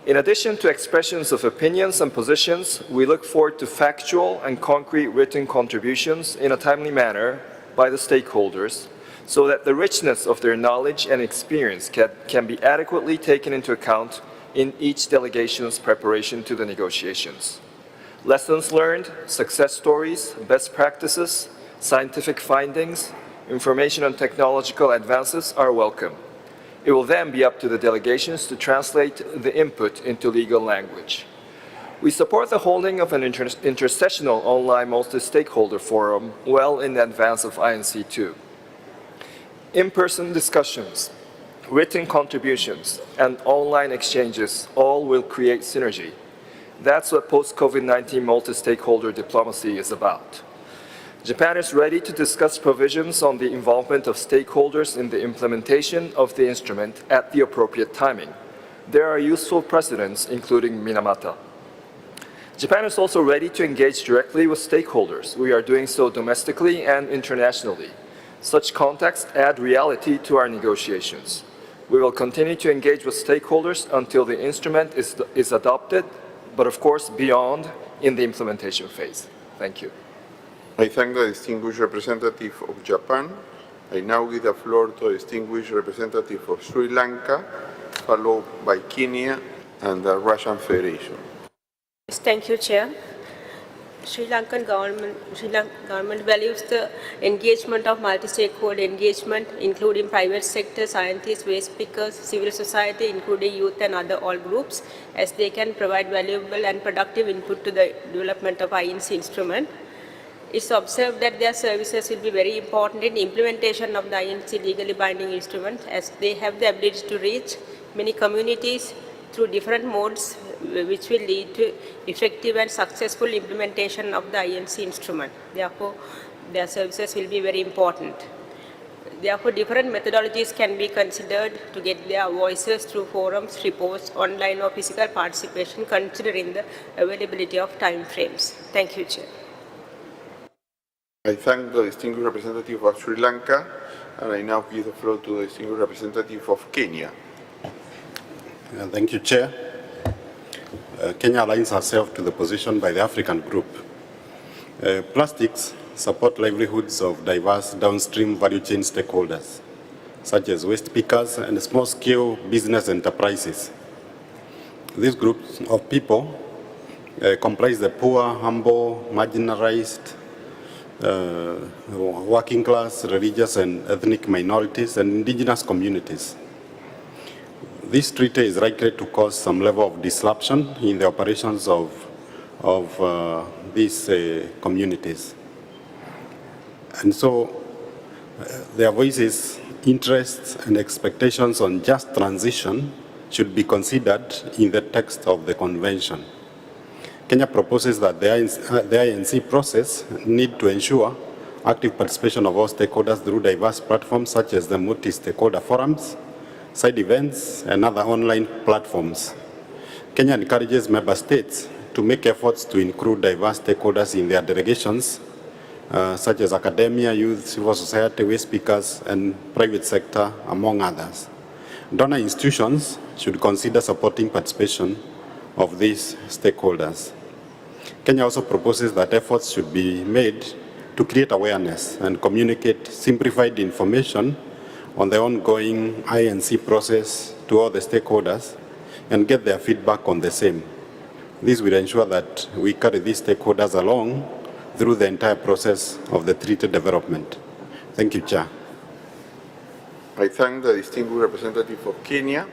In addition to expressions of opinions and positions, we look forward to factual and concrete written contributions in a timely manner by the stakeholders so that the richness of their knowledge and experience can be adequately taken into account in each delegation's preparation to the negotiations. Lessons learned, success stories, best practices, scientific findings, information on technological advances are welcome. It will then be up to the delegations to translate the input into legal language. We support the holding of an intersessional online multi-stakeholder forum well in advance of INC2. In-person discussions, written contributions, and online exchanges all will create synergy. That's what post-COVID-19 multi-stakeholder diplomacy is about. Japan is ready to discuss provisions on the involvement of stakeholders in the implementation of the instrument at the appropriate timing. There are useful precedents, including Minamata. Japan is also ready to engage directly with stakeholders. We are doing so domestically and internationally. Such contexts add reality to our negotiations. We will continue to engage with stakeholders until the instrument is adopted, but of course beyond in the implementation phase. Thank you. I thank the distinguished representative of Japan. I now give the floor to the distinguished representative of Sri Lanka, followed by Kenya and the Russian Federation. Thank you, Chair. Sri Lankan government values the engagement of multi-stakeholder engagement, including private sector, scientists, waste pickers, civil society, including youth and other all groups, as they can provide valuable and productive input to the development of INC instrument. It's observed that their services will be very important in implementation of the INC legally binding instrument, as they have the ability to reach many communities through different modes, which will lead to effective and successful implementation of the INC instrument. Therefore, their services will be very important. Therefore, different methodologies can be considered to get their voices through forums, reports, online or physical participation, considering the availability of time frames. Thank you, Chair. I thank the distinguished representative of Sri Lanka, and I now give the floor to the distinguished representative of Kenya. Thank you, Chair. Kenya aligns herself to the position by the African Group. Plastics support livelihoods of diverse downstream value chain stakeholders, such as waste pickers and small-scale business enterprises. These groups of people comprise the poor, humble, marginalized, working class, religious and ethnic minorities, and indigenous communities. This treaty is likely to cause some level of disruption in the operations of these communities. And so their voices, interests, and expectations on just transition should be considered in the text of the convention. Kenya proposes that the INC process need to ensure active participation of all stakeholders through diverse platforms such as the multi-stakeholder forums, side events, and other online platforms. Kenya encourages member states to make efforts to include diverse stakeholders in their delegations, such as academia, youth, civil society, waste speakers, and private sector, among others. Donor institutions should consider supporting participation of these stakeholders. Kenya also proposes that efforts should be made to create awareness and communicate simplified information on the ongoing INC process to all the stakeholders and get their feedback on the same. This will ensure that we carry these stakeholders along through the entire process of the treaty development. Thank you, Chair. I thank the distinguished representative of Kenya.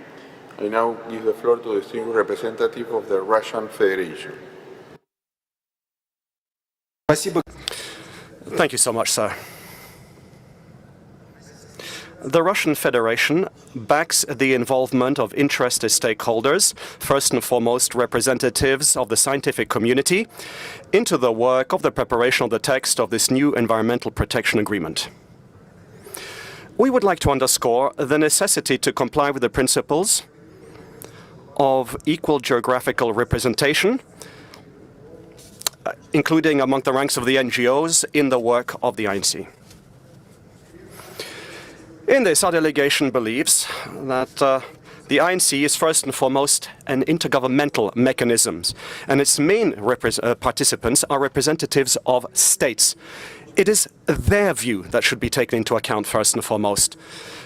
I now give the floor to the distinguished representative of the Russian Federation. Thank you so much, sir. The Russian Federation backs the involvement of interested stakeholders, first and foremost representatives of the scientific community, into the work of the preparation of the text of this new environmental protection agreement. We would like to underscore the necessity to comply with the principles of equal geographical representation, including among the ranks of the NGOs in the work of the INC. In this, our delegation believes that the INC is first and foremost an intergovernmental mechanism, and its main participants are representatives of states. It is their view that should be taken into account first and foremost.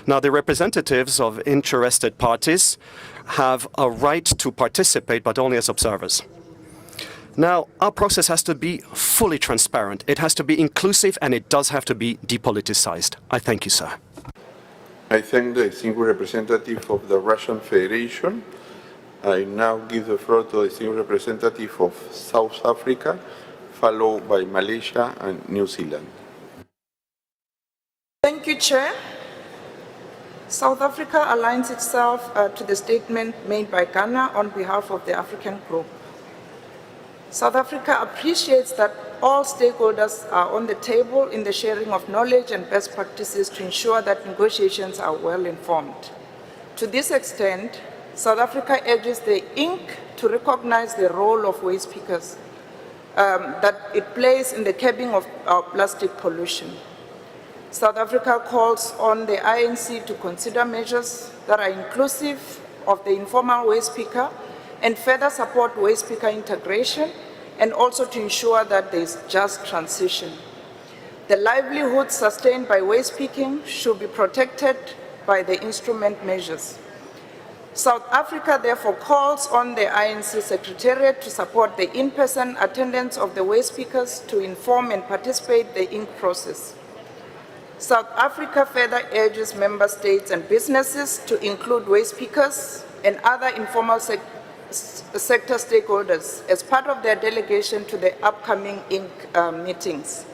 Now, the representatives of interested parties have a right to participate, but only as observers. Now, our process has to be fully transparent. It has to be inclusive, and it does have to be depoliticized. I thank you, sir. I thank the distinguished representative of the Russian Federation. I now give the floor to the distinguished representative of South Africa, followed by Malaysia and New Zealand. Thank you, Chair. South Africa aligns itself to the statement made by Ghana on behalf of the African Group. South Africa appreciates that all stakeholders are on the table in the sharing of knowledge and best practices to ensure that negotiations are well informed. To this extent, South Africa urges the INC to recognize the role of waste pickers that it plays in the curbing of our plastic pollution. South Africa calls on the INC to consider measures that are inclusive of the informal waste picker and further support waste picker integration, and also to ensure that there is just transition. The livelihoods sustained by waste picking should be protected by the instrument measures. South Africa therefore calls on the INC Secretariat to support the in-person attendance of the waste pickers to inform and participate in the ink process. South Africa further urges member states and businesses to include waste pickers and other informal sector stakeholders as part of their delegation to the upcoming ink meetings.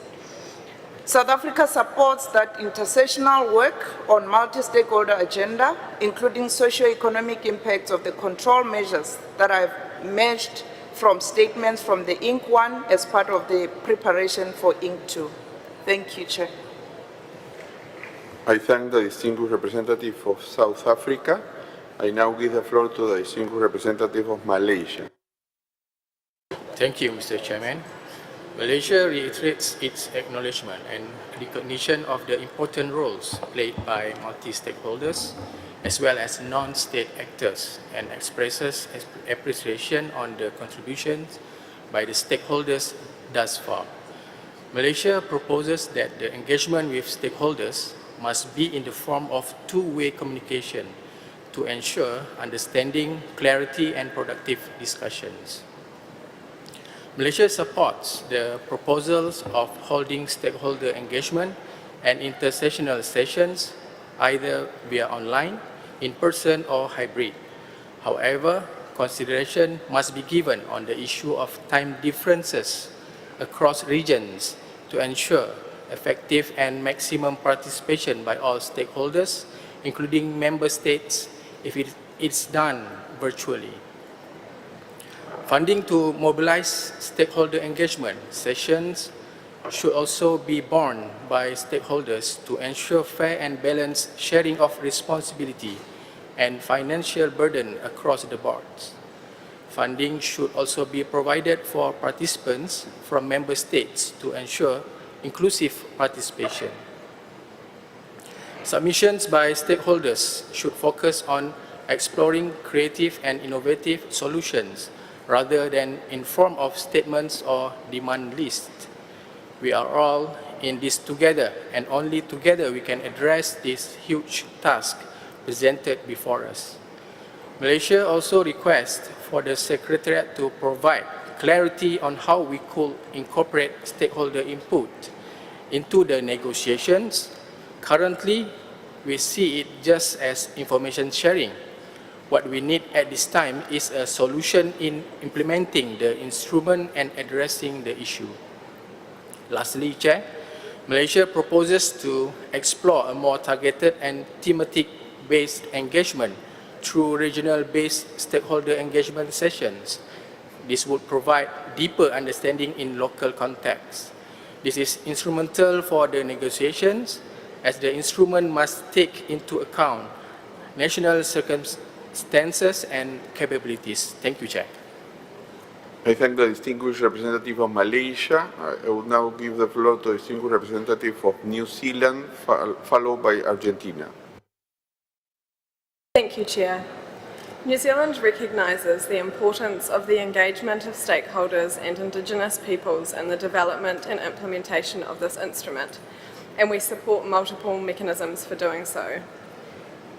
South Africa supports that intersessional work on multi-stakeholder agenda, including socio-economic impacts of the control measures that have emerged from statements from the Ink 1 as part of the preparation for Ink 2. Thank you, Chair. I thank the distinguished representative of South Africa. I now give the floor to the distinguished representative of Malaysia. Thank you, Mr. Chairman. Malaysia reiterates its acknowledgement and recognition of the important roles played by multi-stakeholders as well as non-state actors and expresses appreciation on the contributions by the stakeholders thus far. Malaysia proposes that the engagement with stakeholders must be in the form of two-way communication to ensure understanding, clarity, and productive discussions. Malaysia supports the proposals of holding stakeholder engagement and intersessional sessions either via online, in person, or hybrid. However, consideration must be given on the issue of time differences across regions to ensure effective and maximum participation by all stakeholders, including member states, if it's done virtually. Funding to mobilize stakeholder engagement sessions should also be borne by stakeholders to ensure fair and balanced sharing of responsibility and financial burden across the boards. Funding should also be provided for participants from member states to ensure inclusive participation. Submissions by stakeholders should focus on exploring creative and innovative solutions rather than in form of statements or demand lists. We are all in this together, and only together we can address this huge task presented before us. Malaysia also requests for the Secretariat to provide clarity on how we could incorporate stakeholder input into the negotiations. Currently, we see it just as information sharing. What we need at this time is a solution in implementing the instrument and addressing the issue. Lastly, Chair, Malaysia proposes to explore a more targeted and thematic-based engagement through regional-based stakeholder engagement sessions. This would provide deeper understanding in local contexts. This is instrumental for the negotiations, as the instrument must take into account national circumstances and capabilities. Thank you, Chair. I thank the distinguished representative of Malaysia. I would now give the floor to the distinguished representative of New Zealand, followed by Argentina. Thank you, Chair. New Zealand recognises the importance of the engagement of stakeholders and Indigenous peoples in the development and implementation of this instrument, and we support multiple mechanisms for doing so.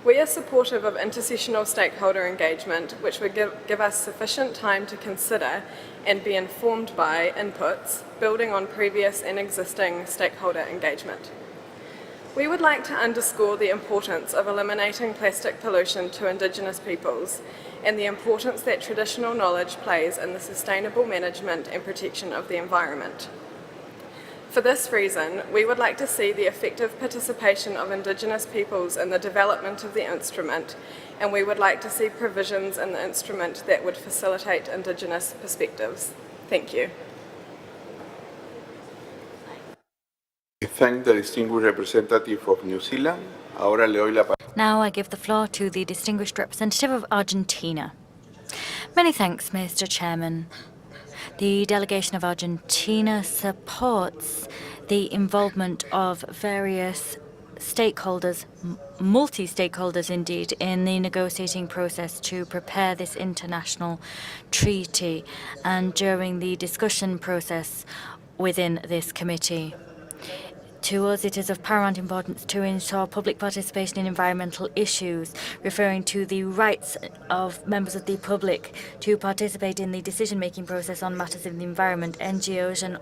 We are supportive of intersessional stakeholder engagement, which would give us sufficient time to consider and be informed by inputs, building on previous and existing stakeholder engagement. We would like to underscore the importance of eliminating plastic pollution to Indigenous peoples and the importance that traditional knowledge plays in the sustainable management and protection of the environment. For this reason, we would like to see the effective participation of Indigenous peoples in the development of the instrument, and we would like to see provisions in the instrument that would facilitate Indigenous perspectives. Thank you. I thank the distinguished representative of New Zealand. Ahora le doy la palabra. Now I give the floor to the distinguished representative of Argentina. Many thanks, Mr. Chairman. The delegation of Argentina supports the involvement of various stakeholders, multi-stakeholders indeed, in the negotiating process to prepare this international treaty and during the discussion process within this committee. To us, it is of paramount importance to ensure public participation in environmental issues, referring to the rights of members of the public to participate in the decision-making process on matters of the environment. NGOs and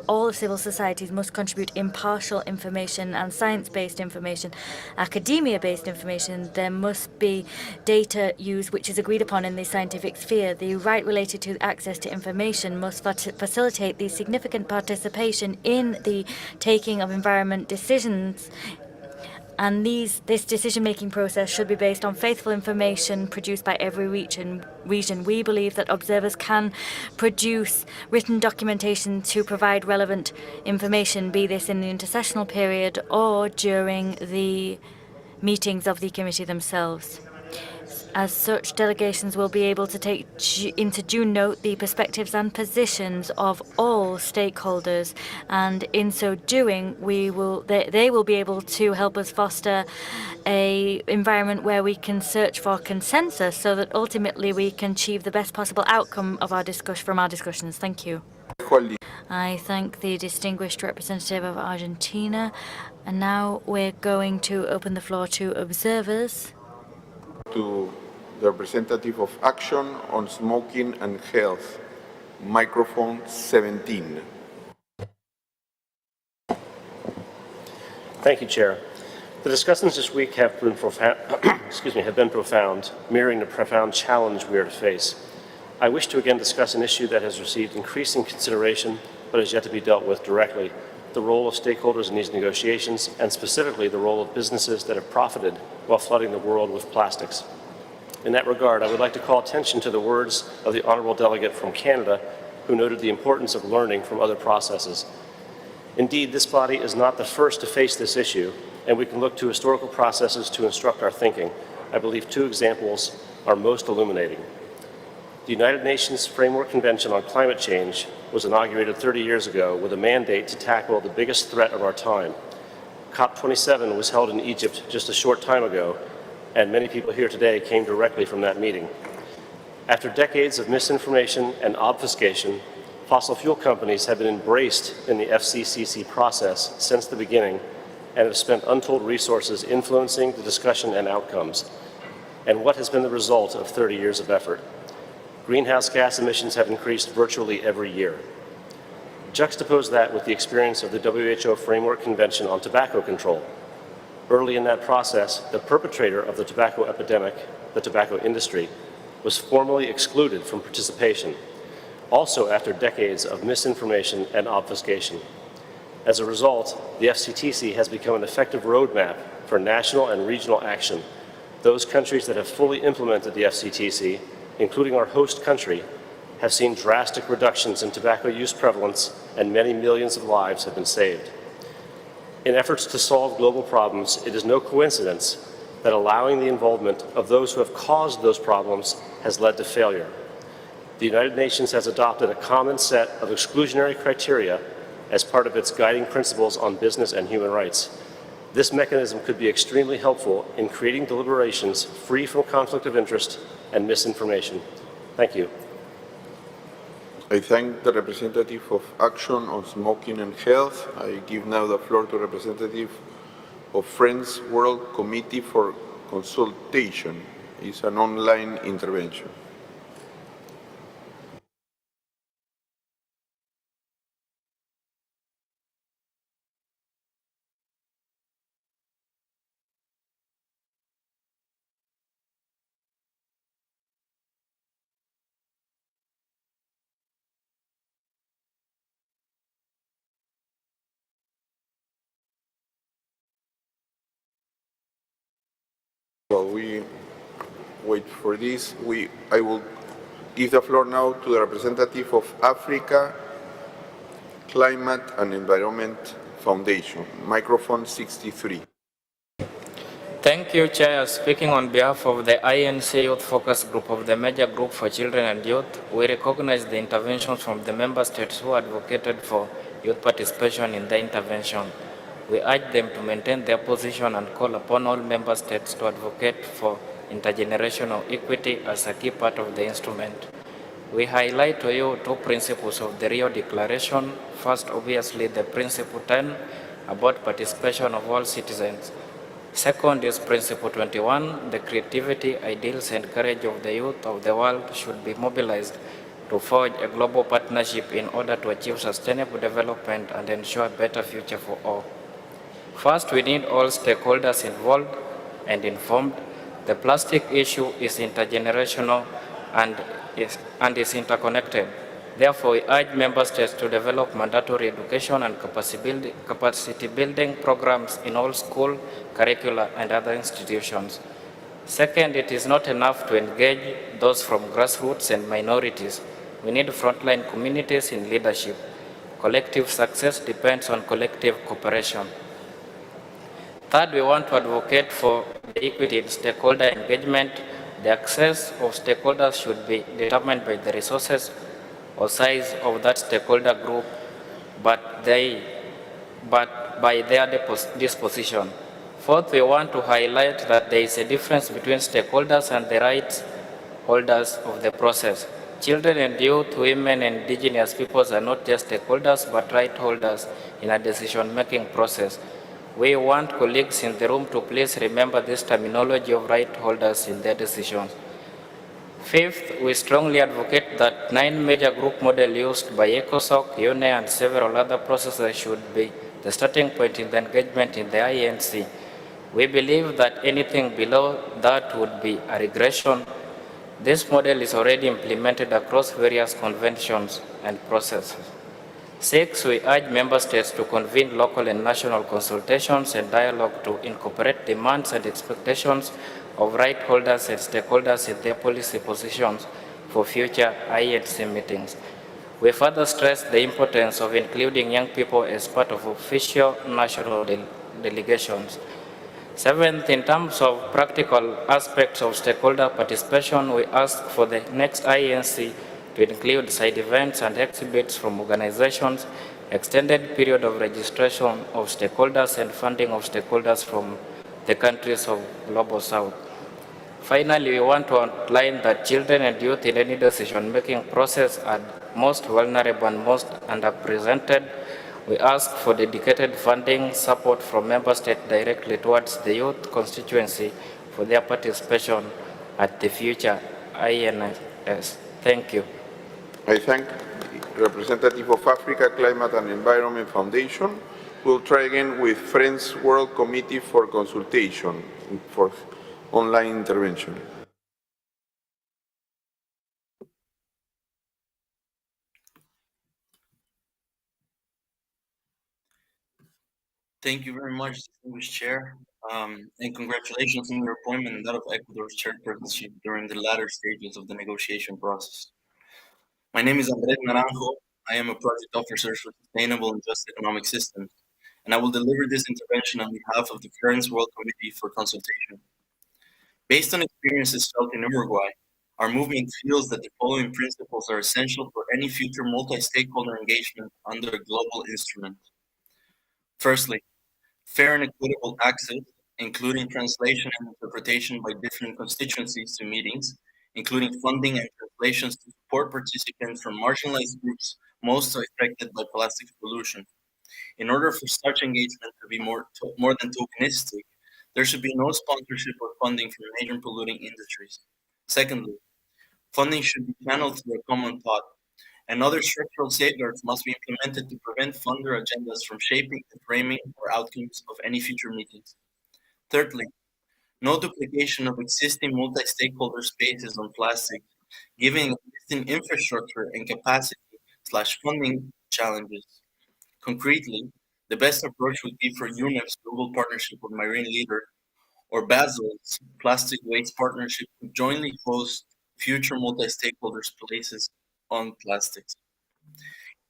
all of civil societies must contribute impartial information and science-based information, academia-based information. There must be data use which is agreed upon in the scientific sphere. The right related to access to information must facilitate the significant participation in the taking of environment decisions, and this decision-making process should be based on faithful information produced by every region. We believe that observers can produce written documentation to provide relevant information, be this in the intersessional period or during the meetings of the committee themselves. As such, delegations will be able to take into due note the perspectives and positions of all stakeholders, and in so doing, they will be able to help us foster an environment where we can search for consensus so that ultimately we can achieve the best possible outcome of our discussions. Thank you. I thank the distinguished representative of Argentina, and now we're going to open the floor to observers. To the representative of Action on Smoking and Health, microphone 17. Thank you, Chair. The discussions this week have been profound, mirroring the profound challenge we are to face. I wish to again discuss an issue that has received increasing consideration but is yet to be dealt with directly: the role of stakeholders in these negotiations, and specifically the role of businesses that have profited while flooding the world with plastics. In that regard, I would like to call attention to the words of the Honourable Delegate from Canada, who noted the importance of learning from other processes. Indeed, this body is not the first to face this issue, and we can look to historical processes to instruct our thinking. I believe two examples are most illuminating. The United Nations Framework Convention on Climate Change was inaugurated 30 years ago with a mandate to tackle the biggest threat of our time. COP27 was held in Egypt just a short time ago, and many people here today came directly from that meeting. After decades of misinformation and obfuscation, fossil fuel companies have been embraced in the FCCC process since the beginning and have spent untold resources influencing the discussion and outcomes. And what has been the result of 30 years of effort? Greenhouse gas emissions have increased virtually every year. Juxtapose that with the experience of the WHO Framework Convention on Tobacco Control. Early in that process, the perpetrator of the tobacco epidemic, the tobacco industry, was formally excluded from participation, also after decades of misinformation and obfuscation. As a result, the FCTC has become an effective roadmap for national and regional action. Those countries that have fully implemented the FCTC, including our host country, have seen drastic reductions in tobacco use prevalence, and many millions of lives have been saved. In efforts to solve global problems, it is no coincidence that allowing the involvement of those who have caused those problems has led to failure. The United Nations has adopted a common set of exclusionary criteria as part of its guiding principles on business and human rights. This mechanism could be extremely helpful in creating deliberations free from conflict of interest and misinformation. Thank you. I thank the representative of Action on Smoking and Health. I give now the floor to representative of Friends World Committee for Consultation. It's an online intervention. While we wait for this, I will give the floor now to the representative of Africa Climate and Environment Foundation, microphone 63. Thank you, Chair. Speaking on behalf of the INC Youth Focus Group of the Major Group for Children and Youth, we recognize the interventions from the member states who advocated for youth participation in the intervention. We urge them to maintain their position and call upon all member states to advocate for intergenerational equity as a key part of the instrument. We highlight to you two principles of the Rio Declaration. First, obviously, the Principle 10 about participation of all citizens. Second is Principle 21, the creativity, ideals, and courage of the youth of the world should be mobilized to forge a global partnership in order to achieve sustainable development and ensure a better future for all. First, we need all stakeholders involved and informed. The plastic issue is intergenerational and is interconnected. Therefore, we urge member states to develop mandatory education and capacity building programs in all school, curricula, and other institutions. Second, it is not enough to engage those from grassroots and minorities. We need frontline communities in leadership. Collective success depends on collective cooperation. Third, we want to advocate for the equity in stakeholder engagement. The access of stakeholders should be determined by the resources or size of that stakeholder group, but by their disposition. Fourth, we want to highlight that there is a difference between stakeholders and the rights holders of the process. Children and youth, women, and indigenous peoples are not just stakeholders, but right holders in a decision-making process. We want colleagues in the room to please remember this terminology of right holders in their decisions. Fifth, we strongly advocate that 9 major group model used by ECOSOC, UNE, and several other processes should be the starting point in the engagement in the INC. We believe that anything below that would be a regression. This model is already implemented across various conventions and processes. 6, we urge member states to convene local and national consultations and dialogue to incorporate demands and expectations of right holders and stakeholders in their policy positions for future INC meetings. We further stress the importance of including young people as part of official national delegations. 7th, in terms of practical aspects of stakeholder participation, we ask for the next INC to include side events and exhibits from organizations, extended period of registration of stakeholders, and funding of stakeholders from the countries of Global South. Finally, we want to outline that children and youth in any decision-making process are most vulnerable and most underrepresented. We ask for dedicated funding support from member states directly towards the youth constituency for their participation at the future INS. Thank you. I thank the representative of Africa Climate and Environment Foundation. We'll try again with Friends World Committee for consultation for online intervention. Thank you very much, distinguished chair, and congratulations on your appointment and that of Ecuador's chairpersonship during the latter stages of the negotiation process. My name is Andrés Naranjo. I am a project officer for Sustainable and Just Economic Systems, and I will deliver this intervention on behalf of the Friends World Committee for consultation. Based on experiences felt in Uruguay, our movement feels that the following principles are essential for any future multi-stakeholder engagement under a global instrument. Firstly, fair and equitable access, including translation and interpretation by different constituencies to meetings, including funding and translations to support participants from marginalized groups most affected by plastic pollution. In order for such engagement to be more than tokenistic, there should be no sponsorship or funding from major polluting industries. Secondly, funding should be channeled through a common pot, and other structural safeguards must be implemented to prevent funder agendas from shaping the framing or outcomes of any future meetings. Thirdly, no duplication of existing multi-stakeholder spaces on plastic, given existing infrastructure and capacity/funding challenges. Concretely, the best approach would be for UNEP's global partnership with Marine Leader or Basel's plastic waste partnership to jointly host future multi-stakeholder spaces on plastics.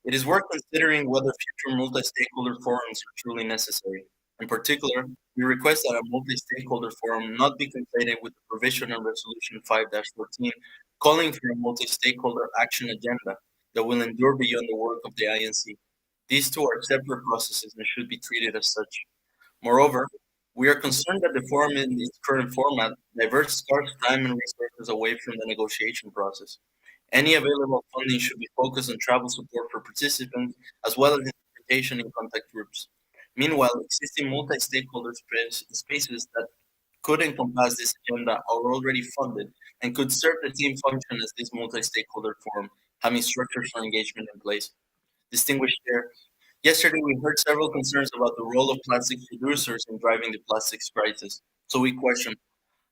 It is worth considering whether future multi-stakeholder forums are truly necessary. In particular, we request that a multi-stakeholder forum not be conflated with the provision of Resolution 5-14, calling for a multi-stakeholder action agenda that will endure beyond the work of the INC. These two are separate processes and should be treated as such. Moreover, we are concerned that the forum in its current format diverts scarce time and resources away from the negotiation process. Any available funding should be focused on travel support for participants, as well as interpretation in contact groups. Meanwhile, existing multi-stakeholder spaces that could encompass this agenda are already funded and could serve the same function as this multi-stakeholder forum, having structures for engagement in place. Distinguished Chair, yesterday we heard several concerns about the role of plastic producers in driving the plastics crisis. So we question,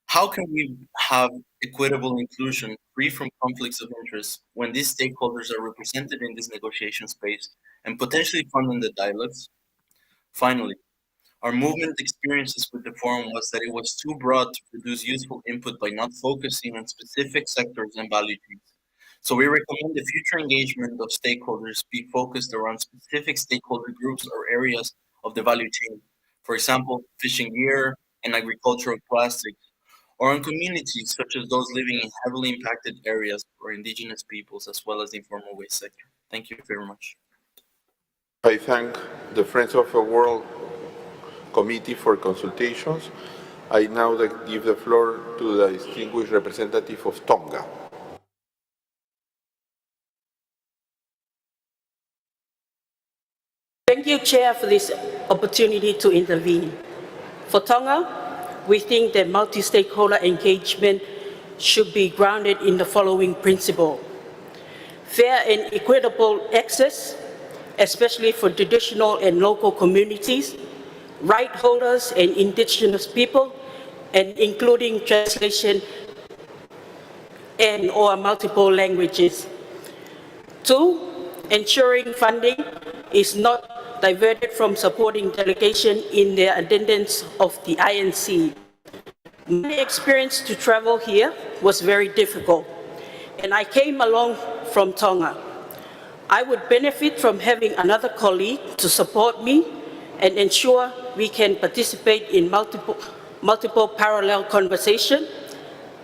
how can we have equitable inclusion free from conflicts of interest when these stakeholders are represented in this negotiation space and potentially funding the dialogues? Finally, our movement experiences with the forum was that it was too broad to produce useful input by not focusing on specific sectors and value chains. So we recommend the future engagement of stakeholders be focused around specific stakeholder groups or areas of the value chain. For example, fishing gear and agricultural plastics, or on communities such as those living in heavily impacted areas or indigenous peoples, as well as the informal waste sector. Thank you very much. I thank the Friends of the World Committee for consultations. I now give the floor to the distinguished representative of Tonga. Thank you, Chair, for this opportunity to intervene. For Tonga, we think that multi-stakeholder engagement should be grounded in the following principle: fair and equitable access, especially for traditional and local communities, right holders and indigenous people, and including translation and or multiple languages. 2, ensuring funding is not diverted from supporting delegation in their attendance of the INC. My experience to travel here was very difficult, and I came along from Tonga. I would benefit from having another colleague to support me and ensure we can participate in multiple parallel conversations.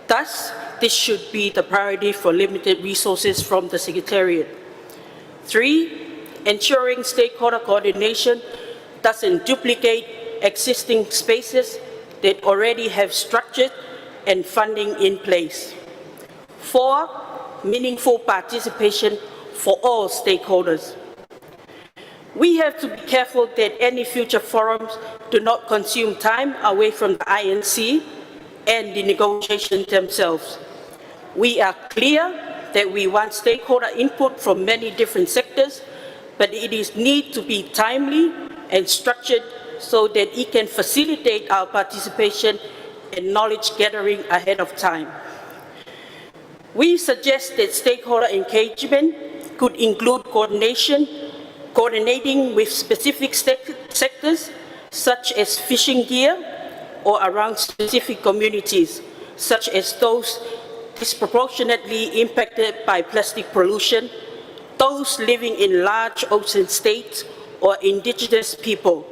Thus, this should be the priority for limited resources from the Secretariat. 3, ensuring stakeholder coordination doesn't duplicate existing spaces that already have structure and funding in place. 4, meaningful participation for all stakeholders. We have to be careful that any future forums do not consume time away from the INC and the negotiations themselves. We are clear that we want stakeholder input from many different sectors, but it needs to be timely and structured so that it can facilitate our participation and knowledge gathering ahead of time. We suggest that stakeholder engagement could include coordinating with specific sectors, such as fishing gear, or around specific communities, such as those disproportionately impacted by plastic pollution, those living in large ocean states, or indigenous people.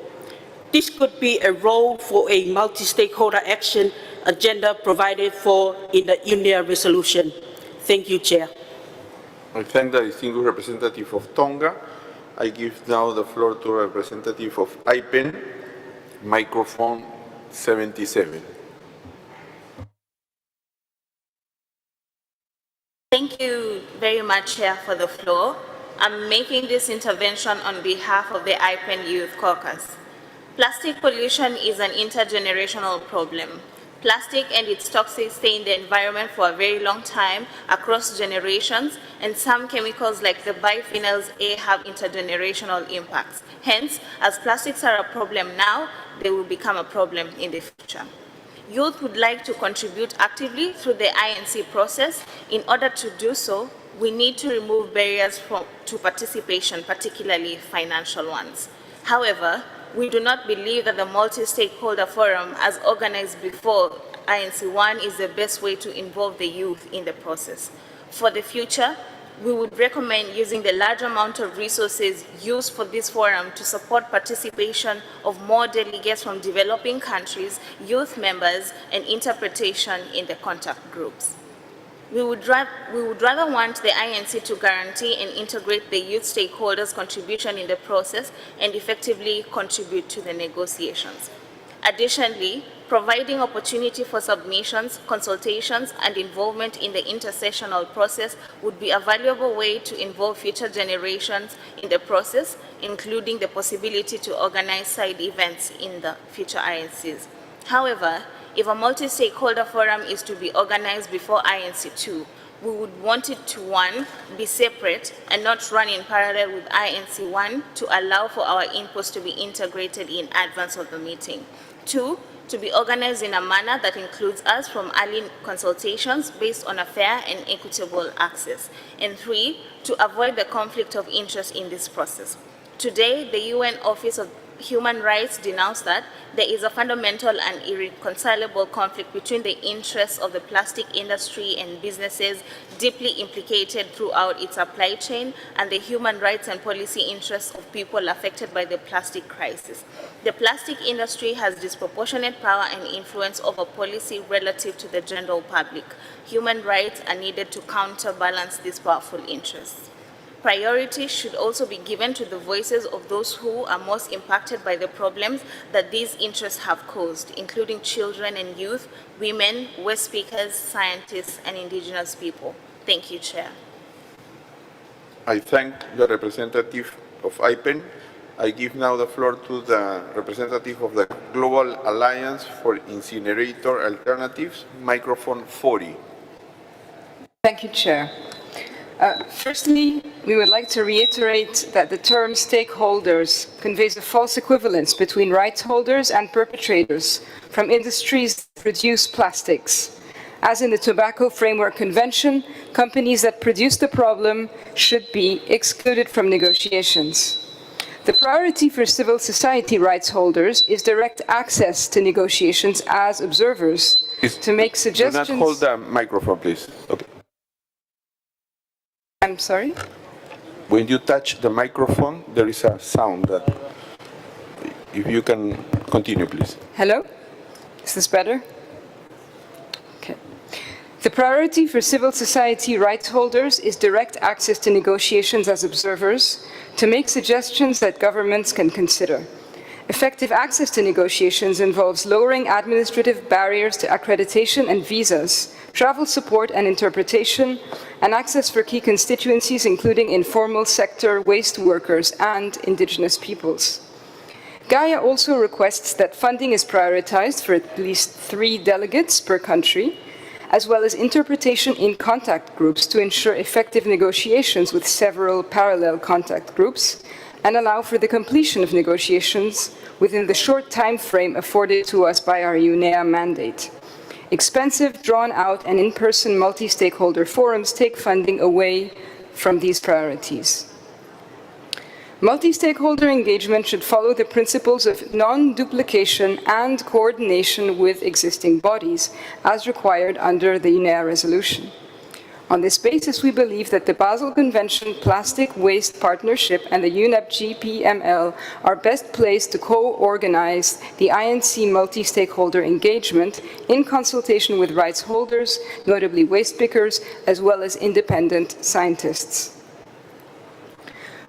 This could be a role for a multi-stakeholder action agenda provided for in the UNEA resolution. Thank you, Chair. I thank the distinguished representative of Tonga. I give now the floor to a representative of IPEN, microphone 77. Thank you very much, Chair, for the floor. I'm making this intervention on behalf of the IPEN Youth Caucus. Plastic pollution is an intergenerational problem. Plastic and its toxins stay in the environment for a very long time across generations, and some chemicals like the biphenyls A have intergenerational impacts. Hence, as plastics are a problem now, they will become a problem in the future. Youth would like to contribute actively through the INC process. In order to do so, we need to remove barriers to participation, particularly financial ones. However, we do not believe that the multi-stakeholder forum, as organized before INC1, is the best way to involve the youth in the process. For the future, we would recommend using the large amount of resources used for this forum to support participation of more delegates from developing countries, youth members, and interpretation in the contact groups. We would rather want the INC to guarantee and integrate the youth stakeholders' contribution in the process and effectively contribute to the negotiations. Additionally, providing opportunity for submissions, consultations, and involvement in the intersessional process would be a valuable way to involve future generations in the process, including the possibility to organize side events in the future INCs. However, if a multi-stakeholder forum is to be organized before INC2, we would want it to, 1, be separate and not run in parallel with INC1 to allow for our inputs to be integrated in advance of the meeting. 2, to be organized in a manner that includes us from early consultations based on a fair and equitable access. And 3, to avoid the conflict of interest in this process. Today, the UN Office of Human Rights denounced that there is a fundamental and irreconcilable conflict between the interests of the plastic industry and businesses deeply implicated throughout its supply chain and the human rights and policy interests of people affected by the plastic crisis. The plastic industry has disproportionate power and influence over policy relative to the general public. Human rights are needed to counterbalance these powerful interests. Priority should also be given to the voices of those who are most impacted by the problems that these interests have caused, including children and youth, women, waste speakers, scientists, and indigenous people. Thank you, Chair. I thank the representative of IPEN. I give now the floor to the representative of the Global Alliance for Incinerator Alternatives, microphone 40. Thank you, Chair. Firstly, we would like to reiterate that the term stakeholders conveys a false equivalence between rights holders and perpetrators from industries that produce plastics. As in the Tobacco Framework Convention, companies that produce the problem should be excluded from negotiations. The priority for civil society rights holders is direct access to negotiations as observers to make suggestions. Do not hold the microphone, please. Okay. I'm sorry? When you touch the microphone, there is a sound. If you can continue, please. Hello? Is this better? Okay. The priority for civil society rights holders is direct access to negotiations as observers to make suggestions that governments can consider. Effective access to negotiations involves lowering administrative barriers to accreditation and visas, travel support and interpretation, and access for key constituencies, including informal sector, waste workers, and indigenous peoples. Gaia also requests that funding is prioritized for at least 3 delegates per country, as well as interpretation in contact groups to ensure effective negotiations with several parallel contact groups, and allow for the completion of negotiations within the short time frame afforded to us by our UNEA mandate. Expensive, drawn-out, and in-person multi-stakeholder forums take funding away from these priorities. Multi-stakeholder engagement should follow the principles of non-duplication and coordination with existing bodies, as required under the UNEA resolution. On this basis, we believe that the Basel Convention Plastic Waste Partnership and the UNEP GPML are best placed to co-organize the INC multi-stakeholder engagement in consultation with rights holders, notably waste pickers, as well as independent scientists.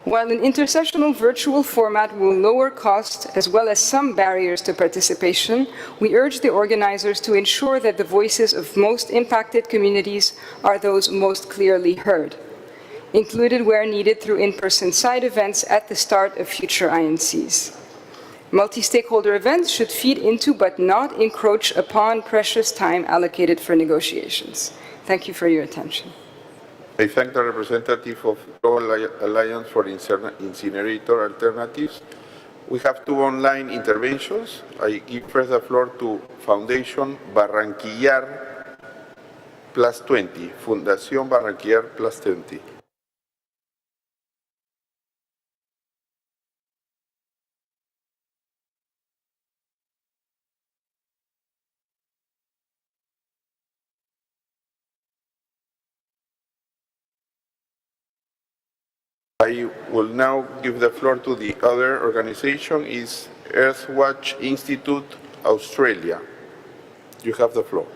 While an intersessional virtual format will lower cost as well as some barriers to participation, we urge the organizers to ensure that the voices of most impacted communities are those most clearly heard, included where needed through in-person side events at the start of future INCs. Multi-stakeholder events should feed into but not encroach upon precious time allocated for negotiations. Thank you for your attention. I thank the representative of Global Alliance for Incinerator Alternatives. We have 2 online interventions. I give first the floor to Foundation Barranquillar Plus 20, Fundación Barranquillar Plus 20. I will now give the floor to the other organization, is Earthwatch Institute Australia. You have the floor.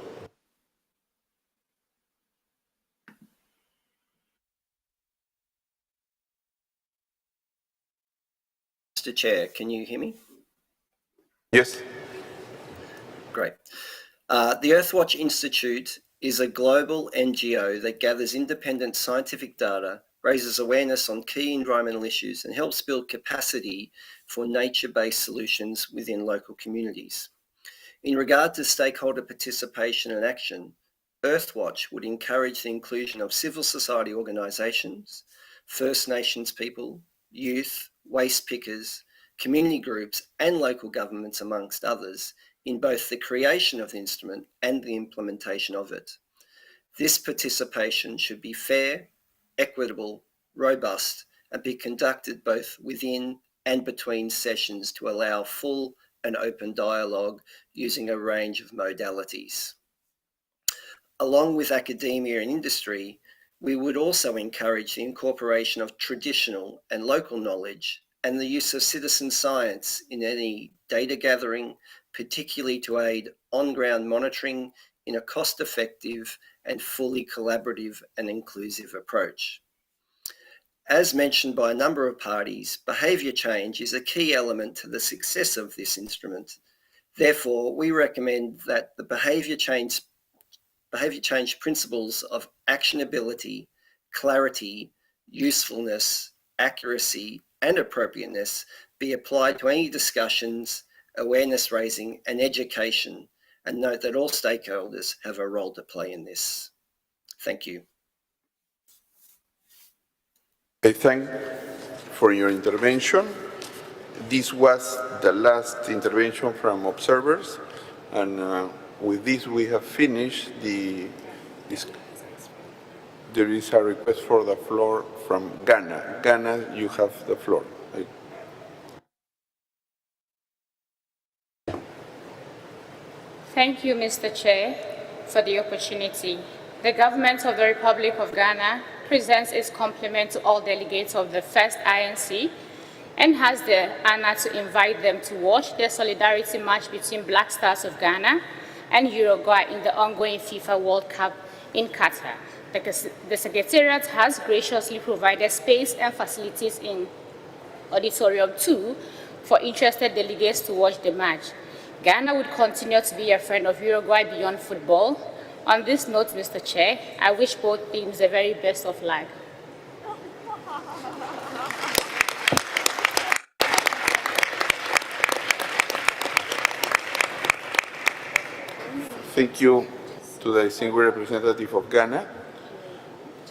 Mr. Chair, can you hear me? Yes. Great. The Earthwatch Institute is a global NGO that gathers independent scientific data, raises awareness on key environmental issues, and helps build capacity for nature-based solutions within local communities. In regard to stakeholder participation and action, Earthwatch would encourage the inclusion of civil society organisations, First Nations people, youth, waste pickers, community groups, and local governments, amongst others, in both the creation of the instrument and the implementation of it. This participation should be fair, equitable, robust, and be conducted both within and between sessions to allow full and open dialogue using a range of modalities. Along with academia and industry, we would also encourage the incorporation of traditional and local knowledge and the use of citizen science in any data gathering, particularly to aid on-ground monitoring in a cost-effective and fully collaborative and inclusive approach. As mentioned by a number of parties, behaviour change is a key element to the success of this instrument. Therefore, we recommend that the behaviour change principles of actionability, clarity, usefulness, accuracy, and appropriateness be applied to any discussions, awareness raising, and education, and note that all stakeholders have a role to play in this. Thank you. I thank for your intervention. This was the last intervention from observers, and with this we have finished there is a request for the floor from Ghana. Ghana, you have the floor. Thank you, Mr. Chair, for the opportunity. The Government of the Republic of Ghana presents its compliment to all delegates of the first INC and has the honor to invite them to watch the solidarity match between Black Stars of Ghana and Uruguay in the ongoing FIFA World Cup in Qatar. The Secretariat has graciously provided space and facilities in Auditorium 2 for interested delegates to watch the match. Ghana would continue to be a friend of Uruguay beyond football. On this note, Mr. Chair, I wish both teams the very best of luck. Thank you to the distinguished representative of Ghana.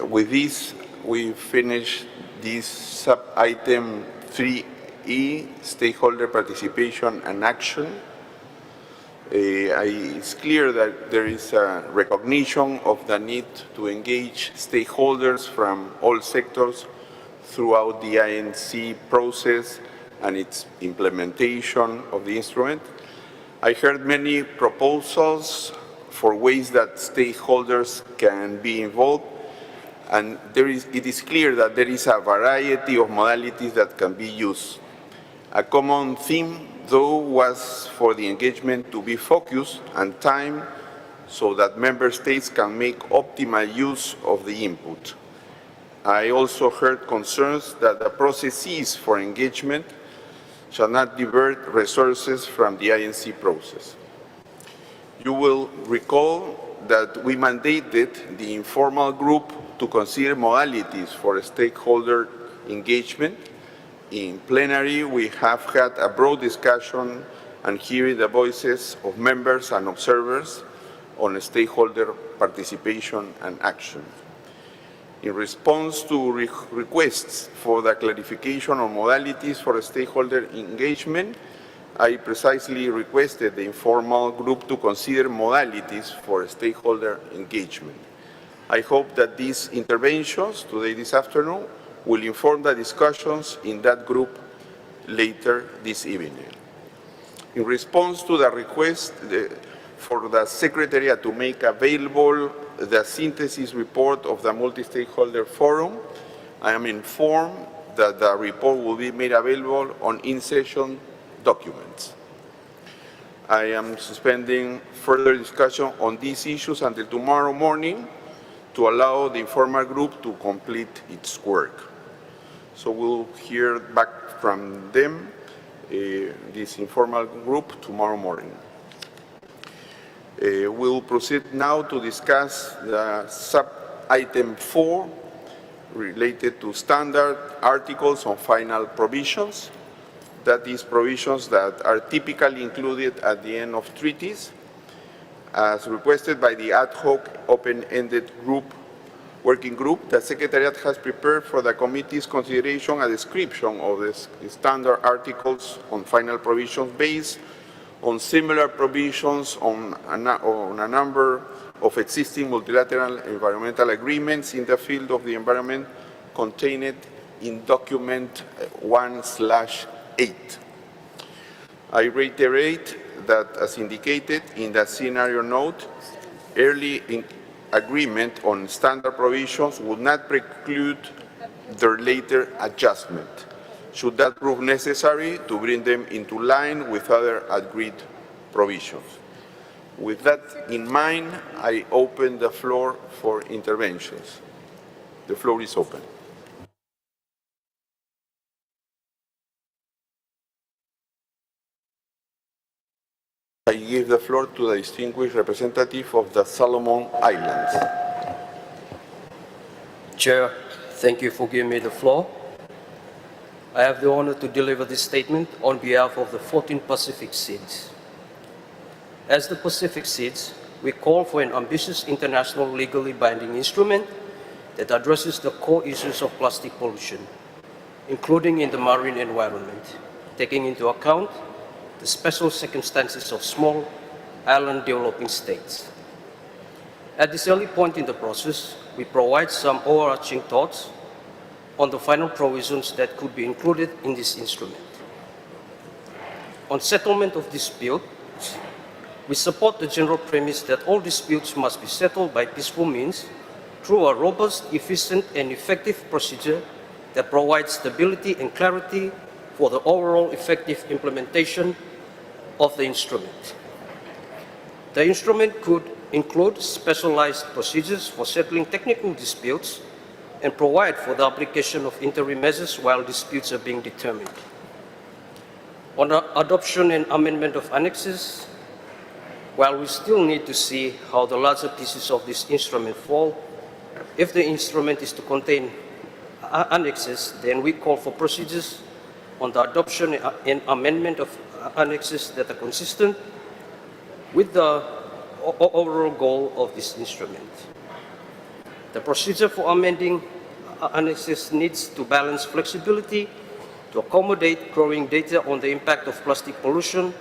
With this, we finish this sub-item 3E, stakeholder participation and action. It's clear that there is a recognition of the need to engage stakeholders from all sectors throughout the INC process and its implementation of the instrument. I heard many proposals for ways that stakeholders can be involved, and it is clear that there is a variety of modalities that can be used. A common theme, though, was for the engagement to be focused and timed so that member states can make optimal use of the input. I also heard concerns that the processes for engagement shall not divert resources from the INC process. You will recall that we mandated the informal group to consider modalities for stakeholder engagement. In plenary, we have had a broad discussion and hearing the voices of members and observers on stakeholder participation and action. In response to requests for the clarification of modalities for stakeholder engagement, I precisely requested the informal group to consider modalities for stakeholder engagement. I hope that these interventions today, this afternoon, will inform the discussions in that group later this evening. In response to the request for the Secretariat to make available the synthesis report of the Multi-Stakeholder Forum, I am informed that the report will be made available on in-session documents. I am suspending further discussion on these issues until tomorrow morning to allow the informal group to complete its work. So we'll hear back from them, this informal group, tomorrow morning. We'll proceed now to discuss the sub-item 4 related to standard articles on final provisions. That is, provisions that are typically included at the end of treaties, as requested by the ad hoc open-ended working group. The Secretariat has prepared for the committee's consideration a description of the standard articles on final provisions based on similar provisions on a number of existing multilateral environmental agreements in the field of the environment contained in document 1/8. I reiterate that, as indicated in the scenario note, early agreement on standard provisions would not preclude their later adjustment, should that prove necessary to bring them into line with other agreed provisions. With that in mind, I open the floor for interventions. The floor is open. I give the floor to the distinguished representative of the Solomon Islands. Chair, thank you for giving me the floor. I have the honor to deliver this statement on behalf of the 14 Pacific States. As the Pacific States, we call for an ambitious international legally binding instrument that addresses the core issues of plastic pollution, including in the marine environment, taking into account the special circumstances of small island developing states. At this early point in the process, we provide some overarching thoughts on the final provisions that could be included in this instrument. On settlement of disputes, we support the general premise that all disputes must be settled by peaceful means through a robust, efficient, and effective procedure that provides stability and clarity for the overall effective implementation of the instrument. The instrument could include specialized procedures for settling technical disputes and provide for the application of interim measures while disputes are being determined. On the adoption and amendment of annexes, while we still need to see how the larger pieces of this instrument fall, if the instrument is to contain annexes, then we call for procedures on the adoption and amendment of annexes that are consistent with the overall goal of this instrument. The procedure for amending annexes needs to balance flexibility to accommodate growing data on the impact of plastic pollution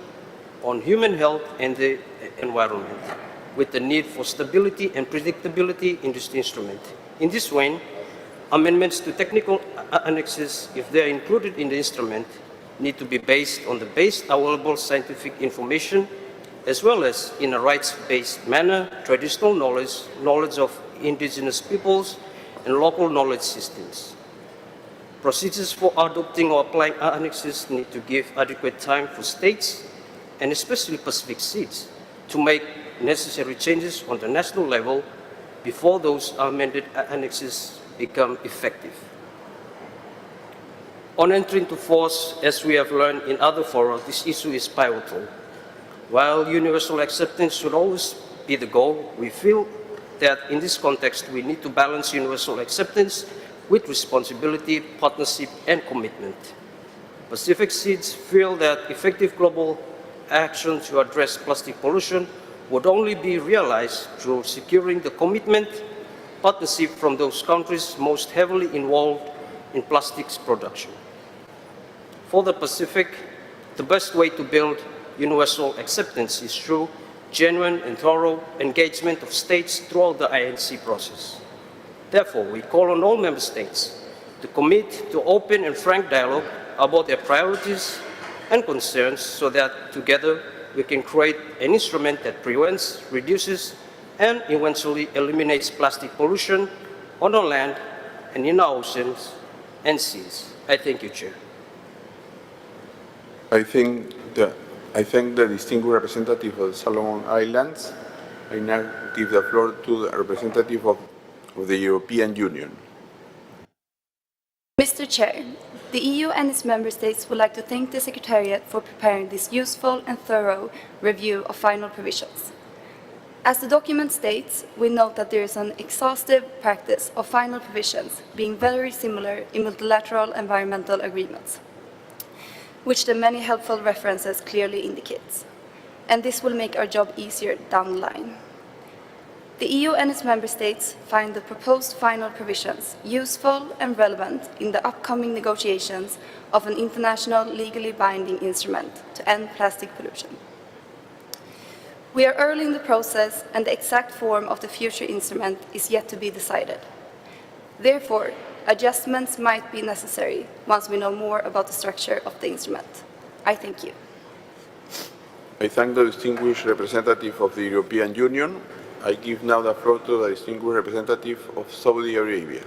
on human health and the environment, with the need for stability and predictability in this instrument. In this way, amendments to technical annexes, if they are included in the instrument, need to be based on the best available scientific information, as well as in a rights-based manner, traditional knowledge of indigenous peoples, and local knowledge systems. Procedures for adopting or applying annexes need to give adequate time for states, and especially Pacific States, to make necessary changes on the national level before those amended annexes become effective. On entry into force, as we have learned in other fora, this issue is pivotal. While universal acceptance should always be the goal, we feel that in this context we need to balance universal acceptance with responsibility, partnership, and commitment. Pacific States feel that effective global action to address plastic pollution would only be realized through securing the commitment, partnership from those countries most heavily involved in plastics production. For the Pacific, the best way to build universal acceptance is through genuine and thorough engagement of states throughout the INC process. Therefore, we call on all member states to commit to open and frank dialogue about their priorities and concerns so that together we can create an instrument that prevents, reduces, and eventually eliminates plastic pollution on our land and in our oceans and seas. I thank you, Chair. I thank the distinguished representative of the Solomon Islands. I now give the floor to the representative of the European Union. Mr. Chair, the EU and its member states would like to thank the Secretariat for preparing this useful and thorough review of final provisions. As the document states, we note that there is an exhaustive practice of final provisions being very similar in multilateral environmental agreements, which the many helpful references clearly indicates, and this will make our job easier down the line. The EU and its member states find the proposed final provisions useful and relevant in the upcoming negotiations of an international legally binding instrument to end plastic pollution. We are early in the process, and the exact form of the future instrument is yet to be decided. Therefore, adjustments might be necessary once we know more about the structure of the instrument. I thank you. I thank the distinguished representative of the European Union. I give now the floor to the distinguished representative of Saudi Arabia.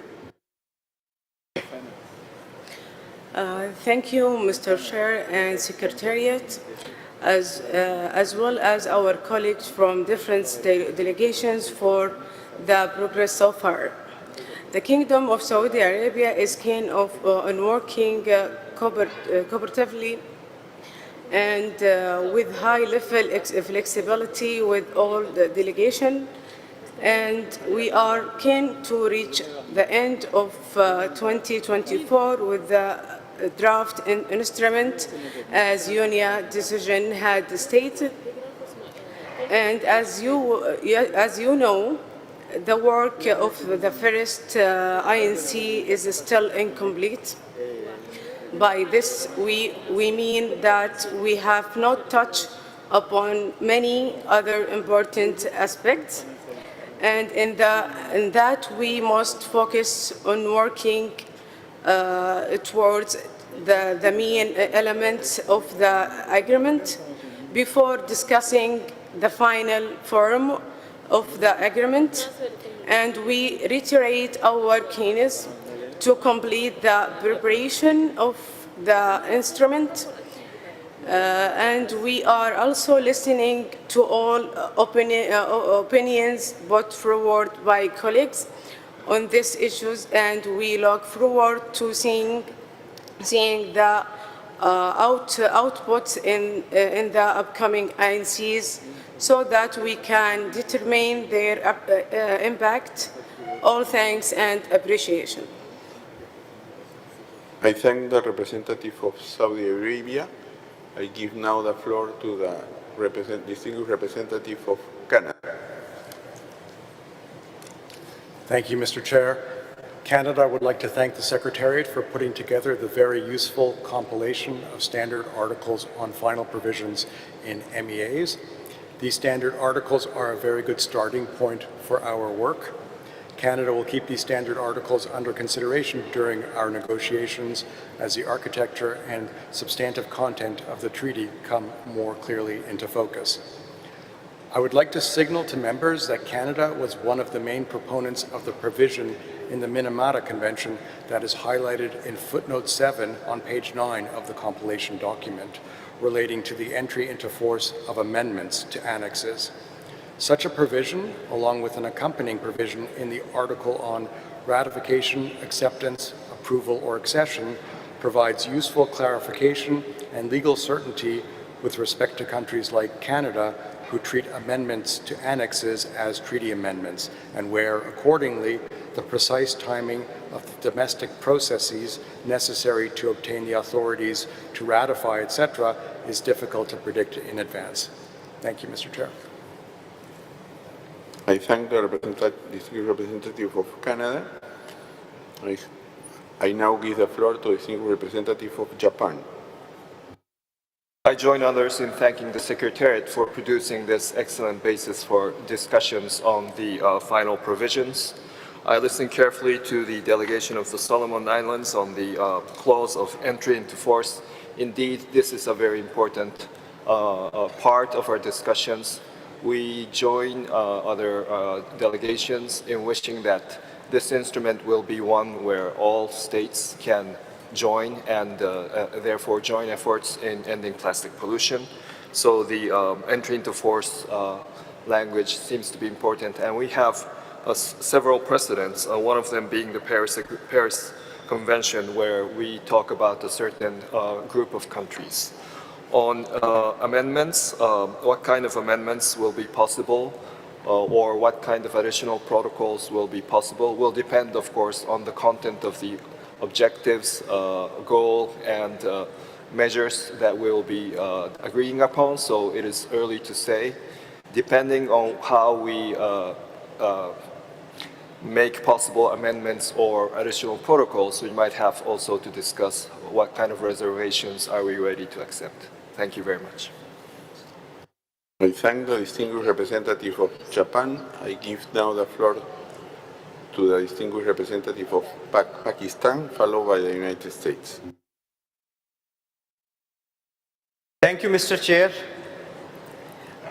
Thank you, Mr. Chair and Secretariat, as well as our colleagues from different delegations for the progress so far. The Kingdom of Saudi Arabia is keen on working cooperatively and with high level flexibility with all the delegation, and we are keen to reach the end of 2024 with the draft instrument as UNIA decision had stated. And as you know, the work of the first INC is still incomplete. By this, we mean that we have not touched upon many other important aspects, and in that we must focus on working towards the main elements of the agreement before discussing the final form of the agreement, and we reiterate our keenness to complete the preparation of the instrument, and we are also listening to all opinions put forward by colleagues on these issues, and we look forward to seeing the outputs in the upcoming INCs so that we can determine their impact. All thanks and appreciation. I thank the representative of Saudi Arabia. I give now the floor to the distinguished representative of Canada. Thank you, Mr. Chair. Canada would like to thank the Secretariat for putting together the very useful compilation of standard articles on final provisions in MEAs. These standard articles are a very good starting point for our work. Canada will keep these standard articles under consideration during our negotiations as the architecture and substantive content of the treaty come more clearly into focus. I would like to signal to members that Canada was one of the main proponents of the provision in the Minamata Convention that is highlighted in footnote 7 on page 9 of the compilation document, relating to the entry into force of amendments to annexes. Such a provision, along with an accompanying provision in the article on ratification, acceptance, approval, or accession, provides useful clarification and legal certainty with respect to countries like Canada, who treat amendments to annexes as treaty amendments, and where, accordingly, the precise timing of the domestic processes necessary to obtain the authorities to ratify, etc., is difficult to predict in advance. Thank you, Mr. Chair. I thank the representative of Canada. I now give the floor to the distinguished representative of Japan. I join others in thanking the Secretariat for producing this excellent basis for discussions on the final provisions. I listened carefully to the delegation of the Solomon Islands on the clause of entry into force. Indeed, this is a very important part of our discussions. We join other delegations in wishing that this instrument will be one where all states can join and therefore join efforts in ending plastic pollution. So the entry into force language seems to be important, and we have several precedents, one of them being the Paris Convention, where we talk about a certain group of countries. On amendments, what kind of amendments will be possible or what kind of additional protocols will be possible will depend, of course, on the content of the objectives, goal, and measures that we'll be agreeing upon, so it is early to say. Depending on how we make possible amendments or additional protocols, we might have also to discuss what kind of reservations are we ready to accept. Thank you very much. I thank the distinguished representative of Japan. I give now the floor to the distinguished representative of Pakistan, followed by the United States. Thank you, Mr. Chair.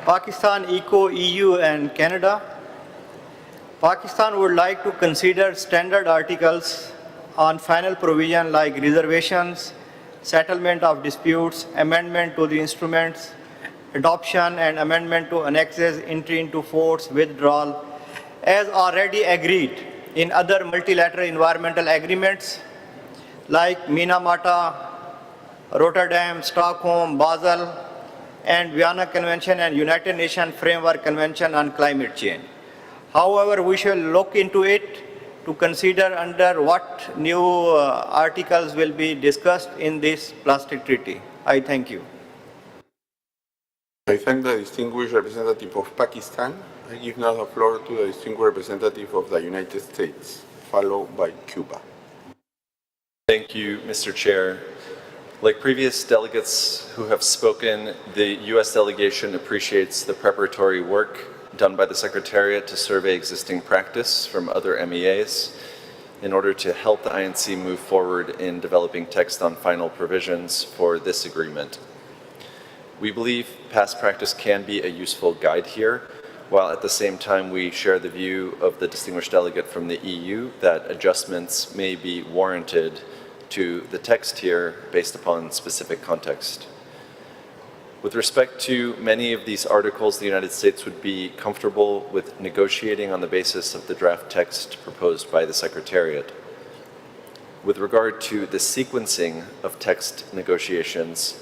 Pakistan, ECO, EU, and Canada. Pakistan would like to consider standard articles on final provision like reservations, settlement of disputes, amendment to the instruments, adoption and amendment to annexes, entry into force, withdrawal, as already agreed in other multilateral environmental agreements like Minamata, Rotterdam, Stockholm, Basel, and Vienna Convention and United Nations Framework Convention on Climate Change. However, we shall look into it to consider under what new articles will be discussed in this plastic treaty. I thank you. I thank the distinguished representative of Pakistan. I give now the floor to the distinguished representative of the United States, followed by Cuba. Thank you, Mr. Chair. Like previous delegates who have spoken, the U.S. delegation appreciates the preparatory work done by the Secretariat to survey existing practice from other MEAs in order to help the INC move forward in developing text on final provisions for this agreement. We believe past practice can be a useful guide here, while at the same time we share the view of the distinguished delegate from the EU that adjustments may be warranted to the text here based upon specific context. With respect to many of these articles, the United States would be comfortable with negotiating on the basis of the draft text proposed by the Secretariat. With regard to the sequencing of text negotiations,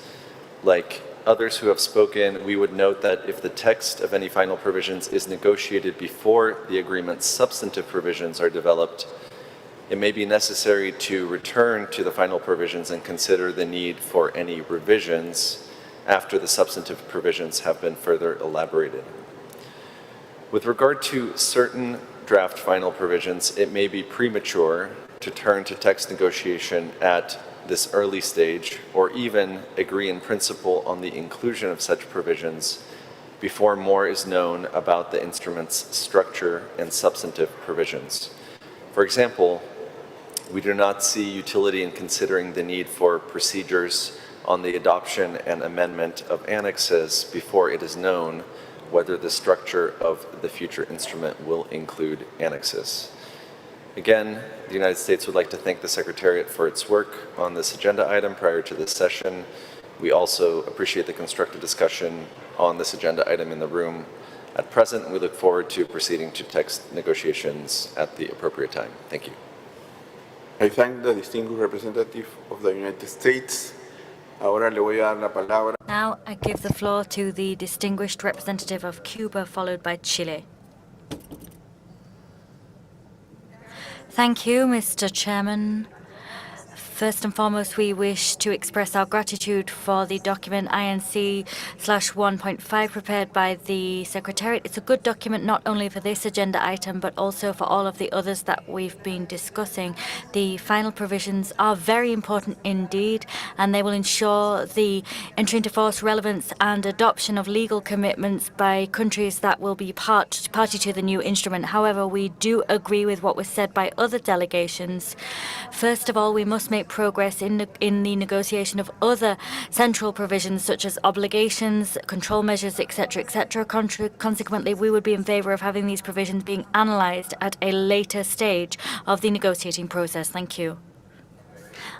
like others who have spoken, we would note that if the text of any final provisions is negotiated before the agreement's substantive provisions are developed, it may be necessary to return to the final provisions and consider the need for any revisions after the substantive provisions have been further elaborated. With regard to certain draft final provisions, it may be premature to turn to text negotiation at this early stage, or even agree in principle on the inclusion of such provisions before more is known about the instrument's structure and substantive provisions. For example, we do not see utility in considering the need for procedures on the adoption and amendment of annexes before it is known whether the structure of the future instrument will include annexes. Again, the United States would like to thank the Secretariat for its work on this agenda item prior to this session. We also appreciate the constructive discussion on this agenda item in the room at present. We look forward to proceeding to text negotiations at the appropriate time. Thank you. I thank the distinguished representative of the United States. Ahora le voy a dar la palabra. Now I give the floor to the distinguished representative of Cuba, followed by Chile. Thank you, Mr. Chairman. First and foremost, we wish to express our gratitude for the document INC/1.5 prepared by the Secretariat. It's a good document not only for this agenda item, but also for all of the others that we've been discussing. The final provisions are very important indeed, and they will ensure the entry into force, relevance, and adoption of legal commitments by countries that will be party to the new instrument. However, we do agree with what was said by other delegations. First of all, we must make progress in the negotiation of other central provisions such as obligations, control measures, etc., etc. Consequently, we would be in favor of having these provisions being analyzed at a later stage of the negotiating process. Thank you.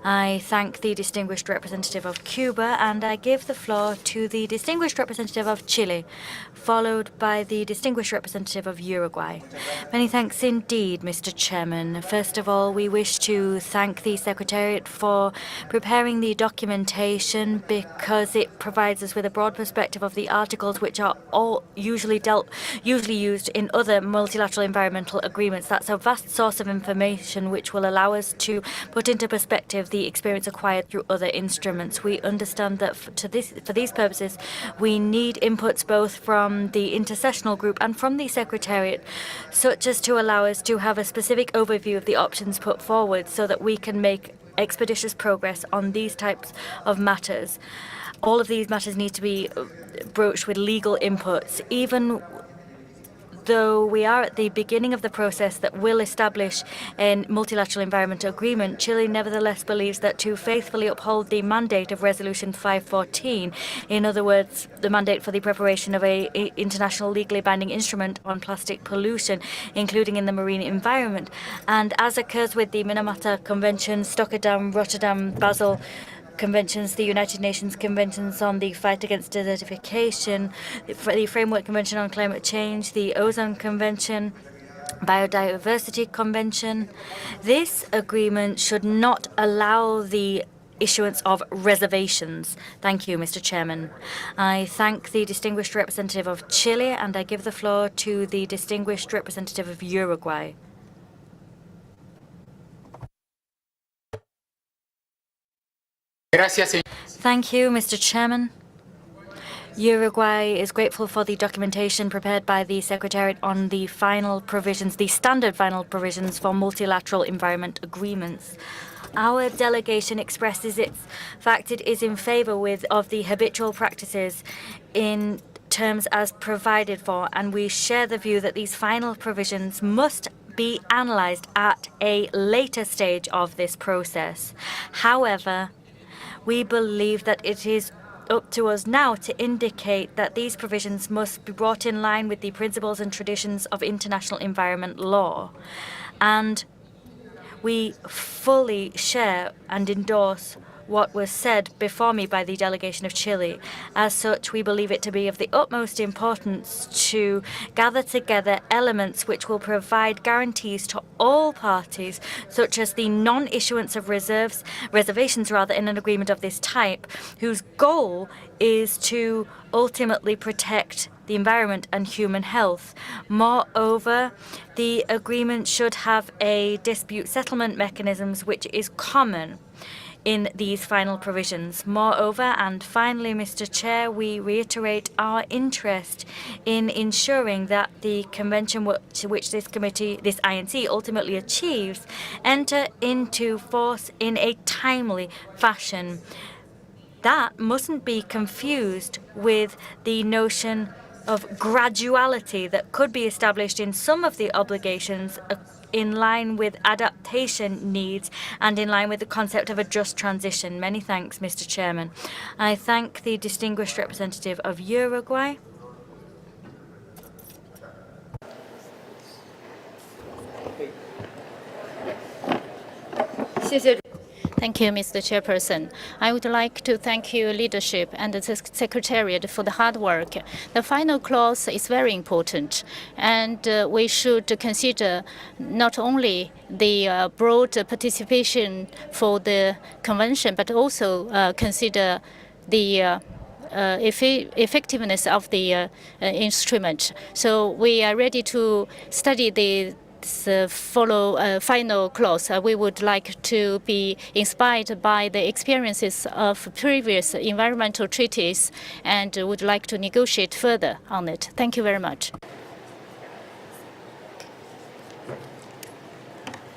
I thank the distinguished representative of Cuba, and I give the floor to the distinguished representative of Chile, followed by the distinguished representative of Uruguay. Many thanks indeed, Mr. Chairman. First of all, we wish to thank the Secretariat for preparing the documentation because it provides us with a broad perspective of the articles which are all usually used in other multilateral environmental agreements. That's a vast source of information which will allow us to put into perspective the experience acquired through other instruments. We understand that for these purposes, we need inputs both from the intersessional group and from the Secretariat, such as to allow us to have a specific overview of the options put forward so that we can make expeditious progress on these types of matters. All of these matters need to be broached with legal inputs. Even though we are at the beginning of the process that will establish a multilateral environmental agreement, Chile nevertheless believes that to faithfully uphold the mandate of Resolution 514, in other words, the mandate for the preparation of an international legally binding instrument on plastic pollution, including in the marine environment, and as occurs with the Minamata Convention, Stockholm, Rotterdam, Basel Conventions, the United Nations Conventions on the Fight Against Desertification, the Framework Convention on Climate Change, the Ozone Convention, Biodiversity Convention. This agreement should not allow the issuance of reservations. Thank you, Mr. Chairman. I thank the distinguished representative of Chile, and I give the floor to the distinguished representative of Uruguay. Thank you, Mr. Chairman. Uruguay is grateful for the documentation prepared by the Secretariat on the final provisions, the standard final provisions for multilateral environment agreements. Our delegation expresses its fact it is in favor of the habitual practices in terms as provided for, and we share the view that these final provisions must be analyzed at a later stage of this process. However, we believe that it is up to us now to indicate that these provisions must be brought in line with the principles and traditions of international environment law. And we fully share and endorse what was said before me by the delegation of Chile. As such, we believe it to be of the utmost importance to gather together elements which will provide guarantees to all parties, such as the non-issuance of reservations in an agreement of this type, whose goal is to ultimately protect the environment and human health. Moreover, the agreement should have a dispute settlement mechanisms which is common in these final provisions. Moreover, and finally, Mr. Chair, we reiterate our interest in ensuring that the convention to which this committee, this INC, ultimately achieves, enter into force in a timely fashion. That mustn't be confused with the notion of graduality that could be established in some of the obligations in line with adaptation needs and in line with the concept of a just transition. Many thanks, Mr. Chairman. I thank the distinguished representative of Uruguay. Thank you, Mr. Chairperson. I would like to thank your leadership and the Secretariat for the hard work. The final clause is very important, and we should consider not only the broad participation for the convention, but also consider the effectiveness of the instrument. So we are ready to study the final clause. We would like to be inspired by the experiences of previous environmental treaties and would like to negotiate further on it. Thank you very much.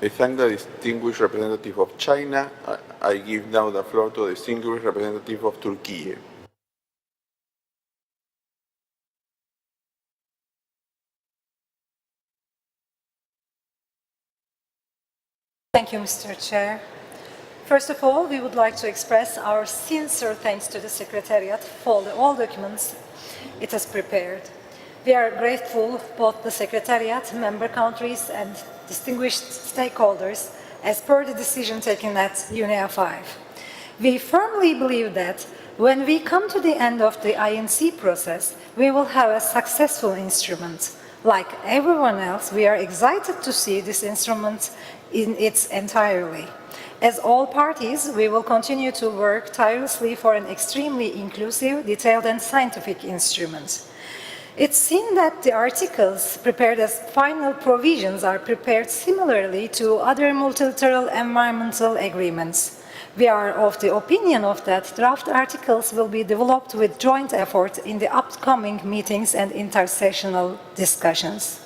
I thank the distinguished representative of China. I give now the floor to the distinguished representative of Turkey. Thank you, Mr. Chair. First of all, we would like to express our sincere thanks to the Secretariat for all documents it has prepared. We are grateful both the Secretariat, member countries, and distinguished stakeholders as per the decision taken at UNEA 5. We firmly believe that when we come to the end of the INC process, we will have a successful instrument. Like everyone else, we are excited to see this instrument in its entirety. As all parties, we will continue to work tirelessly for an extremely inclusive, detailed and scientific instrument. It's seen that the articles prepared as final provisions are prepared similarly to other multilateral environmental agreements. We are of the opinion of that draft articles will be developed with joint effort in the upcoming meetings and intersessional discussions.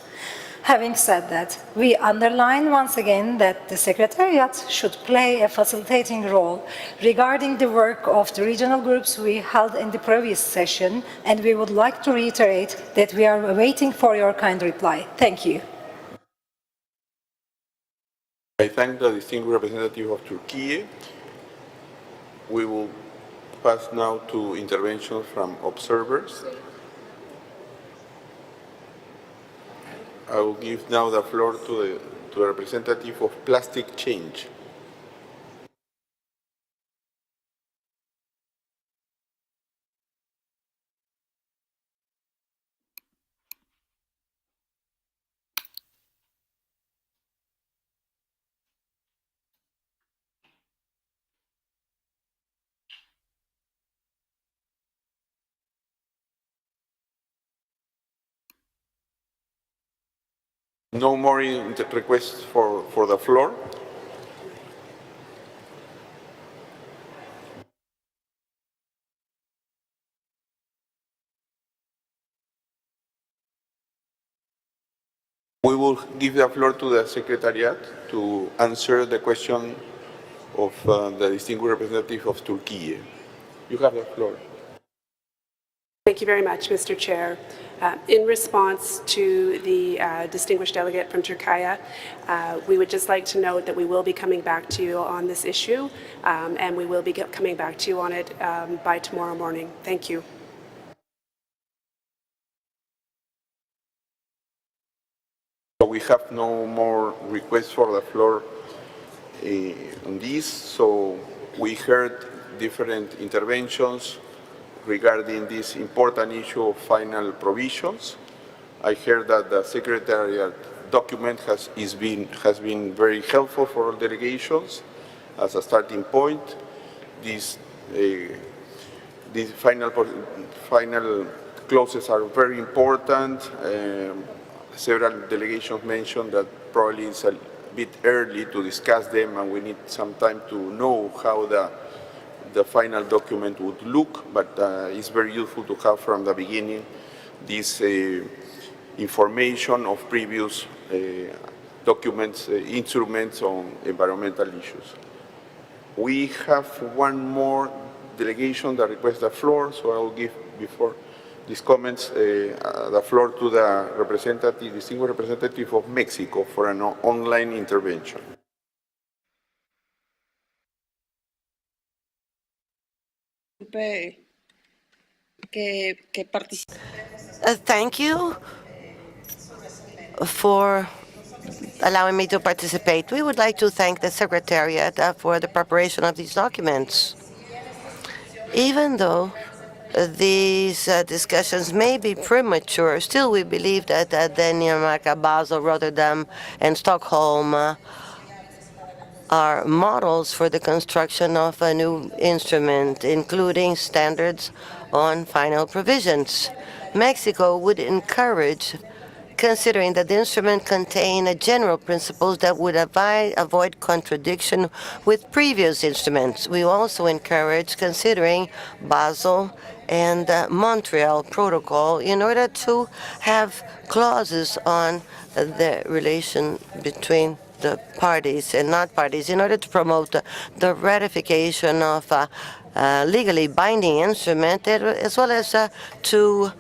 Having said that, we underline once again that the Secretariat should play a facilitating role regarding the work of the regional groups we held in the previous session, and we would like to reiterate that we are waiting for your kind reply. Thank you. I thank the distinguished representative of Turkey. We will pass now to interventions from observers. I will give now the floor to the representative of Plastic Change. No more requests for the floor. We will give the floor to the Secretariat to answer the question of the distinguished representative of Turkey. You have the floor. Thank you very much, Mr. Chair. In response to the distinguished delegate from Turkey, we would just like to note that we will be coming back to you on this issue, and we will be coming back to you on it by tomorrow morning. Thank you. So we have no more requests for the floor on this. So we heard different interventions regarding this important issue of final provisions. I heard that the Secretariat document has been very helpful for all delegations as a starting point. These final clauses are very important. Several delegations mentioned that probably it's a bit early to discuss them, and we need some time to know how the final document would look, but it's very useful to have from the beginning this information of previous documents, instruments on environmental issues. We have one more delegation that requests the floor, so I will give, before these comments, the floor to the distinguished representative of Mexico for an online intervention. Thank you for allowing me to participate. We would like to thank the Secretariat for the preparation of these documents. Even though these discussions may be premature, still we believe that Dinamarca, Basel, Rotterdam, and Stockholm are models for the construction of a new instrument, including standards on final provisions. Mexico would encourage, considering that the instrument contains general principles that would avoid contradiction with previous instruments. We also encourage considering Basel and Montreal Protocol in order to have clauses on the relation between the parties and not parties in order to promote the ratification of legally binding instrument, as well as to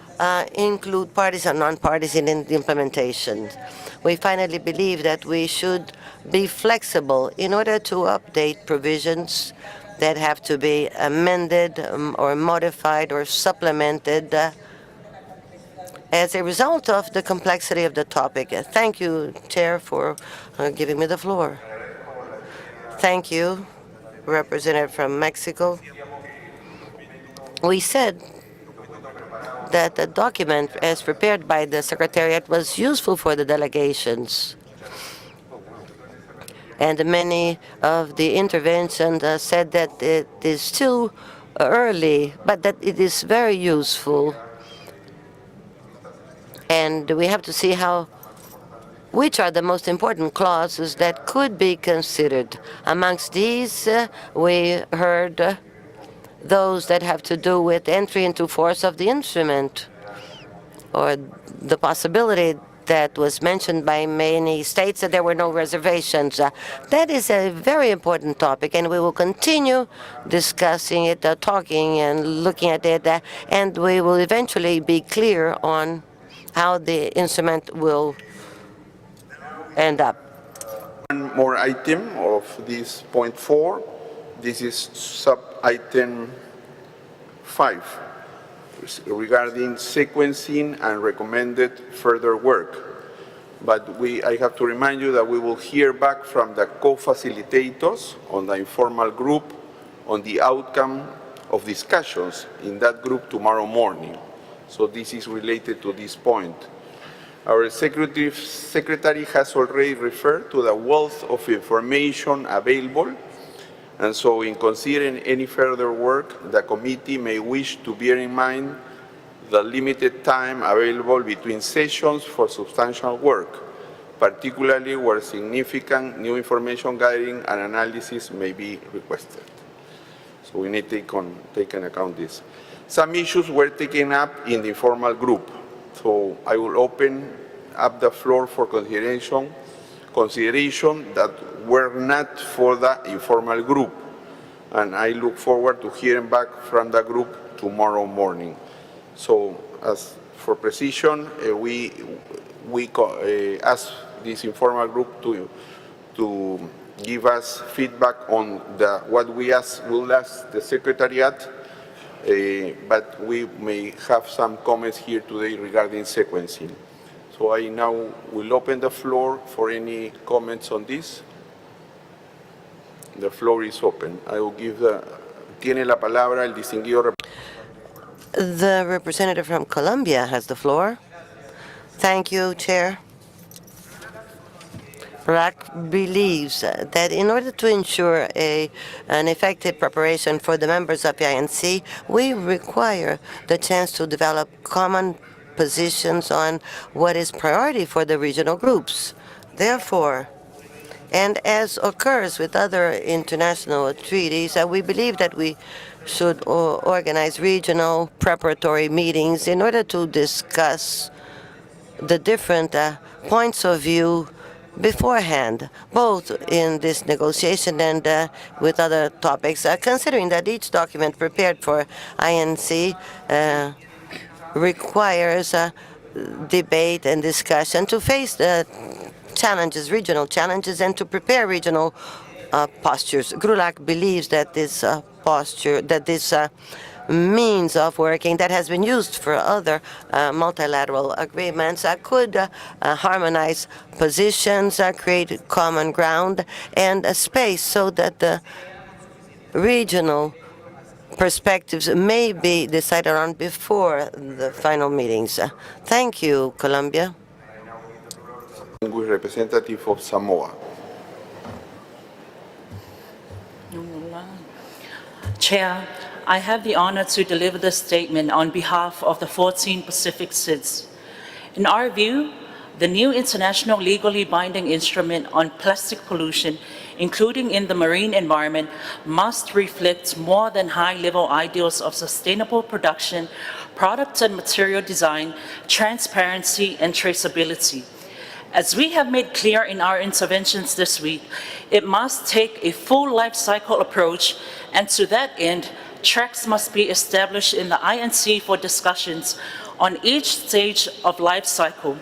include parties and non-parties in the implementation. We finally believe that we should be flexible in order to update provisions that have to be amended or modified or supplemented as a result of the complexity of the topic. Thank you, Chair, for giving me the floor. Thank you, Representative from Mexico. We said that the document as prepared by the Secretariat was useful for the delegations. And many of the interventions said that it is still early, but that it is very useful. And we have to see which are the most important clauses that could be considered. Amongst these, we heard those that have to do with entry into force of the instrument, or the possibility that was mentioned by many states that there were no reservations. That is a very important topic, and we will continue discussing it, talking and looking at it, and we will eventually be clear on how the instrument will end up. One more item of this point 4. This is sub-item 5 regarding sequencing and recommended further work. But I have to remind you that we will hear back from the co-facilitators on the informal group on the outcome of discussions in that group tomorrow morning. So this is related to this point. Our secretary has already referred to the wealth of information available, and so in considering any further work, the committee may wish to bear in mind the limited time available between sessions for substantial work, particularly where significant new information gathering and analysis may be requested. So we need to take into account this. Some issues were taken up in the informal group, so I will open up the floor for consideration that were not for the informal group, and I look forward to hearing back from the group tomorrow morning. So, as for precision, we ask this informal group to give us feedback on what we'll ask the Secretariat, but we may have some comments here today regarding sequencing. So I now will open the floor for any comments on this. The floor is open. I will give tiene la palabra el distinguido. The representative from Colombia has the floor. Thank you, Chair. RAC believes that in order to ensure an effective preparation for the members of the INC, we require the chance to develop common positions on what is priority for the regional groups. Therefore, and as occurs with other international treaties, we believe that we should organize regional preparatory meetings in order to discuss the different points of view beforehand, both in this negotiation and with other topics, considering that each document prepared for INC requires debate and discussion to face the challenges, regional challenges, and to prepare regional postures. GRULAC believes that this means of working that has been used for other multilateral agreements could harmonize positions, create common ground, and a space so that the regional perspectives may be decided on before the final meetings. Thank you, Colombia. Representative of Samoa. Chair, I have the honor to deliver this statement on behalf of the 14 Pacific SIDS. In our view, the new international legally binding instrument on plastic pollution, including in the marine environment, must reflect more than high-level ideals of sustainable production, product and material design, transparency, and traceability. As we have made clear in our interventions this week, it must take a full life cycle approach, and to that end, tracks must be established in the INC for discussions on each stage of life cycle.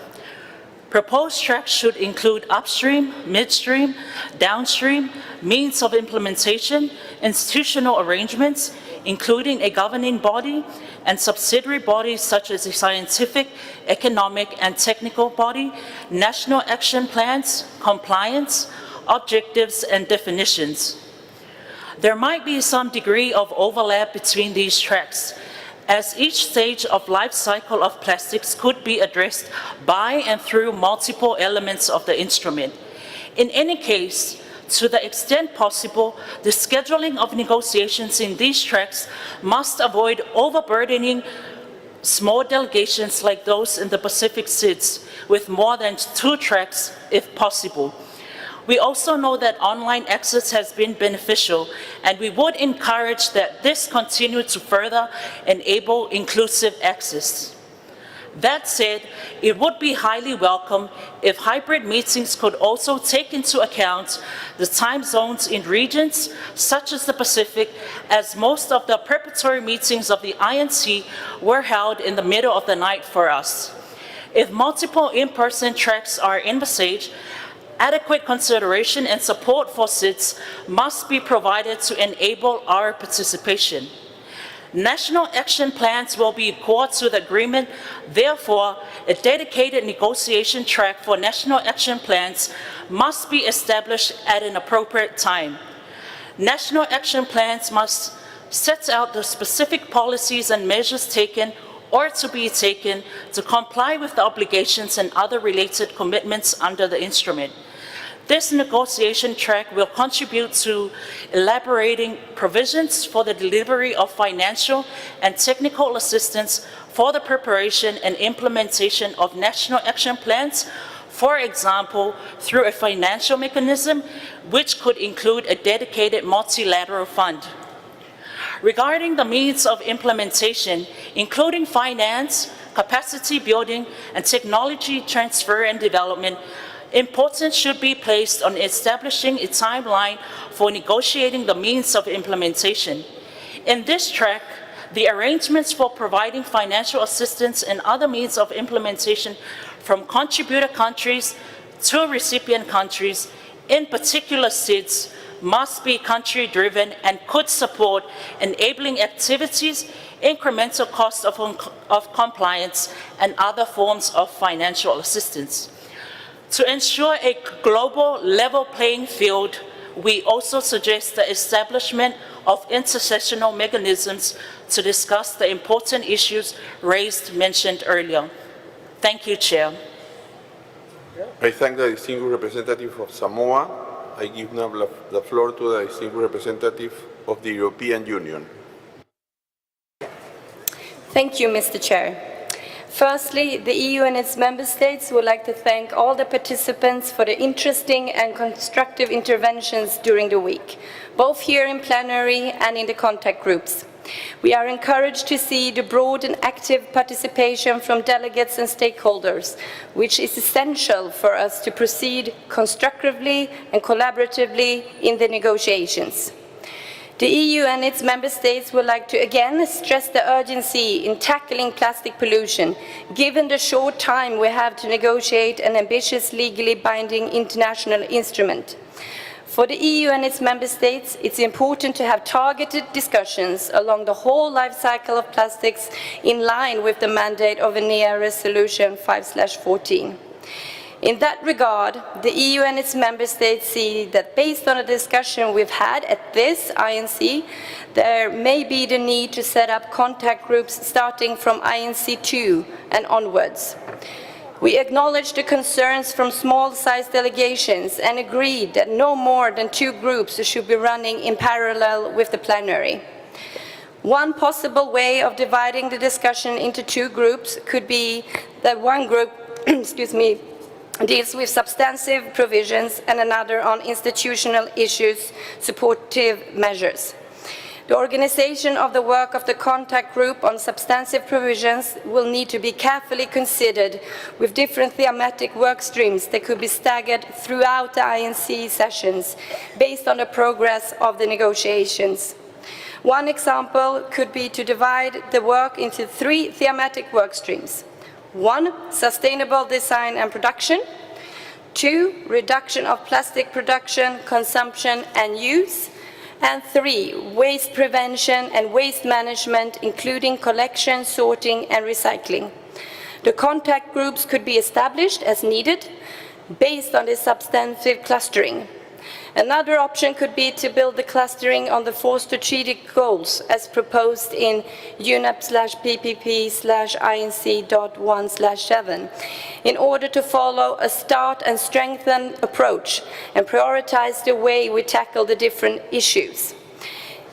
Proposed tracks should include upstream, midstream, downstream, means of implementation, institutional arrangements, including a governing body, and subsidiary bodies such as a scientific, economic, and technical body, national action plans, compliance, objectives, and definitions. There might be some degree of overlap between these tracks, as each stage of life cycle of plastics could be addressed by and through multiple elements of the instrument. In any case, to the extent possible, the scheduling of negotiations in these tracks must avoid overburdening small delegations like those in the Pacific SIDS with more than 2 tracks if possible. We also know that online access has been beneficial, and we would encourage that this continue to further enable inclusive access. That said, it would be highly welcome if hybrid meetings could also take into account the time zones in regions such as the Pacific, as most of the preparatory meetings of the INC were held in the middle of the night for us. If multiple in-person tracks are envisaged, adequate consideration and support for SIDS must be provided to enable our participation. National action plans will be core to the agreement. Therefore, a dedicated negotiation track for national action plans must be established at an appropriate time. National action plans must set out the specific policies and measures taken or to be taken to comply with the obligations and other related commitments under the instrument. This negotiation track will contribute to elaborating provisions for the delivery of financial and technical assistance for the preparation and implementation of national action plans, for example, through a financial mechanism which could include a dedicated multilateral fund. Regarding the means of implementation, including finance, capacity building, and technology transfer and development, importance should be placed on establishing a timeline for negotiating the means of implementation. In this track, the arrangements for providing financial assistance and other means of implementation from contributor countries to recipient countries, in particular SIDS, must be country-driven and could support enabling activities, incremental cost of compliance, and other forms of financial assistance. To ensure a global level playing field, we also suggest the establishment of intersessional mechanisms to discuss the important issues mentioned earlier. Thank you, Chair. I thank the distinguished representative of Samoa. I give now the floor to the distinguished representative of the European Union. Thank you, Mr. Chair. Firstly, the EU and its member states would like to thank all the participants for the interesting and constructive interventions during the week, both here in plenary and in the contact groups. We are encouraged to see the broad and active participation from delegates and stakeholders, which is essential for us to proceed constructively and collaboratively in the negotiations. The EU and its member states would like to again stress the urgency in tackling plastic pollution, given the short time we have to negotiate an ambitious legally binding international instrument. For the EU and its member states, it's important to have targeted discussions along the whole life cycle of plastics in line with the mandate of ENEA Resolution 5/14. In that regard, the EU and its member states see that based on a discussion we've had at this INC, there may be the need to set up contact groups starting from INC 2 and onwards. We acknowledge the concerns from small-sized delegations and agreed that no more than 2 groups should be running in parallel with the plenary. One possible way of dividing the discussion into 2 groups could be that one group deals with substantive provisions and another on institutional issues, supportive measures. The organization of the work of the contact group on substantive provisions will need to be carefully considered with different thematic work streams that could be staggered throughout the INC sessions based on the progress of the negotiations. One example could be to divide the work into 3 thematic work streams. 1. Sustainable design and production. 2. Reduction of plastic production, consumption and use. And 3. Waste prevention and waste management, including collection, sorting and recycling. The contact groups could be established as needed based on this substantive clustering. Another option could be to build the clustering on the 4 strategic goals as proposed in UNEP/PPP/INC.1/7 in order to follow a start and strengthen approach and prioritize the way we tackle the different issues.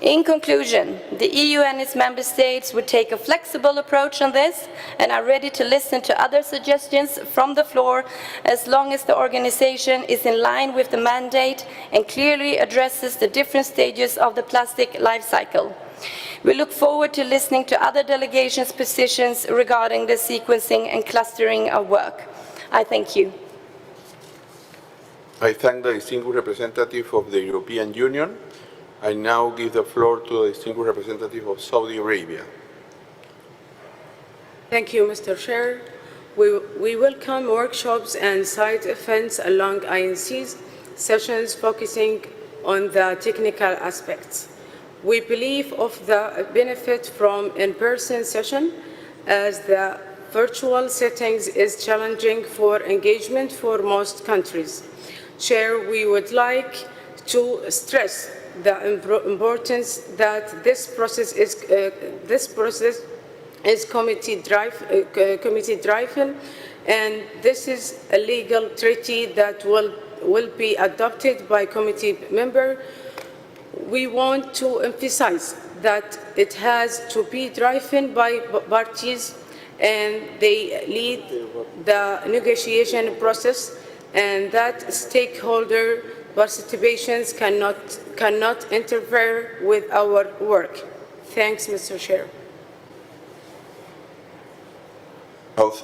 In conclusion, the EU and its member states would take a flexible approach on this and are ready to listen to other suggestions from the floor as long as the organization is in line with the mandate and clearly addresses the different stages of the plastic life cycle. We look forward to listening to other delegations' positions regarding the sequencing and clustering of work. I thank you. I thank the distinguished representative of the European Union. I now give the floor to the distinguished representative of Saudi Arabia. Thank you, Mr. Chair. We welcome workshops and side events along INC's sessions focusing on the technical aspects. We believe of the benefit from in-person session as the virtual settings is challenging for engagement for most countries. Chair, we would like to stress the importance that this process is committee-driven, and this is a legal treaty that will be adopted by committee member. We want to emphasize that it has to be driven by parties and they lead the negotiation process, and that stakeholder participations cannot interfere with our work. Thanks, Mr. Chair.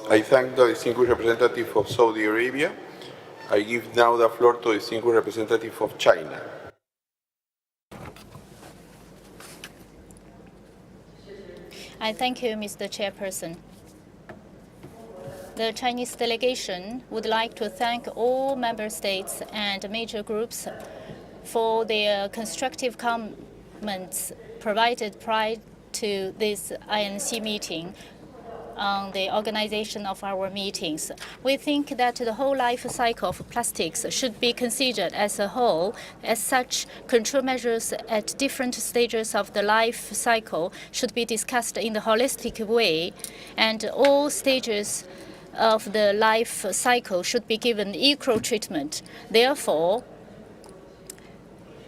I thank the distinguished representative of Saudi Arabia. I give now the floor to the distinguished representative of China. I thank you, Mr. Chairperson. The Chinese delegation would like to thank all member states and major groups for their constructive comments provided prior to this INC meeting on the organization of our meetings. We think that the whole life cycle of plastics should be considered as a whole. As such, control measures at different stages of the life cycle should be discussed in the holistic way, and all stages of the life cycle should be given equal treatment. Therefore,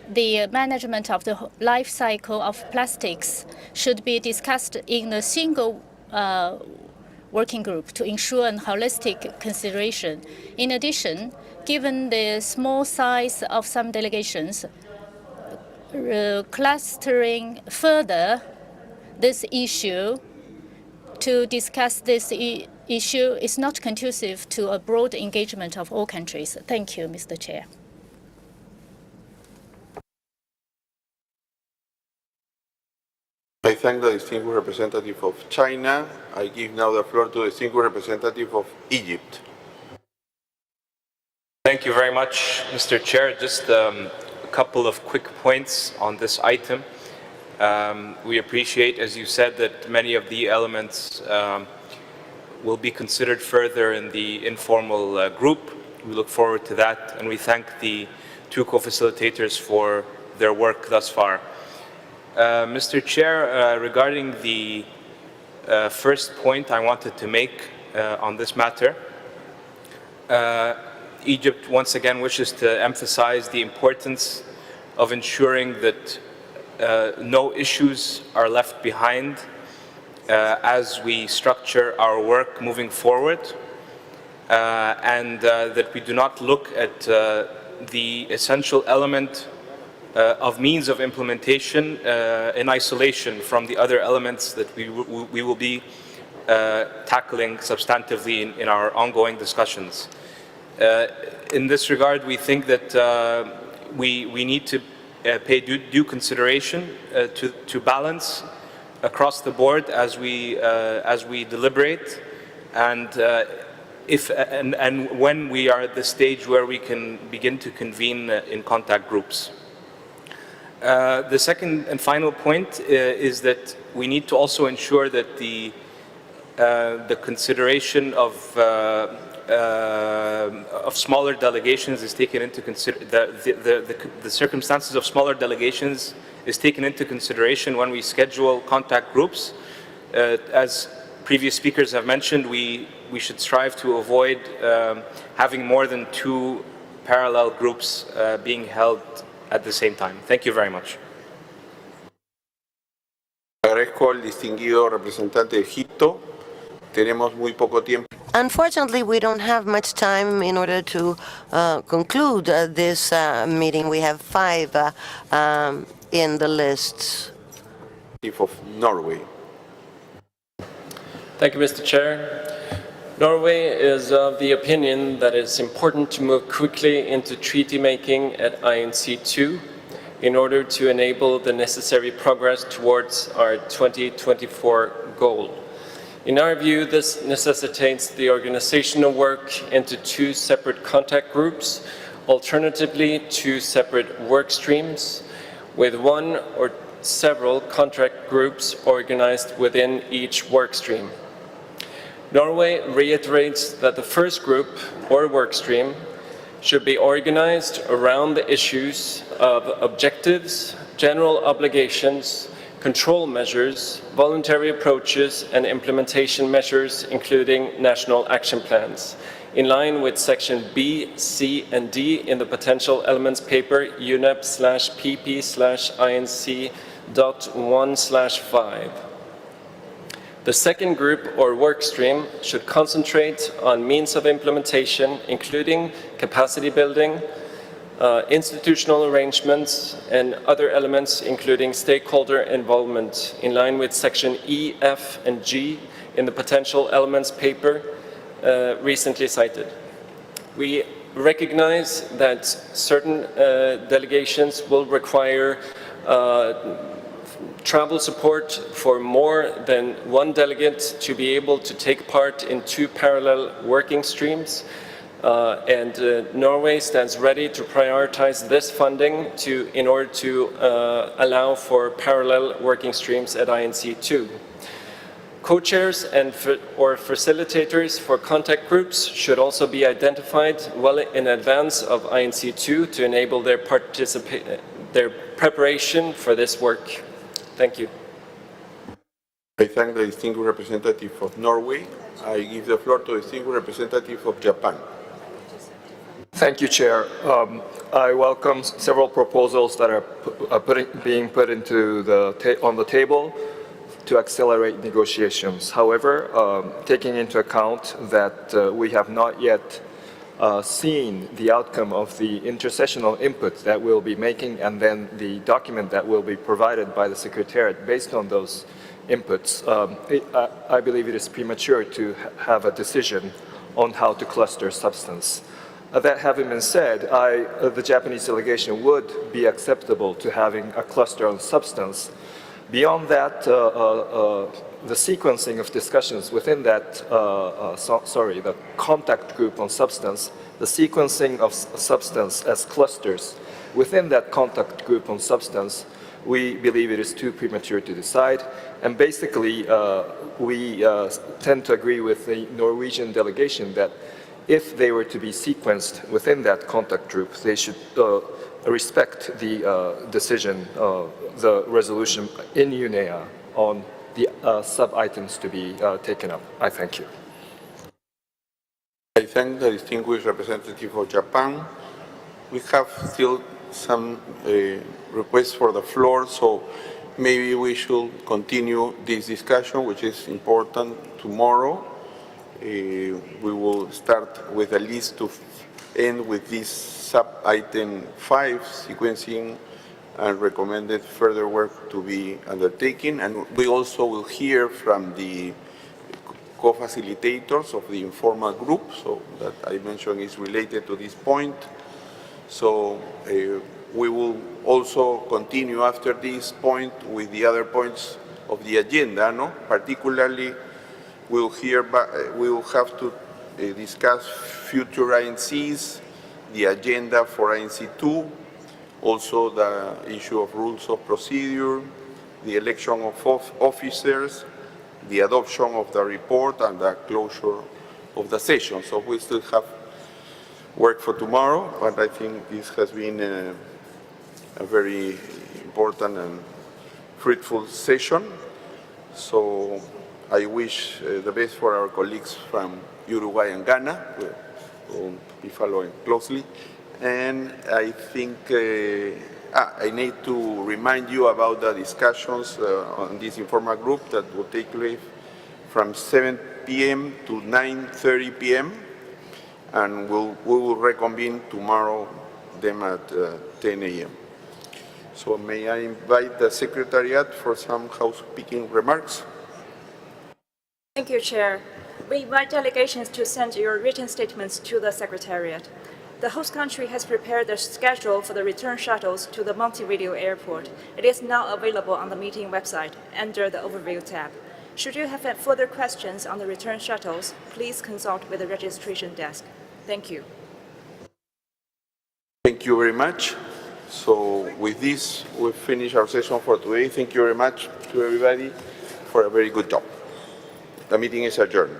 the management of the life cycle of plastics should be discussed in a single working group to ensure a holistic consideration. In addition, given the small size of some delegations, clustering further this issue to discuss this issue is not conducive to a broad engagement of all countries. Thank you, Mr. Chair. I thank the distinguished representative of China. I give now the floor to the distinguished representative of Egypt. Thank you very much, Mr. Chair. Just a couple of quick points on this item. We appreciate, as you said, that many of the elements will be considered further in the informal group. We look forward to that, and we thank the two co-facilitators for their work thus far. Mr. Chair, regarding the first point I wanted to make on this matter, Egypt once again wishes to emphasize the importance of ensuring that no issues are left behind as we structure our work moving forward, and that we do not look at the essential element of means of implementation in isolation from the other elements that we will be tackling substantively in our ongoing discussions. In this regard, we think that we need to pay due consideration to balance across the board as we deliberate, and when we are at the stage where we can begin to convene in contact groups. The second and final point is that we need to also ensure that the consideration of of smaller delegations is taken into the circumstances of smaller delegations is taken into consideration when we schedule contact groups. As previous speakers have mentioned, we should strive to avoid having more than 2 parallel groups being held at the same time. Thank you very much. Agradezco al distinguido representante de Egipto. Tenemos muy poco tiempo. Unfortunately, we don't have much time in order to conclude this meeting. We have 5 in the list. Of Norway. Thank you, Mr. Chair. Norway is of the opinion that it's important to move quickly into treaty making at INC 2 in order to enable the necessary progress towards our 2024 goal. In our view, this necessitates the organizational work into 2 separate contact groups, alternatively 2 separate work streams, with 1 or several contract groups organized within each work stream. Norway reiterates that the first group or work stream should be organized around the issues of objectives, general obligations, control measures, voluntary approaches, and implementation measures, including national action plans, in line with section B, C, and D in the potential elements paper UNEP/PP/INC.1/5. The second group or work stream should concentrate on means of implementation, including capacity building, institutional arrangements, and other elements, including stakeholder involvement, in line with section E, F, and G in the potential elements paper recently cited. We recognize that certain delegations will require travel support for more than 1 delegate to be able to take part in 2 parallel working streams. Norway stands ready to prioritize this funding in order to allow for parallel working streams at INC 2. Co-chairs or facilitators for contact groups should also be identified well in advance of INC 2 to enable their preparation for this work. Thank you. I thank the distinguished representative of Norway. I give the floor to the distinguished representative of Japan. Thank you, Chair. I welcome several proposals that are being put into on the table to accelerate negotiations. However, taking into account that we have not yet seen the outcome of the intersessional input that we'll be making and then the document that will be provided by the Secretariat based on those inputs, I believe it is premature to have a decision on how to cluster substance. That having been said, the Japanese delegation would be acceptable to having a cluster on substance. Beyond that, the sequencing of discussions within that, the contact group on substance, the sequencing of substance as clusters within that contact group on substance, we believe it is too premature to decide. And basically, we tend to agree with the Norwegian delegation that if they were to be sequenced within that contact group, they should respect the decision, the resolution in UNEA on the sub-items to be taken up. I thank you. I thank the distinguished representative of Japan. We have still some requests for the floor, so maybe we should continue this discussion, which is important, tomorrow. We will start with a list to end with this sub-item 5, sequencing and recommended further work to be undertaken. And we also will hear from the co-facilitators of the informal group, so that I mentioned is related to this point. So we will also continue after this point with the other points of the agenda, no? Particularly, we will have to discuss future INCs, the agenda for INC 2, also the issue of rules of procedure, the election of officers, the adoption of the report and the closure of the session. So we still have work for tomorrow, but I think this has been a very important and fruitful session. So I wish the best for our colleagues from Uruguay and Ghana. We'll be following closely. And I think I need to remind you about the discussions on this informal group that will take place from 7 p.m. to 9:30 p.m. And we will reconvene tomorrow them at 10 a.m. So may I invite the Secretariat for some housekeeping remarks? Thank you, Chair. We invite delegations to send your written statements to the Secretariat. The host country has prepared the schedule for the return shuttles to the Montevideo Airport. It is now available on the meeting website under the Overview tab. Should you have further questions on the return shuttles, please consult with the registration desk. Thank you. Thank you very much. So with this, we finish our session for today. Thank you very much to everybody for a very good job. The meeting is adjourned.